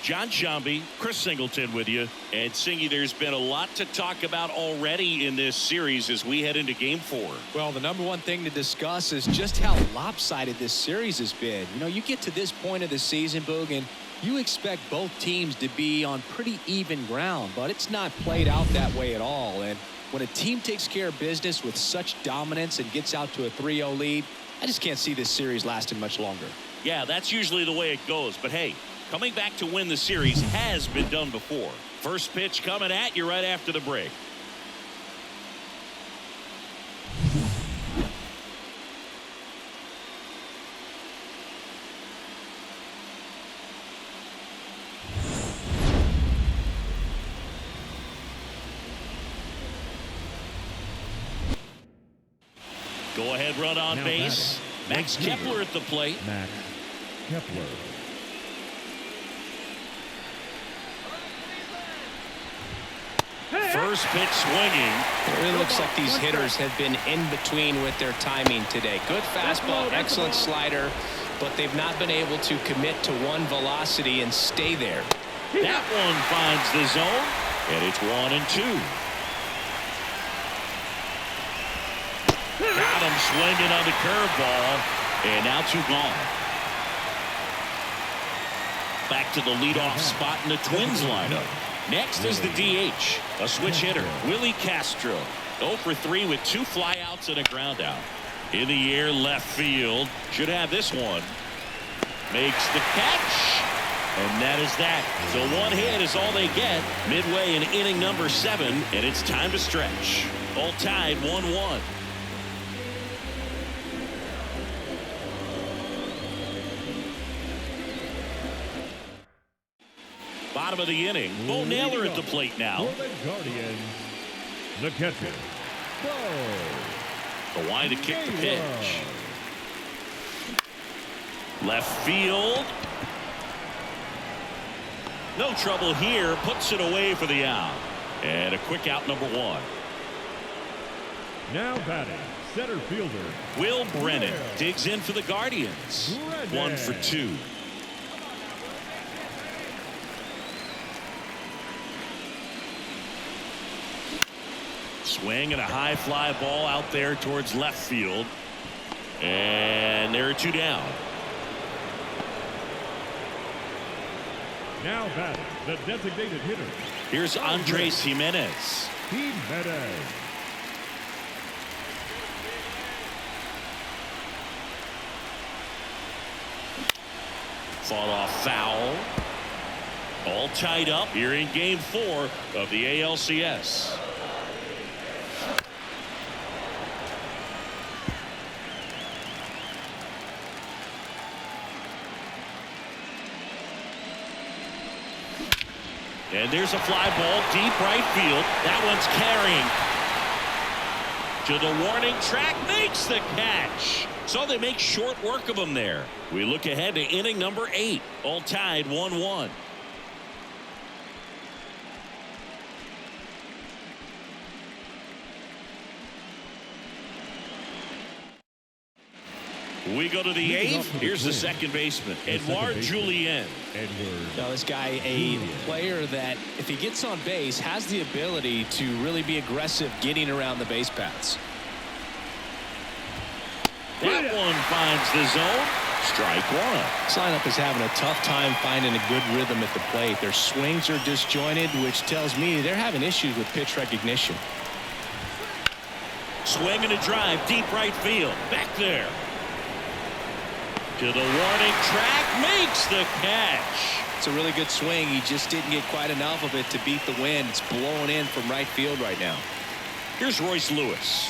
John Shambi, Chris Singleton with you. And Singy, there's been a lot to talk about already in this series as we head into Game 4. Well, the number one thing to discuss is just how lopsided this series has been. You know, you get to this point of the season, Boog, and you expect both teams to be on pretty even ground, but it's not played out that way at all. And when a team takes care of business with such dominance and gets out to a 3-0 lead, I just can't see this series lasting much longer. Yeah, that's usually the way it goes. But hey, coming back to win the series has been done before. First pitch coming at you right after the break. Go ahead run on base. Max Kepler at the plate. Max Kepler. First pitch swinging. It really looks like these hitters have been in between with their timing today. Good fastball, excellent slider, but they've not been able to commit to one velocity and stay there. That one finds the zone, and it's 1-2. Got him swinging on the curveball, And now 2 gone. Back to the leadoff spot in the Twins lineup. Next is the DH, a switch hitter, Willie Castro. 0 for 3 with 2 flyouts and a ground out. In the air, left field. Should have this one. Makes the catch. And that is that. So 1 hit is all they get midway in inning number 7, and it's time to stretch. All tied 1-1. Bottom of the inning. Bo Naylor at the plate now. For the Guardians, the catcher, Bo The wind to kick the Naylor. pitch. Left field. No trouble here. Puts it away for the out. And a quick out, number 1. Now batting, center fielder, Will Brennan digs in for the Guardians. 1 for 2. Swing and a high fly ball out there towards left field. And there are 2 down. Now batting, the designated hitter, Here's Andres Jimenez. Jimenez. Fought off foul. All tied up here in game 4 of the ALCS. And there's a fly ball deep right field. That one's carrying to the warning track, makes the catch. So they make short work of him there. We look ahead to inning number 8. All tied 1-1. We go to the 8th. Here's the second baseman, Edouard Julien. Now this guy, a player that if he gets on base has the ability to really be aggressive getting around the base paths. That one finds the zone. Strike 1. This lineup is having a tough time finding a good rhythm at the plate. Their swings are disjointed, which tells me they're having issues with pitch recognition. Swing and a drive deep right field. Back there. To the warning track, makes the catch. It's a really good swing. He just didn't get quite enough of it to beat the wind. It's blowing in from right field right now. Here's Royce Lewis.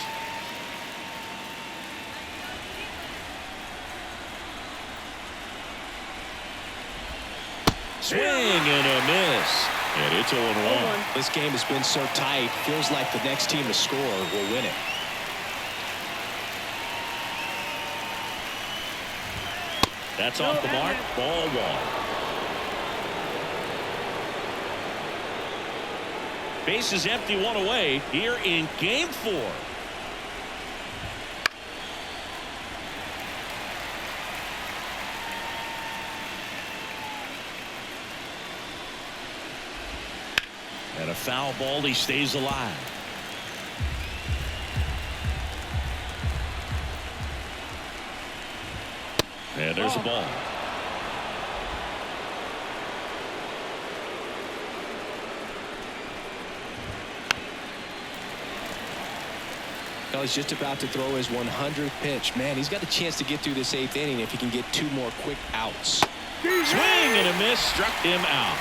Swing and a miss. And it's 0-1. This game has been so tight. Feels like the next team to score will win it. That's off the mark. Ball 1. Base is empty, 1 away here in game 4. And a foul ball. He stays alive. And there's a ball. Well, he's just about to throw his 100th pitch. Man, he's got a chance to get through this 8th inning if he can get 2 more quick outs. Swing and a miss. Struck him out.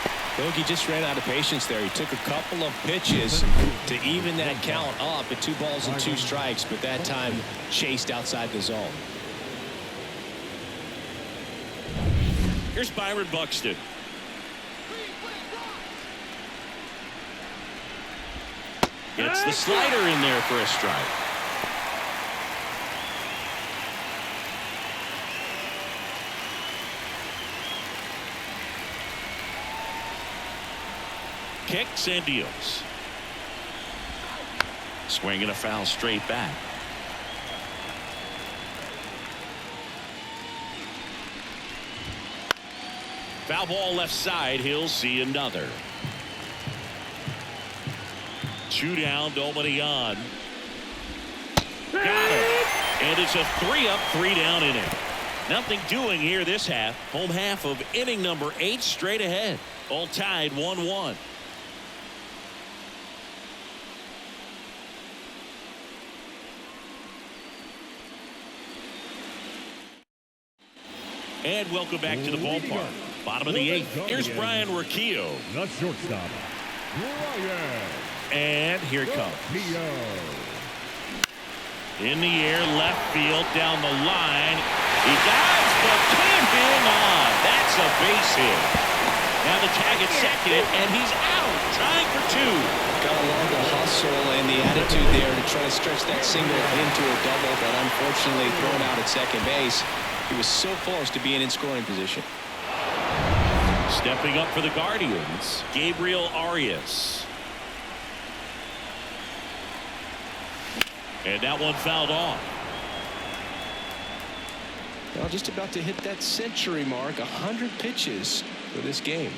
I think he just ran out of patience there. He took a couple of pitches to even that count up at 2 balls and 2 strikes, but that time chased outside the zone. Here's Byron Buxton. Gets the slider in there for a strike. Kicks and deals. Swinging a foul straight back. Foul ball left side. He'll see another. 2 down. Nobody on. Got it. And it's a 3-up, 3-down inning. Nothing doing here this half. Home half of inning number 8 straight ahead. All tied 1-1. And welcome back to the ballpark. Bottom of the 8th. Here's Brian Riccio. The shortstop, Brian. And here it comes. Riccio. In the air, left field, down the line. He dives, but can't hang on. That's a base hit. Now the tag at second, and he's out, trying for 2. Gotta love the hustle and the attitude there to try to stretch that single into a double, but unfortunately thrown out at second base. He was so close to being in scoring position. Stepping up for the Guardians, Gabriel Arias. And that one fouled off. Well, just about to hit that century mark, 100 pitches for this game.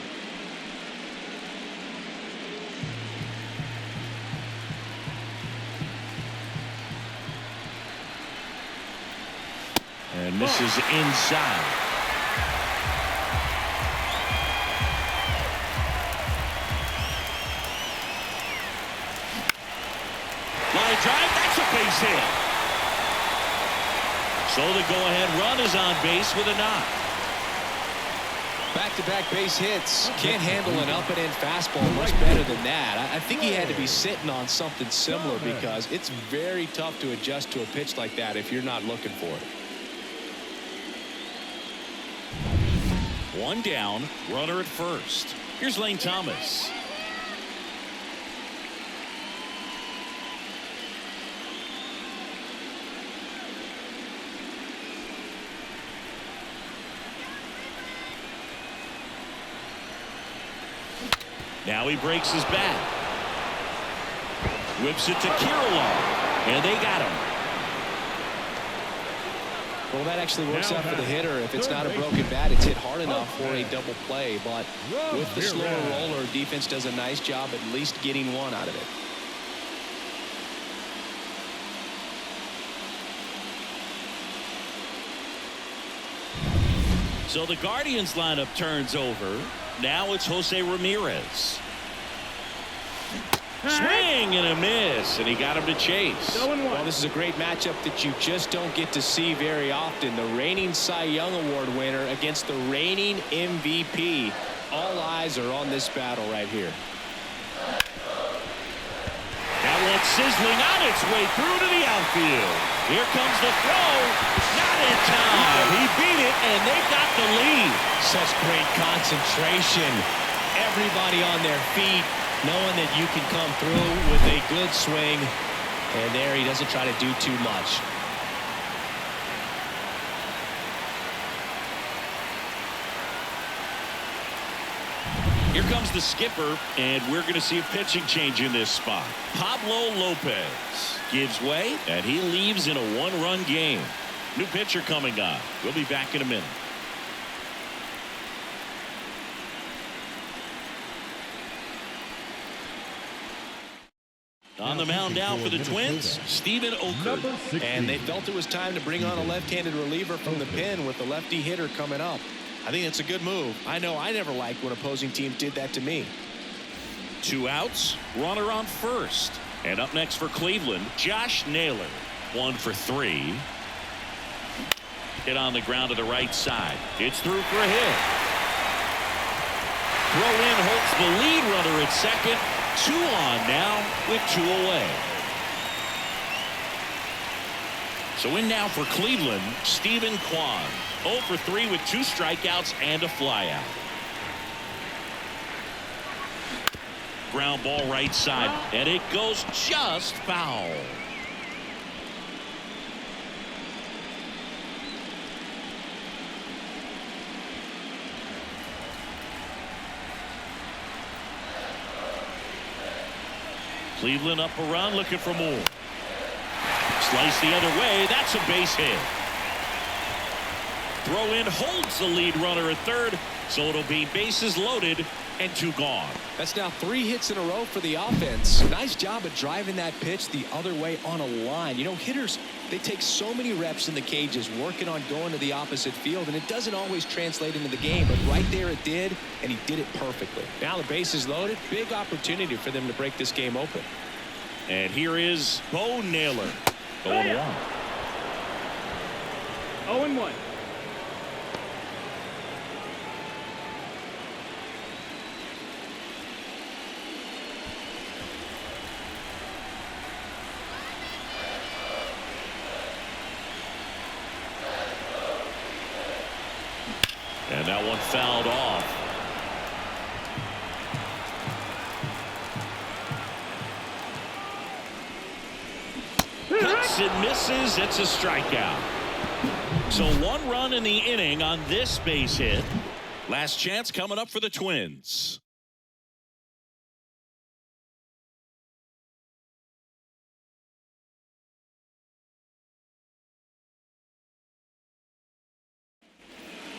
And misses inside. Line drive, that's a base hit. So the go-ahead run is on base with a knock. Back-to-back base hits. Can't handle an up-and-in fastball much better than that. I think he had to be sitting on something similar because it's very tough to adjust to a pitch like that if you're not looking for it. One down, runner at first. Here's Lane Thomas. Now he breaks his bat. Whips it to Kirilloff. And they got him. Well, that actually works out for the hitter. If it's not a broken bat, it's hit hard enough for a double play. But with the slower roller, defense does a nice job at least getting one out of it. So the Guardians lineup turns over. Now it's Jose Ramirez. Swing and a miss, and he got him to chase. Well, this is a great matchup that you just don't get to see very often. The reigning Cy Young Award winner against the reigning MVP. All eyes are on this battle right here. That one's sizzling on its way through to the outfield. Here comes the throw. Not in time. He beat it, and they've got the lead. Such great concentration. Everybody on their feet, knowing that you can come through with a good swing. And there he doesn't try to do too much. Here comes the skipper, and we're going to see a pitching change in this spot. Pablo Lopez gives way, and he leaves in a one-run game. New pitcher coming on. We'll be back in a minute. On the mound now for the Twins, Steven Okert. And they felt it was time to bring on a left-handed reliever from the pen with the lefty hitter coming up. I think it's a good move. I know I never liked when opposing teams did that to me. 2 outs, runner on first. And up next for Cleveland, Josh Naylor. 1 for 3. Hit on the ground to the right side. It's through for a hit. Throw in holds the lead runner at second. 2 on now with 2 away. So in now for Cleveland, Stephen Kwan. 0 for 3 with 2 strikeouts and a flyout. Ground ball right side, and it goes just foul. Cleveland up a run, looking for more. Slice the other way. That's a base hit. Throw in holds the lead runner at third, so it'll be bases loaded and 2 gone. That's now 3 hits in a row for the offense. Nice job of driving that pitch the other way on a line. You know, hitters, they take so many reps in the cages working on going to the opposite field, and it doesn't always translate into the game, but right there it did, and he did it perfectly. Now the base is loaded. Big opportunity for them to break this game open. And here is Bo Naylor. 0-1. 0-1. And that one fouled off. Cuts and misses. It's a strikeout. So 1 run in the inning on this base hit. Last chance coming up for the Twins.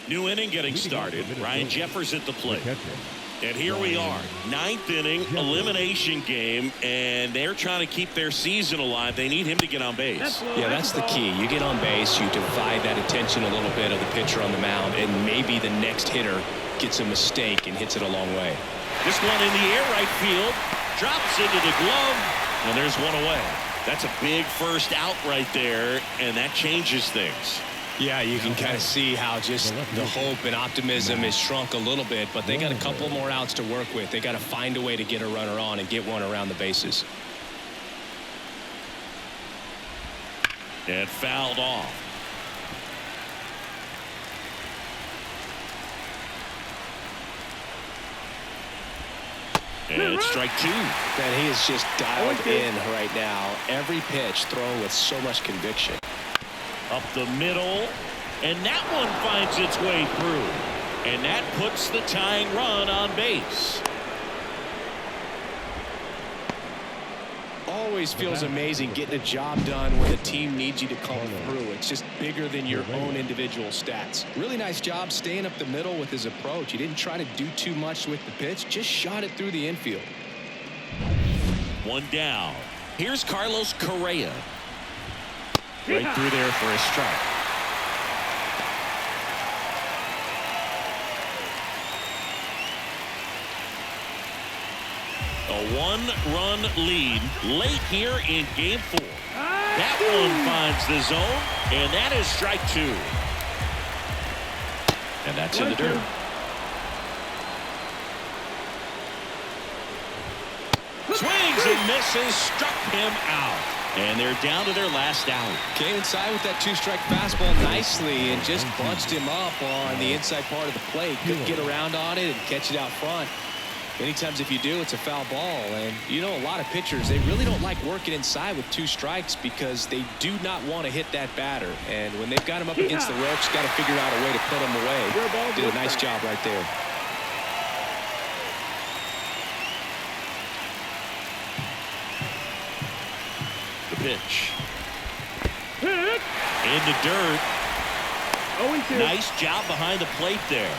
New inning getting started. Ryan Jeffers at the plate. And here we are, 9th inning elimination game, and they're trying to keep their season alive. They need him to get on base. Yeah, that's the key. You get on base, you divide that attention a little bit of the pitcher on the mound, and maybe the next hitter gets a mistake and hits it a long way. This one in the air, right field, drops into the glove, and there's one away. That's a big first out right there, and that changes things. Yeah, you can kind of see how just the hope and optimism is shrunk a little bit, but they got a couple more outs to work with. They got to find a way to get a runner on and get one around the bases. And fouled off. And strike 2. Man, he is just dialed in right now. Every pitch thrown with so much conviction. Up the middle, and that one finds its way through, and that puts the tying run on base. Always feels amazing getting a job done when the team needs you to come through. It's just bigger than your own individual stats. Really nice job staying up the middle with his approach. He didn't try to do too much with the pitch, just shot it through the infield. 1 down. Here's Carlos Correa. Right through there for a strike. A 1-run lead late here in game 4. That one finds the zone, and that is strike 2. And that's in the dirt. Swings and misses, struck him out. And they're down to their last out. Came inside with that 2-strike fastball nicely and just bunched him up on the inside part of the plate. Couldn't get around on it and catch it out front. Many times if you do, it's a foul ball. And you know, a lot of pitchers, they really don't like working inside with 2 strikes because they do not want to hit that batter. And when they've got him up against the ropes, got to figure out a way to put him away. Did a nice job right there. Pitch. In the dirt. 0-2. Nice job behind the plate there.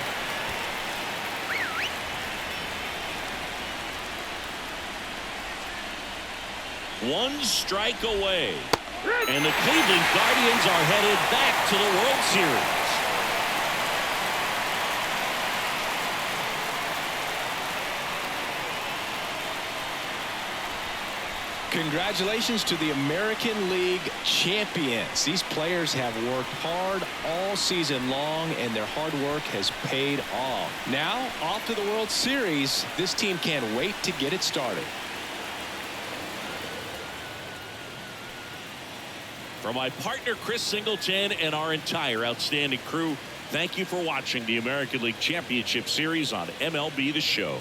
One strike away. And the Cleveland Guardians are headed back to the World Series. Congratulations to the American League champions. These players have worked hard all season long, and their hard work has paid off. Now, off to the World Series. This team can't wait to get it started. For my partner Chris Singleton and our entire outstanding crew, thank you for watching the American League Championship Series on MLB The Show.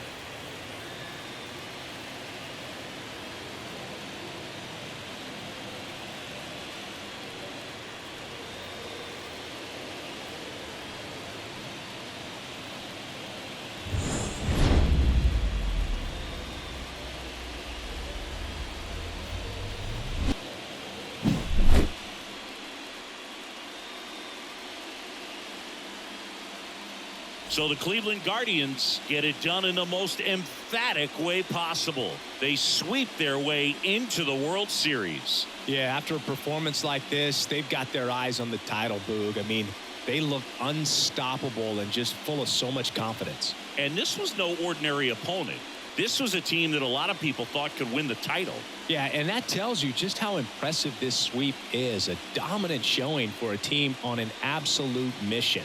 So the Cleveland Guardians get it done in the most emphatic way possible. They sweep their way into the World Series. Yeah, after a performance like this, they've got their eyes on the title, Boog. I mean, they look unstoppable and just full of so much confidence. And this was no ordinary opponent. This was a team that a lot of people thought could win the title. Yeah, and that tells you just how impressive this sweep is. A dominant showing for a team on an absolute mission.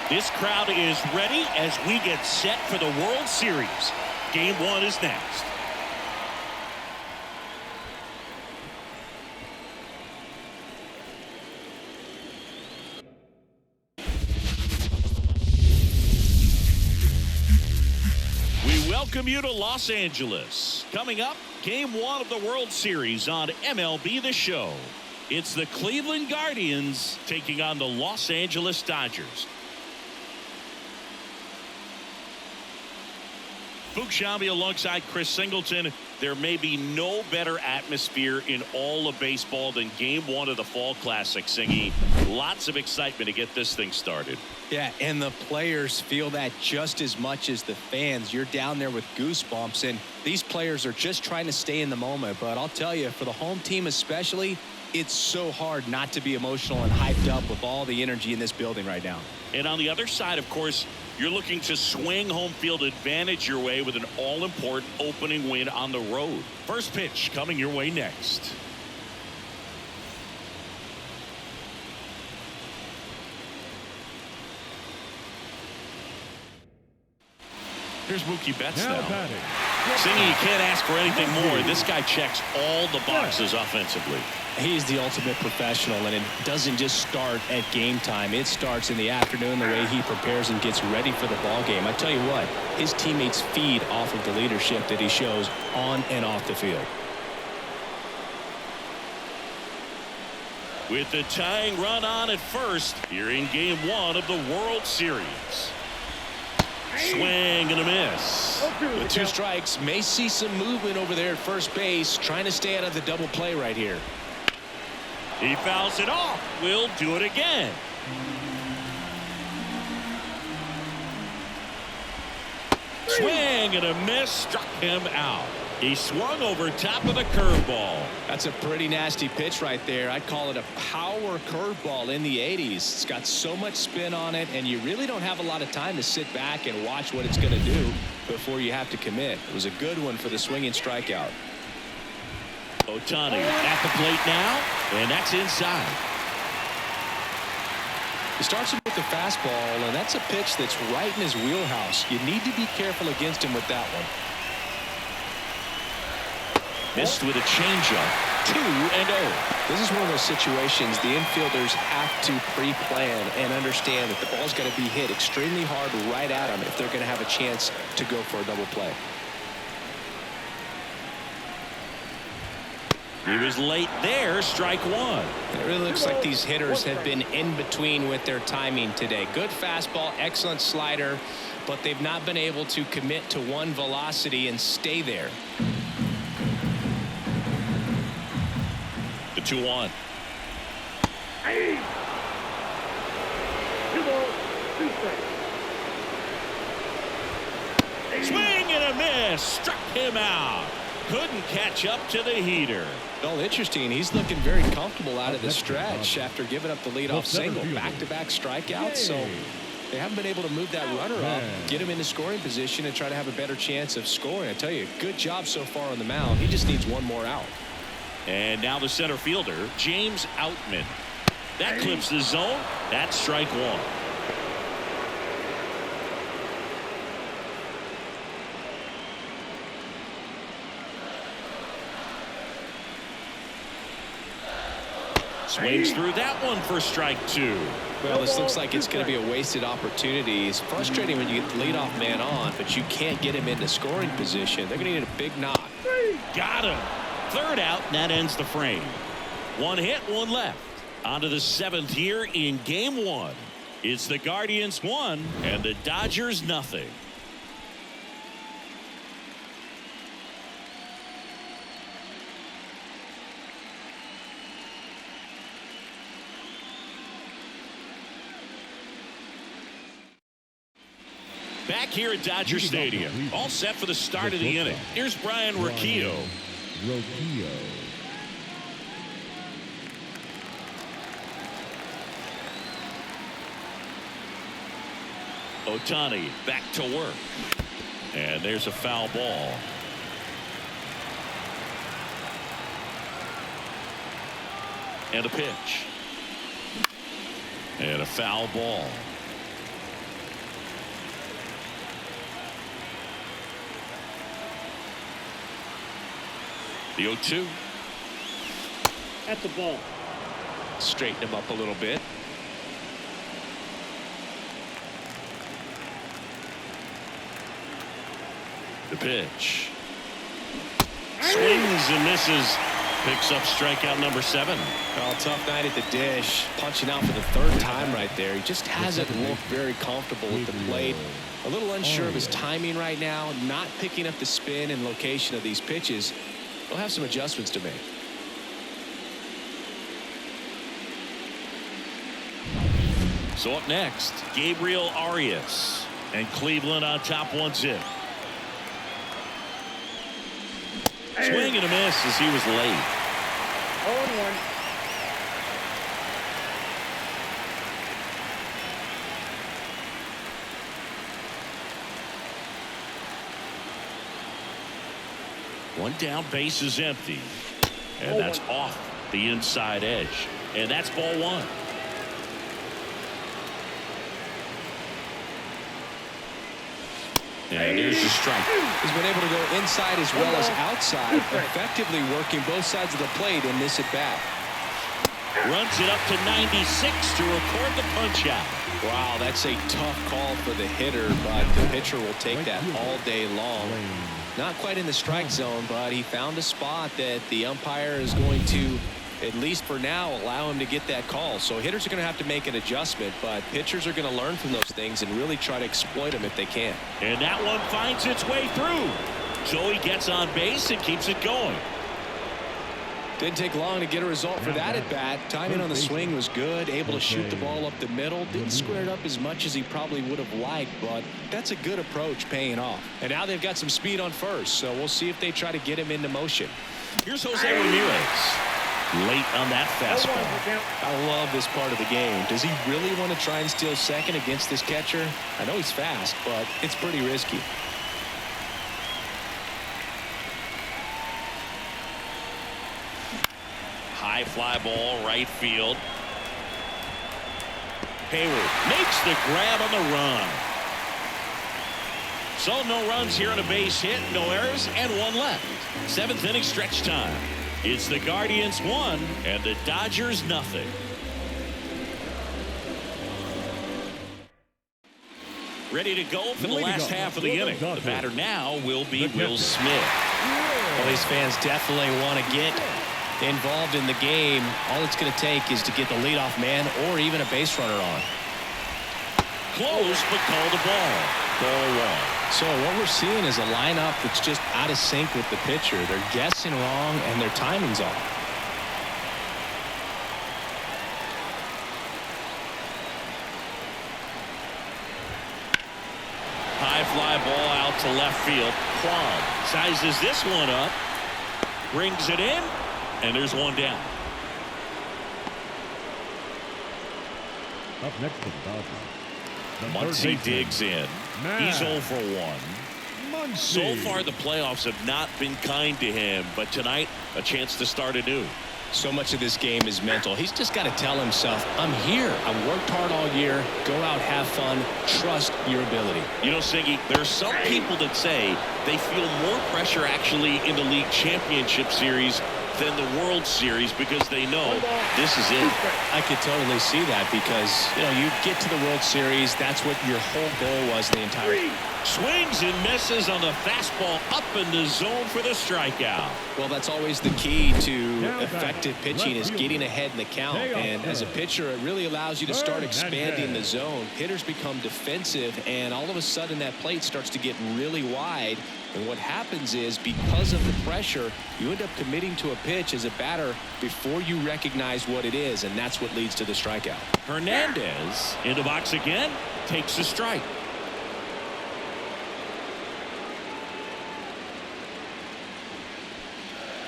This crowd is ready as we get set for the World Series. Game 1 is next. We welcome you to Los Angeles. Coming up, Game 1 of the World Series on MLB The Show. It's the Cleveland Guardians taking on the Los Angeles Dodgers. Boog Sciambi alongside Chris Singleton. There may be no better atmosphere in all of baseball than Game 1 of the Fall Classic, Singy. Lots of excitement to get this thing started. Yeah, and the players feel that just as much as the fans. You're down there with goosebumps, and these players are just trying to stay in the moment. But I'll tell you, for the home team especially, it's so hard not to be emotional and hyped up with all the energy in this building right now. And on the other side, of course, you're looking to swing home field advantage your way with an all-important opening win on the road. First pitch coming your way next. Here's Mookie Betts now. Singy, you can't ask for anything more. This guy checks all the boxes offensively. He's the ultimate professional, and it doesn't just start at game time. It starts in the afternoon, the way he prepares and gets ready for the ball game. I tell you what, his teammates feed off of the leadership that he shows on and off the field. With the tying run on at first, here in Game 1 of the World Series. Swing and a miss. With 2 strikes, may see some movement over there at first base, trying to stay out of the double play right here. He fouls it off. We'll do it again. Swing and a miss, struck him out. He swung over top of the curveball. That's a pretty nasty pitch right there. I'd call it a power curveball in the 80s. It's got so much spin on it, and you really don't have a lot of time to sit back and watch what it's going to do before you have to commit. It was a good one for the swinging strikeout. Ohtani at the plate now, and that's inside. He starts him with the fastball, and that's a pitch that's right in his wheelhouse. You need to be careful against him with that one. Missed with a changeup. 2-0. This is one of those situations the infielders have to pre-plan and understand that the ball's got to be hit extremely hard right at them if they're going to have a chance to go for a double play. He was late there. Strike one. It really looks like these hitters have been in between with their timing today. Good fastball, excellent slider, but they've not been able to commit to one velocity and stay there. The 2-1. Hey. 2 balls, 2 strikes. Swing and a miss. Struck him out. Couldn't catch up to the heater. Well, interesting. He's looking very comfortable out of the stretch after giving up the leadoff single. Back-to-back strikeouts. So they haven't been able to move that runner up, get him into scoring position, and try to have a better chance of scoring. I tell you, good job so far on the mound. He just needs one more out. And now the center fielder, James Outman. That clips the zone. That's strike one. Swings through that one for strike 2. Well, this looks like it's going to be a wasted opportunity. It's frustrating when you get the leadoff man on, but you can't get him into scoring position. They're going to need a big knock. Got him. Third out, and that ends the frame. One hit, one left. On to the 7th here in game 1. It's the Guardians 1 and the Dodgers nothing. Back here at Dodger Stadium, all set for the start of the inning. Here's Brian Rocchio. Ohtani back to work. And there's a foul ball. And a pitch. And a foul ball. The 0-2. At the ball. Straighten him up a little bit. The pitch. Swings and misses. Picks up strikeout number 7. Well, tough night at the dish. Punching out for the 3rd time right there. He just hasn't looked very comfortable with the plate. A little unsure of his timing right now. Not picking up the spin and location of these pitches. He'll have some adjustments to make. So up next, Gabriel Arias. And Cleveland on top 1-0. Swing and a miss as he was late. 0-1. One down, base is empty. And that's off the inside edge. And that's ball 1. And there's the strike. He's been able to go inside as well as outside, effectively working both sides of the plate in this at-bat. Runs it up to 96 to record the punch out. Wow, that's a tough call for the hitter, but the pitcher will take that all day long. Not quite in the strike zone, but he found a spot that the umpire is going to, at least for now, allow him to get that call. So hitters are going to have to make an adjustment, but pitchers are going to learn from those things and really try to exploit them if they can. And that one finds its way through. So he gets on base and keeps it going. Didn't take long to get a result for that at bat. Timing on the swing was good, able to shoot the ball up the middle. Didn't square it up as much as he probably would have liked, but that's a good approach, paying off. And now they've got some speed on first, so we'll see if they try to get him into motion. Here's Jose Ramirez. Late on that fastball. I love this part of the game. Does he really want to try and steal second against this catcher? I know he's fast, but it's pretty risky. High fly ball, right field. Hayward makes the grab on the run. So no runs here on a base hit, no errors, and one left. 7th inning stretch time. It's the Guardians 1 and the Dodgers nothing. Ready to go for the last half of the inning. The batter now will be Will Smith. Well, these fans definitely want to get involved in the game. All it's going to take is to get the leadoff man or even a base runner on. Close, but called a ball. Ball 1. So what we're seeing is a lineup that's just out of sync with the pitcher. They're guessing wrong and their timing's off. High fly ball out to left field. Kwan sizes this one up, brings it in, and there's one down. Up next to the Dodgers. Muncy digs in. He's 0 for 1. So far, the playoffs have not been kind to him, but tonight, a chance to start anew. So much of this game is mental. He's just got to tell himself, I'm here. I've worked hard all year. Go out, have fun, trust your ability. You know, Siggy, there are some people that say they feel more pressure actually in the league championship series than the World Series because they know this is it. I could totally see that because, you know, you get to the World Series, that's what your whole goal was the entire time. Swings and misses on the fastball up in the zone for the strikeout. Well, that's always the key to effective pitching is getting ahead in the count. And as a pitcher, it really allows you to start expanding the zone. Hitters become defensive, and all of a sudden that plate starts to get really wide. And what happens is because of the pressure, you end up committing to a pitch as a batter before you recognize what it is, and that's what leads to the strikeout. Hernandez in the box again, takes a strike.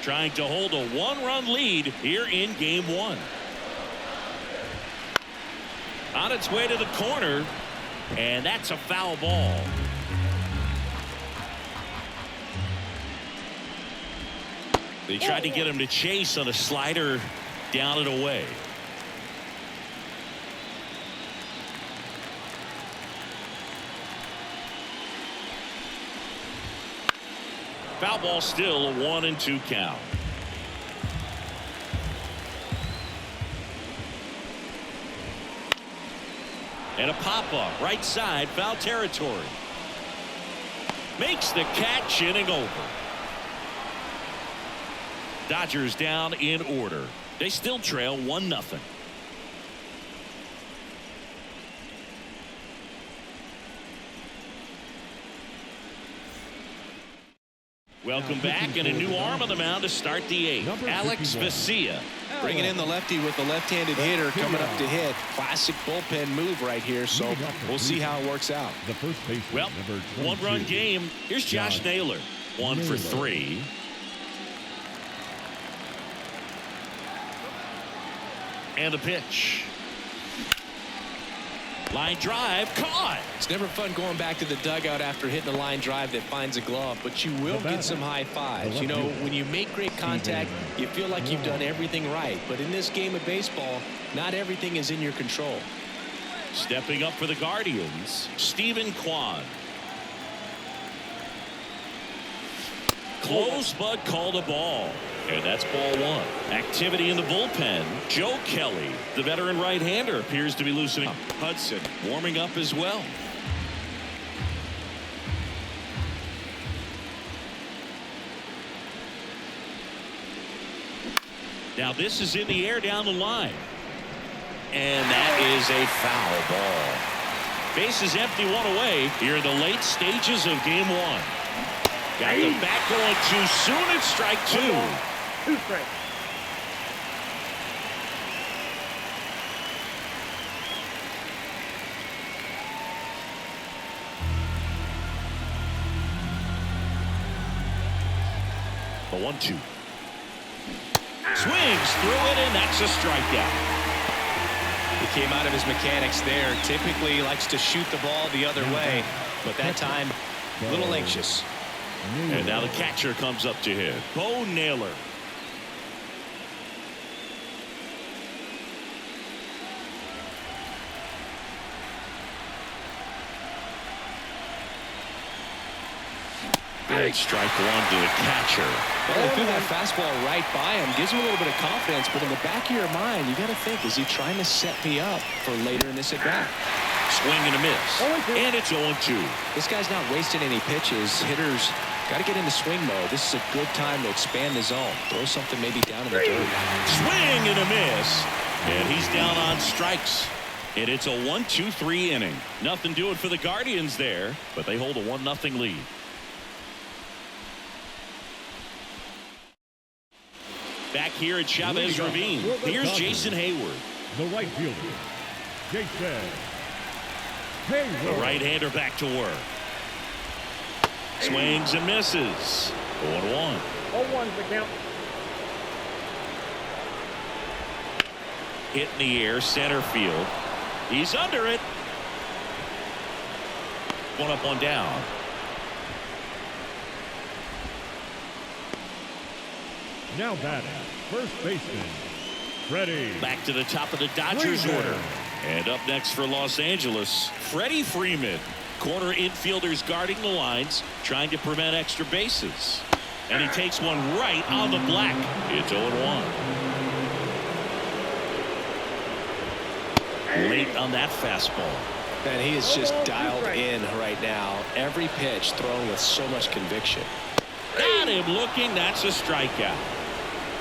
Trying to hold a 1-run lead here in game 1. On its way to the corner, and that's a foul ball. They tried to get him to chase on a slider down and away. Foul ball, still a 1-2 count. And a pop-up right side, foul territory. Makes the catch, inning over. Dodgers down in order. They still trail 1-0. Welcome back, and a new arm on the mound to start the 8th. Alex Vesia. Bringing in the lefty with the left-handed hitter coming up to hit. Classic bullpen move right here, so we'll see how it works out. The first baseman, Well, number 22. 1-run game. Here's Josh Naylor. 1 for 3. And the pitch. Line drive, caught. It's never fun going back to the dugout after hitting a line drive that finds a glove, but you will get some high fives. You know, when you make great contact, you feel like you've done everything right. But in this game of baseball, not everything is in your control. Stepping up for the Guardians, Stephen Kwan. Close, but called a ball. And that's ball 1. Activity in the bullpen. Joe Kelly, the veteran right-hander, appears to be loosening up. Hudson warming up as well. Now this is in the air down the line. And that is a foul ball. Base is empty, 1 away here in the late stages of game 1. Got the bat going too soon. It's strike 2. 2 strikes. The 1-2. Swings through it, and that's a strikeout. He came out of his mechanics there. Typically likes to shoot the ball the other way, but that time a little anxious. And now the catcher comes up to hit. Bo Naylor. right, strike one to the catcher. Well, he threw that fastball right by him. Gives him a little bit of confidence, but in the back of your mind, you got to think, is he trying to set me up for later in this at-bat? Swing and a miss. And it's 0-2. This guy's not wasting any pitches. Hitters got to get into swing mode. This is a good time to expand the zone. Throw something maybe down in the dirt. Swing and a miss. And he's down on strikes. And it's a 1-2-3 inning. Nothing doing for the Guardians there, but they hold a 1-0 lead. Back here at Chavez Ravine, here's Jason Hayward. The right fielder, Jason Hayward. The right-hander back to work. Swings and misses. 0-1. 0-1's the count. Hit in the air, center field. He's under it. One up, one down. Now batting, first baseman, Freddie. Back to the top of the Dodgers Freeman. order. And up next for Los Angeles, Freddie Freeman. Corner infielders guarding the lines, trying to prevent extra bases. And he takes one right on the black. It's 0-1. Late on that fastball. And he is just dialed in right now. Every pitch thrown with so much conviction. Got him looking. That's a strikeout.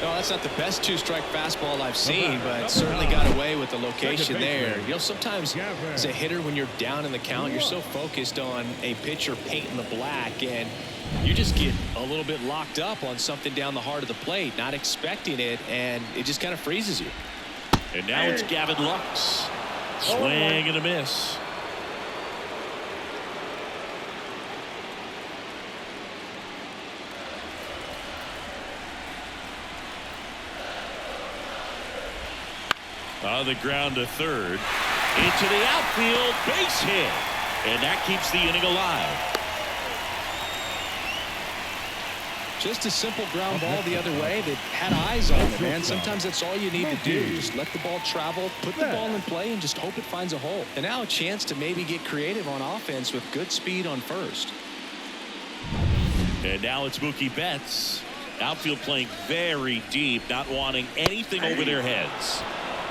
No, that's not the best two-strike fastball I've seen, but certainly got away with the location there. You know, sometimes as a hitter, when you're down in the count, you're so focused on a pitcher painting the black, and you just get a little bit locked up on something down the heart of the plate, not expecting it, and it just kind of freezes you. And now it's Gavin Lux. Swing and a miss. On the ground to third. Into the outfield. Base hit. And that keeps the inning alive. Just a simple ground ball the other way that had eyes on it, man. Sometimes that's all you need to do. Just let the ball travel, put the ball in play, and just hope it finds a hole. And now a chance to maybe get creative on offense with good speed on first. And now it's Mookie Betts. Outfield playing very deep, not wanting anything over their heads.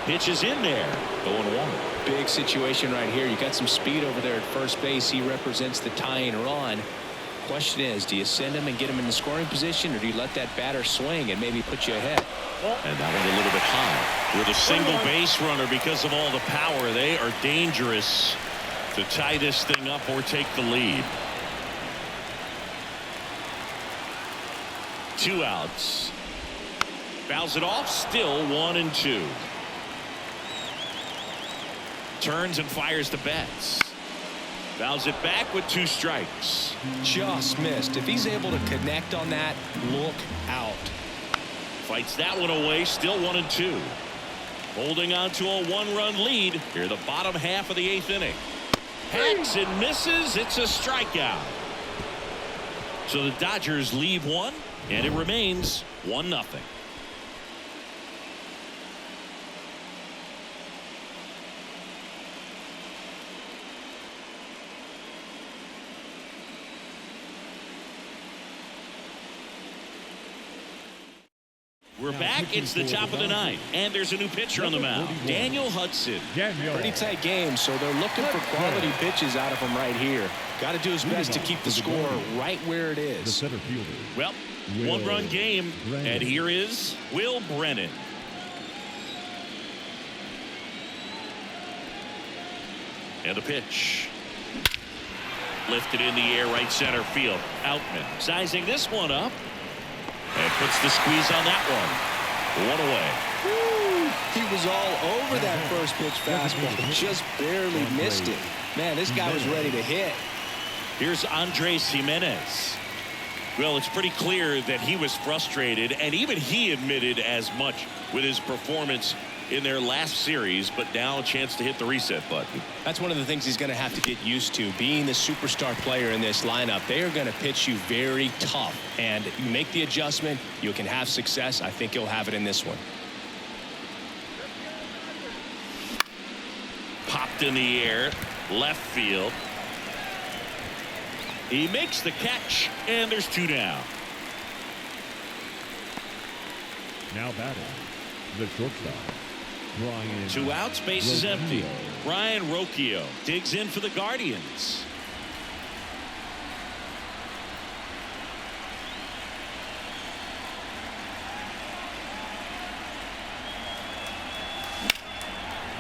Pitch is in there. 0-1. Big situation right here. You got some speed over there at first base. He represents the tying run. Question is, do you send him and get him in the scoring position, or do you let that batter swing and maybe put you ahead? And that one a little bit high. With a single base runner, because of all the power, they are dangerous to tie this thing up or take the lead. 2 outs. Fouls it off. Still 1-2. Turns and fires to Betts. Fouls it back with 2 strikes. Just missed. If he's able to connect on that, look out. Fights that one away. Still 1-2. Holding on to a 1-run lead here, the bottom half of the 8th inning. Hacks and misses. It's a strikeout. So the Dodgers leave one, and it remains 1-0. We're back. It's the top of the 9th, and there's a new pitcher on the mound, Daniel Hudson. Pretty tight game, so they're looking for quality pitches out of him right here. Got to do his best to keep the score right where it is. Well, 1-run game, and here is Will Brennan. And the pitch. Lifted in the air, right center field. Outman sizing this one up. And puts the squeeze on that one. 1 away. Woo, he was all over that first pitch fastball. Just barely missed it. Man, this guy was ready to hit. Here's Andres Jimenez. Well, it's pretty clear that he was frustrated, and even he admitted as much with his performance in their last series, but now a chance to hit the reset button. That's one of the things he's going to have to get used to. Being the superstar player in this lineup, they are going to pitch you very tough, and you make the adjustment, you can have success. I think he'll have it in this one. Popped in the air, left field. He makes the catch, and there's 2 down. Now batting, the shortstop, Brian. 2 outs, base is empty. Rocchio. Ryan Rocchio digs in for the Guardians.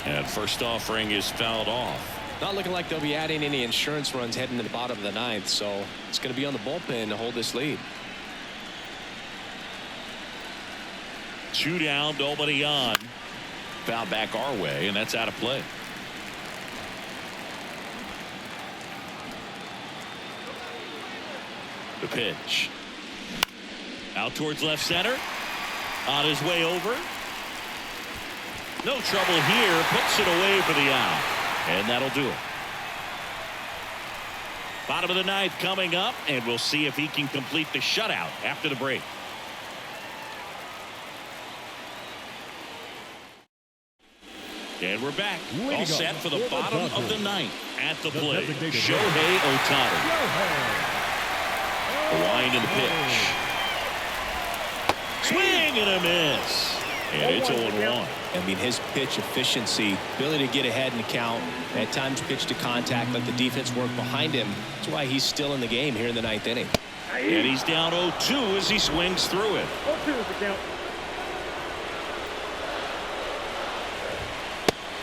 And first offering is fouled off. Not looking like they'll be adding any insurance runs heading to the bottom of the 9th, so it's going to be on the bullpen to hold this lead. 2 down, nobody on. Foul back our way, and that's out of play. The pitch. Out towards left center. On his way over. No trouble here. Puts it away for the out. And that'll do it. Bottom of the 9th coming up, and we'll see if he can complete the shutout after the break. And we're back. All set for the bottom of the 9th. At the plate, Shohei Ohtani. A wind in the pitch. Swing and a miss. And it's 0-1. I mean, his pitch efficiency, ability to get ahead in the count, at times pitch to contact, let the defense work behind him. That's why he's still in the game here in the 9th inning. And he's down 0-2 as he swings through it. 0-2 is the count.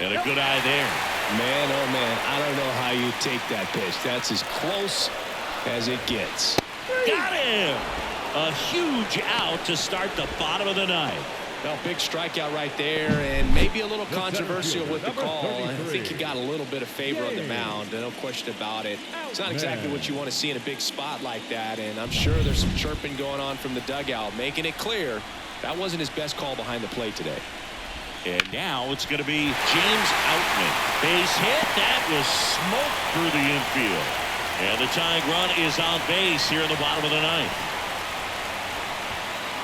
And a good eye there. Man, oh man, I don't know how you take that pitch. That's as close as it gets. Got him. A huge out to start the bottom of the 9th. Well, big strikeout right there, and maybe a little controversial with the call. I think he got a little bit of favor on the mound, no question about it. It's not exactly what you want to see in a big spot like that, and I'm sure there's some chirping going on from the dugout, making it clear that wasn't his best call behind the plate today. And now it's going to be James Outman. Base hit. That was smoked through the infield. And the tying run is on base here in the bottom of the 9th.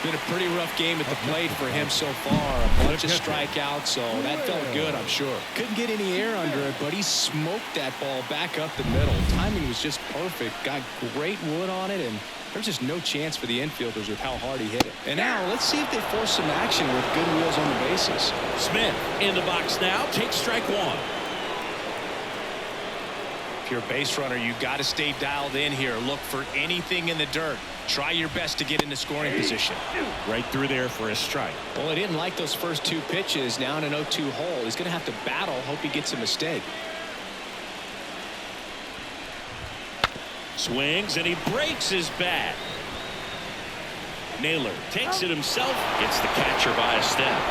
Been a pretty rough game at the plate for him so far. A bunch of strikeouts, so that felt good, I'm sure. Couldn't get any air under it, but he smoked that ball back up the middle. Timing was just perfect. Got great wood on it, and there's just no chance for the infielders with how hard he hit it. And now let's see if they force some action with good wheels on the bases. Smith in the box now. Takes strike 1. If you're a base runner, you got to stay dialed in here. Look for anything in the dirt. Try your best to get into scoring position. Right through there for a strike. Well, he didn't like those first 2 pitches. Now in an 0-2 hole. He's going to have to battle. Hope he gets a mistake. Swings and he breaks his bat. Naylor takes it himself. Gets the catcher by a step.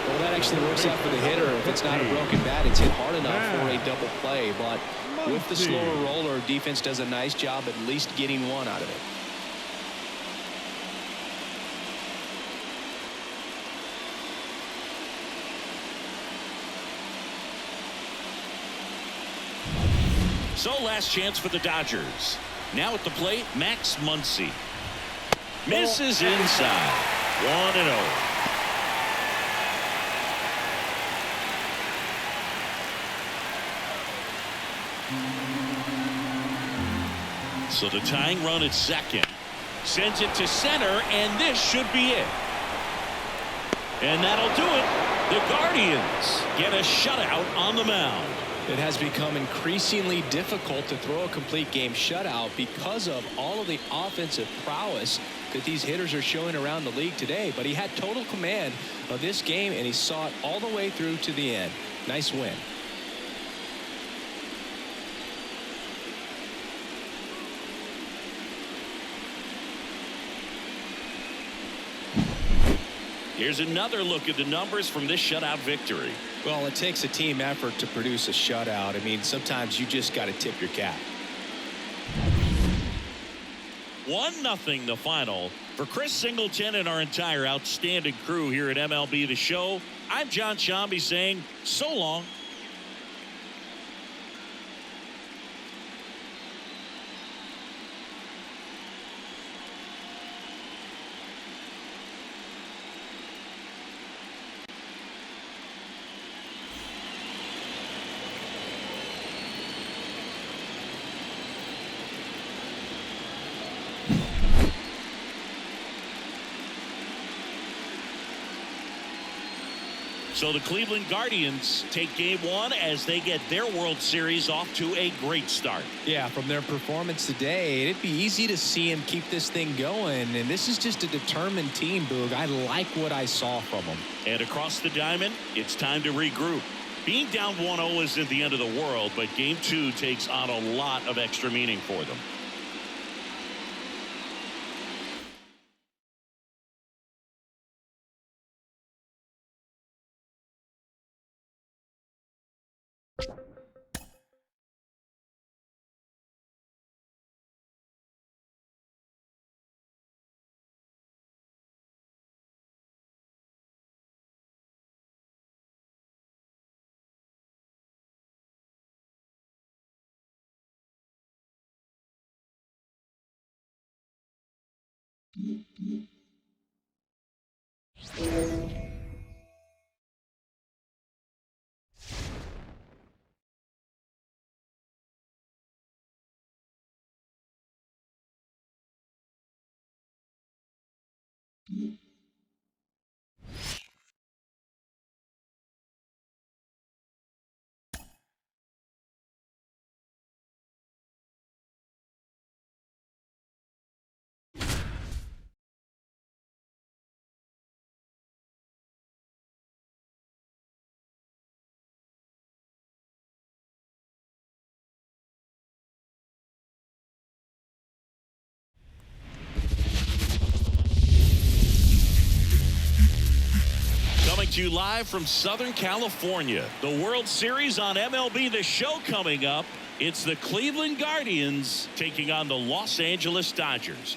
Well, that actually works out for the hitter. If it's not a broken bat, it's hit hard enough for a double play. But with the slower roller, defense does a nice job at least getting one out of it. So last chance for the Dodgers. Now at the plate, Max Muncy. Misses inside. 1-0. So the tying run at second. Sends it to center, and this should be it. And that'll do it. The Guardians get a shutout on the mound. It has become increasingly difficult to throw a complete game shutout because of all of the offensive prowess that these hitters are showing around the league today. But he had total command of this game, and he saw it all the way through to the end. Nice win. Here's another look at the numbers from this shutout victory. Well, it takes a team effort to produce a shutout. I mean, sometimes you just got to tip your cap. 1-0 the final. For Chris Singleton and our entire outstanding crew here at MLB The Show, I'm John Shambi saying so long. So the Cleveland Guardians take game one as they get their World Series off to a great start. Yeah, from their performance today, it'd be easy to see him keep this thing going. And this is just a determined team, Boog. I like what I saw from them. And across the diamond, it's time to regroup. Being down 1-0 isn't the end of the world, but game two takes on a lot of extra meaning for them. Coming to you live from Southern California, the World Series on MLB The Show coming up. It's the Cleveland Guardians taking on the Los Angeles Dodgers.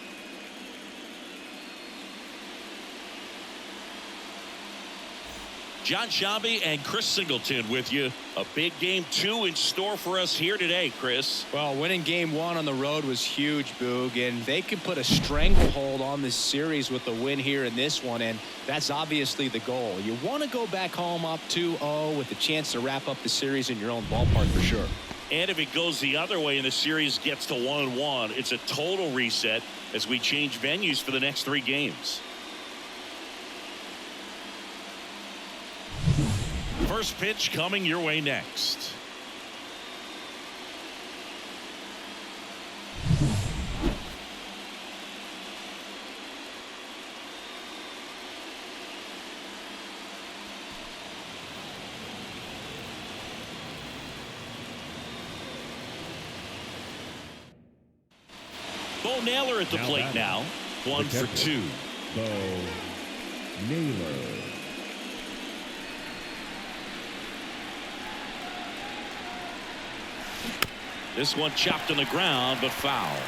John Shambi and Chris Singleton with you. A big game two in store for us here today, Chris. Well, winning game one on the road was huge, Boog, and they can put a stranglehold on this series with the win here in this one, and that's obviously the goal. You want to go back home up 2-0 with a chance to wrap up the series in your own ballpark for sure. And if it goes the other way and the series gets to 1-1, it's a total reset as we change venues for the next three games. First pitch coming your way next. Bo Naylor at the plate now. 1 for 2. Bo Naylor. This one chopped on the ground, but foul.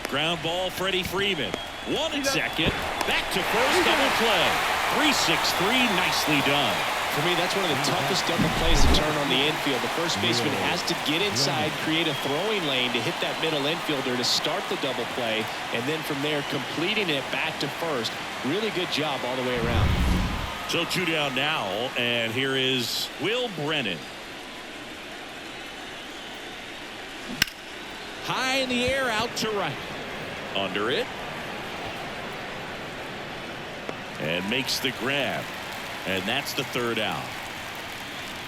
Ground ball, Freddie Freeman. 1 and second. Back to first, double play. 3-6-3, nicely done. For me, that's one of the toughest double plays to turn on the infield. The first baseman has to get inside, create a throwing lane to hit that middle infielder to start the double play, and then from there completing it back to first. Really good job all the way around. So 2 down now, and here is Will Brennan. High in the air, out to right. Under it. And makes the grab. And that's the third out.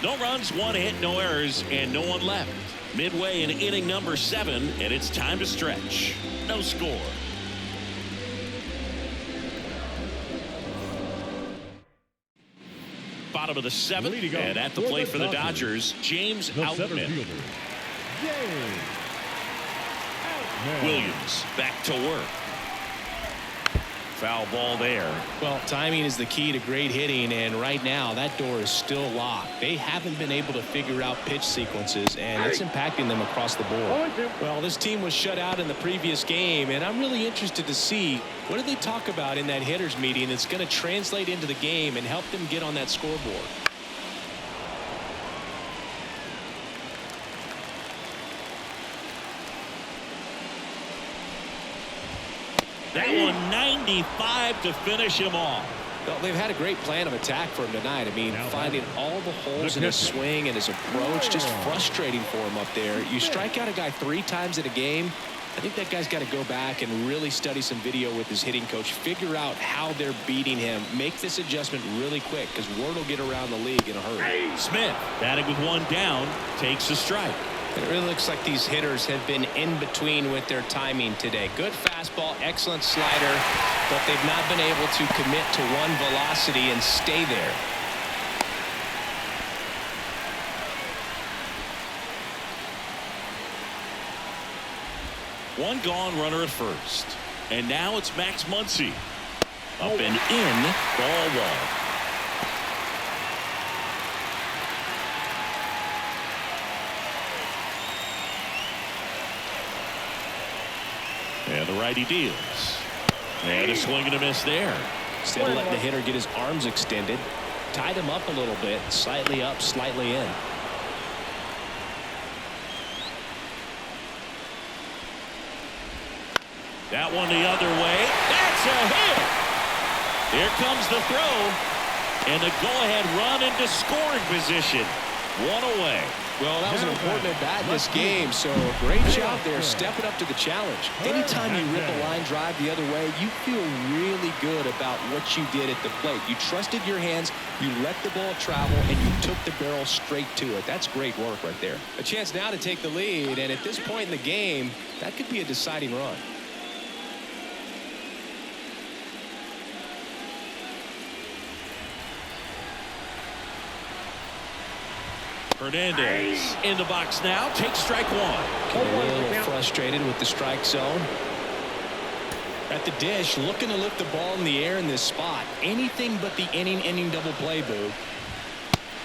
No runs, 1 hit, no errors, and no one left. Midway in inning number 7, and it's time to stretch. No score. Bottom of the 7th, and at the plate for the Dodgers, James Outman. Williams back to work. Foul ball there. Well, timing is the key to great hitting, and right now that door is still locked. They haven't been able to figure out pitch sequences, and it's impacting them across the board. Well, this team was shut out in the previous game, and I'm really interested to see what did they talk about in that hitters meeting that's going to translate into the game and help them get on that scoreboard. That one 95 to finish him off. Well, they've had a great plan of attack for him tonight. I mean, finding all the holes in his swing and his approach, just frustrating for him up there. You strike out a guy 3 times in a game, I think that guy's got to go back and really study some video with his hitting coach, figure out how they're beating him, make this adjustment really quick because word will get around the league in a hurry. Smith, batting with one down, takes a strike. It really looks like these hitters have been in between with their timing today. Good fastball, excellent slider, but they've not been able to commit to one velocity and stay there. One gone, runner at first. And now it's Max Muncy. Up and in, ball one. And the righty deals. And a swing and a miss there. Instead of letting the hitter get his arms extended, tied him up a little bit, slightly up, slightly in. That one the other way. That's a hit. Here comes the throw. And the go-ahead run into scoring position. One away. Well, that was an important at-bat in this game, so great job there stepping up to the challenge. Anytime you rip a line drive the other way, you feel really good about what you did at the plate. You trusted your hands, you let the ball travel, and you took the barrel straight to it. That's great work right there. A chance now to take the lead, and at this point in the game, that could be a deciding run. Hernandez in the box now. Takes strike one. A little frustrated with the strike zone. At the dish, looking to lift the ball in the air in this spot. Anything but the inning double play, Boo.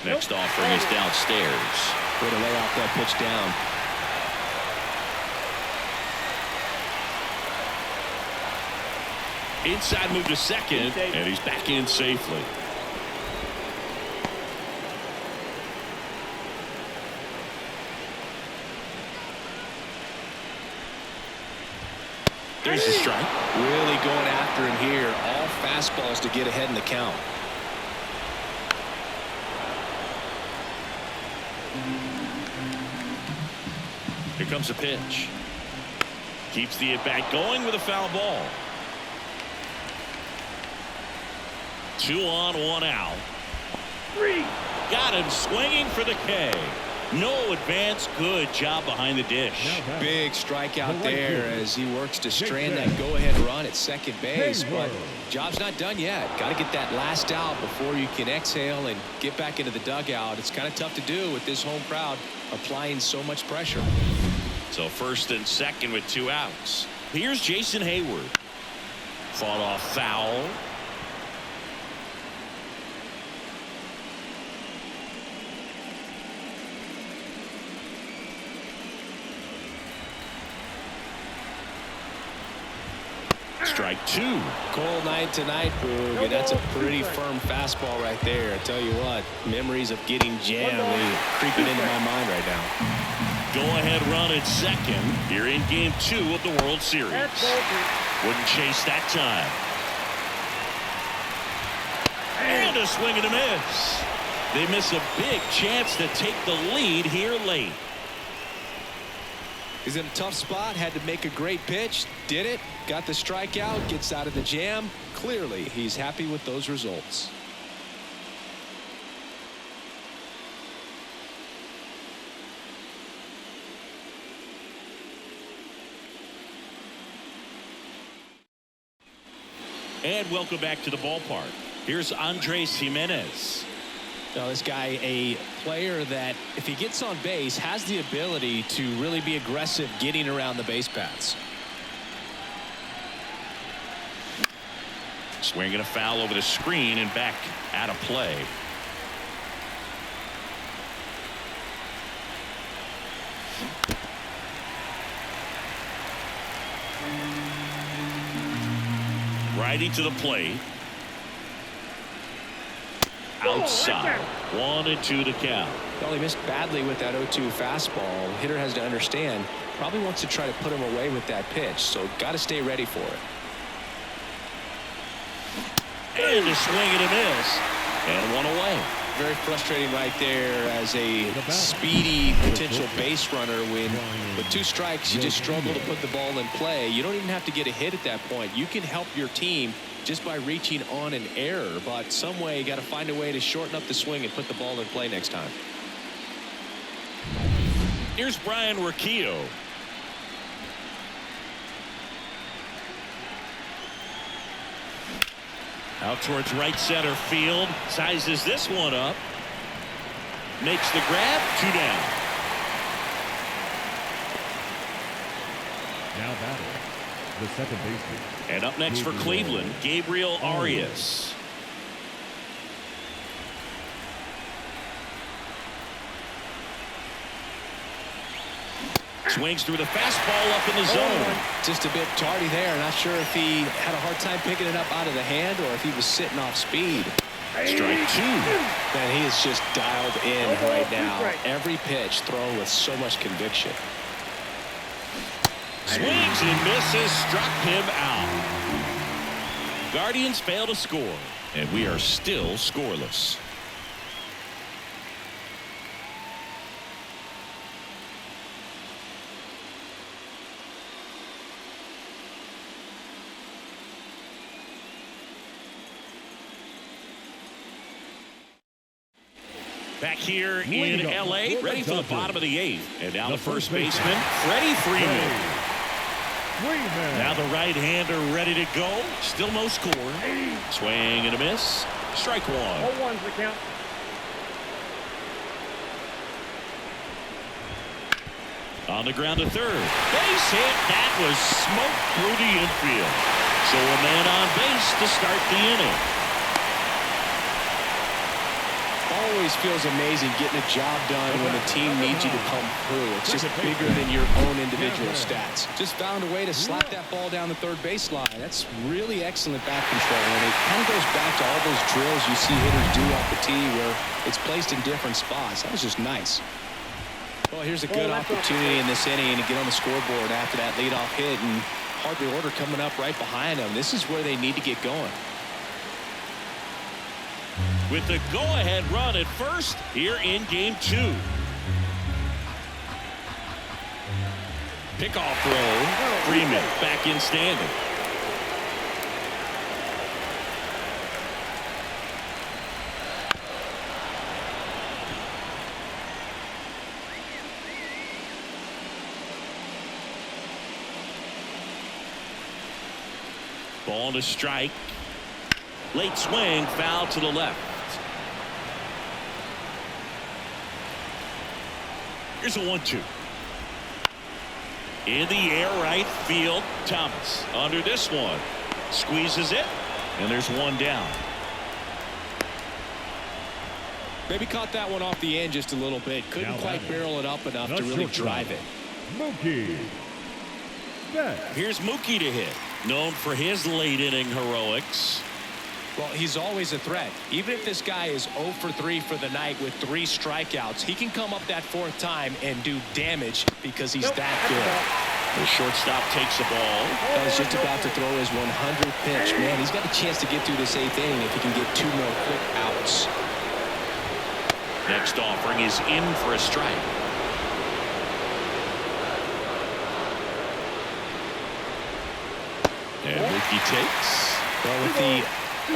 Next offering is downstairs. Way to lay off that pitch down. Inside move to second, and he's back in safely. There's the strike. Really going after him here. All fastballs to get ahead in the count. Here comes a pitch. Keeps the at-bat going with a foul ball. 2 on, 1 out. Got him swinging for the K. No advance. Good job behind the dish. Big strikeout there as he works to strand that go-ahead run at second base, but job's not done yet. Got to get that last out before you can exhale and get back into the dugout. It's kind of tough to do with this home crowd applying so much pressure. So first and second with 2 outs. Here's Jason Hayward. Fought off foul. Strike 2. Cold night tonight, Boog, and that's a pretty firm fastball right there. I tell you what, memories of getting jammed are creeping into my mind right now. Go-ahead run at second here in Game 2 of the World Series. Wouldn't chase that time. And a swing and a miss. They miss a big chance to take the lead here late. He's in a tough spot, had to make a great pitch, did it, got the strikeout, gets out of the jam. Clearly, he's happy with those results. And welcome back to the ballpark. Here's Andres Jimenez. Now, this guy, a player that, if he gets on base, has the ability to really be aggressive getting around the base paths. Swinging a foul over the screen and back out of play. Righty to the plate. Outside. 1-2 to count. Well, he missed badly with that 0-2 fastball. The hitter has to understand, probably wants to try to put him away with that pitch, so got to stay ready for it. And a swing and a miss. And one away. Very frustrating right there as a speedy potential base runner when with 2 strikes you just struggle to put the ball in play. You don't even have to get a hit at that point. You can help your team just by reaching on an error, but some way you got to find a way to shorten up the swing and put the ball in play next time. Here's Brian Riccio. Out towards right center field. Sizes this one up. Makes the grab. 2 down. Now batting, the second baseman. And up next for Cleveland, Gabriel Arias. Swings through the fastball up in the zone. Just a bit tardy there. Not sure if he had a hard time picking it up out of the hand or if he was sitting off speed. Strike 2. Man, he is just dialed in right now. Every pitch thrown with so much conviction. Swings and misses. Struck him out. Guardians fail to score, and we are still scoreless. Back here in L.A., ready for the bottom of the 8th. And now the first baseman, Freddie Freeman. Now the right-hander ready to go. Still no score. Swing and a miss. Strike 1. 0-1's the count. On the ground to third. Base hit. That was smoked through the infield. So a man on base to start the inning. Always feels amazing getting a job done when the team needs you to come through. It's just bigger than your own individual stats. Just found a way to slap that ball down the third baseline. That's really excellent bat control, and it kind of goes back to all those drills you see hitters do off the tee where it's placed in different spots. That was just nice. Well, here's a good opportunity in this inning to get on the scoreboard after that leadoff hit, and Harvey Order coming up right behind them. This is where they need to get going. With the go-ahead run at first here in game 2. Pickoff throw. Freeman back in standing. Ball to strike. Late swing, foul to the left. Here's a 1-2. In the air, right field. Thomas under this one. Squeezes it. And there's 1 down. Maybe caught that one off the end just a little bit. Couldn't quite barrel it up enough to really drive it. Mookie. Here's Mookie to hit. Known for his late inning heroics. Well, he's always a threat. Even if this guy is 0 for 3 for the night with 3 strikeouts, he can come up that 4th time and do damage because he's that good. The shortstop takes the ball. I was just about to throw his 100th pitch. Man, he's got a chance to get through this 8th inning if he can get 2 more quick outs. Next offering is in for a strike. And Mookie takes. Well, with the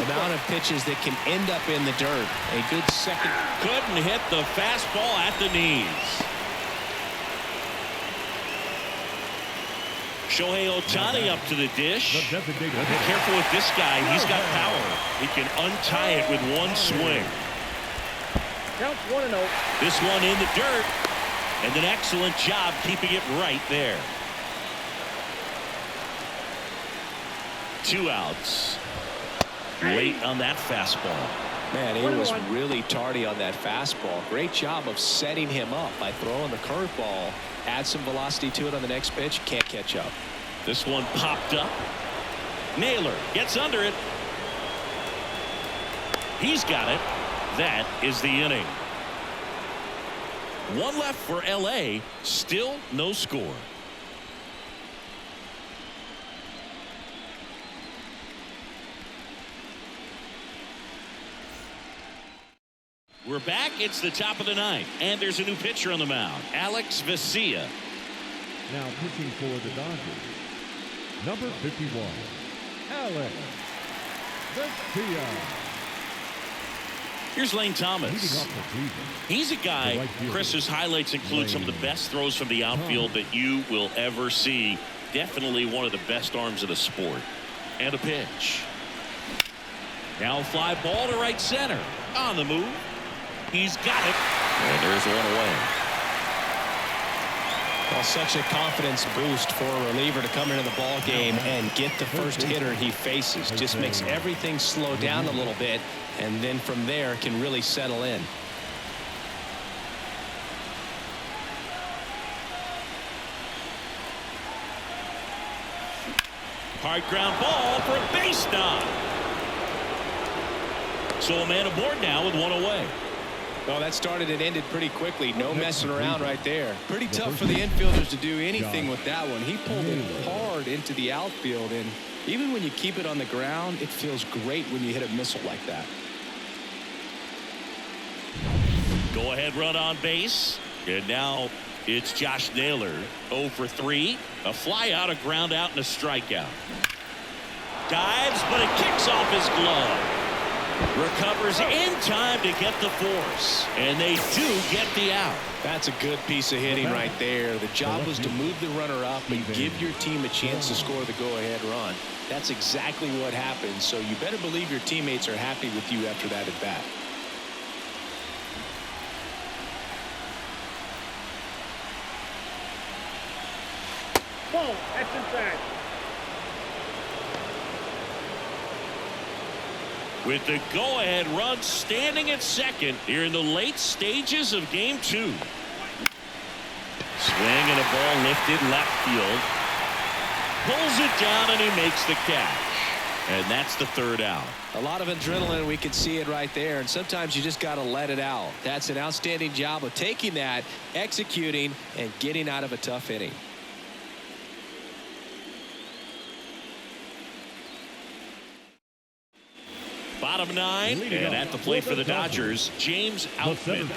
amount of pitches that can end up in the dirt, a good second. Couldn't hit the fastball at the knees. Shohei Ohtani up to the dish. Be careful with this guy. He's got power. He can untie it with 1 swing. Counts 1-0. This one in the dirt. And an excellent job keeping it right there. 2 outs. Late on that fastball. Man, he was really tardy on that fastball. Great job of setting him up by throwing the curveball. Add some velocity to it on the next pitch. Can't catch up. This one popped up. Naylor gets under it. He's got it. That is the inning. 1 left for L.A. Still no score. We're It's the top of the ninth, and there's a new pitcher on the mound, Alex Vesia. Now pitching for the Dodgers, number 51, Alex Vesia. Here's Lane Thomas. Leading off the season, He's a guy, the right fielder, Chris's highlights include some of the best throws from the outfield that you will ever see. Definitely one of the best arms of the sport. And a pitch. Now a fly ball to right center. On the move. He's got it. And there's one away. Well, such a confidence boost for a reliever to come into the ball game and get the first hitter he faces. Just makes everything slow down a little bit, and then from there can really settle in. Hard ground ball for a base knock. So a man aboard now with one away. Well, that started and ended pretty quickly. No messing around right there. Pretty tough for the infielders to do anything with that one. He pulled it hard into the outfield, and even when you keep it on the ground, it feels great when you hit a missile like that. Go ahead run on base. And now it's Josh Naylor. 0 for 3. A fly out, a ground out, and a strikeout. Dives, but it kicks off his glove. Recovers in time to get the force. And they do get the out. That's a good piece of hitting right there. The job was to move the runner up and give your team a chance to score the go-ahead run. That's exactly what happened. So you better believe your teammates are happy with you after that at bat. Ball. That's inside. With the go-ahead run standing at second here in the late stages of game 2. Swing and a ball lifted left field. Pulls it down and he makes the catch. And that's the third out. A lot of adrenaline. We can see it right there. And sometimes you just got to let it out. That's an outstanding job of taking that, executing, and getting out of a tough inning. Bottom 9, and at the plate for the Dodgers, James Outman.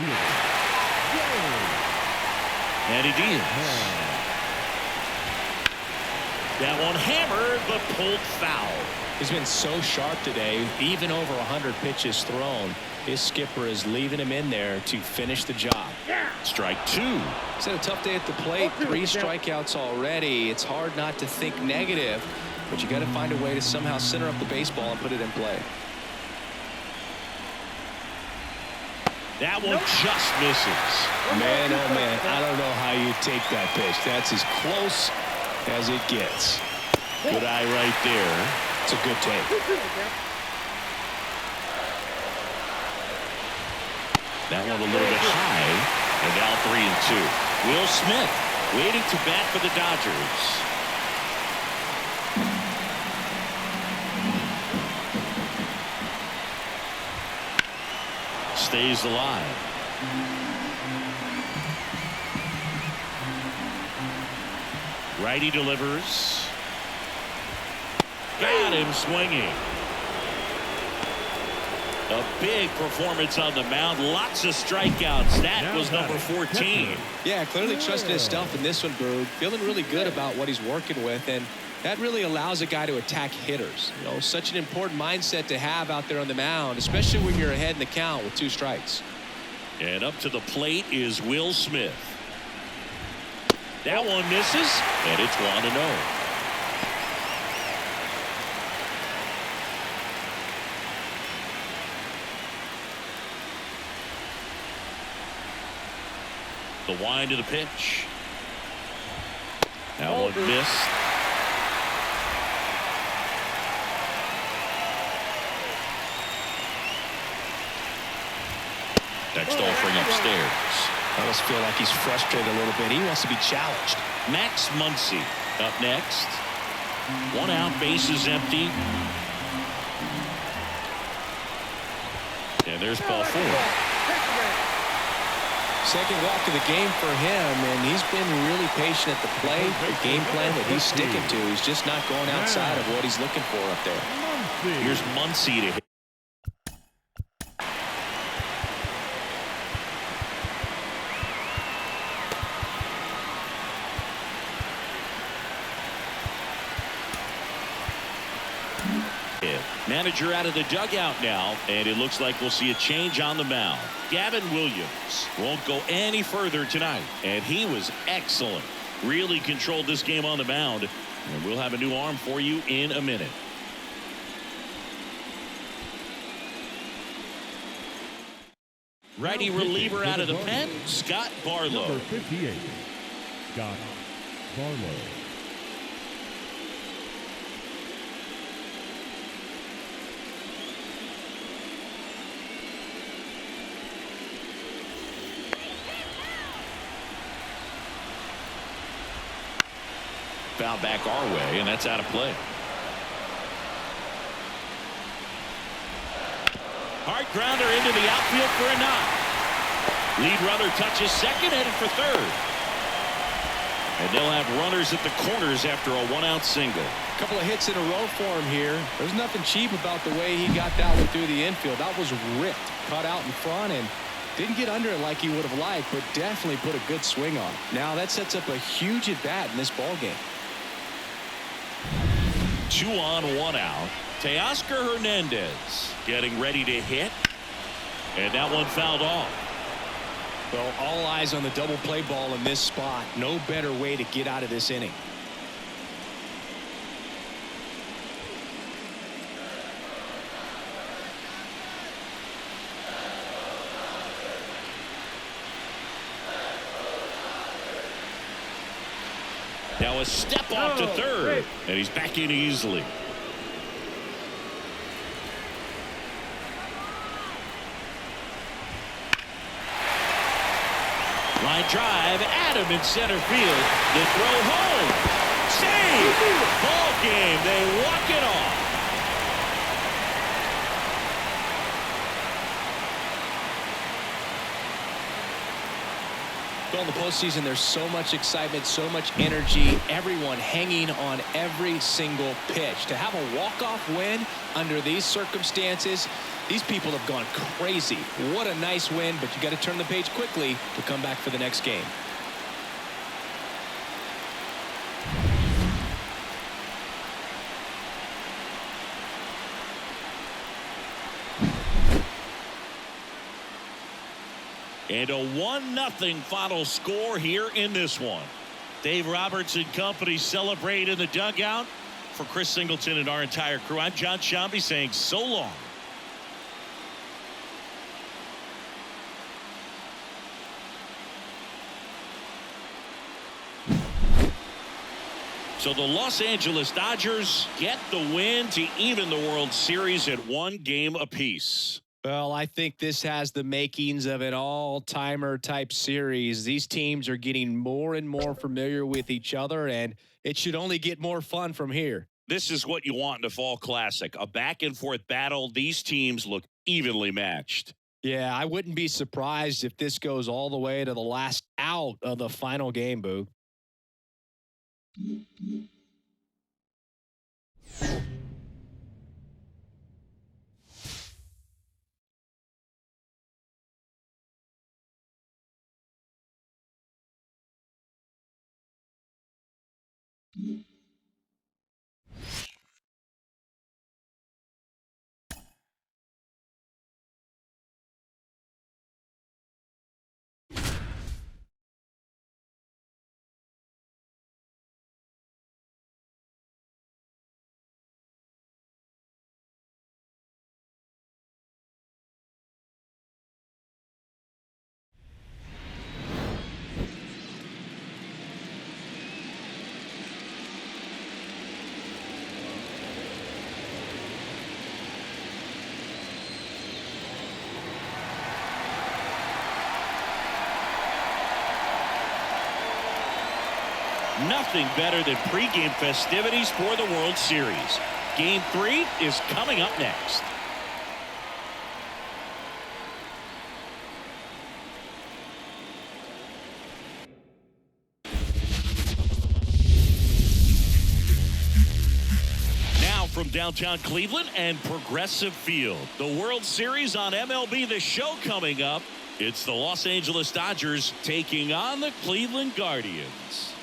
And he deals. That one hammered, but pulled foul. He's been so sharp today, even over 100 pitches thrown. His skipper is leaving him in there to finish the job. Strike 2. He's had a tough day at the plate. 3 strikeouts already. It's hard not to think negative, but you got to find a way to somehow center up the baseball and put it in play. That one just misses. Man, oh man, I don't know how you take that pitch. That's as close as it gets. Good eye right there. It's a good take. That one a little bit high. And now 3-2. Will Smith waiting to bat for the Dodgers. Stays alive. Righty delivers. Got him swinging. A big performance on the mound. Lots of strikeouts. That was number 14. Yeah, clearly trusting his stuff in this one, Berg. Feeling really good about what he's working with, and that really allows a guy to attack hitters. You know, such an important mindset to have out there on the mound, especially when you're ahead in the count with 2 strikes. And up to the plate is Will Smith. That one misses, and it's 1-0. The wind of the pitch. That one missed. Next offering upstairs. I almost feel like he's frustrated a little bit. He wants to be challenged. Max Muncy up next. 1 out, bases empty. And there's ball 4. Second walk of the game for him, and he's been really patient at the plate. The game plan that he's sticking to, he's just not going outside of what he's looking for up there. Here's Muncy to hit. Manager out of the dugout now, and it looks like we'll see a change on the mound. Gavin Williams won't go any further tonight, and he was excellent. Really controlled this game on the mound, and we'll have a new arm for you in a minute. Righty reliever out of the pen, Scott Barlow. Number 58, Scott Barlow. Foul back our way, and that's out of play. Hard grounder into the outfield for a knock. Lead runner touches second, headed for third. And they'll have runners at the corners after a one-out single. A couple of hits in a row for him here. There's nothing cheap about the way he got that one through the infield. That was ripped, cut out in front, and didn't get under it like he would have liked, but definitely put a good swing on. Now that sets up a huge at-bat in this ball game. 2 on, 1 out. Teoscar Hernandez getting ready to hit, and that one fouled off. Well, all eyes on the double play ball in this spot. No better way to get out of this inning. Now a step off to third, and he's back in easily. Line drive, Adam in center field. The throw home. Save! Ball game. They walk it off. Well, in the postseason, there's so much excitement, so much energy, everyone hanging on every single pitch. To have a walk-off win under these circumstances, these people have gone crazy. What a nice win, but you got to turn the page quickly to come back for the next game. And a 1-0 final score here in this one. Dave Roberts and company celebrate in the dugout. For Chris Singleton and our entire crew, I'm John Shambi saying so long. So the Los Angeles Dodgers get the win to even the World Series at 1 game apiece. Well, I think this has the makings of an all-timer type series. These teams are getting more and more familiar with each other, and it should only get more fun from here. This is what you want in a fall classic. A back-and-forth battle. These teams look evenly matched. Yeah, I wouldn't be surprised if this goes all the way to the last out of the final game, Boo. Nothing better than pregame festivities for the World Series. Game 3 is coming up next. Now from downtown Cleveland and Progressive Field, the World Series on MLB The Show coming up. It's the Los Angeles Dodgers taking on the Cleveland Guardians.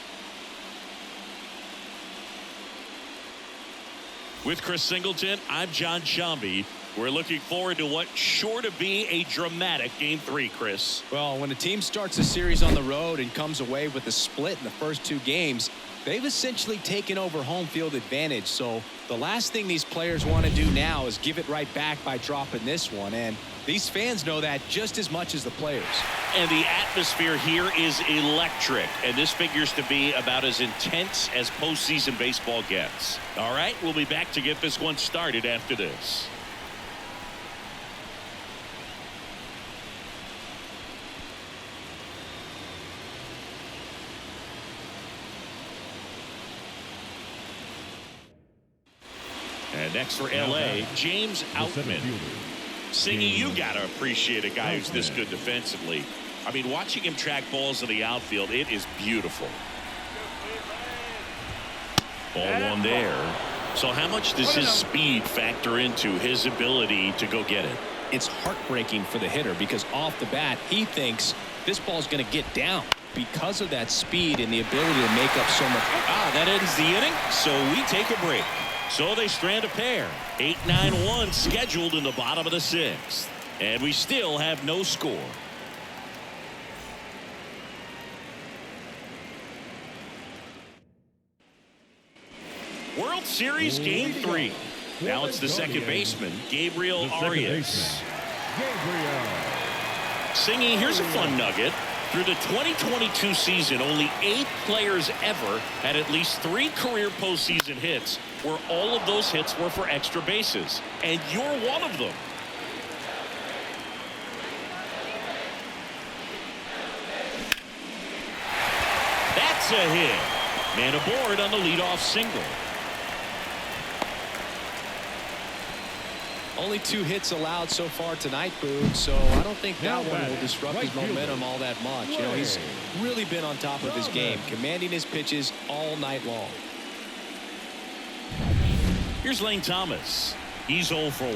With Chris Singleton, I'm John Shambi. We're looking forward to what's sure to be a dramatic Game 3, Chris. Well, when a team starts a series on the road and comes away with a split in the first 2 games, they've essentially taken over home field advantage. So the last thing these players want to do now is give it right back by dropping this one. And these fans know that just as much as the players. And the atmosphere here is electric. And this figures to be about as intense as postseason baseball gets. All right, we'll be back to get this one started after this. And next for LA, James Outman. Singy, you got to appreciate a guy who's this good defensively. I mean, watching him track balls in the outfield, it is beautiful. Ball one there. So how much does his speed factor into his ability to go get it? It's heartbreaking for the hitter because off the bat, he thinks this ball's going to get down because of that speed and the ability to make up so much. That ends the inning, so we take a break. So they strand a pair. 8-9-1 scheduled in the bottom of the 6th. And we still have no score. World Series Game 3. Now it's the second baseman, Gabriel Arias. Singy, here's a fun nugget. Through the 2022 season, only 8 players ever had at least 3 career postseason hits, where all of those hits were for extra bases. And you're one of them. That's a hit. Man aboard on the leadoff single. Only 2 hits allowed so far tonight, Boog, so I don't think that one will disrupt his momentum all that much. You know, he's really been on top of his game, commanding his pitches all night long. Here's Lane Thomas. He's 0 for 1.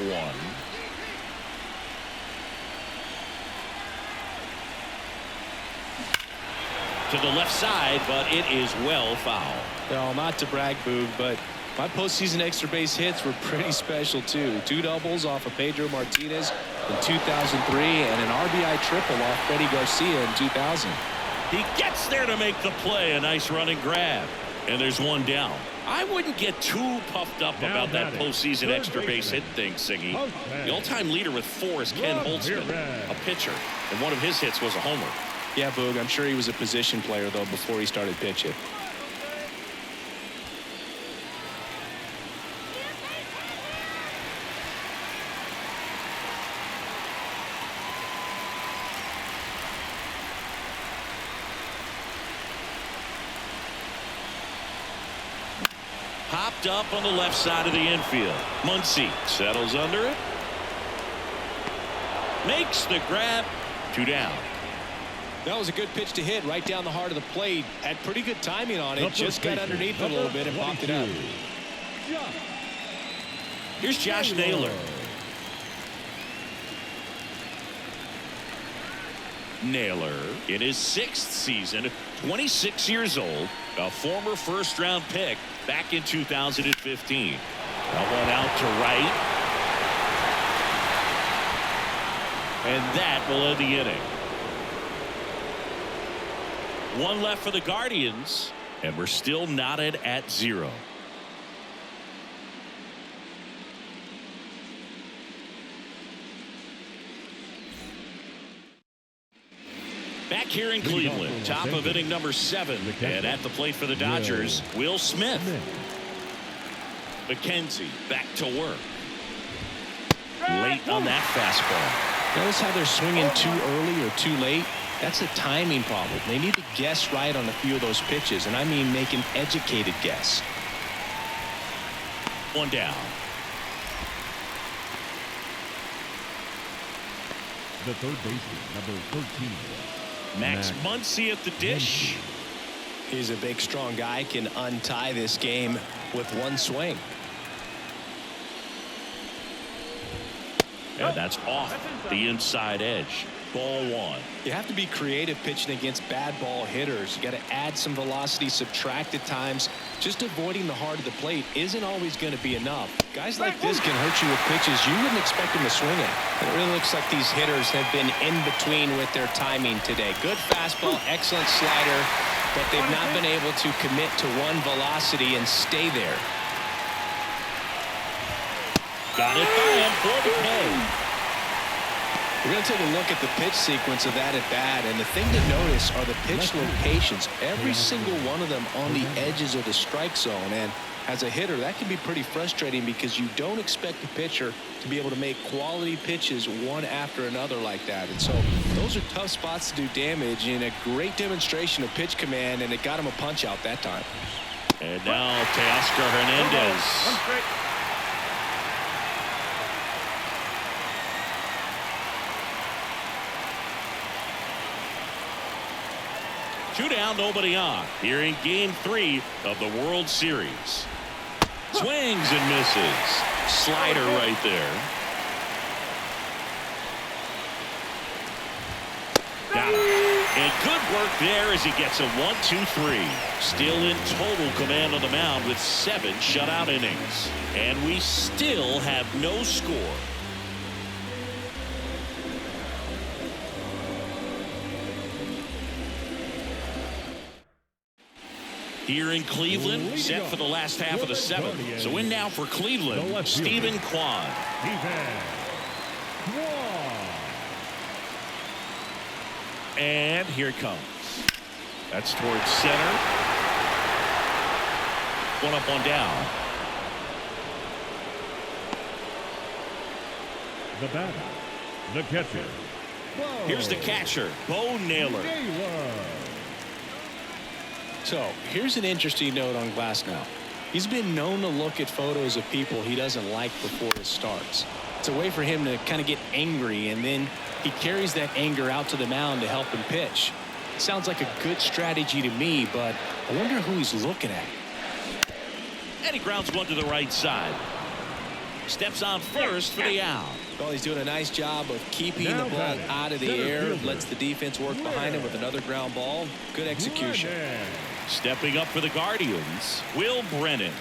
To the left side, but it is well foul. Well, not to brag, Boog, but my postseason extra base hits were pretty special, too. 2 doubles off of Pedro Martinez in 2003 and an RBI triple off Freddie Garcia in 2000. He gets there to make the play. A nice running grab. And there's one down. I wouldn't get too puffed up about that postseason extra base hit thing, Siggy. The all-time leader with 4 is Ken Holtzman, a pitcher. And one of his hits was a homer. Yeah, Boog, I'm sure he was a position player, though, before he started pitching. Popped up on the left side of the infield. Muncy settles under it. Makes the grab. 2 down. That was a good pitch to hit right down the heart of the plate. Had pretty good timing on it. Just got underneath it a little bit and popped it out. Here's Josh Naylor. Naylor in his 6th season, 26 years old, a former first-round pick back in 2015. That one out to right. And that will end the inning. 1 left for the Guardians, and we're still knotted at 0. Back here in Cleveland, top of inning number 7, and at the plate for the Dodgers, Will Smith. McKenzie back to work. Late on that fastball. Notice how they're swinging too early or too late? That's a timing problem. They need to guess right on a few of those pitches, and I mean make an educated guess. 1 down. The third baseman, number 13. Max Muncy at the dish. He's a big, strong guy, can untie this game with 1 swing. And that's off the inside edge. Ball one. You have to be creative pitching against bad ball hitters. You got to add some velocity, subtract at times. Just avoiding the heart of the plate isn't always going to be enough. Guys like this can hurt you with pitches you wouldn't expect them to swing at. It really looks like these hitters have been in between with their timing today. Good fastball, excellent slider, but they've not been able to commit to one velocity and stay there. Got it by him for the play. We're going to take a look at the pitch sequence of that at bat, and the thing to notice are the pitch locations. Every single one of them on the edges of the strike zone, and as a hitter, that can be pretty frustrating because you don't expect a pitcher to be able to make quality pitches one after another like that. And so those are tough spots to do damage, and a great demonstration of pitch command, and it got him a punch out that time. And now Teoscar Hernandez. One strike. Two down, nobody on. Here in Game 3 of the World Series. Swings and misses. Slider right there. Got it. And good work there as he gets a 1-2-3. Still in total command on the mound with 7 shutout innings. And we still have no score. Here in Cleveland, set for the last half of the 7th. So in now for Cleveland, Stephen Kwan. And here it comes. That's towards center. One up, one down. The batter, the catcher. Here's the catcher, Bo Naylor. So here's an interesting note on Glasnow. He's been known to look at photos of people he doesn't like before it starts. It's a way for him to kind of get angry, and then he carries that anger out to the mound to help him pitch. Sounds like a good strategy to me, but I wonder who he's looking at. And he grounds one to the right side. Steps on first for the out. Well, he's doing a nice job of keeping the ball out of the air. Lets the defense work behind him with another ground ball. Good execution. Stepping up for the Guardians, Will Brennan.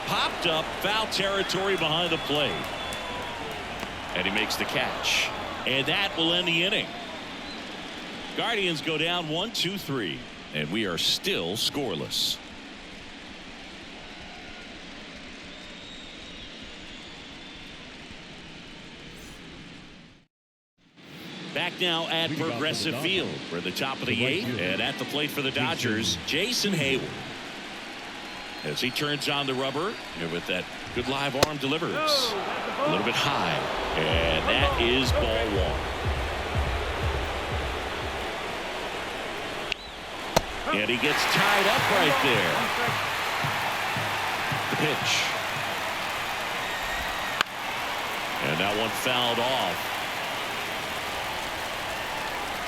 Popped up, foul territory behind the plate. And he makes the catch. And that will end the inning. Guardians go down 1-2-3. And we are still scoreless. Back now at Progressive Field. We're at the top of the 8th. And at the plate for the Dodgers, Jason Hayward. As he turns on the rubber, and with that good live arm delivers. A little bit high. And that is ball one. And he gets tied up right there. The pitch. And that one fouled off.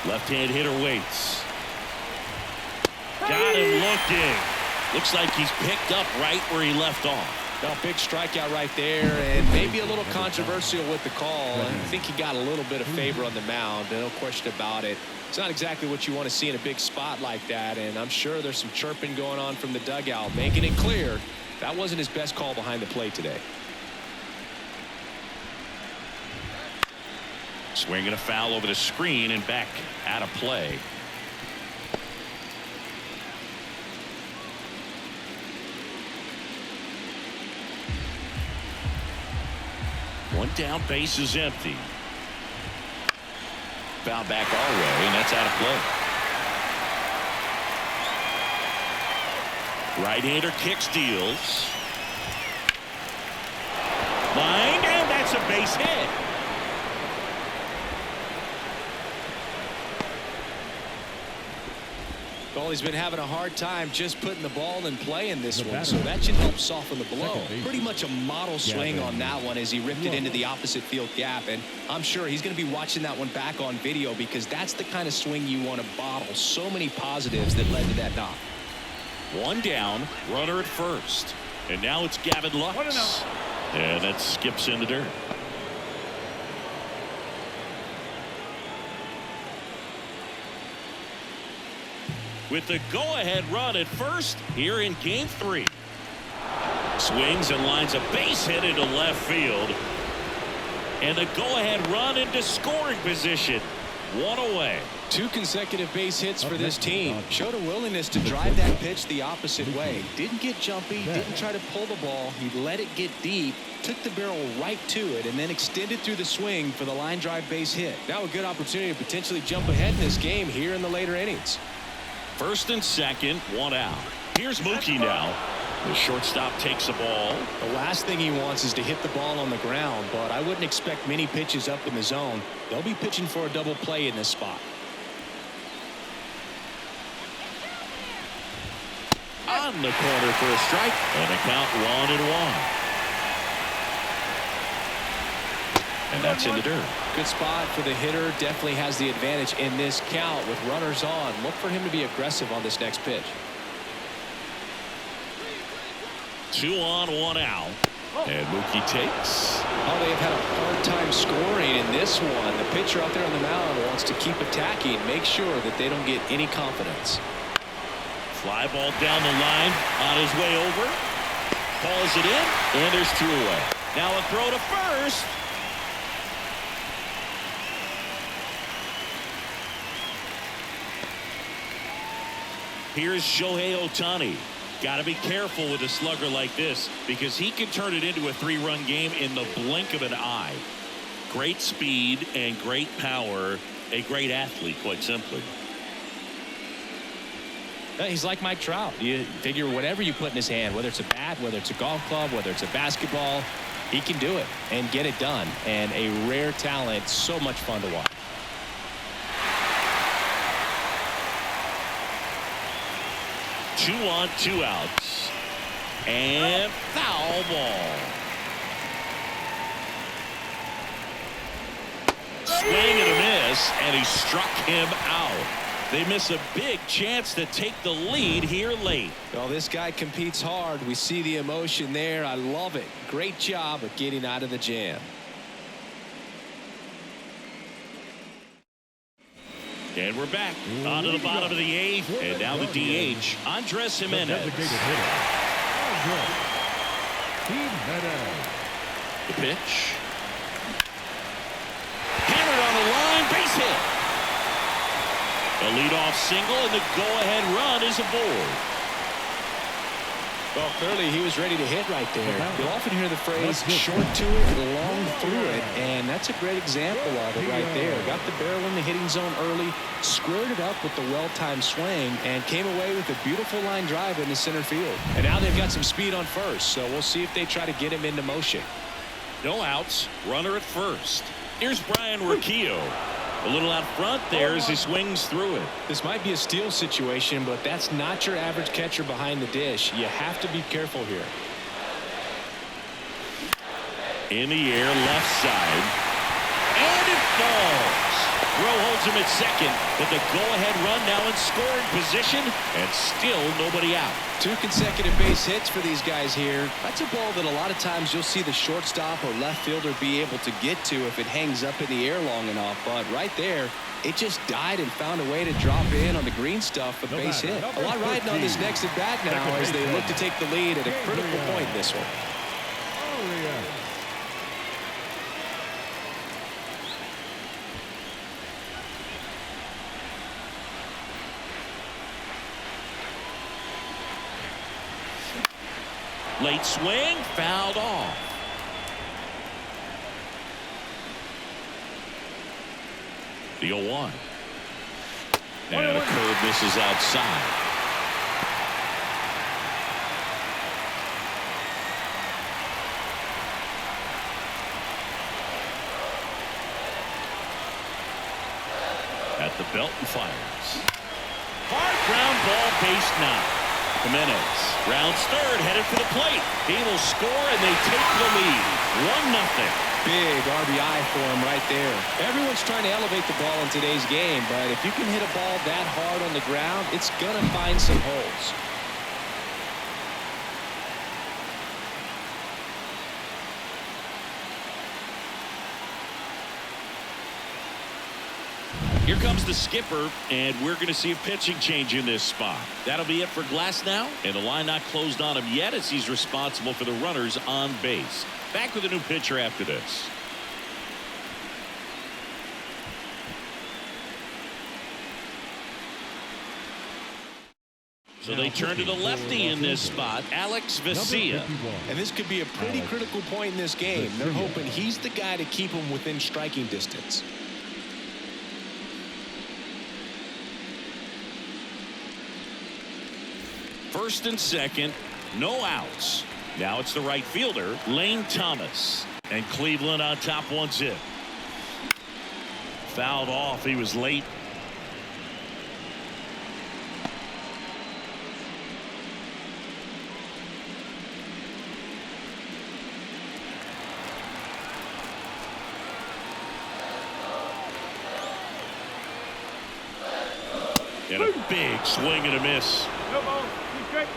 Left-hand hitter waits. Got him looking. Looks like he's picked up right where he left off. A big strikeout right there, and maybe a little controversial with the call. I think he got a little bit of favor on the mound, no question about it. It's not exactly what you want to see in a big spot like that, and I'm sure there's some chirping going on from the dugout, making it clear that wasn't his best call behind the plate today. Swinging a foul over the screen and back out of play. One down, base is empty. Foul back our way, and that's out of play. Right-hander kicks, deals. Line, and that's a base hit. Well, he's been having a hard time just putting the ball in play in this one, so that should help soften the blow. Pretty much a model swing on that one as he ripped it into the opposite field gap, and I'm sure he's going to be watching that one back on video because that's the kind of swing you want to bottle. So many positives that led to that knock. One down, runner at first. And now it's Gavin Lux. And that skips in the dirt. With the go-ahead run at first here in game 3. Swings and lines a base hit into left field. And the go-ahead run into scoring position. One away. 2 consecutive base hits for this team. Showed a willingness to drive that pitch the opposite way. Didn't get jumpy, didn't try to pull the ball. He let it get deep, took the barrel right to it, and then extended through the swing for the line drive base hit. Now a good opportunity to potentially jump ahead in this game here in the later innings. First and second, one out. Here's Mookie now. The shortstop takes the ball. The last thing he wants is to hit the ball on the ground, but I wouldn't expect many pitches up in the zone. They'll be pitching for a double play in this spot. On the corner for a strike, and a count 1-1. And that's in the dirt. Good spot for the hitter. Definitely has the advantage in this count with runners on. Look for him to be aggressive on this next pitch. 2 on, 1 out. And Mookie takes. Oh, they have had a hard time scoring in this one. The pitcher out there on the mound wants to keep attacking, make sure that they don't get any confidence. Fly ball down the line on his way over. Calls it in, and there's 2 away. Now a throw to first. Here's Shohei Ohtani. Got to be careful with a slugger like this because he can turn it into a 3-run game in the blink of an eye. Great speed and great power. A great athlete, quite simply. He's like Mike Trout. You figure whatever you put in his hand, whether it's a bat, whether it's a golf club, whether it's a basketball, he can do it and get it done. And a rare talent, so much fun to watch. Two on, 2 outs. And foul ball. Swing and a miss, and he struck him out. They miss a big chance to take the lead here late. Well, this guy competes hard. We see the emotion there. I love it. Great job of getting out of the jam. And we're back on to the bottom of the 8th, and now the DH, Andres Jimenez. The pitch. Hammered on the line, base hit. A leadoff single, and the go-ahead run is aboard. Well, clearly he was ready to hit right there. You'll often hear the phrase short to it, long through it, and that's a great example of it right there. Got the barrel in the hitting zone early, squared it up with the well-timed swing, and came away with a beautiful line drive into center field. And now they've got some speed on first, so we'll see if they try to get him into motion. No outs, runner at first. Here's Brian Riccio. A little out front there as he swings through it. This might be a steal situation, but that's not your average catcher behind the dish. You have to be careful here. In the air, left side. And it falls. Rowe holds him at second, but the go-ahead run now in scoring position, and still nobody out. 2 consecutive base hits for these guys here. That's a ball that a lot of times you'll see the shortstop or left fielder be able to get to if it hangs up in the air long enough. But right there, it just died and found a way to drop in on the green stuff for the base hit. A lot riding on this next at bat now as they look to take the lead at a critical point in this one. Late swing, fouled off. The 0-1. And a curve misses outside. At the belt and fires. Hard ground ball, base 9. Jimenez rounds third, headed for the plate. He will score, and they take the lead. 1-0. Big RBI for him right there. Everyone's trying to elevate the ball in today's game, but if you can hit a ball that hard on the ground, it's going to find some holes. Here comes the skipper, and we're going to see a pitching change in this spot. That'll be it for Glass now, and the line not closed on him yet as he's responsible for the runners on base. Back with a new pitcher after this. So they turn to the lefty in this spot, Alex Vesia. And this could be a pretty critical point in this game. They're hoping he's the guy to keep them within striking distance. First and second, no outs. Now it's the right fielder, Lane Thomas. And Cleveland on top 1-0. Fouled off. He was late. And a big swing and a miss. No ball. Two straight.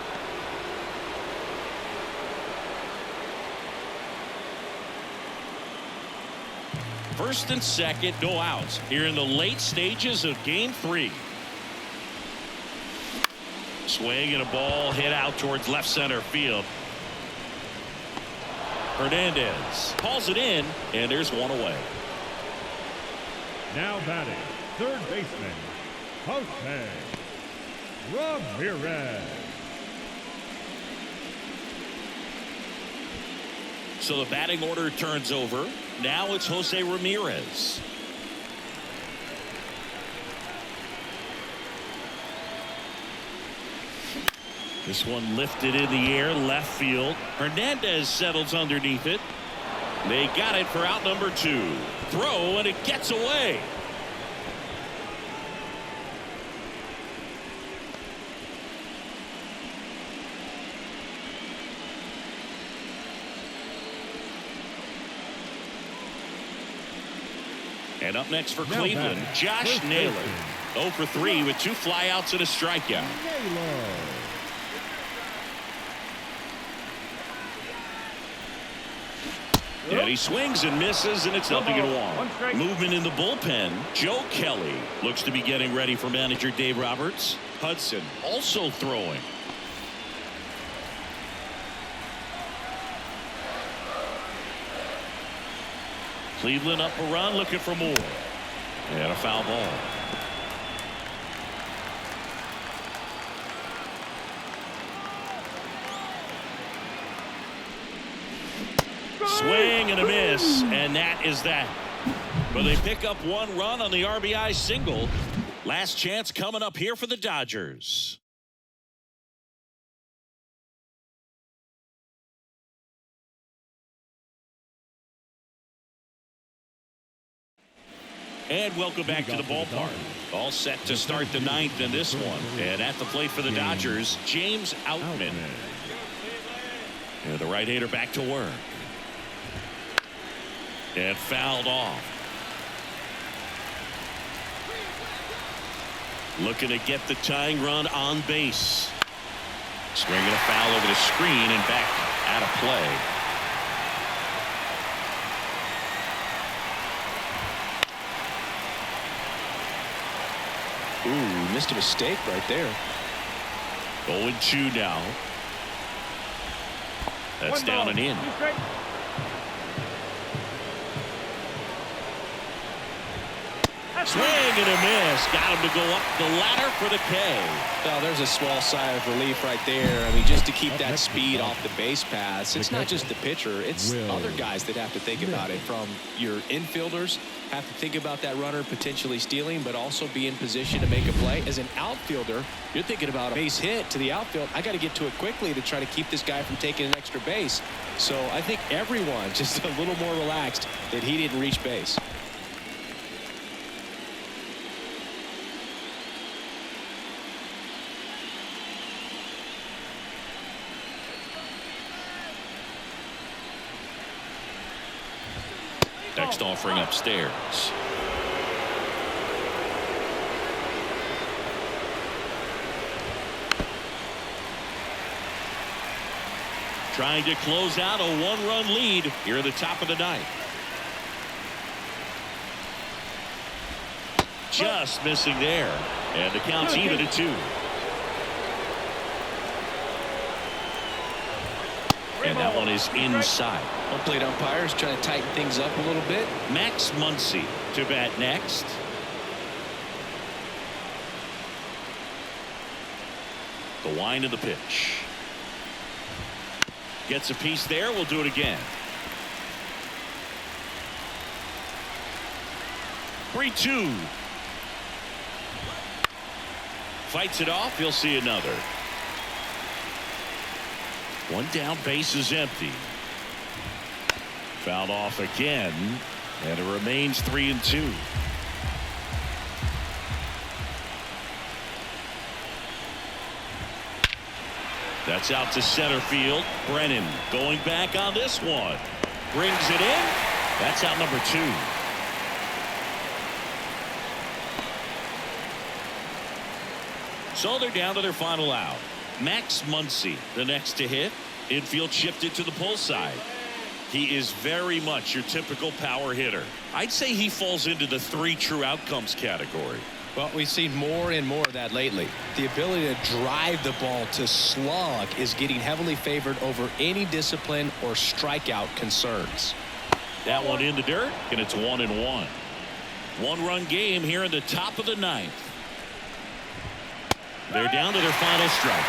First and second, no outs here in the late stages of game 3. Swing and a ball hit out towards left center field. Hernandez calls it in, and there's one away. Now batting, third baseman, Jose Ramirez. So the batting order turns over. Now it's Jose Ramirez. This one lifted in the air, left field. Hernandez settles underneath it. They got it for out number 2. Throw, and it gets away. And up next for Cleveland, Josh Naylor. 0 for 3 with 2 flyouts and a strikeout. And he swings and misses, and it's 0-1. Movement in the bullpen. Joe Kelly looks to be getting ready for manager Dave Roberts. Hudson also throwing. Cleveland up a run, looking for more. And a foul ball. Swing and a miss, and that is that. But they pick up 1 run on the RBI single. Last chance coming up here for the Dodgers. And welcome back to the ballpark. All set to start the 9th in this one. And at the plate for the Dodgers, James Outman. And the right-hander back to work. And fouled off. Looking to get the tying run on base. Swinging a foul over the screen and back out of play. Ooh, missed a mistake right there. 0-2 now. That's down and in. Swing and a miss. Got him to go up the ladder for the K. Well, there's a small sigh of relief right there. I mean, just to keep that speed off the base pass. It's not just the pitcher. It's other guys that have to think about it. From your infielders, have to think about that runner potentially stealing, but also be in position to make a play. As an outfielder, you're thinking about a base hit to the outfield. I got to get to it quickly to try to keep this guy from taking an extra base. So I think everyone just a little more relaxed that he didn't reach base. Next offering upstairs. Trying to close out a 1-run lead here at the top of the 9th. just missing there. And the count's even at 2. And that one is inside. Home plate umpires trying to tighten things up a little bit. Max Muncy to bat next. The wind of the pitch. Gets a piece there. We'll do it again. 3-2. Fights it off. He'll see another. One down, base is empty. Fouled off again, and it remains 3-2. That's out to center field. Brennan going back on this one. Brings it in. That's out number 2. So they're down to their final out. Max Muncy, the next to hit. Infield shifted to the pull side. He is very much your typical power hitter. I'd say he falls into the 3 true outcomes category. Well, we've seen more and more of that lately. The ability to drive the ball to slug is getting heavily favored over any discipline or strikeout concerns. That one in the dirt, and it's 1-1. 1-run game here in the top of the 9th. They're down to their final strike.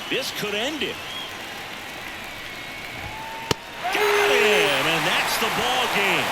This could end it. Got him, and that's the ball game.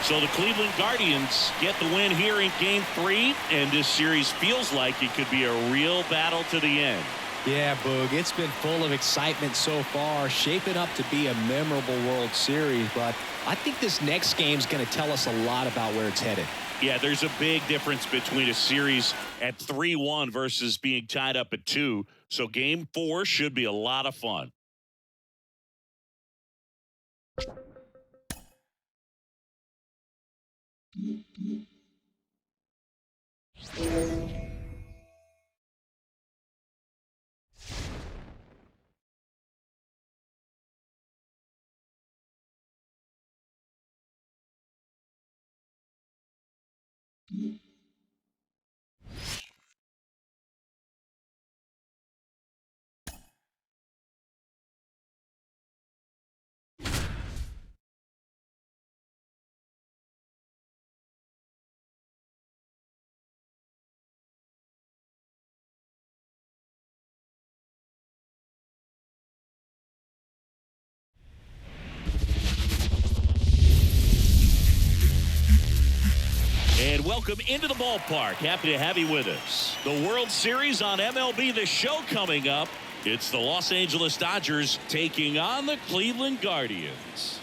So the Cleveland Guardians get the win here in Game 3, and this series feels like it could be a real battle to the end. Yeah, Boog, it's been full of excitement so far, shaping up to be a memorable World Series, but I think this next game is going to tell us a lot about where it's headed. Yeah, there's a big difference between a series at 3-1 versus being tied up at 2, so Game 4 should be a lot of fun. And welcome into the ballpark. Happy to have you with us. The World Series on MLB The Show coming up. It's the Los Angeles Dodgers taking on the Cleveland Guardians.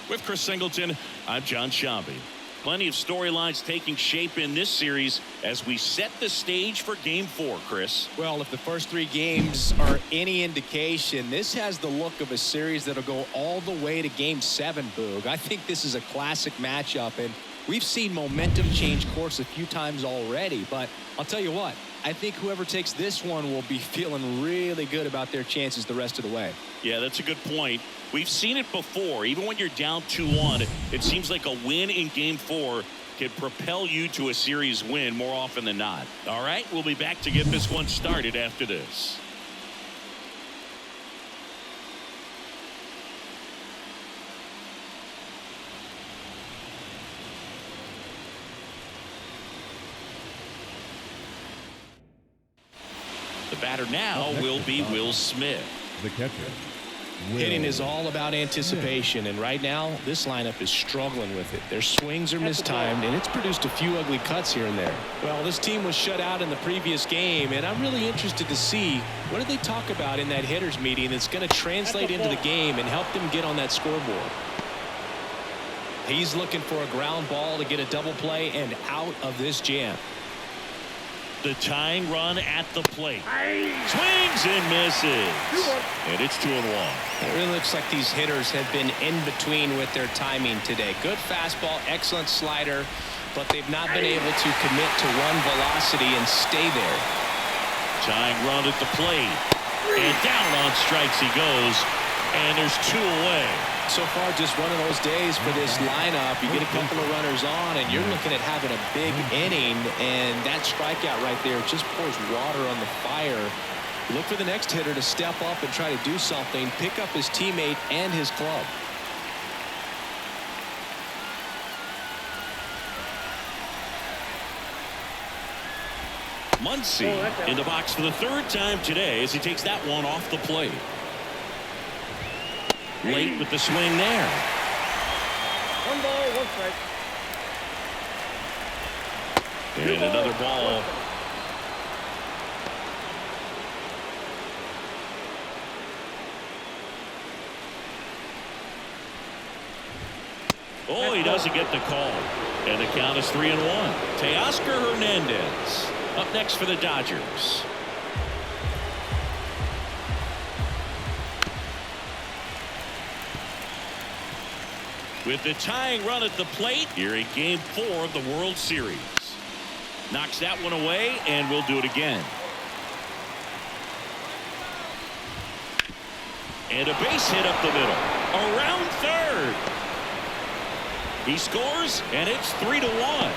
With Chris Singleton, I'm John Shambi. Plenty of storylines taking shape in this series as we set the stage for Game 4, Chris. Well, if the first 3 games are any indication, this has the look of a series that'll go all the way to Game 7, Boog. I think this is a classic matchup, and we've seen momentum change course a few times already, but I'll tell you what, I think whoever takes this one will be feeling really good about their chances the rest of the way. Yeah, that's a good point. We've seen it before. Even when you're down 2-1, it seems like a win in Game 4 can propel you to a series win more often than not. All right, we'll be back to get this one started after this. The batter now will be Will Smith. The catcher. Hitting is all about anticipation, and right now this lineup is struggling with it. Their swings are mistimed, and it's produced a few ugly cuts here and there. Well, this team was shut out in the previous game, and I'm really interested to see what do they talk about in that hitters meeting that's going to translate into the game and help them get on that scoreboard. He's looking for a ground ball to get a double play and out of this jam. The tying run at the plate. Swings and misses. And it's 2-1. It really looks like these hitters have been in between with their timing today. Good fastball, excellent slider, but they've not been able to commit to run velocity and stay there. Tying run at the plate. And down on strikes he goes. And there's 2 away. So far, just one of those days for this lineup. You get a couple of runners on, and you're looking at having a big inning, and that strikeout right there just pours water on the fire. Look for the next hitter to step up and try to do something, pick up his teammate and his club. Muncy in the box for the 3rd time today as he takes that one off the plate. Late with the swing there. 1 ball, 1 strike. And another ball. Oh, he doesn't get the call. And the count is 3-1. Teoscar Hernandez up next for the Dodgers. With the tying run at the plate here in Game 4 of the World Series. Knocks that one away, and we'll do it again. And a base hit up the middle. Around third. He scores, and it's 3-1.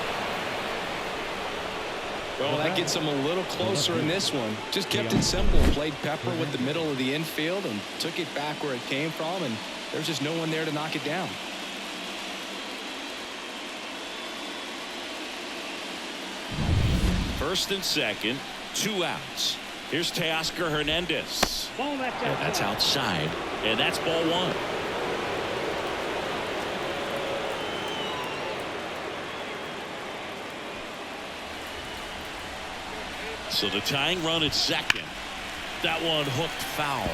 Well, that gets him a little closer in this one. Just kept it simple. Played pepper with the middle of the infield and took it back where it came from, and there's just no one there to knock it down. First and second, 2 outs. Here's Teoscar Hernandez. Ball, That's outside, and that's ball 1. So the tying run at second. That one hooked foul.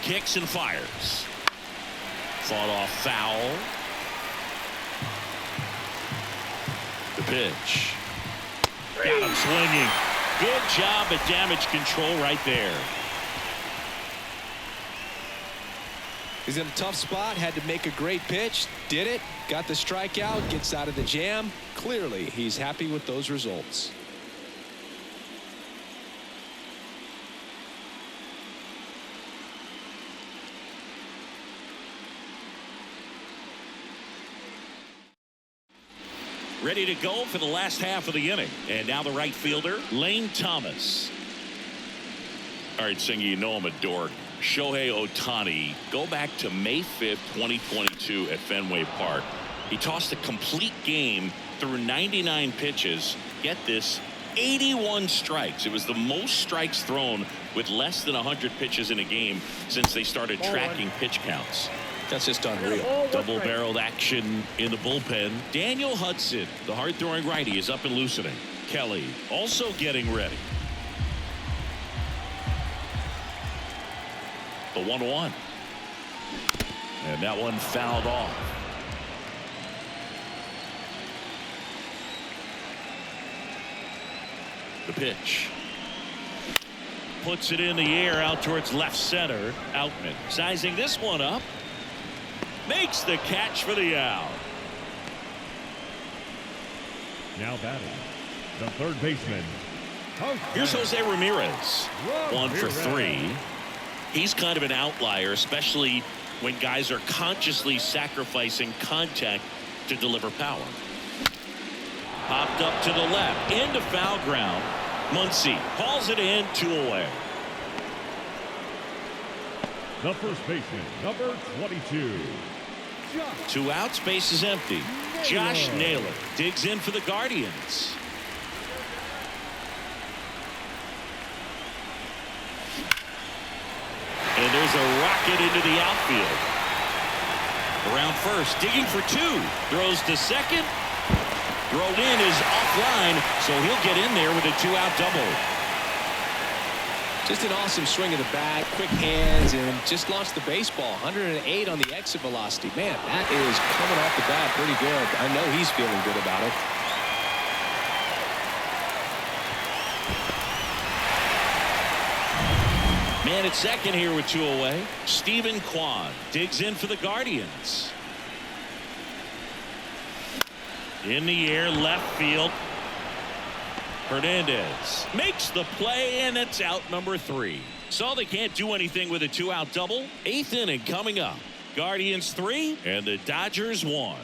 Kicks and fires. Fought off foul. The pitch. Got him swinging. Good job at damage control right there. He's in a tough spot, had to make a great pitch, did it, got the strikeout, gets out of the jam. Clearly, he's happy with those results. Ready to go for the last half of the inning. And now the right fielder, Lane Thomas. All right, Singy, you know I'm a dork. Shohei Ohtani, go back to May 5th, 2022 at Fenway Park. He tossed a complete game through 99 pitches. Get this, 81 strikes. It was the most strikes thrown with less than 100 pitches in a game since they started tracking pitch counts. That's just unreal. Double-barreled action in the bullpen. Daniel Hudson, the hard-throwing righty, is up and loosening. Kelly also getting ready. The 1-1. And that one fouled off. The pitch. Puts it in the air out towards left center. Outman sizing this one up. Makes the catch for the out. Now batting, the 3rd baseman. Here's Jose Ramirez. 1 for 3. He's kind of an outlier, especially when guys are consciously sacrificing contact to deliver power. Popped up to the left, into foul ground. Muncy hauls it in, 2 away. The first baseman, number 22. 2 outs, base is empty. Josh Naylor digs in for the Guardians. And there's a rocket into the outfield. Around first, digging for 2. Throws to second. Thrown in is offline, so he'll get in there with a 2-out double. Just an awesome swing of the bat, quick hands, and just launched the baseball. 108 on the exit velocity. Man, that is coming off the bat pretty good. I know he's feeling good about it. Man at second here with 2 away. Stephen Kwan digs in for the Guardians. In the air, left field. Hernandez makes the play, and it's out number 3. So they can't do anything with a 2-out double. 8th inning coming up. Guardians 3 and the Dodgers 1.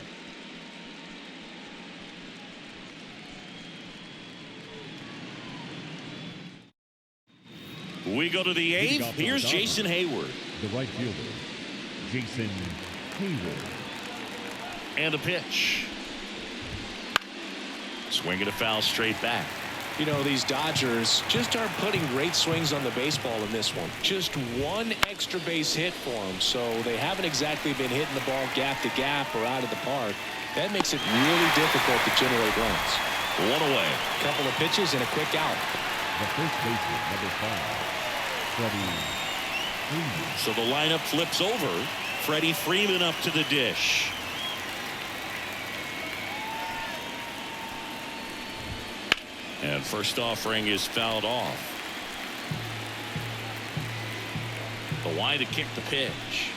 We go to the 8th. Here's Jason Hayward. The right fielder, Jason Hayward. And a pitch. Swinging a foul straight back. You know, these Dodgers just aren't putting great swings on the baseball in this one. Just one extra base hit for them, so they haven't exactly been hitting the ball gap to gap or out of the park. That makes it really difficult to generate runs. 1 away. Couple of pitches and a quick out. The first baseman, number 5, Freddie Freeman. So the lineup flips over. Freddie Freeman up to the dish. And first offering is fouled off. The wide to kick the pitch.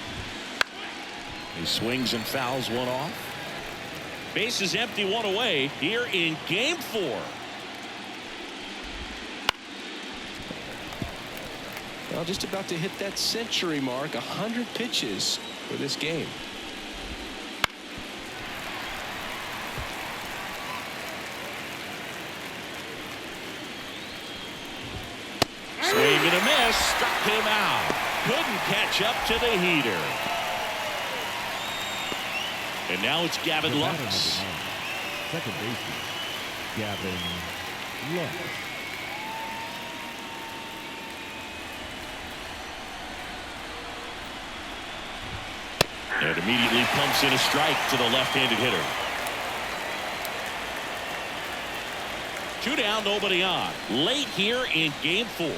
He swings and fouls one off. Base is empty, 1 away here in game 4. Well, just about to hit that century mark. 100 pitches for this game. Swing and a miss. Struck him out. Couldn't catch up to the heater. And now it's Gavin The batter, Lux. number 9, second baseman, Gavin Lux. And immediately pumps in a strike to the left-handed hitter. 2 down, nobody on. Late here in game 4.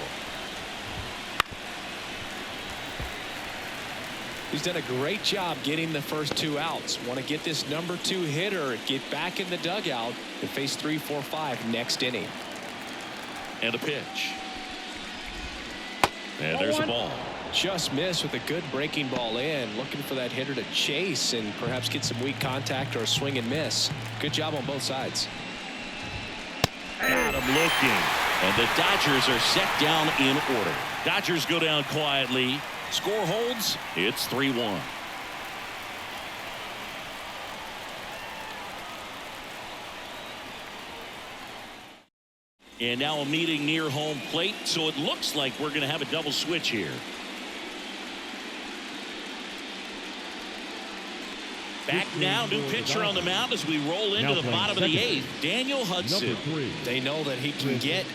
He's done a great job getting the first 2 outs. Want to get this number 2 hitter, get back in the dugout, and face 3, 4, 5 next inning. And a pitch. And there's a ball. Just missed with a good breaking ball in. Looking for that hitter to chase and perhaps get some weak contact or a swing and miss. Good job on both sides. Got him looking. And the Dodgers are set down in order. Dodgers go down quietly. Score holds. It's 3-1. And now a meeting near home plate, so it looks like we're going to have a double switch here. Back now, new pitcher on the mound as we roll into the bottom of the 8th. Daniel Hudson. They know that he can get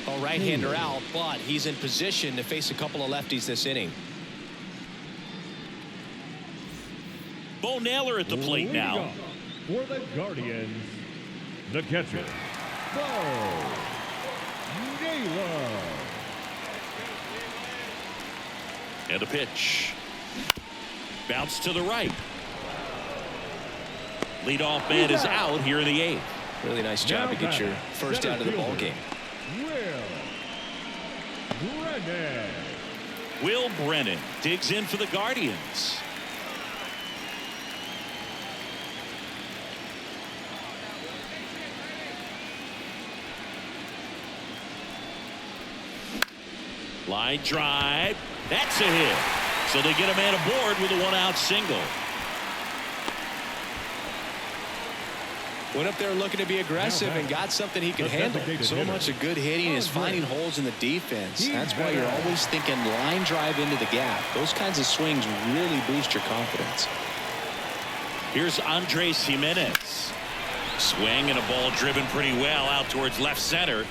a right-hander out, but he's in position to face a couple of lefties this inning. Bo Naylor at the plate now. For the Guardians, the catcher, Bo Naylor. And a pitch. Bounce to the right. Leadoff man is out here in the 8th. Really nice job to get your first out of the ball game. Will Brennan digs in for the Guardians. Line drive. That's a hit. So they get a man aboard with a 1-out single. Went up there looking to be aggressive and got something he could handle. So much of good hitting is finding holes in the defense. That's why you're always thinking line drive into the gap. Those kinds of swings really boost your confidence. Here's Andres Jimenez. Swing and a ball driven pretty well out towards left center.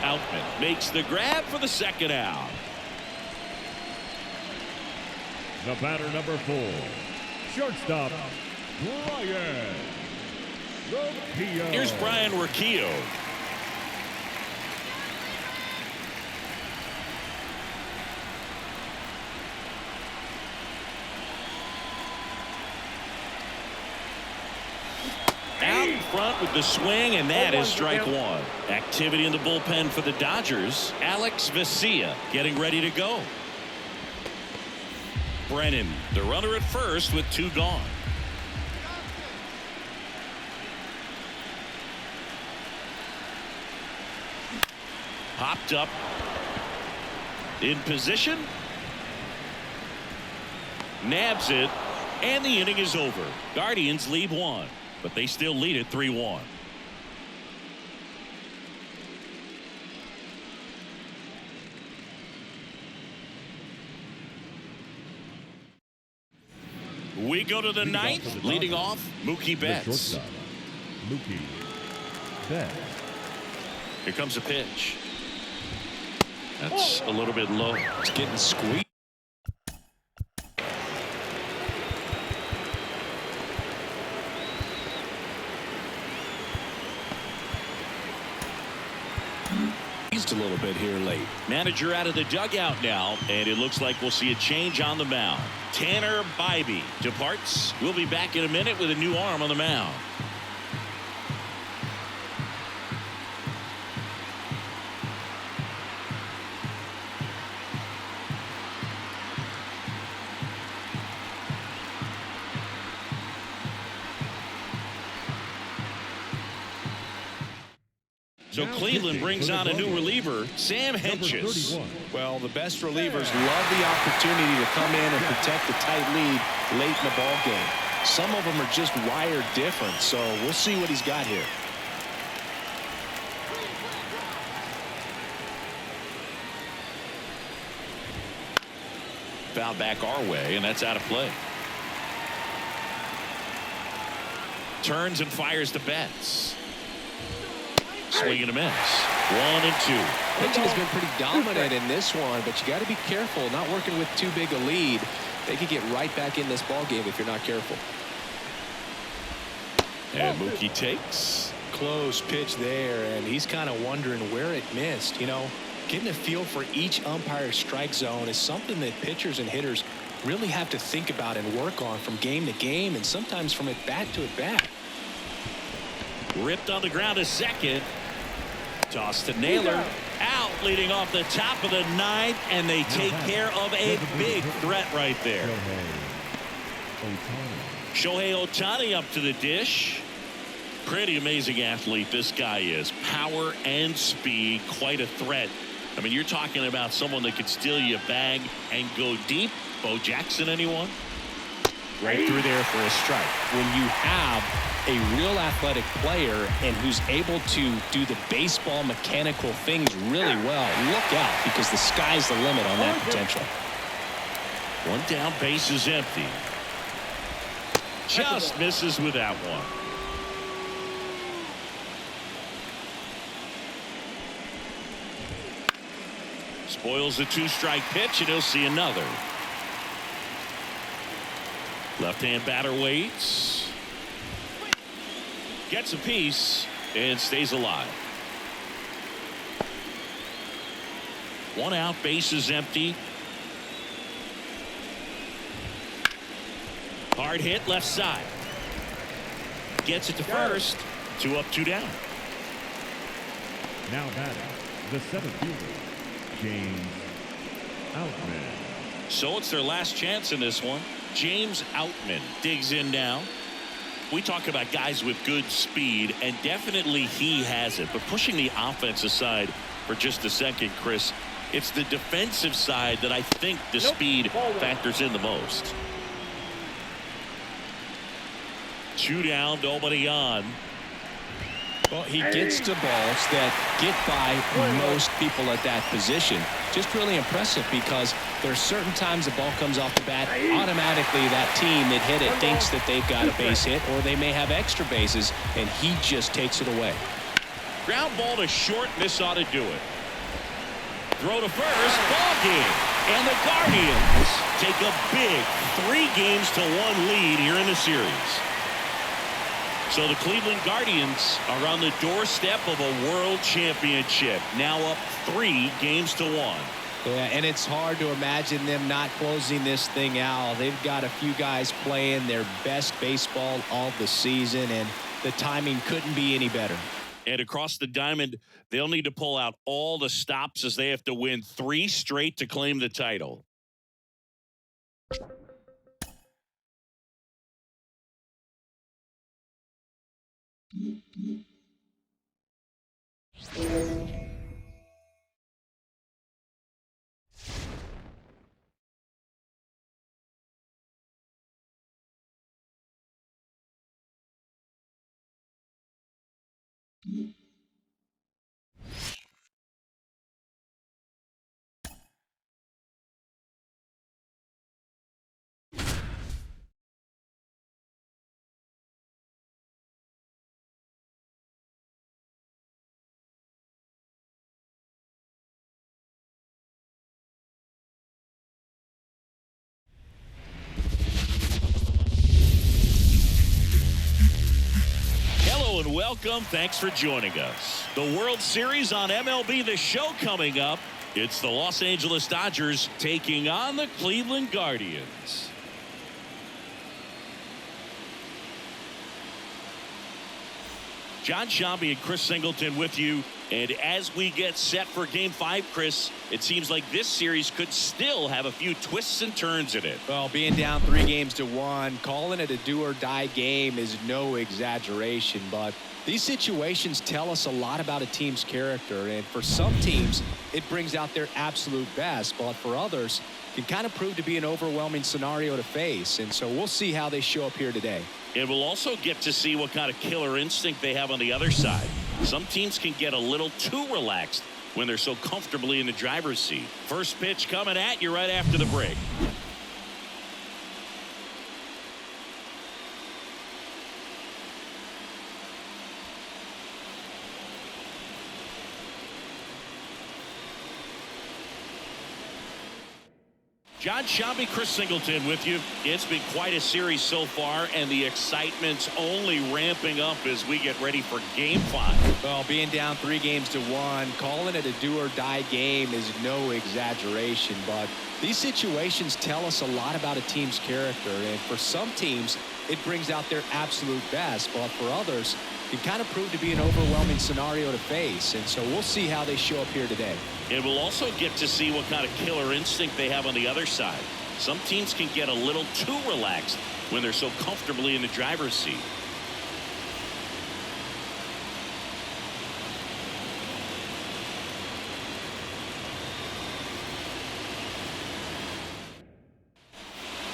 Outman makes the grab for the 2nd out. The batter, number 4, shortstop, Brian Rocchio. Here's Brian Rocchio. Out front with the swing, and that is strike one. Activity in the bullpen for the Dodgers. Alex Vesia getting ready to go. Brennan, the runner at first with 2 gone. Popped up in position. Nabs it, and the inning is over. Guardians lead 1, but they still lead it 3-1. We go to the 9th, leading off Mookie Betts. Mookie Betts. Here comes a pitch. That's a little bit low. It's getting squeezed. A little bit here late. Manager out of the dugout now, and it looks like we'll see a change on the mound. Tanner Bybee departs. We'll be back in a minute with a new arm on the mound. So Cleveland brings on a new reliever, Sam Hentges. Well, the best relievers love the opportunity to come in and protect a tight lead late in the ball game. Some of them are just wired different, so we'll see what he's got here. Foul back our way, and that's out of play. Turns and fires to Betts. Swing and a miss. 1-2. Pitching has been pretty dominant in this one, but you got to be careful not working with too big a lead. They could get right back in this ball game if you're not careful. And Mookie takes. Close pitch there, and he's kind of wondering where it missed. You know, getting a feel for each umpire's strike zone is something that pitchers and hitters really have to think about and work on from game to game, and sometimes from at bat to at bat. Ripped on the ground to second. Toss to Naylor. Out leading off the top of the 9th, and they take care of a big threat right there. Shohei Ohtani up to the dish. Pretty amazing athlete this guy is. Power and speed, quite a threat. I mean, you're talking about someone that could steal you a bag and go deep. Bo Jackson, anyone? Right through there for a strike. When you have a real athletic player and who's able to do the baseball mechanical things really well, look out, because the sky's the limit on that potential. One down, base is empty. Just misses with that one. Spoils the 2-strike pitch, and he'll see another. Left-hand batter waits. Gets a piece and stays alive. 1 out, base is empty. Hard hit left side. Gets it to first. 2 up, 2 down. Now batting, the 7th fielder, James Outman. So it's their last chance in this one. James Outman digs in now. We talk about guys with good speed, and definitely he has it. But pushing the offense aside for just a second, Chris, it's the defensive side that I think the speed factors in the most. 2 down, nobody on. Well, he gets to balls that get by most people at that position. Just really impressive, because there's certain times the ball comes off the bat, automatically that team that hit it thinks that they've got a base hit, or they may have extra bases, and he just takes it away. Ground ball to short, and this ought to do it. Throw to first, ball game. And the Guardians take a big 3-1 lead here in the series. So the Cleveland Guardians are on the doorstep of a world championship, now up 3-1. Yeah, and it's hard to imagine them not closing this thing out. They've got a few guys playing their best baseball all the season, and The timing couldn't be any better. And across the diamond, they'll need to pull out all the stops as they have to win 3 straight to claim the title. Hello and welcome. Thanks for joining us. The World Series on MLB The Show coming up. It's the Los Angeles Dodgers taking on the Cleveland Guardians. John Sciambi and Chris Singleton with you. And as we get set for Game 5, Chris, it seems like this series could still have a few twists and turns in it. Well, being down 3-1, calling it a do-or-die game is no exaggeration. But these situations tell us a lot about a team's character. And for some teams, it brings out their absolute best. But for others, it can kind of prove to be an overwhelming scenario to face. And so we'll see how they show up here today. And we'll also get to see what kind of killer instinct they have on the other side. Some teams can get a little too relaxed when they're so comfortably in the driver's seat. First pitch coming at you right after the break. John Sciambi, Chris Singleton with you. It's been quite a series so far, and the excitement's only ramping up as we get ready for Game 5. Well, being down 3-1, calling it a do-or-die game is no exaggeration. But these situations tell us a lot about a team's character. And for some teams, it brings out their absolute best. But for others, it can kind of prove to be an overwhelming scenario to face. And so we'll see how they show up here today. And we'll also get to see what kind of killer instinct they have on the other side. Some teams can get a little too relaxed when they're so comfortably in the driver's seat.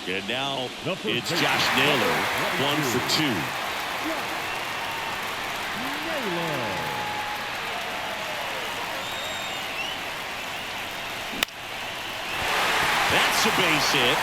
And now it's Josh Naylor, 1 for 2. That's a base hit.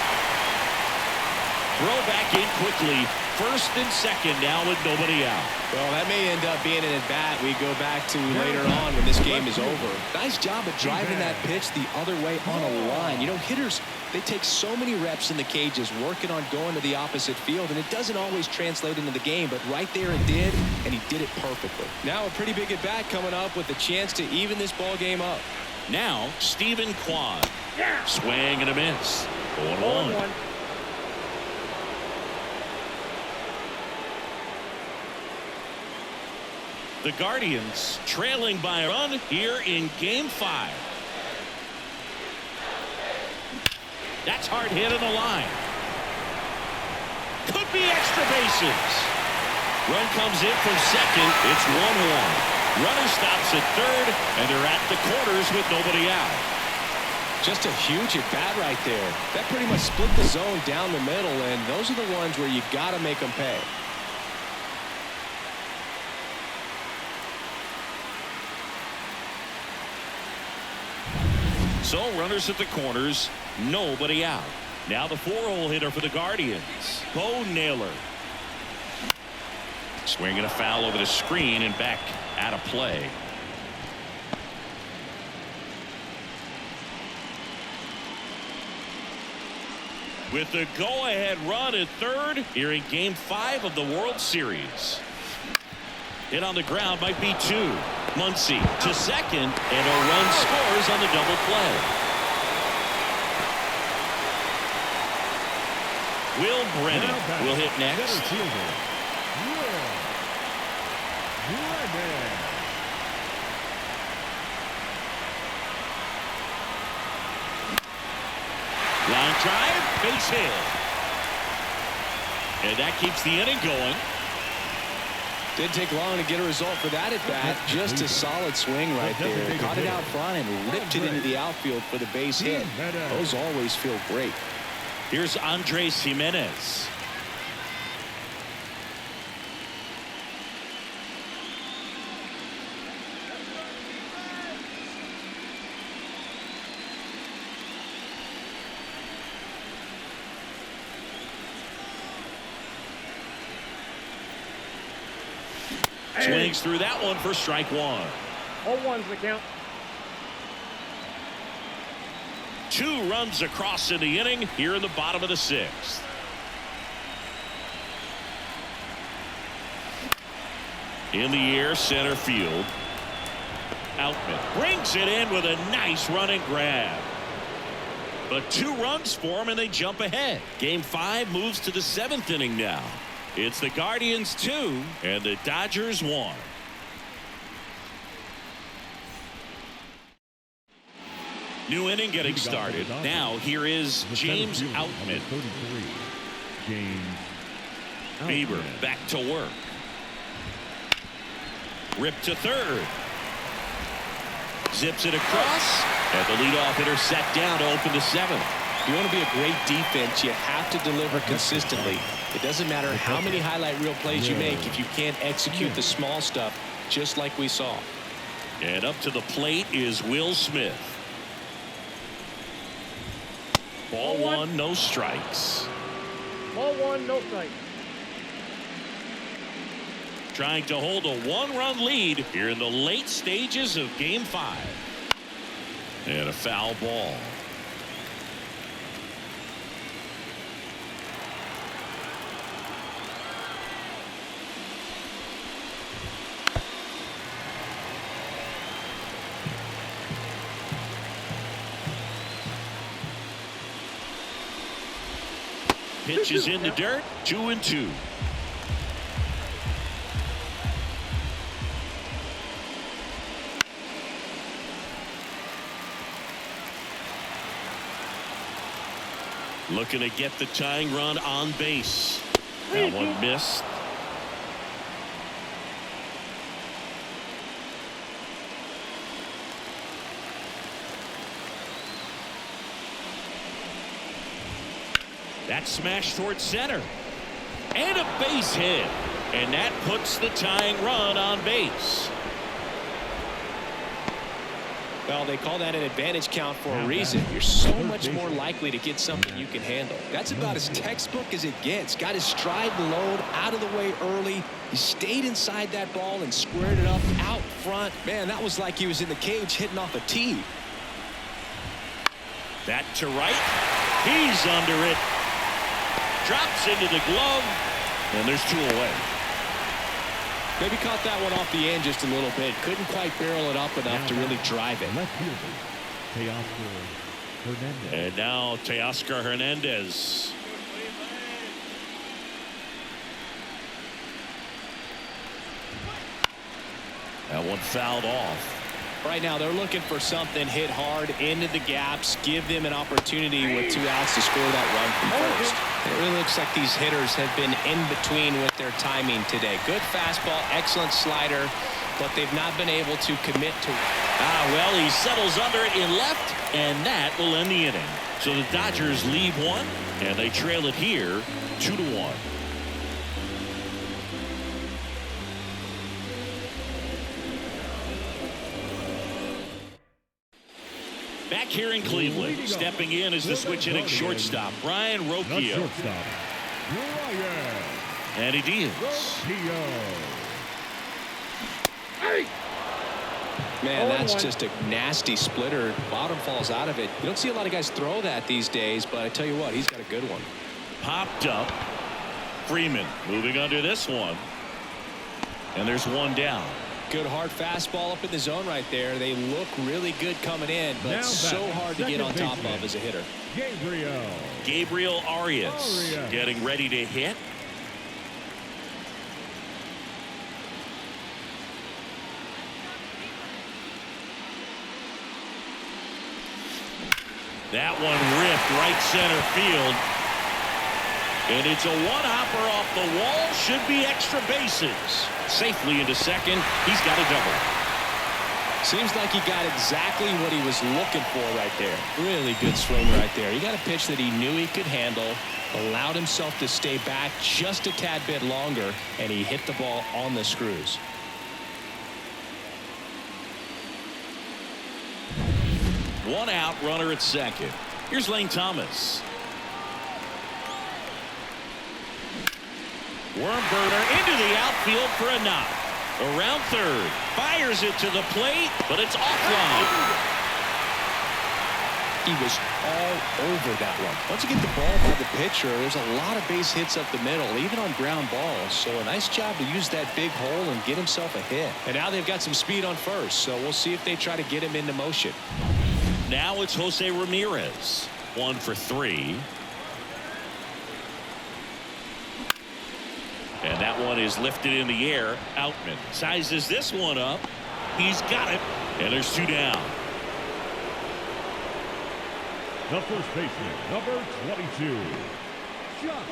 Throw back in quickly. First and second now with nobody out. Well, that may end up being an at-bat we go back to later on when this game is over. Nice job of driving that pitch the other way on a line. You know, hitters, they take so many reps in the cages working on going to the opposite field, and it doesn't always translate into the game, but right there it did, and he did it perfectly. Now a pretty big at-bat coming up with a chance to even this ball game up. Now, Stephen Kwan. Swing and a miss. 0-1. The Guardians trailing by a run here in Game 5. That's hard hit on the line. Could be extra bases. Run comes in from second. It's 1-1. Runner stops at third, and they're at the corners with nobody out. Just a huge at-bat right there. That pretty much split the zone down the middle, and those are the ones where you got to make them pay. So runners at the corners, nobody out. Now the 4-hole hitter for the Guardians, Bo Naylor. Swinging a foul over the screen and back out of play. With the go-ahead run at third here in Game 5 of the World Series. Hit on the ground might be 2. Muncy to second, and a run scores on the double play. Will Brennan will hit next. Line drive, base hit. And that keeps the inning going. Didn't take long to get a result for that at bat. Just a solid swing right there. Caught it out front and ripped it into the outfield for the base hit. Those always feel great. Here's Andres Jimenez. Swings through that one for strike one. 0-1's the count. 2 runs across in the inning here in the bottom of the 6th. In the air, center field. Outman brings it in with a nice running grab. But 2 runs for him and they jump ahead. Game 5 moves to the 7th inning now. It's the Guardians 2 and the Dodgers 1. New inning getting started. Now here is James Outman. James Bieber back to work. Ripped to third. Zips it across. And the leadoff hitter set down to open the 7th. You want to be a great defense, you have to deliver consistently. It doesn't matter how many highlight reel plays you make if you can't execute the small stuff, just like we saw. And up to the plate is Will Smith. Ball 1, no strikes. Ball 1, no strike. Trying to hold a 1-run lead here in the late stages of Game 5. And a foul ball. Pitch is in the dirt. 2-2. Looking to get the tying run on base. That one missed. That smash towards center. And a base hit. And that puts the tying run on base. Well, they call that an advantage count for a reason. You're so much more likely to get something you can handle. That's about as textbook as it gets. Got his stride and load out of the way early. He stayed inside that ball and squared it up out front. Man, that was like he was in the cage hitting off a tee. That to right. He's under it. Drops into the glove. And there's 2 away. Maybe caught that one off the end just a little bit. Couldn't quite barrel it up enough to really drive it. Left fielder, Teoscar Hernandez. And now Teoscar Hernandez. That one fouled off. Right now they're looking for something hit hard into the gaps, give them an opportunity with 2 outs to score that run from first. It really looks like these hitters have been in between with their timing today. Good fastball, excellent slider, but they've not been able to commit to it. Well, he settles under it in left, and that will end the inning. So the Dodgers lead 1, and they trail it here 2-1. Back here in Cleveland, stepping in is the switch hitting shortstop, Brian The Rocchio. shortstop, Brian And he deals. Man, that's just a nasty splitter. Bottom falls out of it. You don't see a lot of guys throw that these days, but I tell you what, he's got a good one. Popped up. Freeman moving under this one. And there's 1 down. Good hard fastball up in the zone right there. They look really good coming in, but Now so batting, hard to get on top second of as a hitter. Gabriel Arias Arias. getting ready to hit. That one ripped right center field. And it's a one-hopper off the wall. Should be extra bases. Safely into second. He's got a double. Seems like he got exactly what he was looking for right there. Really good swing right there. He got a pitch that he knew he could handle, allowed himself to stay back just a tad bit longer, and he hit the ball on the screws. One out, runner at second. Here's Lane Thomas. Worm burner into the outfield for a knock. Around third. Fires it to the plate, but it's offline. He was all over that one. Once you get the ball by the pitcher, there's a lot of base hits up the middle, even on ground balls. So a nice job to use that big hole and get himself a hit. And now they've got some speed on first, so we'll see if they try to get him into motion. Now it's Jose Ramirez. 1 for 3. And that one is lifted in the air. Outman sizes this one up. He's got it. And there's 2 down. The first baseman, number 22, Josh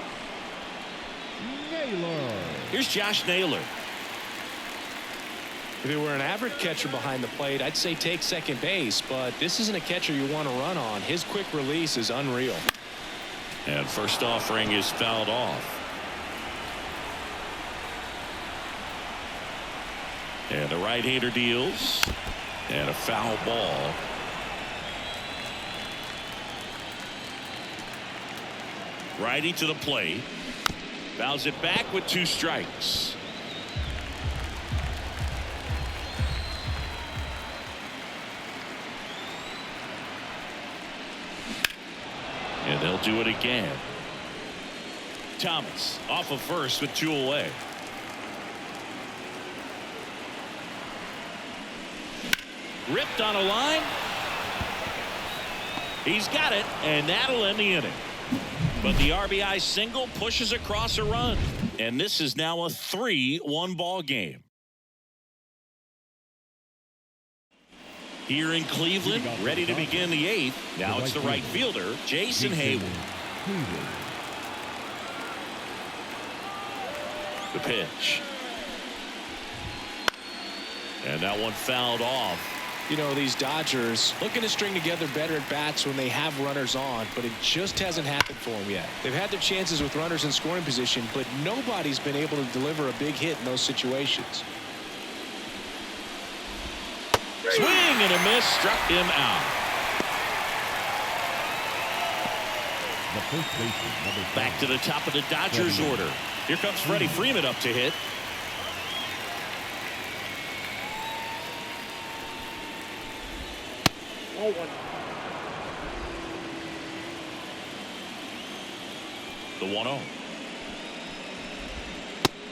Naylor. Here's Josh Naylor. If it were an average catcher behind the plate, I'd say take second base, but this isn't a catcher you want to run on. His quick release is unreal. And first offering is fouled off. And the right-hander deals. And a foul ball. Righty to the plate. Fouls it back with 2 strikes. And they'll do it again. Thomas off of first with 2 away. Ripped on a line. He's got it, and that'll end the inning. But the RBI single pushes across a run. And this is now a 3-1 ball game. Here in Cleveland, ready to begin the 8th. Now it's the right fielder, Jason Hayward. The pitch. And that one fouled off. You know, these Dodgers looking to string together better at bats when they have runners on, but it just hasn't happened for them yet. They've had their chances with runners in scoring position, but nobody's been able to deliver a big hit in those situations. Swing and a miss, struck him out. Back to the top of the Dodgers order. Here comes Freddie Freeman up to hit. Oh, 1. The 1-0.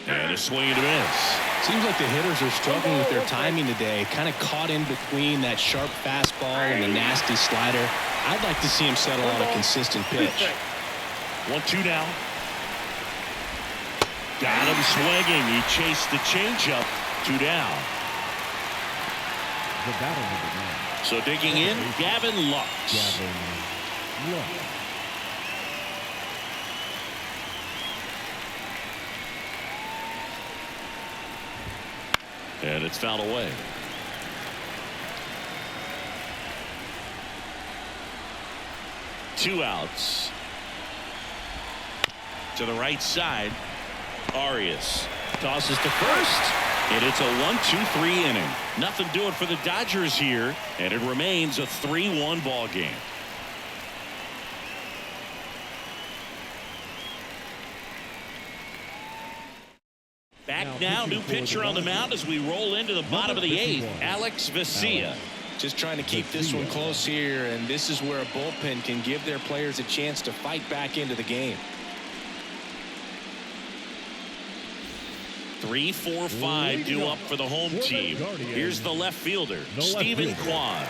And a swing and a miss. Seems like the hitters are struggling with their timing today, kind of caught in between that sharp fastball and the nasty slider. I'd like to see him settle on a consistent pitch. 1-2 now. Got him swinging. He chased the changeup. 2 down. The battle number 9. So digging in, Gavin Lux. And it's fouled away. Two outs. To the right side. Arias tosses to first. And it's a 1-2-3 inning. Nothing doing for the Dodgers here. And it remains a 3-1 ball game. Back now, new pitcher on the mound as we roll into the bottom of the 8th. Alex Vesia. Just trying to keep this one close here, and this is where a bullpen can give their players a chance to fight back into the game. 3, 4, 5 due up for the home team. Here's the left fielder, Stephen Kwan.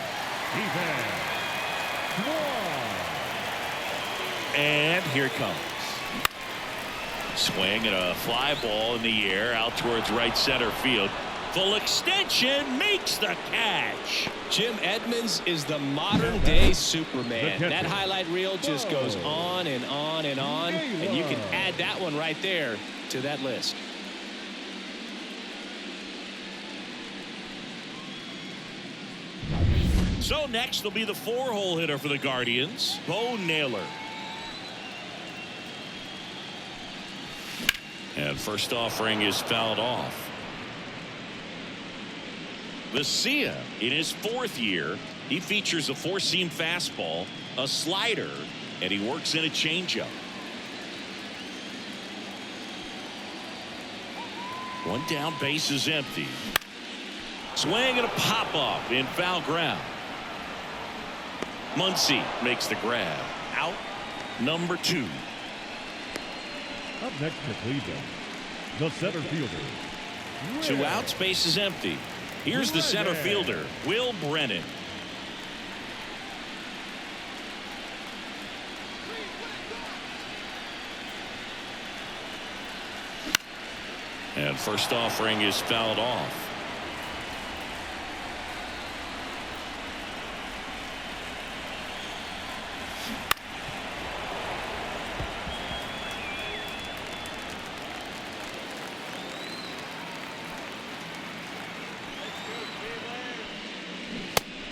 And here it comes. Swing and a fly ball in the air out towards right center field. Full extension, makes the catch. Jim Edmonds is the modern-day Superman. That highlight reel just goes on and on and on, and you can add that one right there to that list. So next will be the 4-hole hitter for the Guardians, Bo Naylor. And first offering is fouled off. Vesia, in his 4th year, he features a 4-seam fastball, a slider, and he works in a changeup. One down, base is empty. Swing and a pop-up in foul ground. Muncy makes the grab. Out, number 2. Up next for Cleveland, the center fielder. 2 outs, base is empty. Here's the center fielder, Will Brennan. And first offering is fouled off.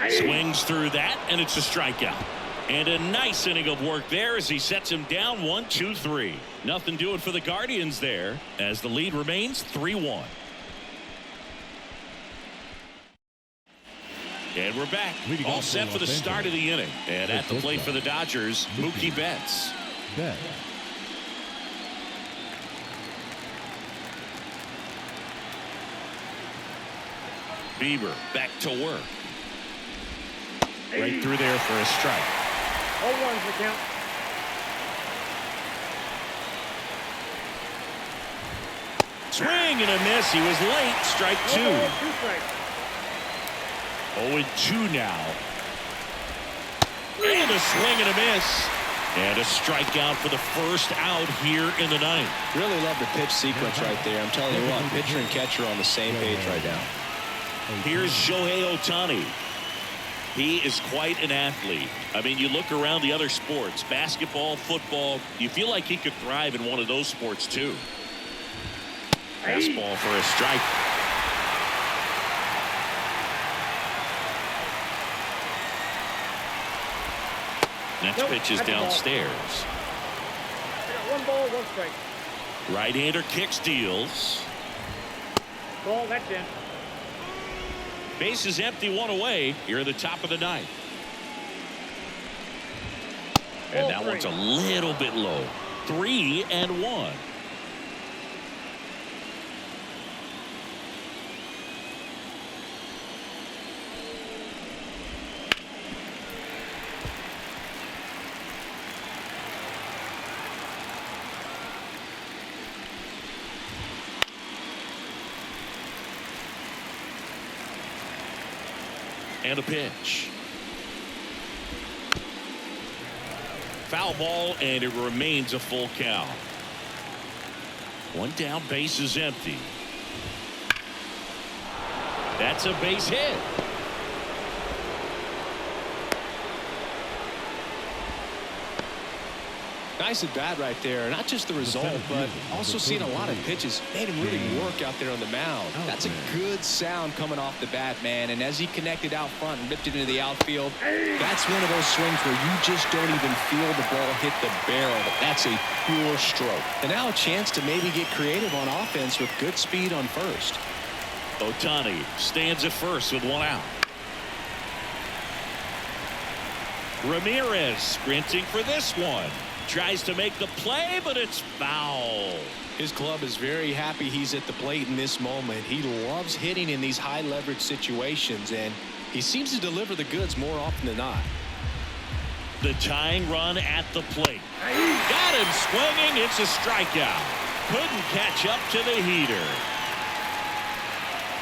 Swings through that, and it's a strikeout. And a nice inning of work there as he sets him down 1-2-3. Nothing doing for the Guardians there as the lead remains 3-1. And we're back. All set for the start of the inning. And at the plate for the Dodgers, Mookie Betts. Bieber back to work. Right through there for a strike. 0-1's the count. Swing and a miss. He was late. Strike 2. 0-2 now. And a swing and a miss. And a strikeout for the first out here in the ninth. Really love the pitch sequence right there. I'm telling you what, pitcher and catcher on the same page right now. Here's Shohei Ohtani. He is quite an athlete. I mean, you look around the other sports, basketball, football, you feel like he could thrive in one of those sports too. Fastball for a strike. Next pitch is downstairs. I got 1 ball, 1 strike. Right-hander kicks, deals. Ball, that's in. Base is empty, 1 away. Here at the top of the ninth. And that one's a little bit low. 3-1. And a pitch. Foul ball, and it remains a full count. 1 down, base is empty. That's a base hit. Nice at bat right there. Not just the result, but also seeing a lot of pitches. Made him really work out there on the mound. That's a good sound coming off the bat, man. And as he connected out front and ripped it into the outfield, that's one of those swings where you just don't even feel the ball hit the barrel. That's a pure stroke. And now a chance to maybe get creative on offense with good speed on first. Ohtani stands at first with 1 out. Ramirez sprinting for this one. Tries to make the play, but it's foul. His club is very happy he's at the plate in this moment. He loves hitting in these high leverage situations, and he seems to deliver the goods more often than not. The tying run at the plate. Got him swinging. It's a strikeout. Couldn't catch up to the heater.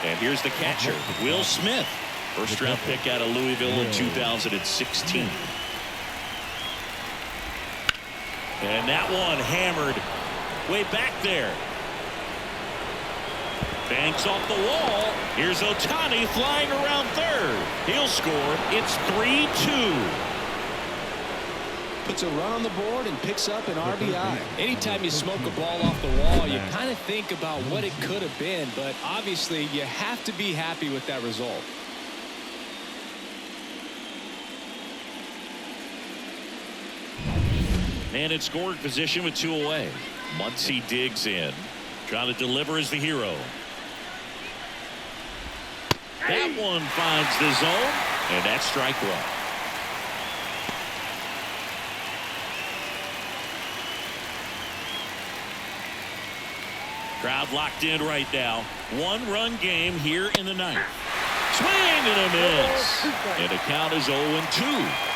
And here's the catcher, Will Smith. First round pick out of Louisville in 2016. And that one hammered way back there. Banks off the wall. Here's Ohtani flying around third. He'll score. It's 3-2. Puts a run on the board and picks up an RBI. Anytime you smoke a ball off the wall, you kind of think about what it could have been, but obviously you have to be happy with that result. Man in scoring position with 2 away. Muncy digs in. Trying to deliver as the hero. That one finds the zone, and that's strike one. Crowd locked in right now. 1-run game here in the 9th. Swing and a miss. And the count is 0-2.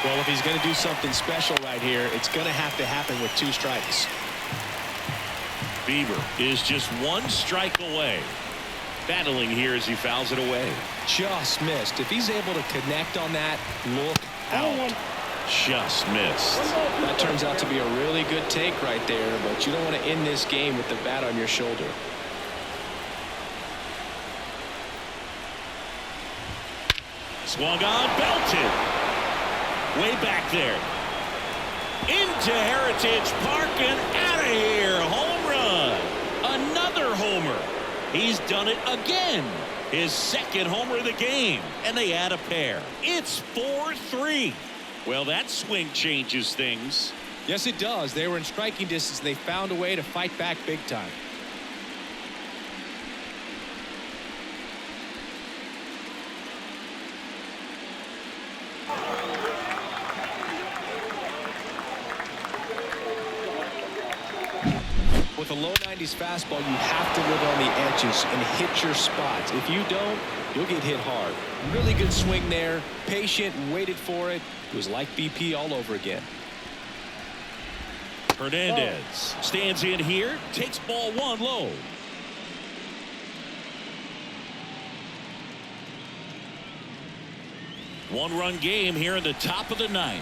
Well, if he's going to do something special right here, it's going to have to happen with 2 strikes. Bieber is just 1 strike away. Battling here as he fouls it away. Just missed. If he's able to connect on that, look out. Just missed. That turns out to be a really good take right there, but you don't want to end this game with the bat on your shoulder. Swung on, belted. Way back there. Into Heritage Park and out of here. Home run. Another homer. He's done it again. His 2nd homer of the game. And they add a pair. It's 4-3. Well, that swing changes things. Yes, it does. They were in striking distance. They found a way to fight back big time. With a low 90s fastball, you have to live on the edges and hit your spots. If you don't, you'll get hit hard. Really good swing there. Patient, waited for it. It was like BP all over again. Hernandez stands in here, takes ball 1 low. One-run game here in the top of the 9th.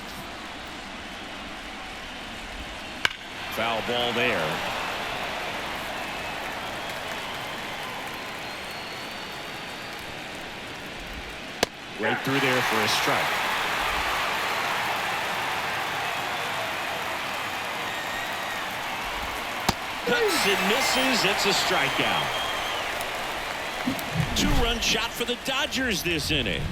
Foul ball there. Right through there for a strike. Cuts and misses. It's a strikeout. 2-run shot for the Dodgers this inning.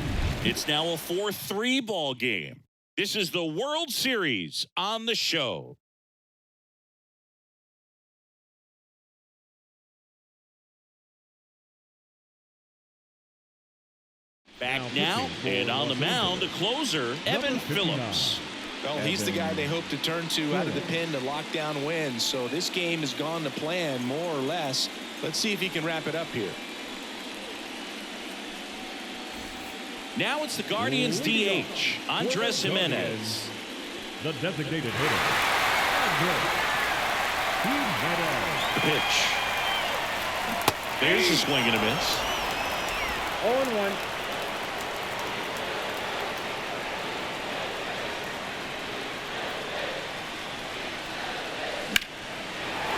It's now a 4-3 ball game. This is the World Series on the show. Back now, and on the mound, the closer, Evan Phillips. Well, he's the guy they hope to turn to out of the pen to lock down wins. So this game has gone to plan, more or less. Let's see if he can wrap it up here. Now it's the Guardians DH, Andres Jimenez. The designated hitter, Andres Jimenez. The pitch. There's a swing and a miss. 0-1.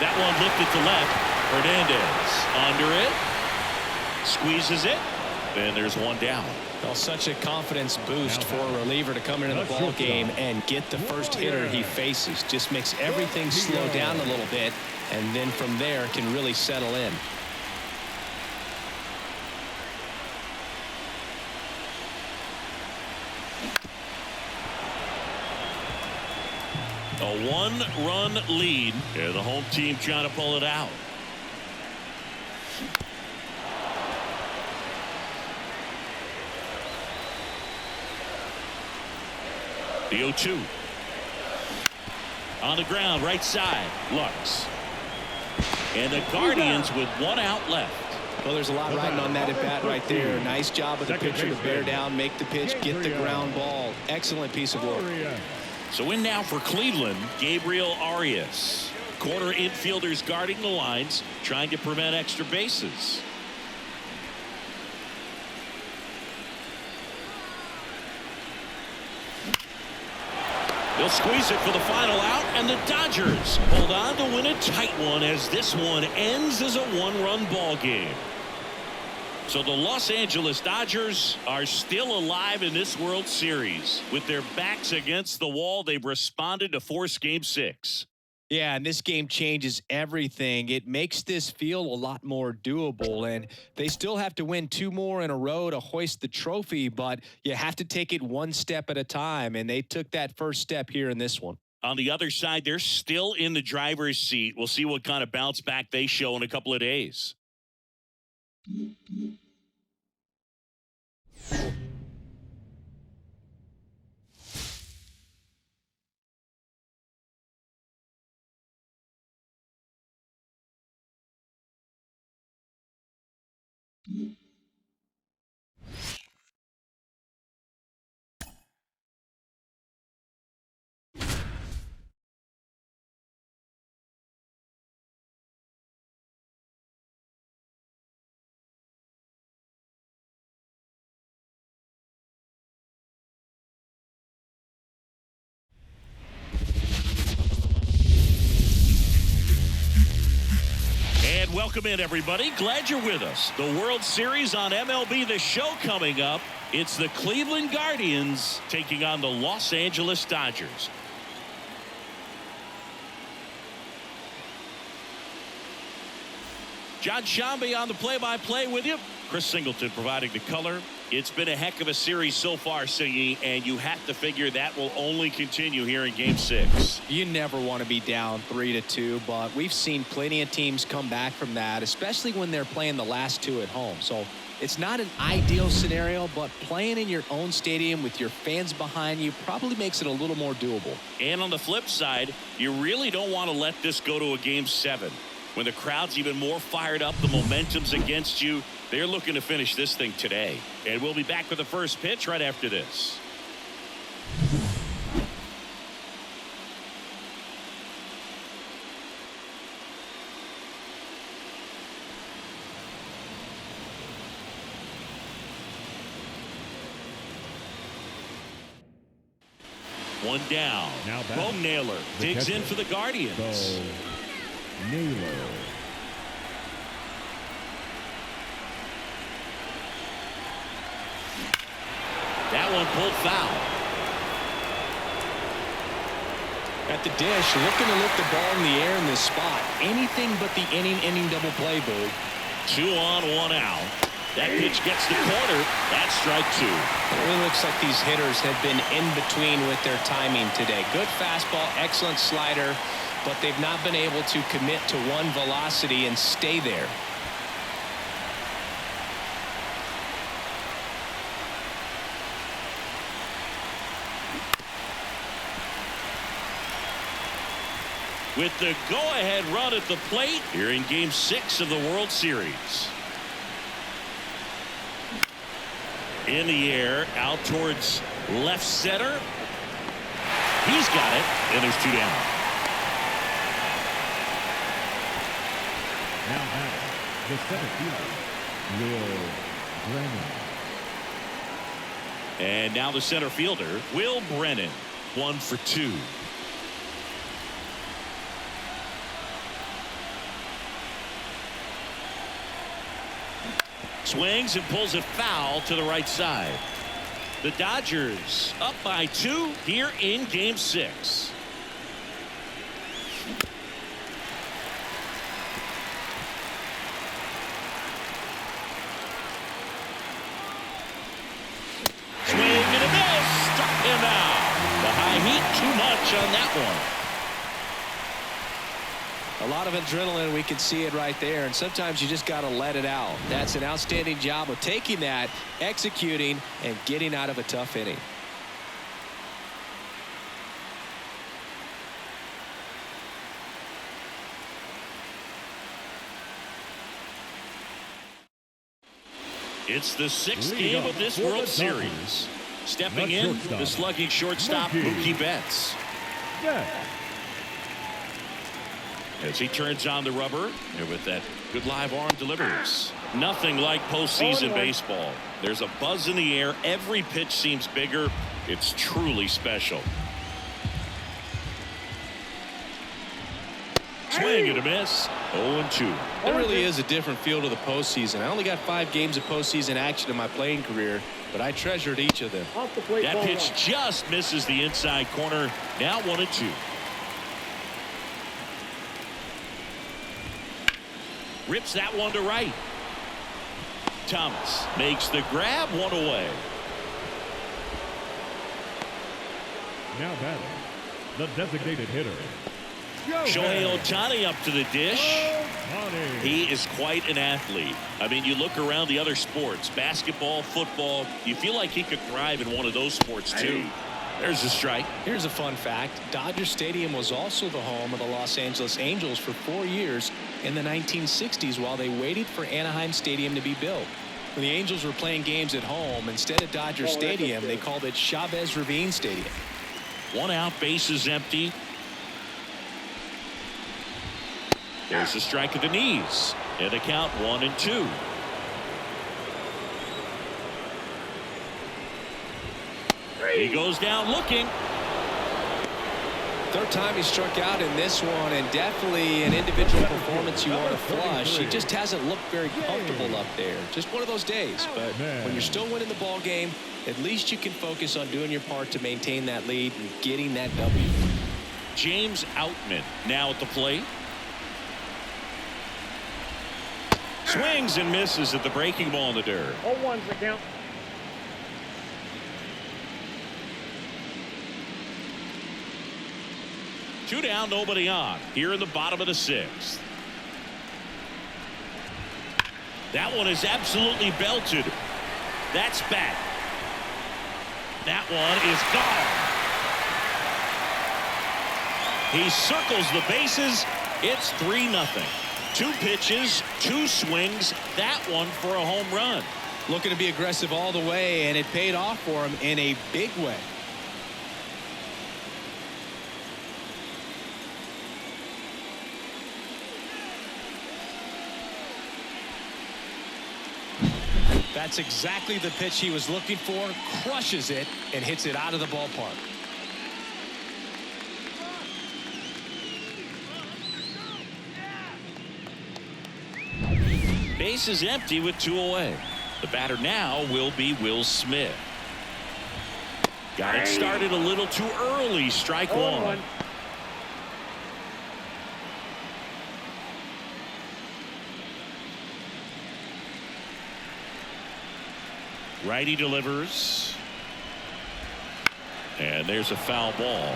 That one lifted to left. Hernandez under it. Squeezes it. And there's one down. Well, such a confidence boost for a reliever to come into the ball game and get the first hitter he faces. Just makes everything slow down a little bit, and then from there can really settle in. A 1-run lead, and the home team trying to pull it out. The 0-2. On the ground, right side, Lux. And the Guardians with 1 out left. Well, there's a lot riding on that at bat right there. Nice job of the pitcher to bear down, make the pitch, get the ground ball. Excellent piece of work. So in now for Cleveland, Gabriel Arias. Corner infielders guarding the lines, trying to prevent extra bases. They'll squeeze it for the final out, and the Dodgers hold on to win a tight one as this one ends as a 1-run ball game. So the Los Angeles Dodgers are still alive in this World Series. With their backs against the wall, they've responded to force Game 6. Yeah, and this game changes everything. It makes this feel a lot more doable, and they still have to win 2 more in a row to hoist the trophy, but you have to take it one step at a time, and they took that first step here in this one. On the other side, they're still in the driver's seat. We'll see what kind of bounce back they show in a couple of days. And welcome in, everybody. Glad you're with us. The World Series on MLB The Show coming up. It's the Cleveland Guardians taking on the Los Angeles Dodgers. John Shambi on the play-by-play with you. Chris Singleton providing the color. It's been a heck of a series so far, Singy, and you have to figure that will only continue here in Game 6. You never want to be down 3-2, but we've seen plenty of teams come back from that, especially when they're playing the last 2 at home. So it's not an ideal scenario, but playing in your own stadium with your fans behind you probably makes it a little more doable. And on the flip side, you really don't want to let this go to a Game 7. When the crowd's even more fired up, the momentum's against you. They're looking to finish this thing today. And we'll be back with the first pitch right after this. One down. Now back. Bo Naylor digs in for the Guardians. Bo Naylor. That one pulled foul. At the dish, looking to lift the ball in the air in this spot. Anything but the inning double play, Boog. 2 on, 1 out. That pitch gets the corner. That's strike 2. It really looks like these hitters have been in between with their timing today. Good fastball, excellent slider, but they've not been able to commit to one velocity and stay there. With the go-ahead run at the plate here in Game 6 of the World Series. In the air, out towards left center. He's got it, and there's 2 down. Now back, the center fielder, Will Brennan. And now the center fielder, Will Brennan, 1 for 2. Swings and pulls it foul to the right side. The Dodgers up by 2 here in Game 6. Swing and a miss. Struck him out. The high heat, too much on that one. A lot of adrenaline, we can see it right there, and sometimes you just got to let it out. That's an outstanding job of taking that, executing, and getting out of a tough inning. It's the 6th Leading game up of this for the World Dodgers. Series. Stepping The in, shortstop, the slugging shortstop, Mookie Betts. Betts. As he turns on the rubber, and with that good live arm delivers. Nothing like postseason baseball. There's a buzz in the air. Every pitch seems bigger. It's truly special. Swing and a miss. 0-2. It really is a different feel to the postseason. I only got 5 games of postseason action in my playing career, but I treasured each of them. Off the plate, That ball pitch one. just misses the inside corner. Now 1-2. Rips that one to right. Thomas makes the grab, 1 away. Now batting, the designated hitter, Shohei Ohtani up to the dish. Ohtani. He is quite an athlete. I mean, you look around the other sports, basketball, football, you feel like he could thrive in one of those sports too. There's a strike. Here's a fun fact. Dodger Stadium was also the home of the Los Angeles Angels for 4 years in the 1960s while they waited for Anaheim Stadium to be built. When the Angels were playing games at home, instead of Dodger Stadium, they called it Chavez Ravine Stadium. 1 out, bases empty. There's a strike at the knees. And the count 1-2. He goes down looking. Third time he struck out in this one, and definitely an individual performance you want to flush. He just hasn't looked very comfortable up there. Just one of those days. But when you're still winning the ball game, at least you can focus on doing your part to maintain that lead and getting that W. James Outman now at the plate. Swings and misses at the breaking ball in the dirt. 0-1's the count. Two down, nobody on. Here in the bottom of the 6th. That one is absolutely belted. That's back. That one is gone. He circles the bases. It's 3-0. 2 pitches, 2 swings. That one for a home run. Looking to be aggressive all the way, and it paid off for him in a big way. That's exactly the pitch he was looking for. Crushes it and hits it out of the ballpark. Base is empty with 2 away. The batter now will be Will Smith. Got it started a little too early. Strike 1. Righty delivers. And there's a foul ball.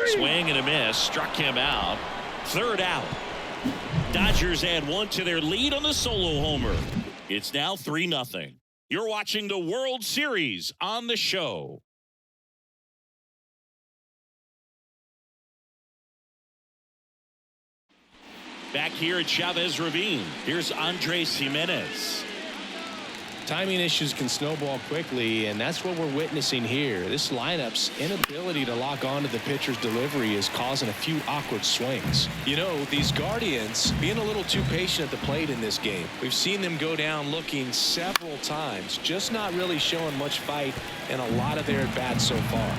Swing and a miss. Struck him out. 3rd out. Dodgers add 1 to their lead on the solo homer. It's now 3-0. You're watching the World Series on the show. Back here at Chavez Ravine, here's Andres Jimenez. Timing issues can snowball quickly, and that's what we're witnessing here. This lineup's inability to lock onto the pitcher's delivery is causing a few awkward swings. You know, these Guardians being a little too patient at the plate in this game. We've seen them go down looking several times, just not really showing much fight in a lot of their at-bats so far.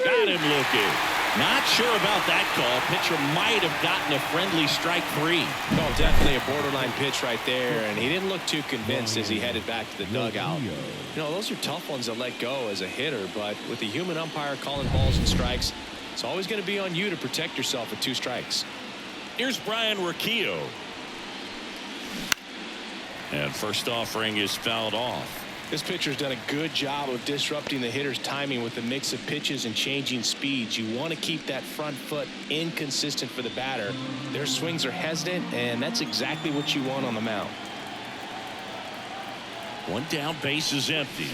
Got him looking. Not sure about that call. Pitcher might have gotten a friendly strike 3. Oh, definitely a borderline pitch right there, and he didn't look too convinced as he headed back to the dugout. You know, those are tough ones to let go as a hitter, but with the human umpire calling balls and strikes, it's always going to be on you to protect yourself with 2 strikes. Here's Brian Riccio. And first offering is fouled off. This pitcher's done a good job of disrupting the hitter's timing with a mix of pitches and changing speeds. You want to keep that front foot inconsistent for the batter. Their swings are hesitant, and that's exactly what you want on the mound. 1 down, base is empty.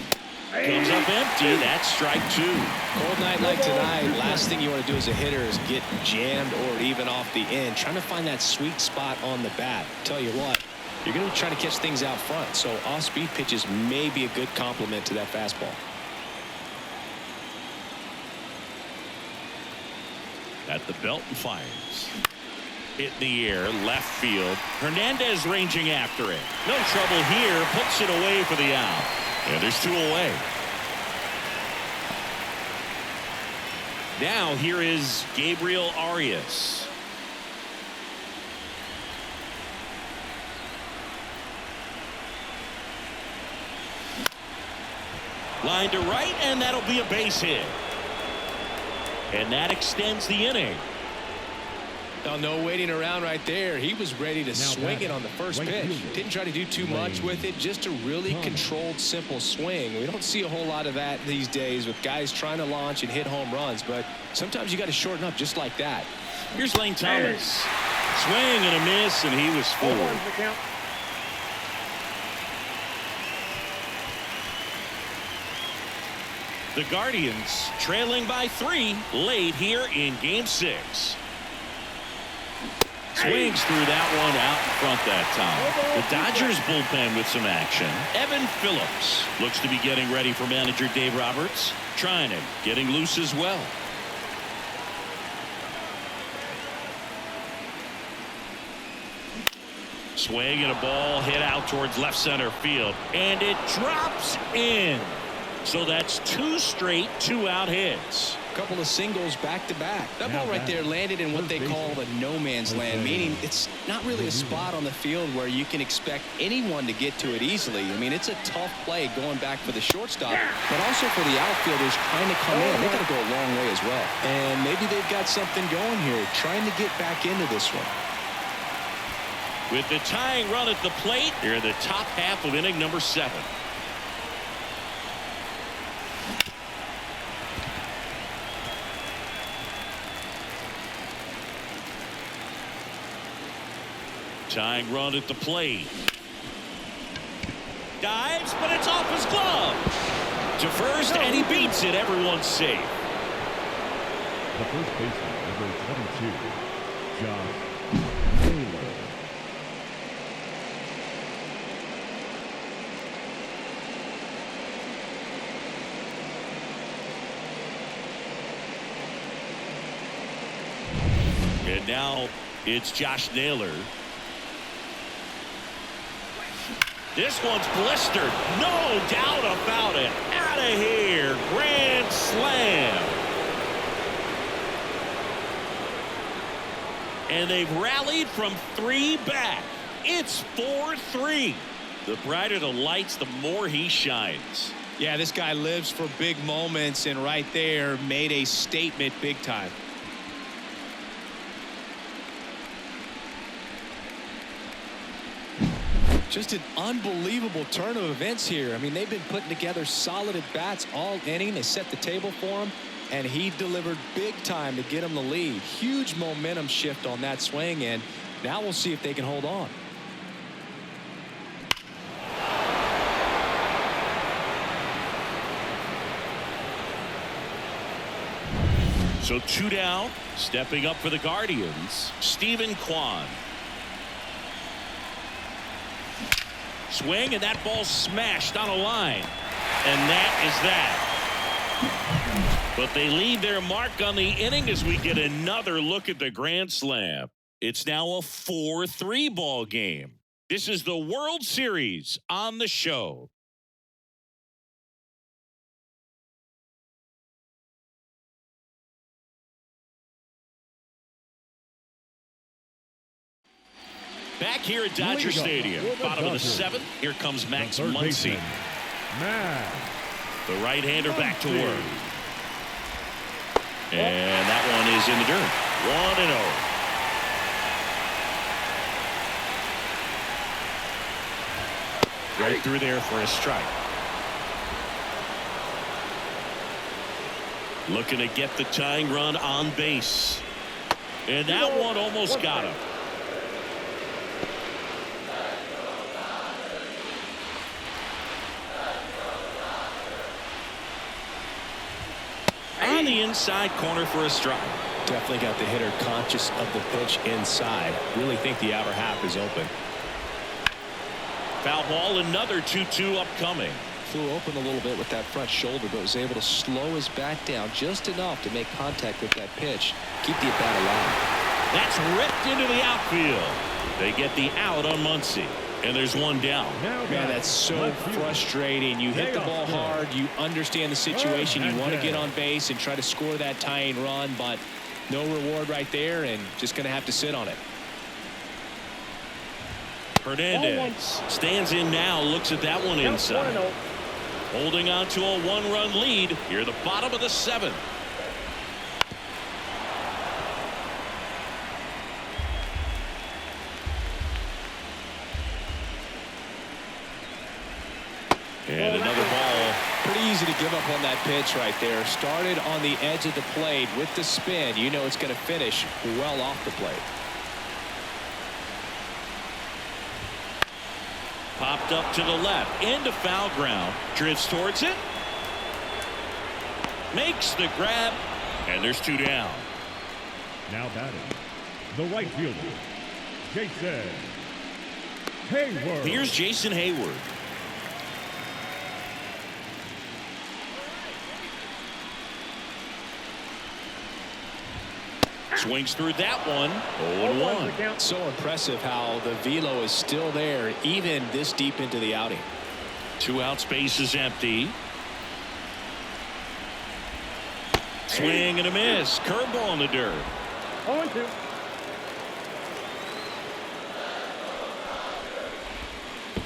Comes up empty. That's strike 2. Cold night like tonight, last thing you want to do as a hitter is get jammed or even off the end. Trying to find that sweet spot on the bat. Tell you what, you're going to try to catch things out front, so off-speed pitches may be a good complement to that fastball. At the belt and fires. Hit in the air, left field. Hernandez ranging after it. No trouble here. Puts it away for the out. And there's 2 away. Now here is Gabriel Arias. Line to right, and that'll be a base hit. And that extends the inning. Oh, no waiting around right there. He was ready to swing it on the first pitch. Didn't try to do too much with it. Just a really controlled, simple swing. We don't see a whole lot of that these days with guys trying to launch and hit home runs. But sometimes you got to shorten up just like that. Here's Lane Thomas. Swing and a miss, and he was forward. The Guardians trailing by 3 late here in Game 6. Swings through that one out in front that time. The Dodgers bullpen with some action. Evan Phillips looks to be getting ready for manager Dave Roberts. Trying it, getting loose as well. Swing and a ball hit out towards left center field. And it drops in. So that's 2 straight 2-out hits. A couple of singles back to back. That ball right there landed in what they call the no man's land, meaning it's not really a spot on the field where you can expect anyone to get to it easily. I mean, it's a tough play going back for the shortstop, but also for the outfielders trying to come in. They got to go a long way as well. And maybe they've got something going here, trying to get back into this one. With the tying run at the plate, here in the top half of inning number 7. Tying run at the plate. Dives, but it's off his glove. To first, and he beats it. Everyone's safe. The first baseman, number 22, Josh Naylor. And now it's Josh Naylor. This one's blistered. No doubt about it. Out of here. Grand slam. And they've rallied from 3 back. It's 4-3. The brighter the lights, the more he shines. Yeah, this guy lives for big moments, and right there made a statement big time. Just an unbelievable turn of events here. I mean, they've been putting together solid at bats all inning. They set the table for him, and he delivered big time to get him the lead. Huge momentum shift on that swing, and now we'll see if they can hold on. So 2 down, stepping up for the Guardians, Stephen Kwan. Swing, and that ball smashed on a line. And that is that. But they leave their mark on the inning as we get another look at the grand slam. It's now a 4-3 ball game. This is the World Series on the show. Back here at Dodger Stadium, bottom of the 7th, here comes Max Muncy. The right-hander back to work. And that one is in the dirt. 1-0. Right through there for a strike. Looking to get the tying run on base. And that one almost got him. On the inside corner for a strike. Definitely got the hitter conscious of the pitch inside. Really think the outer half is open. Foul ball, another 2-2 upcoming. Flew open a little bit with that front shoulder, but was able to slow his bat down just enough to make contact with that pitch. Keep the at-bat alive. That's ripped into the outfield. They get the out on Muncy. And there's one down. Man, that's so frustrating. You hit the ball hard. You understand the situation. You want to get on base and try to score that tying run, but no reward right there, and just going to have to sit on it. Hernandez stands in now, looks at that one inside. Holding on to a one-run lead here, the bottom of the 7th. And another ball. Pretty easy to give up on that pitch right there. Started on the edge of the plate with the spin. You know it's going to finish well off the plate. Popped up to the left into foul ground. Drifts towards it. Makes the grab. And there's 2 down. Now batting, the right fielder, Jason Hayward. Here's Jason Hayward. Swings through that one. 0-1. So impressive how the velo is still there even this deep into the outing. 2 out, space is empty. Swing and a miss. Curveball in the dirt. 0-2.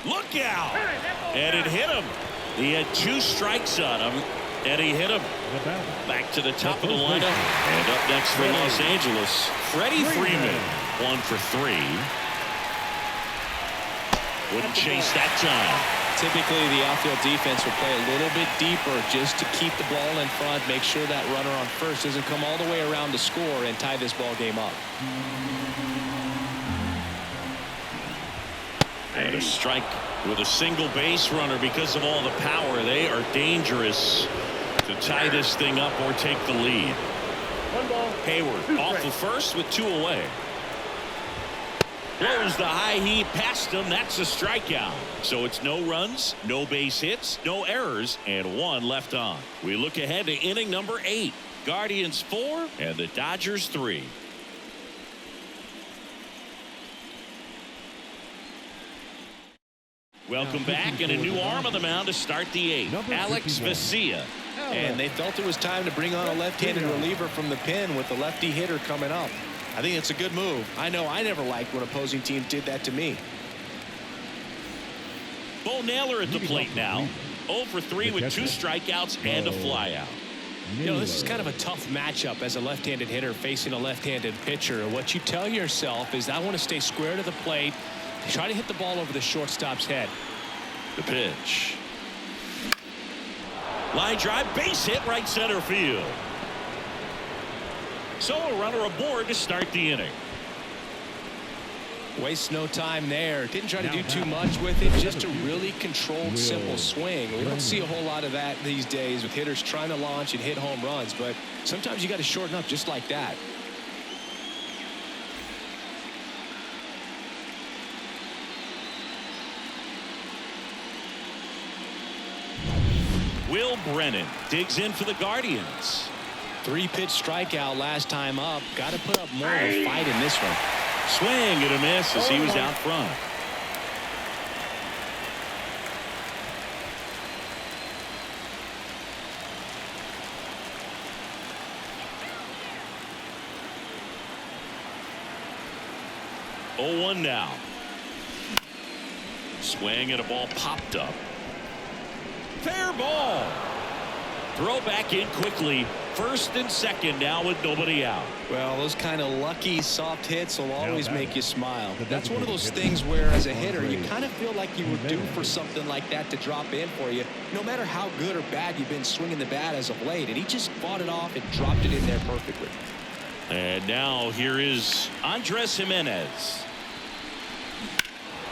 Look out. And it hit him. He had 2 strikes on him, and he hit him. Back to the top of the lineup. And up next for Los Angeles, Freddie Freeman. 1 for 3. Wouldn't chase that time. Typically, the outfield defense will play a little bit deeper just to keep the ball in front, make sure that runner on first doesn't come all the way around to score and tie this ball game up. And a strike with a single base runner because of all the power. They are dangerous to tie this thing up or take the lead. 1 ball. Hayward off the first with 2 away. Blows the high heat past him. That's a strikeout. So it's no runs, no base hits, no errors, and 1 left on. We look ahead to inning number 8. Guardians 4 and the Dodgers 3. Welcome back, and a new arm on the mound to start the 8th. Alex Vesia. And they felt it was time to bring on a left-handed reliever from the pen with the lefty hitter coming up. I think it's a good move. I know I never liked when opposing teams did that to me. Bo Naylor at the plate now. 0 for 3 with 2 strikeouts and a flyout. You know, this is kind of a tough matchup as a left-handed hitter facing a left-handed pitcher. What you tell yourself is I want to stay square to the plate, try to hit the ball over the shortstop's head. The pitch. Line drive, base hit, right center field. So a runner aboard to start the inning. Wastes no time there. Didn't try to do too much with it. Just a really controlled, simple swing. We don't see a whole lot of that these days with hitters trying to launch and hit home runs, but sometimes you got to shorten up just like that. Will Brennan digs in for the Guardians. 3-pitch strikeout last time up. Got to put up more of a fight in this one. Swing and a miss as he was out front. Oh, 1 now. Swing and a ball popped up. Fair ball. Throw back in quickly. First and second now with nobody out. Well, those kind of lucky soft hits will always make you smile. That's one of those things where as a hitter you kind of feel like you were due for something like that to drop in for you, no matter how good or bad you've been swinging the bat as of late, and he just fought it off and dropped it in there perfectly. And now here is Andres Jimenez.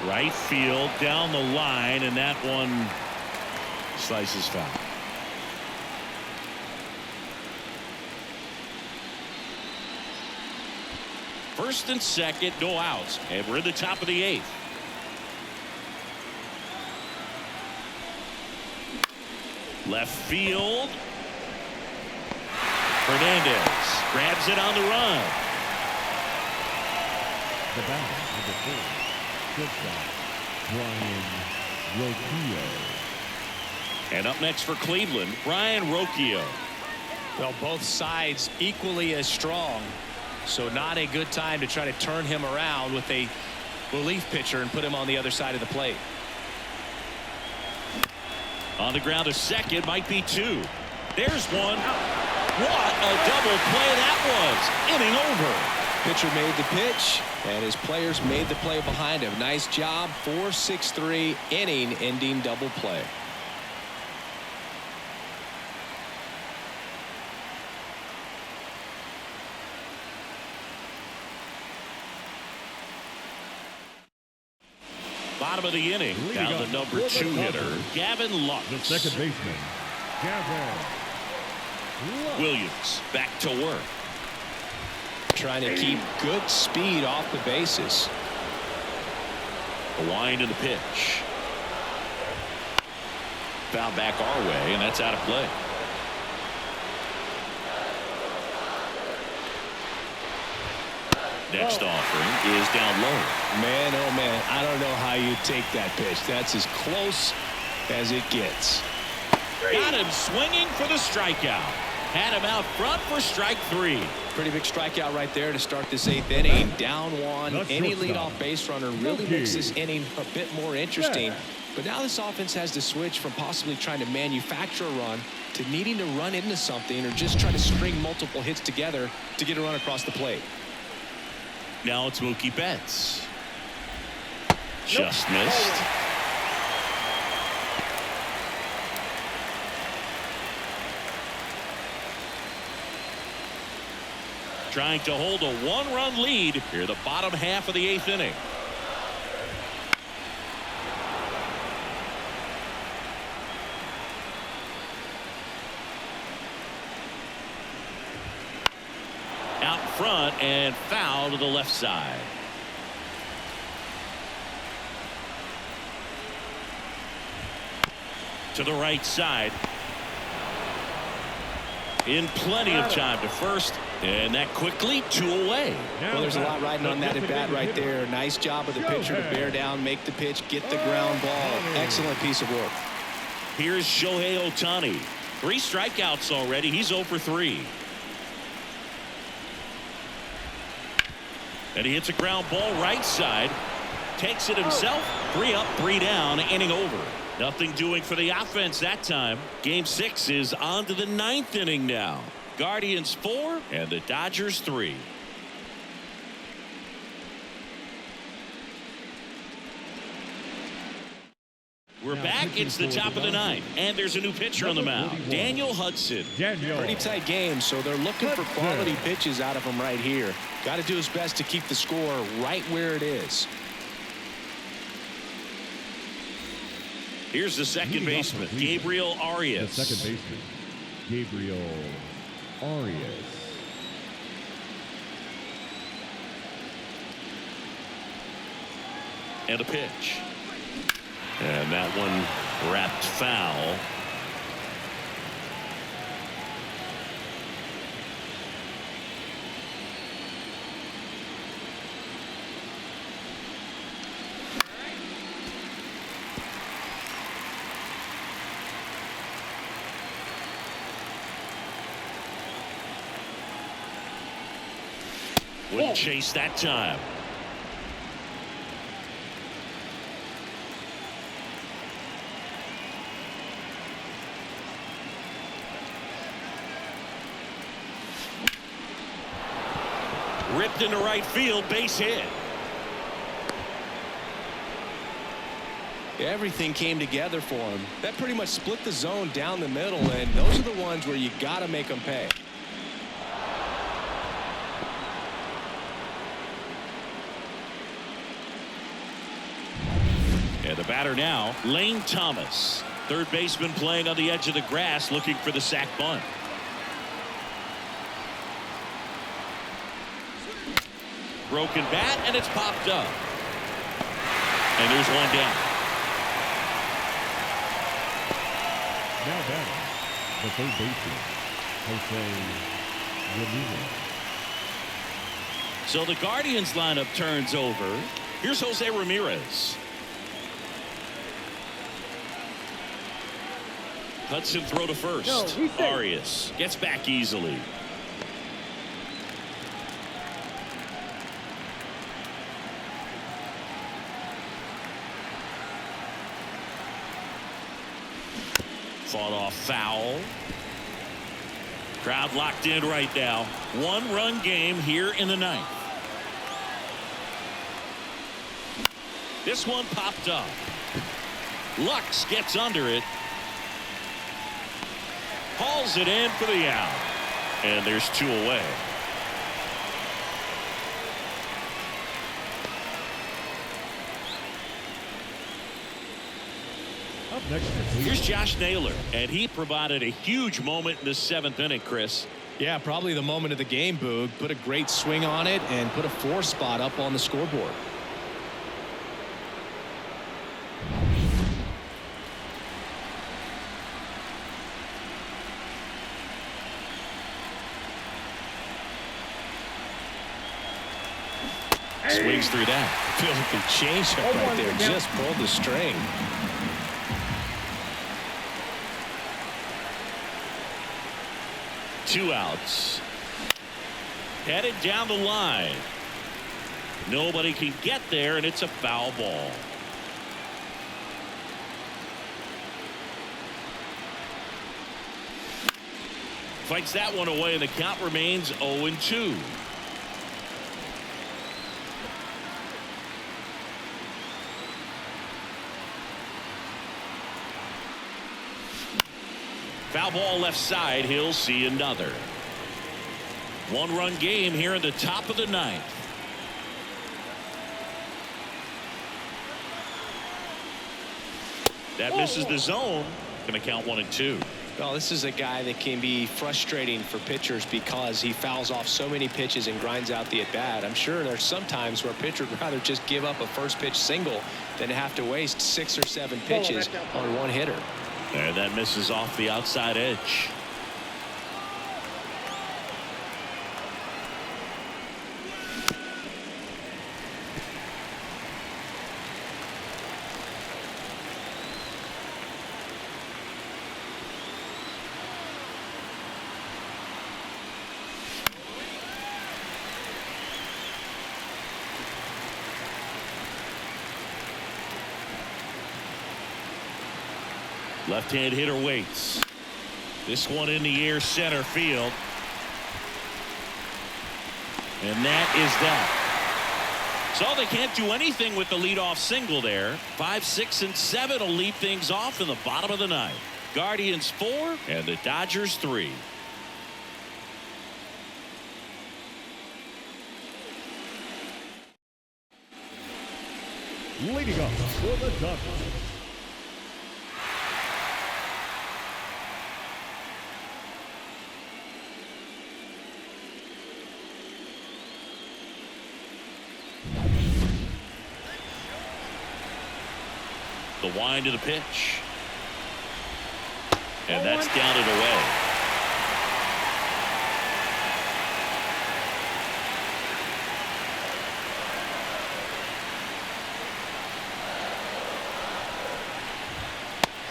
Right field down the line, and that one slices foul. First and second, no outs, and we're in the top of the 8th. Left field. Hernandez grabs it on the run. The batter, number 4, shortstop, Brian Rocchio. And up next for Cleveland, Brian Rocchio. Well, both sides equally as strong, so not a good time to try to turn him around with a relief pitcher and put him on the other side of the plate. On the ground to second, might be 2. There's one. What a double play that was. Inning over. Pitcher made the pitch, and his players made the play behind him. Nice job. 4-6-3 inning-ending double play. Bottom of the inning. Now the number 2 hitter, Gavin Lux. The second baseman, Gavin Williams back to work. Trying to keep good speed off the bases. A wind in the pitch. Foul back our way, and that's out of play. Next offering is down low. Man, oh man, I don't know how you take that pitch. That's as close as it gets. Got him swinging for the strikeout. Had him out front for strike 3. Pretty big strikeout right there to start this 8th inning. Down 1. Any leadoff base runner really makes this inning a bit more interesting. But now this offense has to switch from possibly trying to manufacture a run to needing to run into something or just try to string multiple hits together to get a run across the plate. Now it's Mookie Betts. Just missed. Trying to hold a 1-run lead here, the bottom half of the 8th inning. Out front and foul to the left side. To the right side. In plenty of time to first, and that quickly 2 away. Well, there's a lot riding on that at bat right there. Nice job of the pitcher to bear down, make the pitch, get the ground ball. Excellent piece of work. Here's Shohei Ohtani. 3 strikeouts already. He's 0 for 3. And he hits a ground ball right side. Takes it himself. 3 up, 3 down. Inning over. Nothing doing for the offense that time. Game 6 is on to the 9th inning now. Guardians 4 and the Dodgers 3. We're back. It's the top of the 9th, and there's a new pitcher on the mound, Daniel Hudson. Pretty tight game, so they're looking for quality pitches out of him right here. Got to do his best to keep the score right where it is. Here's the second baseman, Gabriel Arias. The second baseman, Gabriel Arias. And a pitch. And that one wrapped foul. Wouldn't chase that time. Ripped into right field, base hit. Everything came together for him. That pretty much split the zone down the middle, and those are the ones where you got to make them pay. And the batter now, Lane Thomas. Third baseman playing on the edge of the grass, looking for the sac bunt. Broken bat, and it's popped up. And there's one down. Now batting, the third baseman, Jose Ramirez. So the Guardians lineup turns over. Here's Jose Ramirez. Hudson throw to first. No, he's safe. Arias gets back easily. Fought off foul. Crowd locked in right now. One-run game here in the ninth. This one popped up. Lux gets under it. Hauls it in for the out. And there's two away. Up next, Here's Josh Naylor, and he provided a huge moment in the seventh inning, Chris. Yeah, probably the moment of the game, Boog. Put a great swing on it and put a 4 spot up on the scoreboard. Swings through that. Filthy changeup right there. Just pulled the string. Two outs. Headed down the line. Nobody can get there, and it's a foul ball. Fights that one away, and the count remains 0-2. Foul ball left side. He'll see another. One-run game here in the top of the ninth. That misses the zone. Going to count 1-2. Well, this is a guy that can be frustrating for pitchers because he fouls off so many pitches and grinds out the at-bat. I'm sure there's some times where a pitcher would rather just give up a first pitch single than to have to waste 6 or 7 pitches on one hitter. And that misses off the outside edge. Left-hand hitter waits. This one in the air, center field. And that is that. So they can't do anything with the leadoff single there. 5, 6, and 7 will lead things off in the bottom of the ninth. Guardians 4 and the Dodgers 3. leading up for the Dodgers. The wind of the pitch. And that's down and away.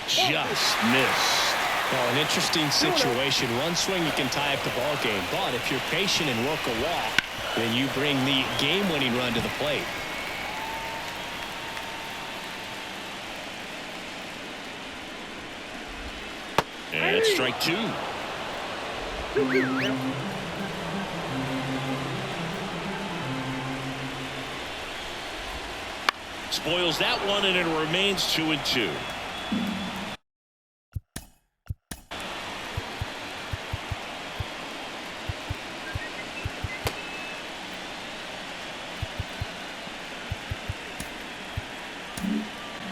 Just missed. Well, an interesting situation. One swing you can tie up the ball game, but if you're patient and work a walk, then you bring the game-winning run to the plate. And strike 2. Spoils that one, and it remains 2-2.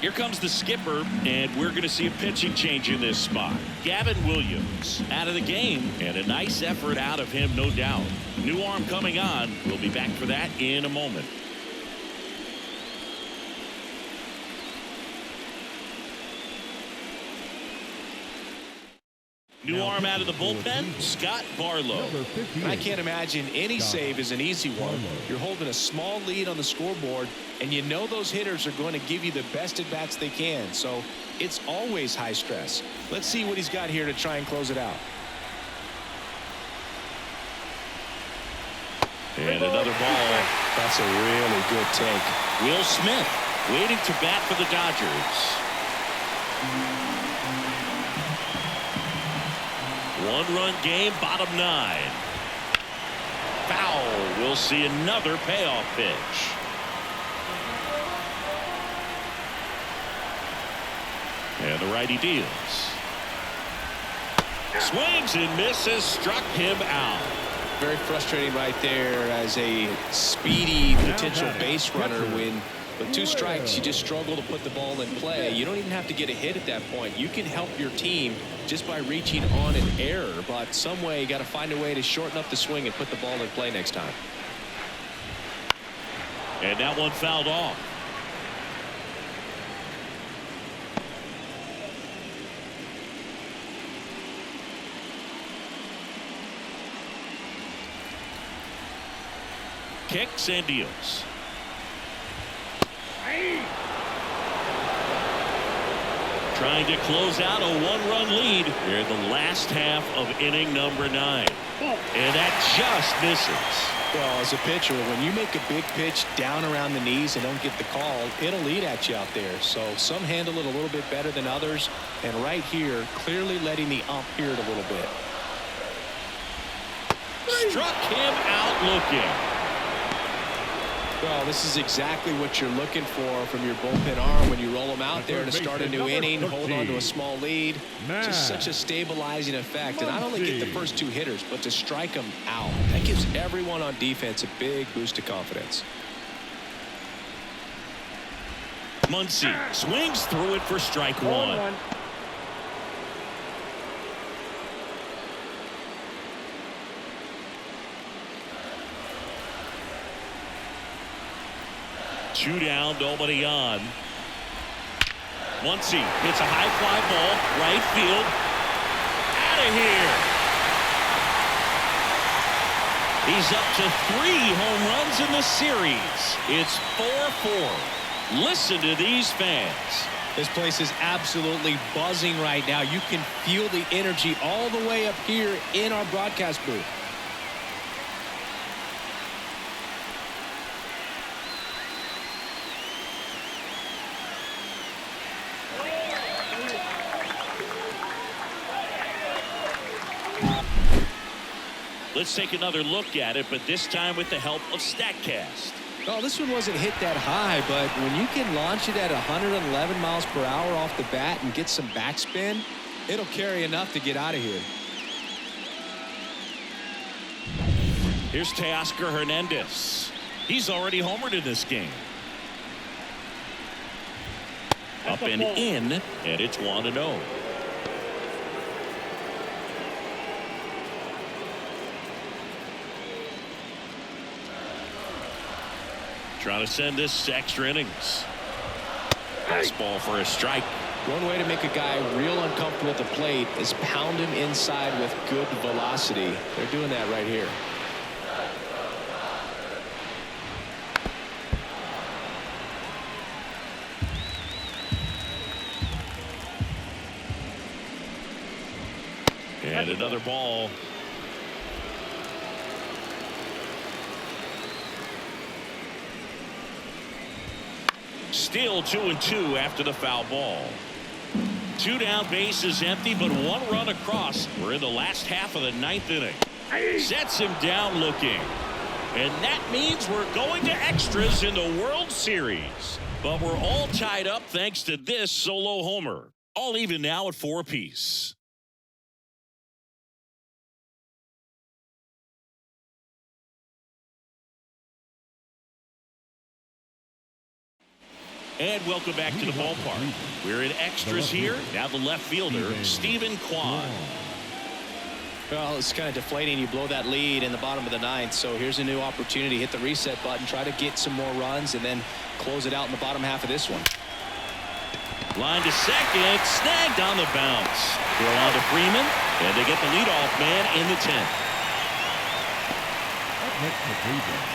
Here comes the skipper, and we're going to see a pitching change in this spot. Gavin Williams out of the game, and a nice effort out of him, no doubt. New arm coming on. We'll be back for that in a moment. New arm out of the bullpen, Scott Barlow. I can't imagine any save is an easy one. You're holding a small lead on the scoreboard, and you know those hitters are going to give you the best at-bats they can. So it's always high stress. Let's see what he's got here to try and close it out. And another ball. That's a really good take. Will Smith waiting to bat for the Dodgers. One-run game, bottom 9. Foul. We'll see another payoff pitch. And the righty deals. Swings and misses, struck him out. Very frustrating right there as a speedy potential base runner. When with 2 strikes you just struggle to put the ball in play. You don't even have to get a hit at that point. You can help your team just by reaching on an error, but some way you got to find a way to shorten up the swing and put the ball in play next time. And that one fouled off. Kicks and deals. Trying to close out a 1-run lead here in the last half of inning number 9. And that just misses. Well, as a pitcher, when you make a big pitch down around the knees and don't get the call, it'll eat at you out there. So some handle it a little bit better than others. And right here, clearly letting the ump hear it a little bit. Struck him out looking. Well, this is exactly what you're looking for from your bullpen arm when you roll them out there to start a new inning, hold on to a small lead. Just such a stabilizing effect. And not only get the first 2 hitters, but to strike them out. That gives everyone on defense a big boost of confidence. Muncy swings through it for strike 1. 2 down, nobody on. Muncy hits a high fly ball, right field. Out of here. He's up to 3 home runs in the series. It's 4-4. Listen to these fans. This place is absolutely buzzing right now. You can feel the energy all the way up here in our broadcast booth. Let's take another look at it, but this time with the help of StatCast. Oh, this one wasn't hit that high, but when you can launch it at 111 miles per hour off the bat and get some backspin, it'll carry enough to get out of here. Here's Teoscar Hernandez. He's already homered in this game. Up and in, and it's 1-0. Trying to send this to extra innings. Fastball for a strike. One way to make a guy real uncomfortable at the plate is pound him inside with good velocity. They're doing that right here. And another ball. Still 2-2 after the foul ball. 2 down, bases empty, but 1 run across. We're in the last half of the 9th inning. Sets him down looking. And that means we're going to extras in the World Series. But we're all tied up thanks to this solo homer. All even now at 4 apiece. And welcome back to the ballpark. We're in extras here. Now the left fielder, Stephen Kwan. Well, it's kind of deflating. You blow that lead in the bottom of the 9th. So here's a new opportunity. Hit the reset button. Try to get some more runs and then close it out in the bottom half of this one. Line to second, snagged on the bounce. Throw on to Freeman, and they get the leadoff man in the 10th. Up next for Cleveland,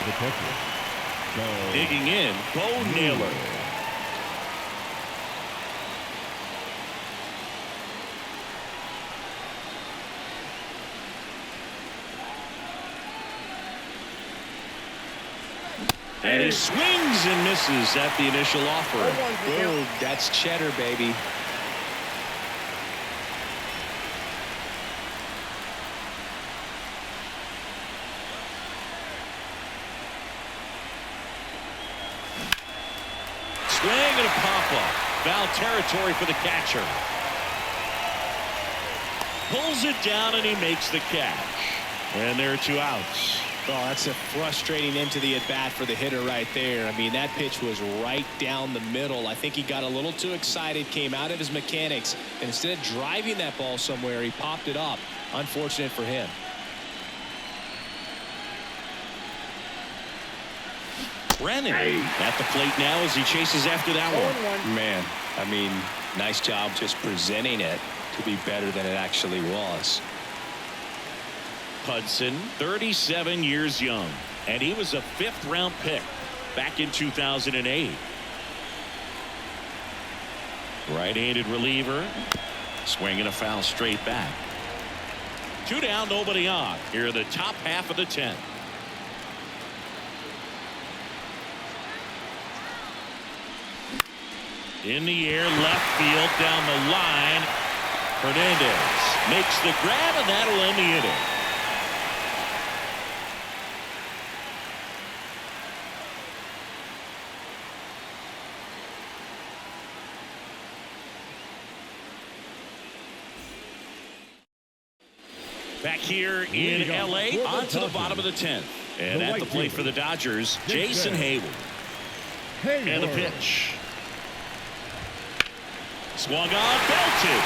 the catcher, Bo Digging in, Bo Naylor. And he swings and misses at the initial offer. Boom, that's cheddar, baby. Swing and a pop-up. Foul territory for the catcher. Pulls it down and he makes the catch. And there are 2 outs. Oh, that's a frustrating end to the at-bat for the hitter right there. I mean, that pitch was right down the middle. I think he got a little too excited, came out of his mechanics, and instead of driving that ball somewhere, he popped it up. Unfortunate for him. Brennan at the plate now as he chases after that one. Man, I mean, nice job just presenting it to be better than it actually was. Hudson, 37 years young, and he was a 5th-round pick back in 2008. Right-handed reliever, swinging a foul straight back. 2 down, nobody on. Here in the top half of the 10th. In the air, left field, down the line. Hernandez makes the grab, and that'll end the inning. Back here in L.A. on to the bottom of the 10th. And at the plate for the Dodgers, Jason Hayward. And the pitch. Swung on, belted.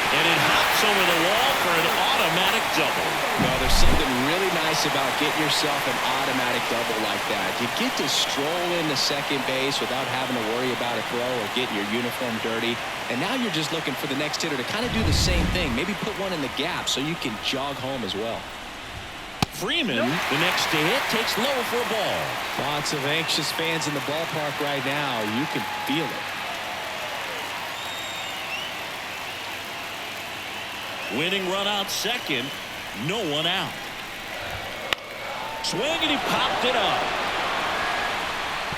And it hops over the wall for an automatic double. No, there's something really nice about getting yourself an automatic double like that. You get to stroll into second base without having to worry about a throw or getting your uniform dirty. And now you're just looking for the next hitter to kind of do the same thing. Maybe put one in the gap so you can jog home as well. Freeman, the next to hit, takes low for a ball. Lots of anxious fans in the ballpark right now. You can feel it. Winning run out second. No one out. Swing and he popped it up.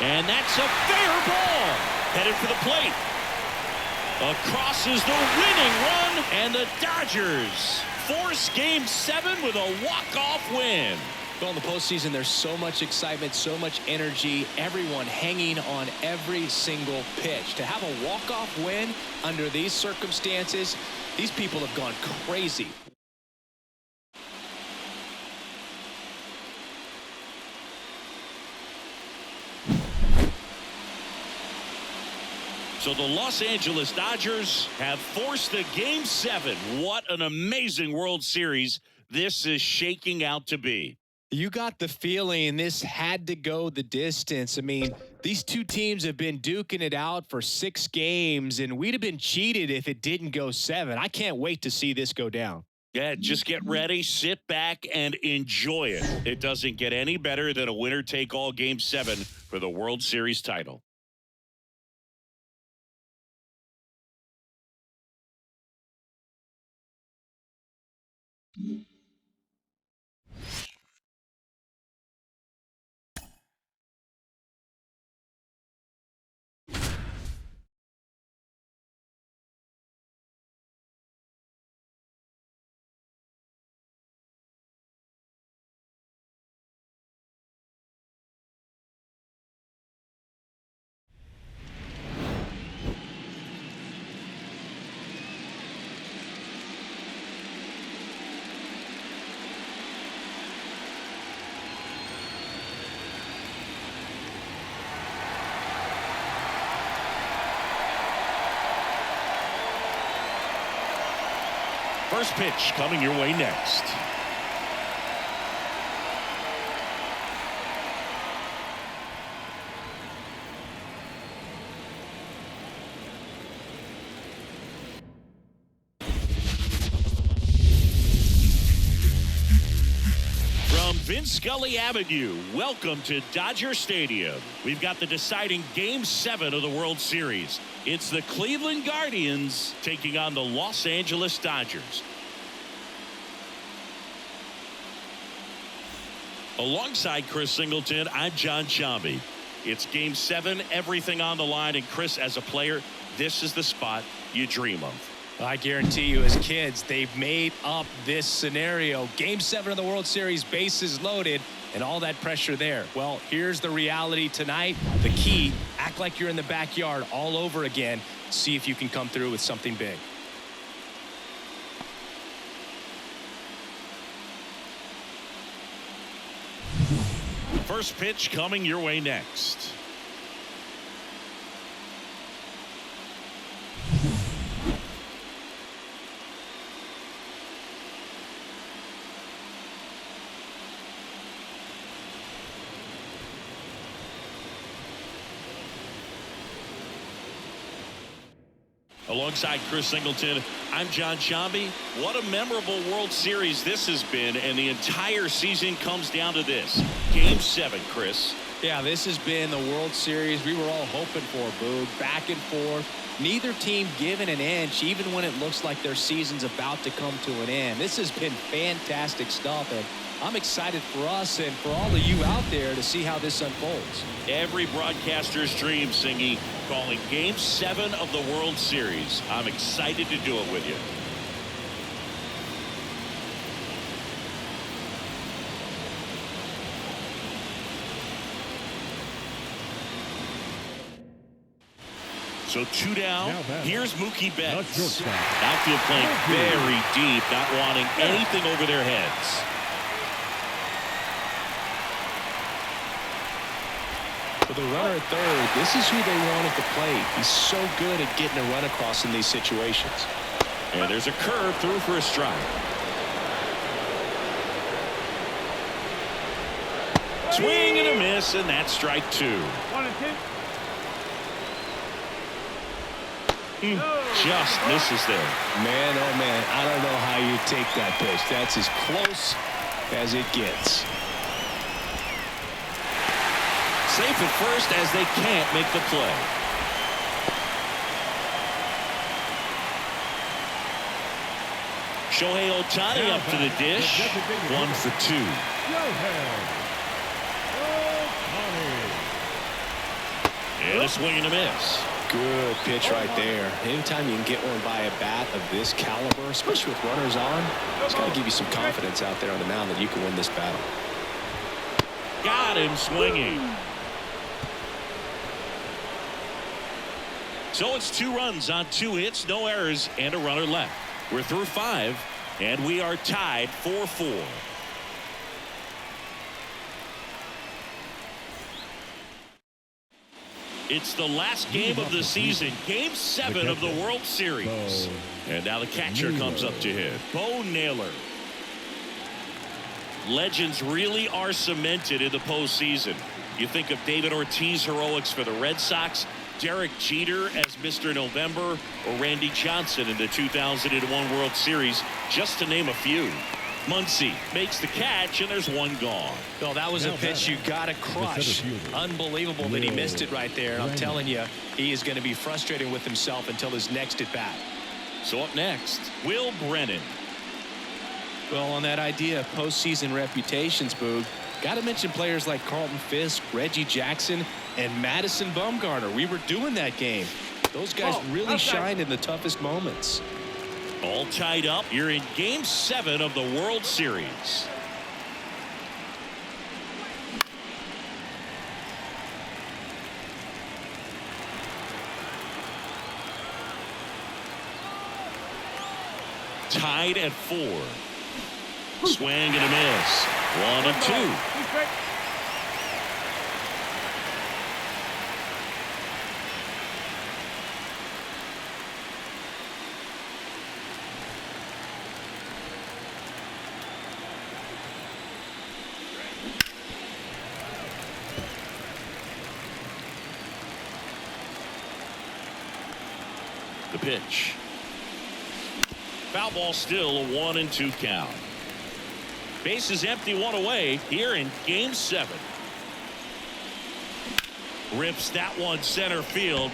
And that's a fair ball. Headed for the plate. Across is the winning run. And the Dodgers force Game 7 with a walk-off win. Well, in the postseason, there's so much excitement, so much energy, everyone hanging on every single pitch. To have a walk-off win under these circumstances, these people have gone crazy. So the Los Angeles Dodgers have forced the Game 7. What an amazing World Series this is shaking out to be. You got the feeling this had to go the distance. I mean, these two teams have been duking it out for 6 games, and we'd have been cheated if it didn't go 7. I can't wait to see this go down. Yeah, just get ready, sit back, and enjoy it. It doesn't get any better than a winner-take-all Game 7 for the World Series title. First pitch coming your way next. From Vince Scully Avenue, welcome to Dodger Stadium. We've got the deciding Game 7 of the World Series. It's the Cleveland Guardians taking on the Los Angeles Dodgers. Alongside Chris Singleton, I'm John Sciambi. It's Game 7, everything on the line. And Chris, as a player, this is the spot you dream of. I guarantee you, as kids, they've made up this scenario. Game 7 of the World Series, bases loaded, and all that pressure there. Well, here's the reality tonight. The key, act like you're in the backyard all over again. See if you can come through with something big. First pitch coming your way next. Alongside Chris Singleton, I'm John Sciambi. What a memorable World Series this has been, and the entire season comes down to this. Game 7, Chris. Yeah, this has been the World Series we were all hoping for, Boog. Back and forth. Neither team given an inch, even when it looks like their season's about to come to an end. This has been fantastic stuff, and I'm excited for us and for all of you out there to see how this unfolds. Every broadcaster's dream, Singy, calling Game 7 of the World Series. I'm excited to do it with you. So 2 down. Here's Mookie Betts. Outfield playing very deep, not wanting anything over their heads. For the runner at third, this is who they want at the plate. He's so good at getting a run across in these situations. And there's a curve through for a strike. Swing and a miss, and that's strike 2. 1 and 2. Just misses there. Man, oh man, I don't know how you take that pitch. That's as close as it gets. Safe at first as they can't make the play. Shohei Ohtani up to the dish. 1 for 2. And a swing and a miss. Good pitch right there. Anytime you can get one by a bat of this caliber, especially with runners on, it's got to give you some confidence out there on the mound that you can win this battle. Got him swinging. So it's 2 runs on 2 hits, no errors, and a runner left. We're through 5, and we are tied 4-4. It's the last game of the season, Game 7 of the World Series. And now the catcher comes up to hit. Bo Naylor. Legends really are cemented in the postseason. You think of David Ortiz heroics for the Red Sox, Derek Jeter as Mr. November, or Randy Johnson in the 2001 World Series, just to name a few. Muncy makes the catch, and there's 1 gone. Well, that was a pitch you got to crush. Unbelievable that he missed it right there. I'm telling you, he is going to be frustrated with himself until his next at bat. So up next, Will Brennan. Well, on that idea of postseason reputations, Boog, got to mention players like Carlton Fisk, Reggie Jackson, and Madison Bumgarner. We were doing that game. Those guys really shined in the toughest moments. All tied up. You're in Game 7 of the World Series. Tied at 4. Swing and a miss. 1 and 2. The pitch. Foul ball, still a 1 and 2 count. Base is empty, one away here in Game 7. Rips that one center field.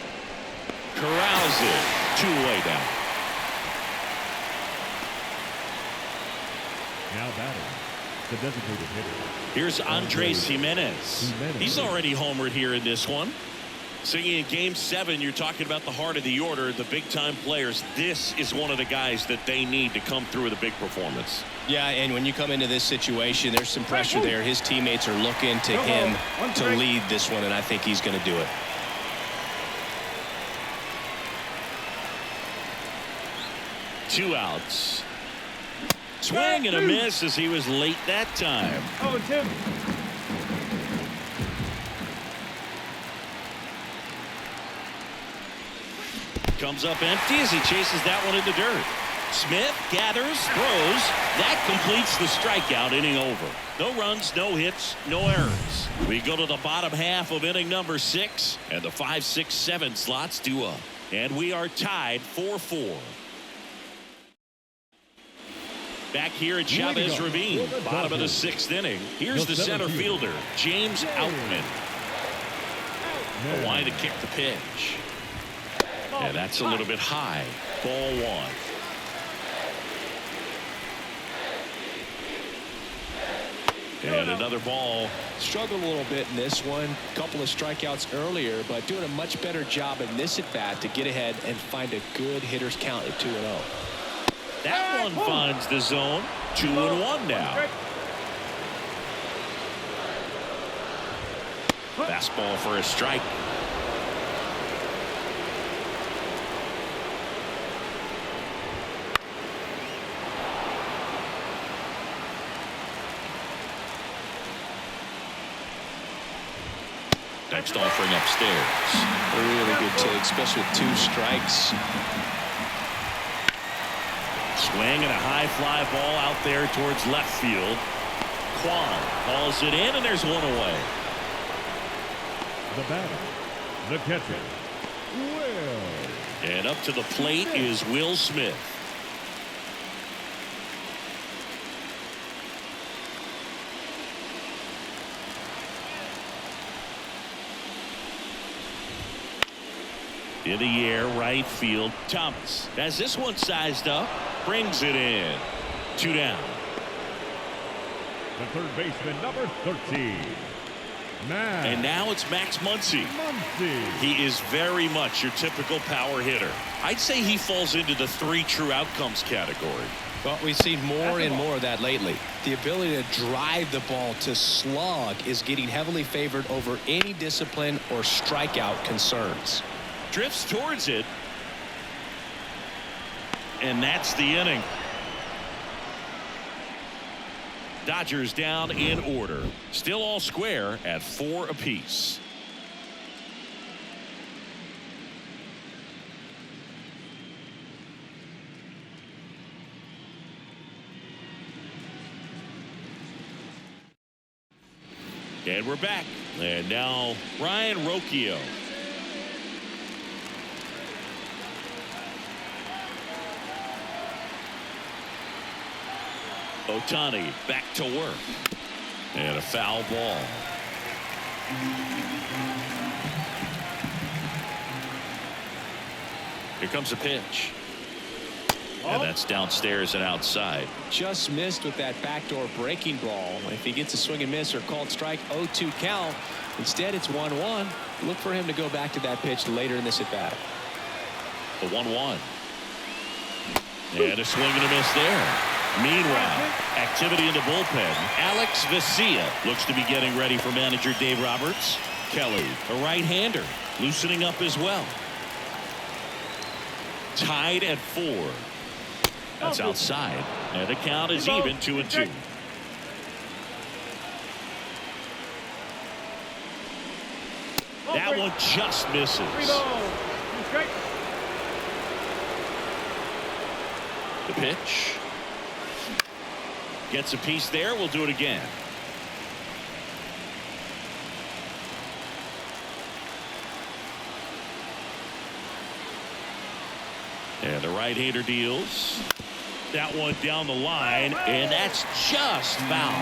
Corrals it. 2 away down. Now batting, the designated hitter. Here's Andres Jimenez. He's already homered here in this one. Singing in Game 7, you're talking about the heart of the order, the big-time players. This is one of the guys that they need to come through with a big performance. Yeah, and when you come into this situation, there's some pressure there. His teammates are looking to him to lead this one, and I think he's going to do it. Two outs. Swing and a miss as he was late that time. 0-2. Comes up empty as he chases that one in the dirt. Smith gathers, throws. That completes the strikeout. Inning over. No runs, no hits, no errors. We go to the bottom half of inning number 6, and the 5, 6, 7 slots due up. And we are tied 4-4. Back here at Chavez Ravine, bottom of the 6th inning. Here's the center fielder, James Outman. The line to kick the pitch. And that's a little bit high. Ball 1. And another ball. Struggled a little bit in this one. Couple of strikeouts earlier, but doing a much better job in this at bat to get ahead and find a good hitter's count at 2-0. That one finds the zone. 2-1 now. Fastball for a strike. Next offering upstairs. A really good take, especially with 2 strikes. Swing and a high fly ball out there towards left field. Kwan hauls it in, and there's 1 away. The batter, the catcher, Will. And up to the plate is Will Smith. In the air, right field, Thomas. As this one sized up, brings it in. 2 down. The third baseman, number 13. And now it's Max Muncy. He is very much your typical power hitter. I'd say he falls into the 3 true outcomes category. Well, we've seen more and more of that lately. The ability to drive the ball to slug is getting heavily favored over any discipline or strikeout concerns. Drifts towards it. And that's the inning. Dodgers down in order. Still all square at 4 apiece. And we're back. And now Ryan Rocchio. Ohtani back to work. And a foul ball. Here comes a pitch. And that's downstairs and outside. Just missed with that backdoor breaking ball. If he gets a swing and miss or called strike, 0-2 count. Instead, it's 1-1. Look for him to go back to that pitch later in this at bat. The 1-1. And a swing and a miss there. Meanwhile, activity in the bullpen. Alex Vesia looks to be getting ready for manager Dave Roberts. Kelly, a right-hander, loosening up as well. Tied at 4. That's outside. And the count is even 2-2. That one just misses. The pitch. Gets a piece there. We'll do it again. And the right-hander deals. That one down the line, and that's just foul.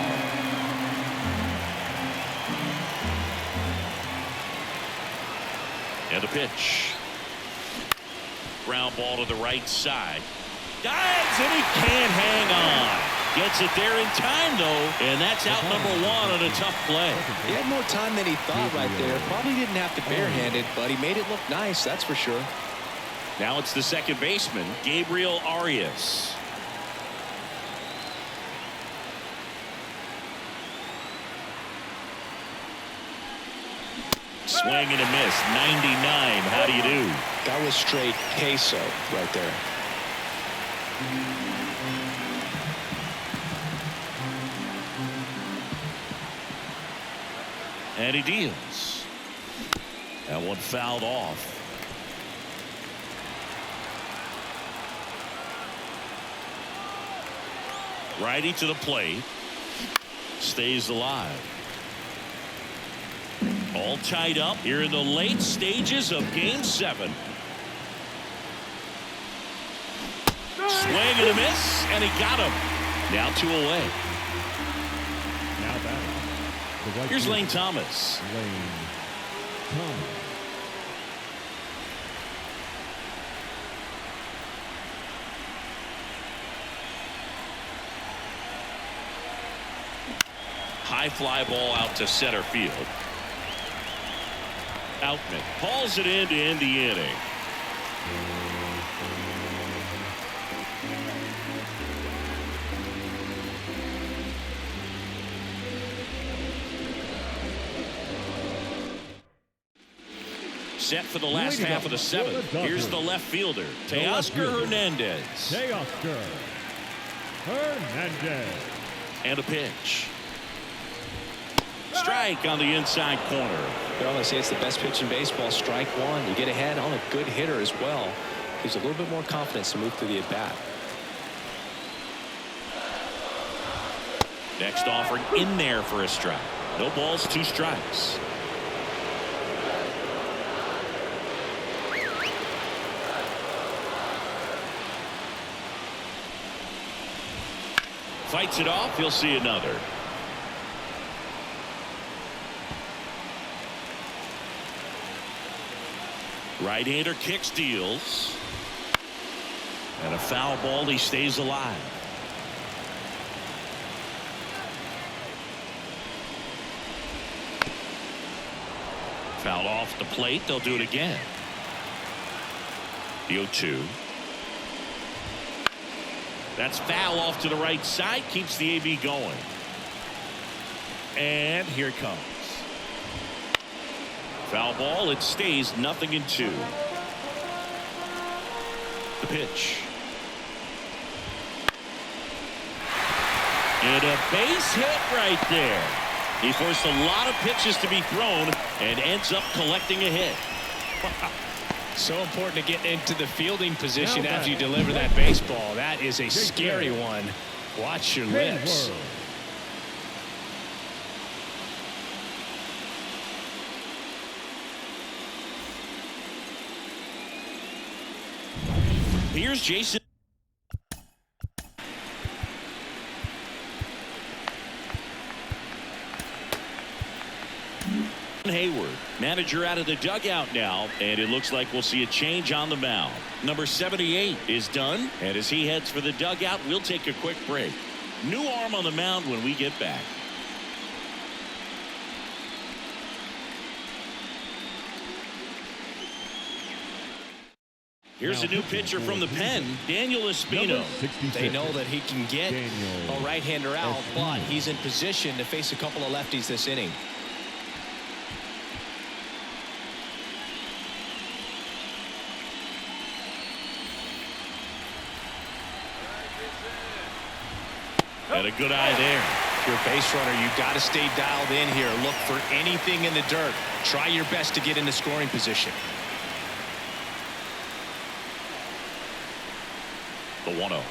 And the pitch. Ground ball to the right side. Dives, and he can't hang on. Gets it there in time, though, and that's out number one on a tough play. He had more time than he thought right there. Probably didn't have to barehand it, but he made it look nice, that's for sure. Now it's the second baseman, Gabriel Arias. Swing and a miss. 99. How do you do? That was straight queso right there. And he deals. That one fouled off. Righty to the plate. Stays alive. All tied up here in the late stages of Game 7. Swing and a miss, and he got him. Now 2 away. Now batting. Here's Lane Thomas. Lane Thomas. High fly ball out to center field. Outman hauls it in to end the inning. Set for the last half of the 7th. Here's the left fielder, Teoscar Hernandez. Teoscar Hernandez. And a pitch. Strike on the inside corner. Well, they say it's the best pitch in baseball. Strike one. You get ahead on a good hitter as well. Gives a little bit more confidence to move through the at-bat. Next offering in there for a strike. No balls, 2 strikes. Fights it off. He'll see another. Right-hander kicks, deals. And a foul ball. He stays alive. Foul off the plate. They'll do it again. The 0-2. That's foul off to the right side. Keeps the AB going. And here it comes. Foul ball. It stays 0-2. The pitch. And a base hit right there. He forced a lot of pitches to be thrown and ends up collecting a hit. So important to get into the fielding position after you deliver that baseball. That is a scary one. Watch your lips. Here's Jason Hayward, manager out of the dugout now, and it looks like we'll see a change on the mound. Number 78 is done, and as he heads for the dugout, we'll take a quick break. New arm on the mound when we get back. Here's a new pitcher from the pen, Daniel Espino. They know that he can get a right-hander out, but he's in position to face a couple of lefties this inning. And a good eye there. If you're a base runner, you've got to stay dialed in here. Look for anything in the dirt. Try your best to get into scoring position. The 1-0.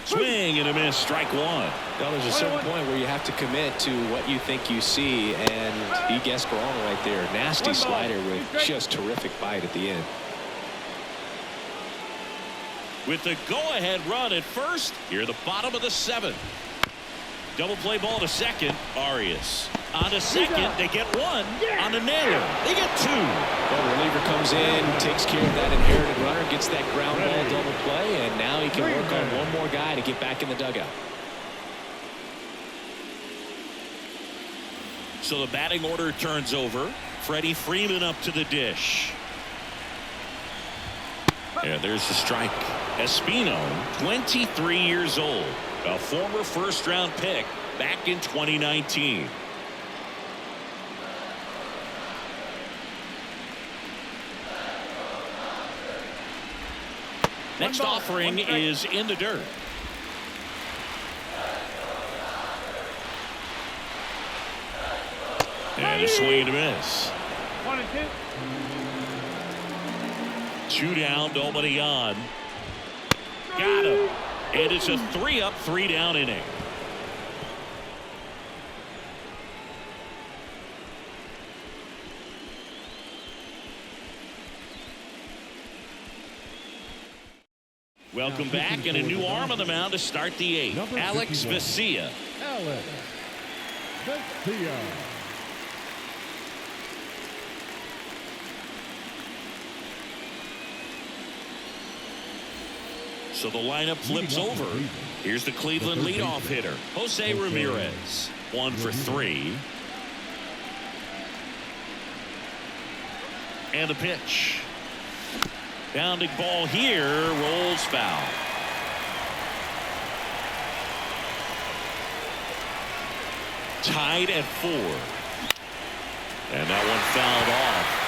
Swing and a miss. Strike one. Well, there's a certain point where you have to commit to what you think you see, and he guessed wrong right there. Nasty slider with just terrific bite at the end. with the go-ahead run at first. Here at the bottom of the 7th. Double play ball to second. Arias on to second. They get one on the nailer. They get two. Well, the reliever comes in, takes care of that inherited runner, gets that ground ball double play, and now he can work on one more guy to get back in the dugout. So the batting order turns over. Freddie Freeman up to the dish. Yeah, there's the strike. Espino, 23 years old, a former first-round pick back in 2019. Next offering is in the dirt. And a swing and a miss. 2 down, nobody on. Got him. And it's a 3-up, 3-down inning. Welcome back, and a new arm on the mound to start the 8th. Alex Vesia. Alex Vesia. So the lineup flips over. Here's the Cleveland leadoff hitter, Jose Ramirez. 1 for 3. And the pitch. Bounding ball here, rolls foul. Tied at 4. And that one fouled off.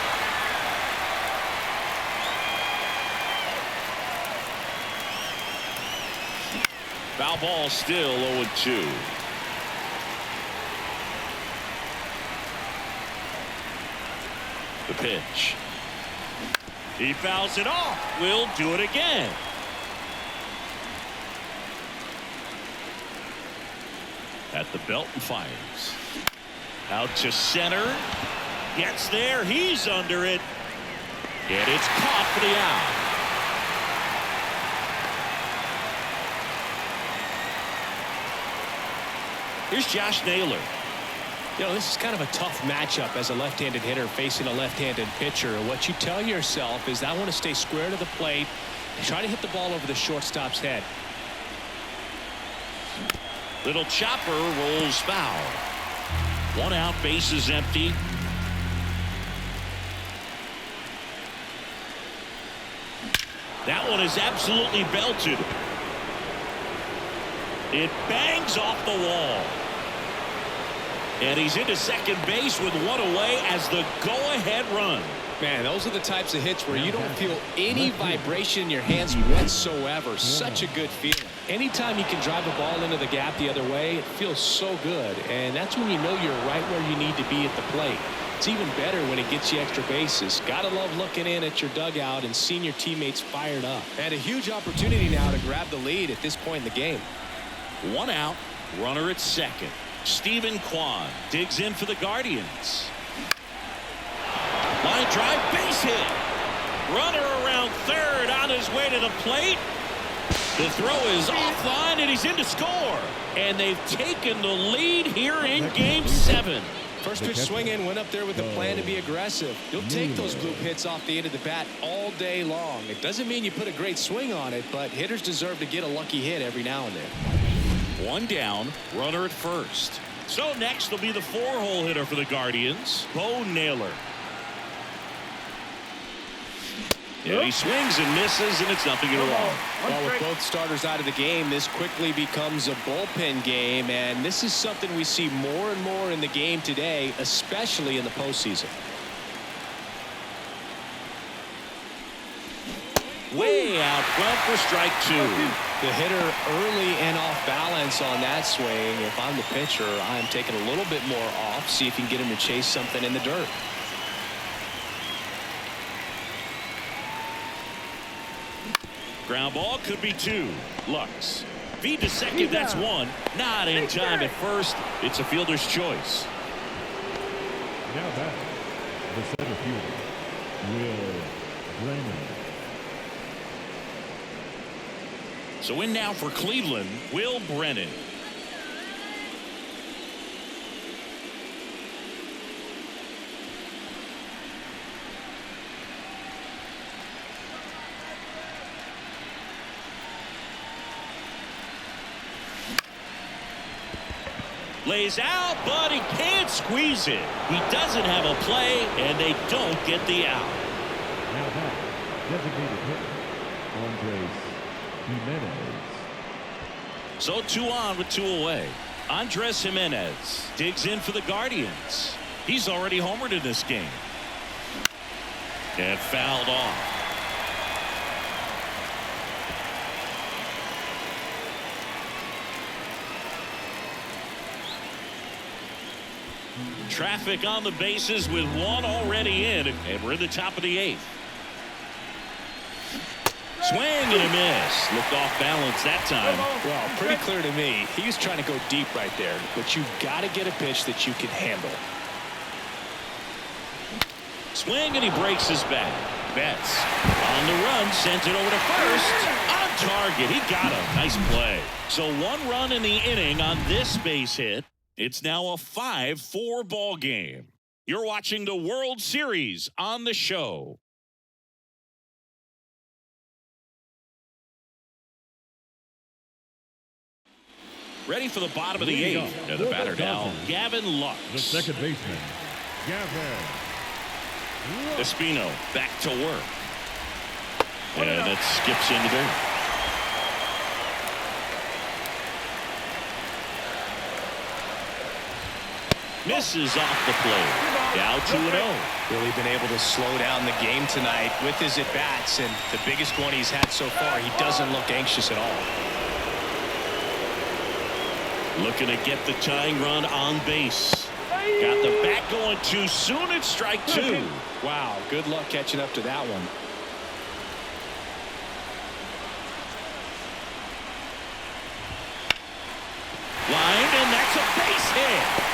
Foul ball, still 0-2. The pitch. He fouls it off. We'll do it again. At the belt and fires. Out to center. Gets there. He's under it. And it's caught for the out. Here's Josh Naylor. You know, this is kind of a tough matchup as a left-handed hitter facing a left-handed pitcher. What you tell yourself is I want to stay square to the plate and try to hit the ball over the shortstop's head. Little chopper rolls foul. 1 out, bases empty. That one is absolutely belted. It bangs off the wall. And he's into second base with 1 away as the go-ahead run. Man, those are the types of hits where you don't feel any vibration in your hands whatsoever. Such a good feeling. Anytime you can drive a ball into the gap the other way, it feels so good. And that's when you know you're right where you need to be at the plate. It's even better when it gets you extra bases. Gotta love looking in at your dugout and seeing your teammates fired up. And a huge opportunity now to grab the lead at this point in the game. 1 out, runner at second. Stephen Kwan digs in for the Guardians. Line drive, base hit. Runner around third on his way to the plate. The throw is offline and he's in to score. And they've taken the lead here in Game 7. First pitch swing in, went up there with a plan to be aggressive. You'll take those bloop hits off the end of the bat all day long. It doesn't mean you put a great swing on it, but hitters deserve to get a lucky hit every now and then. 1 down, runner at first. So next will be the 4-hole hitter for the Guardians, Bo Naylor. Yeah, he swings and misses, and it's nothing at all. Well, with both starters out of the game, this quickly becomes a bullpen game, and this is something we see more and more in the game today, especially in the postseason. Way out front for strike 2. The hitter early and off balance on that swing. If I'm the pitcher, I'm taking a little bit more off, see if you can get him to chase something in the dirt. Ground ball could be 2. Lux. Feed to second, that's 1. Not in time at first. It's a fielder's choice. Now back, the center fielder, Will Brennan. So in now for Cleveland, Will Brennan. Lays out, but he can't squeeze it. He doesn't have a play, and they don't get the out. Now back, designated hitter, Andres Jimenez. So 2 on with 2 away. Andres Jimenez digs in for the Guardians. He's already homered in this game. And fouled off. Traffic on the bases with 1 already in, and we're in the top of the 8th. Swing and a miss. Looked off balance that time. Well, pretty clear to me. He was trying to go deep right there, but you got to get a pitch that you can handle. Swing and he breaks his bat. Betts on the run, sends it over to first. On target, he got him. Nice play. So 1 run in the inning on this base hit. It's now a 5-4 ball game. You're watching the World Series on the show. Ready for the bottom of the 8th. And the batter now, Gavin Lux. The second baseman, Gavin Espino back to work. And it skips into dirt. Misses off the plate. Now 2-0. Really been able to slow down the game tonight with his at-bats, and the biggest one he's had so far, he doesn't look anxious at all. Looking to get the tying run on base. Got the bat going too soon. It's strike 2. Wow, good luck catching up to that one. Line, and that's a base hit.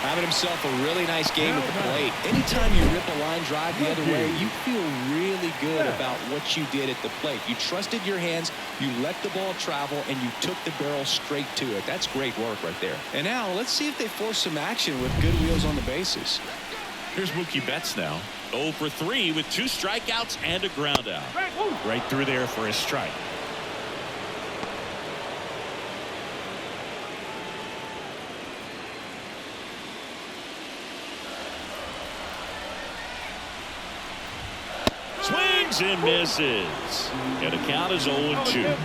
Having himself a really nice game at the plate. Anytime you rip a line drive the other way, you feel really good about what you did at the plate. You trusted your hands, you let the ball travel, and you took the barrel straight to it. That's great work right there. And now let's see if they force some action with good wheels on the bases. Here's Mookie Betts now. 0 for 3 with 2 strikeouts and a ground out. Right through there for a strike. Swings and misses. And the count is 0-2.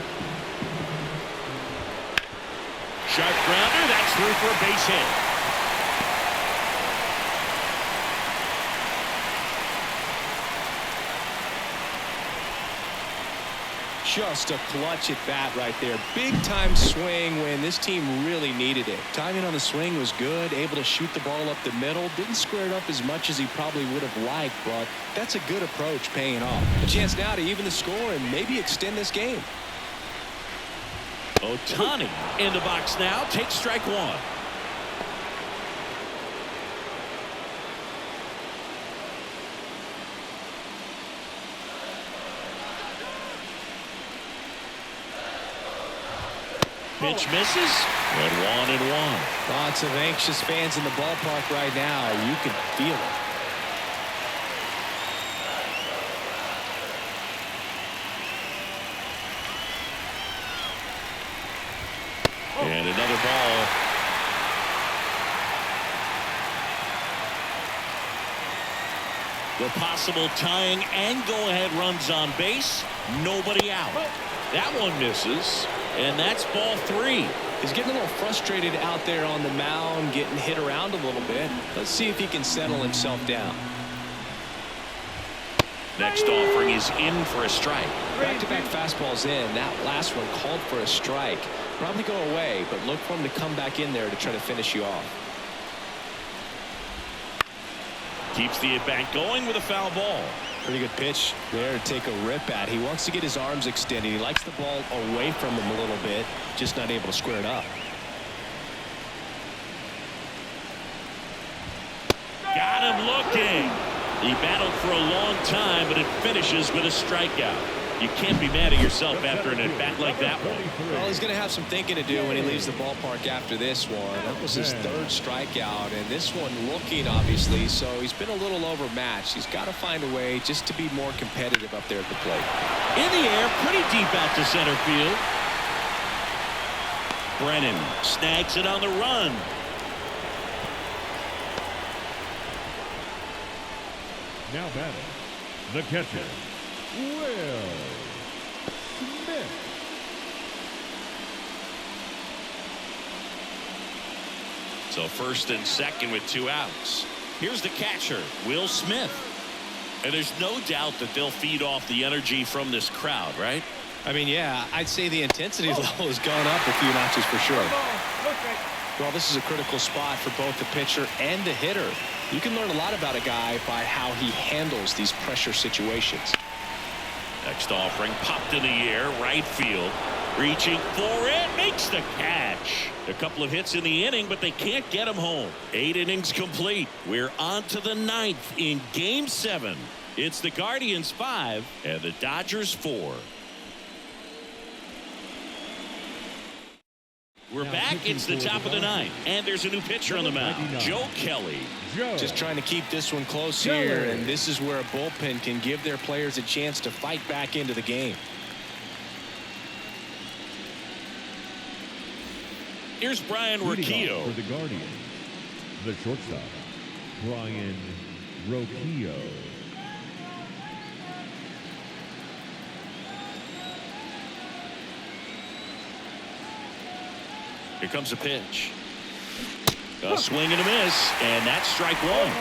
Sharp grounder. That's through for a base hit. Just a clutch at bat right there. Big time swing when this team really needed it. Timing on the swing was good. Able to shoot the ball up the middle. Didn't square it up as much as he probably would have liked, but that's a good approach paying off. A chance now to even the score and maybe extend this game. Ohtani in the box now. Takes strike 1. Pitch misses, and 1-1. Lots of anxious fans in the ballpark right now. You can feel it. And another ball. The possible tying and go-ahead runs on base. Nobody out. That one misses, and that's ball 3. He's getting a little frustrated out there on the mound, getting hit around a little bit. Let's see if he can settle himself down. Next offering is in for a strike. Back-to-back fastballs in. That last one called for a strike. Probably go away, but look for him to come back in there to try to finish you off. Keeps the at-bat going with a foul ball. Pretty good pitch there to take a rip at. He wants to get his arms extended. He likes the ball away from him a little bit, just not able to square it up. Got him looking. He battled for a long time, but it finishes with a strikeout. You can't be mad at yourself after an at-bat like that one. Well, he's going to have some thinking to do when he leaves the ballpark after this one. That was his third strikeout, and this one looking, obviously, so he's been a little overmatched. He's got to find a way just to be more competitive up there at the plate. In the air, pretty deep out to center field. Brennan snags it on the run. Now batting, the catcher, Will Smith. So first and second with 2 outs. Here's the catcher, Will Smith. And there's no doubt that they'll feed off the energy from this crowd, right? I mean, yeah, I'd say the intensity level has gone up a few notches for sure. Well, this is a critical spot for both the pitcher and the hitter. You can learn a lot about a guy by how he handles these pressure situations. Next offering popped in the air, right field. Reaching for it, makes the catch. A couple of hits in the inning, but they can't get him home. 8 innings complete. We're on to the 9th in Game 7. It's the Guardians 5 and the Dodgers 4. We're back. It's the top of the 9th, and there's a new pitcher on the mound, Joe Kelly. Just trying to keep this one close here, and this is where a bullpen can give their players a chance to fight back into the game. Here's Brian Rocchio. For the Guardians, the shortstop, Brian Rocchio. Here comes a pitch. A swing and a miss, and that's strike 1.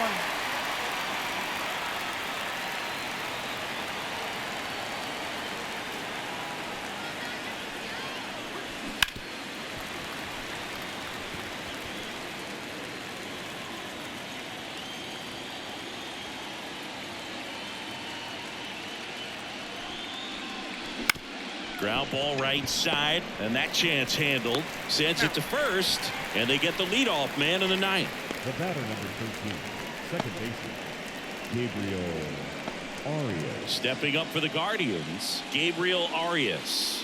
Ground ball right side, and that chance handled. Sends it to first, and they get the leadoff man in the 9th. The batter number 13, second baseman, Gabriel Arias. Stepping up for the Guardians, Gabriel Arias.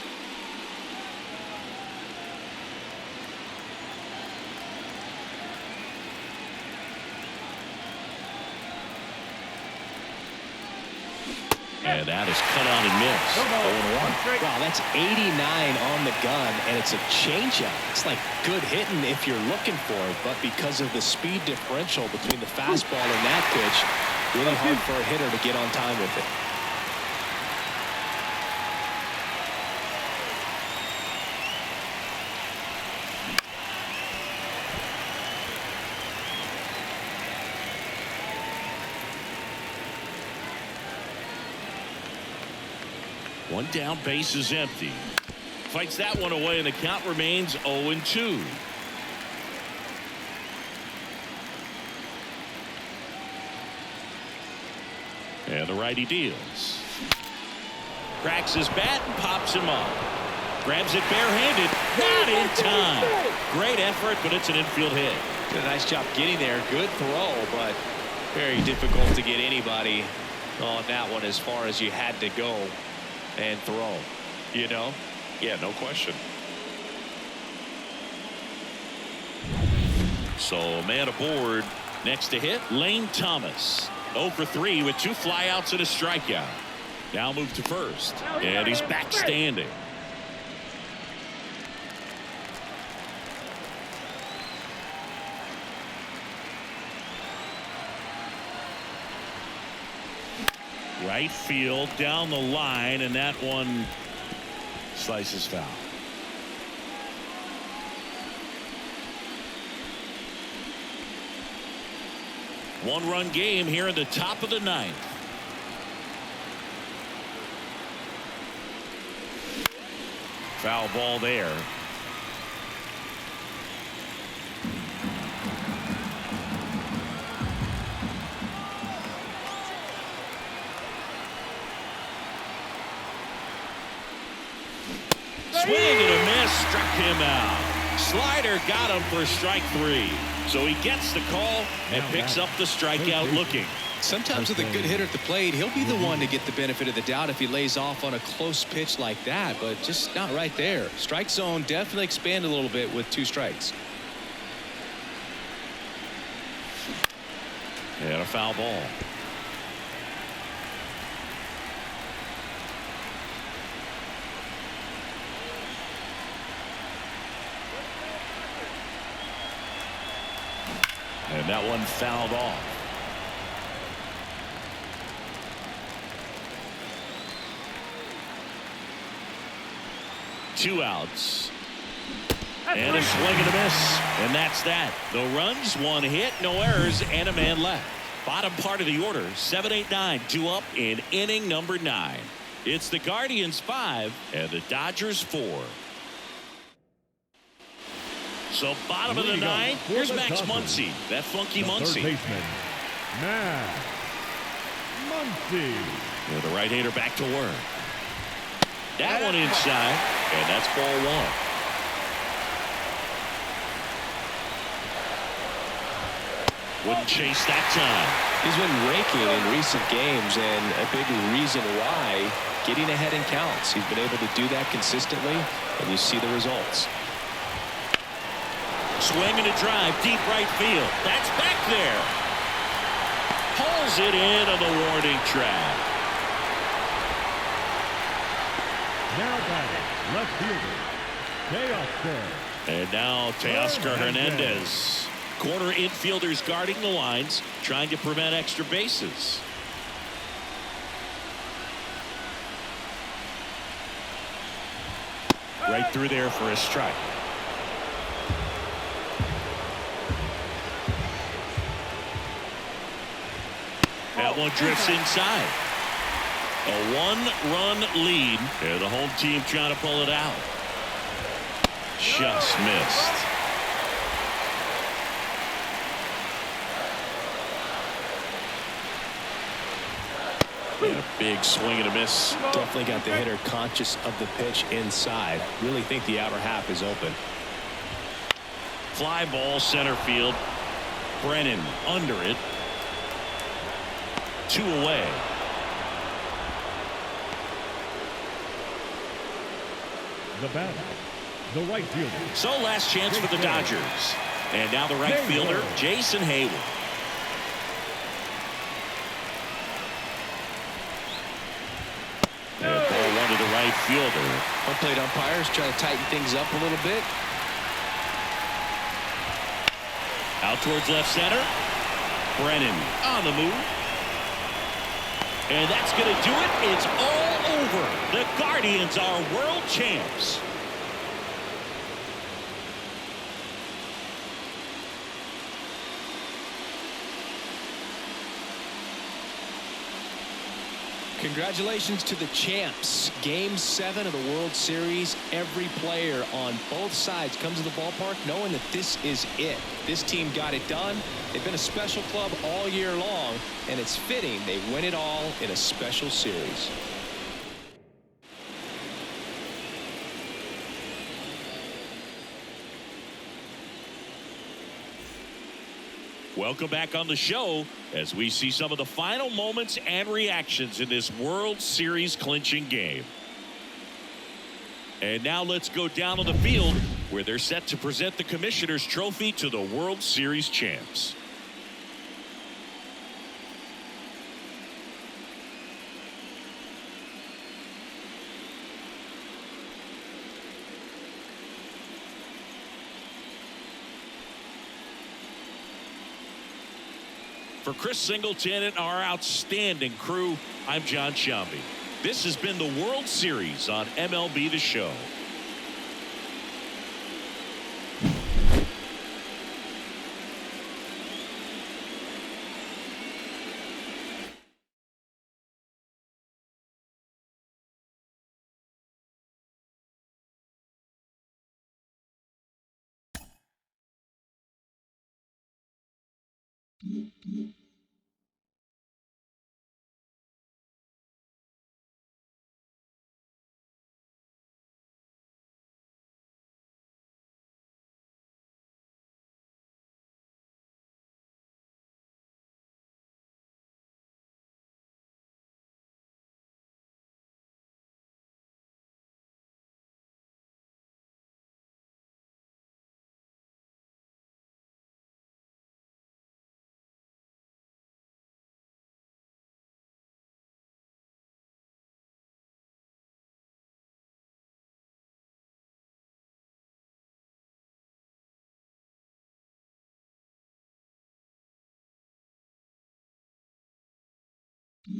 And that is cut on and missed. 0-1. Wow, that's 89 on the gun, and it's a changeup. It's like good hitting if you're looking for it, but because of the speed differential between the fastball and that pitch, really hard for a hitter to get on time with it. One down, base is empty. Fights that one away, and the count remains 0-2. And the righty deals. Cracks his bat and pops him up. Grabs it barehanded. Not in time. Great effort, but it's an infield hit. Did a nice job getting there. Good throw, but very difficult to get anybody on that one as far as you had to go and throw. You know? Yeah, no question. So man aboard. Next to hit, Lane Thomas. 0 for 3 with 2 flyouts and a strikeout. Now move to first, and he's back standing. Right field down the line, and that one slices foul. One-run game here in the top of the 9th. Foul ball there. Swing and a miss, struck him out. Slider got him for strike 3. So he gets the call and picks up the strikeout looking. Sometimes with a good hitter at the plate, he'll be the one to get the benefit of the doubt if he lays off on a close pitch like that, but just not right there. Strike zone definitely expanded a little bit with 2 strikes. And a foul ball. And that one fouled off. Two outs. And a swing and a miss. And that's that. No runs, 1 hit, no errors, and a man left. Bottom part of the order, 7, 8, 9, 2 up in inning number 9. It's the Guardians 5 and the Dodgers 4. So bottom of the 9th, here's Max Muncy, that funky Muncy. Third baseman, Max Muncy. With the right-hander back to work. That one inside, and that's ball 1. Wouldn't chase that time. He's been raking in recent games, and a big reason why, getting ahead in counts. He's been able to do that consistently, and you see the results. Swing and a drive, deep right field. That's back there. Pulls it in on the warning track. Now batting, left fielder, Teoscar. And now Teoscar Hernandez. Corner infielders guarding the lines, trying to prevent extra bases. Right through there for a strike. That one drifts inside. A 1-run lead, and the home team trying to pull it out. Just missed. And a big swing and a miss. Definitely got the hitter conscious of the pitch inside. Really think the outer half is open. Fly ball center field. Brennan under it. 2 away. The batter, the right fielder. So last chance for the Dodgers. And now the right fielder, Jason Hayward. And ball 1 to the right fielder. Home plate umpires try to tighten things up a little bit. Out towards left center. Brennan on the move. And that's going to do it. It's all over. The Guardians are world champs. Congratulations to the champs. Game 7 of the World Series. Every player on both sides comes to the ballpark knowing that this is it. This team got it done. They've been a special club all year long, and it's fitting they win it all in a special series. Welcome back on the show as we see some of the final moments and reactions in this World Series clinching game. And now let's go down on the field where they're set to present the Commissioner's Trophy to the World Series champs. For Chris Singleton and our outstanding crew, I'm John Shambi. This has been the World Series on MLB The Show. So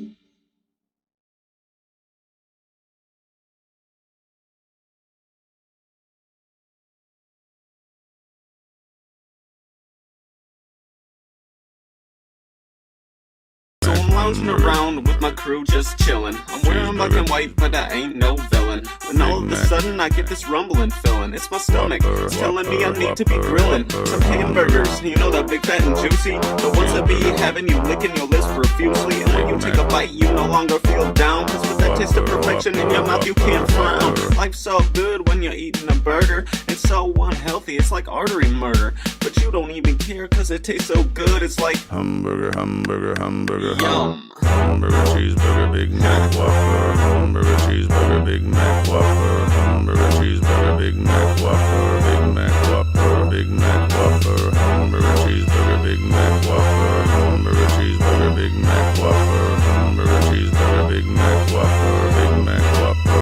I'm lounging around with my crew just chillin'. I'm wearing black and white, but I ain't no villain. When all of a sudden I get this rumbling feeling. It's my stomach, it's telling me I need to be grillin' some hamburgers, you know, that big fat and juicy, the ones that be having you licking your lips profusely. And when you take a bite, you no longer feel down, cause with that taste of perfection in your mouth, you can't frown. Life's so good when you're eating a burger. It's so unhealthy, it's like artery murder. But you don't even care cause it tastes so good. It's like hamburger, hamburger, hamburger, yum. Hamburger, cheeseburger, Big Mac, Whopper. Hamburger, cheeseburger, Big Mac, Whopper. Hamburger, cheeseburger, Big Mac, Whopper.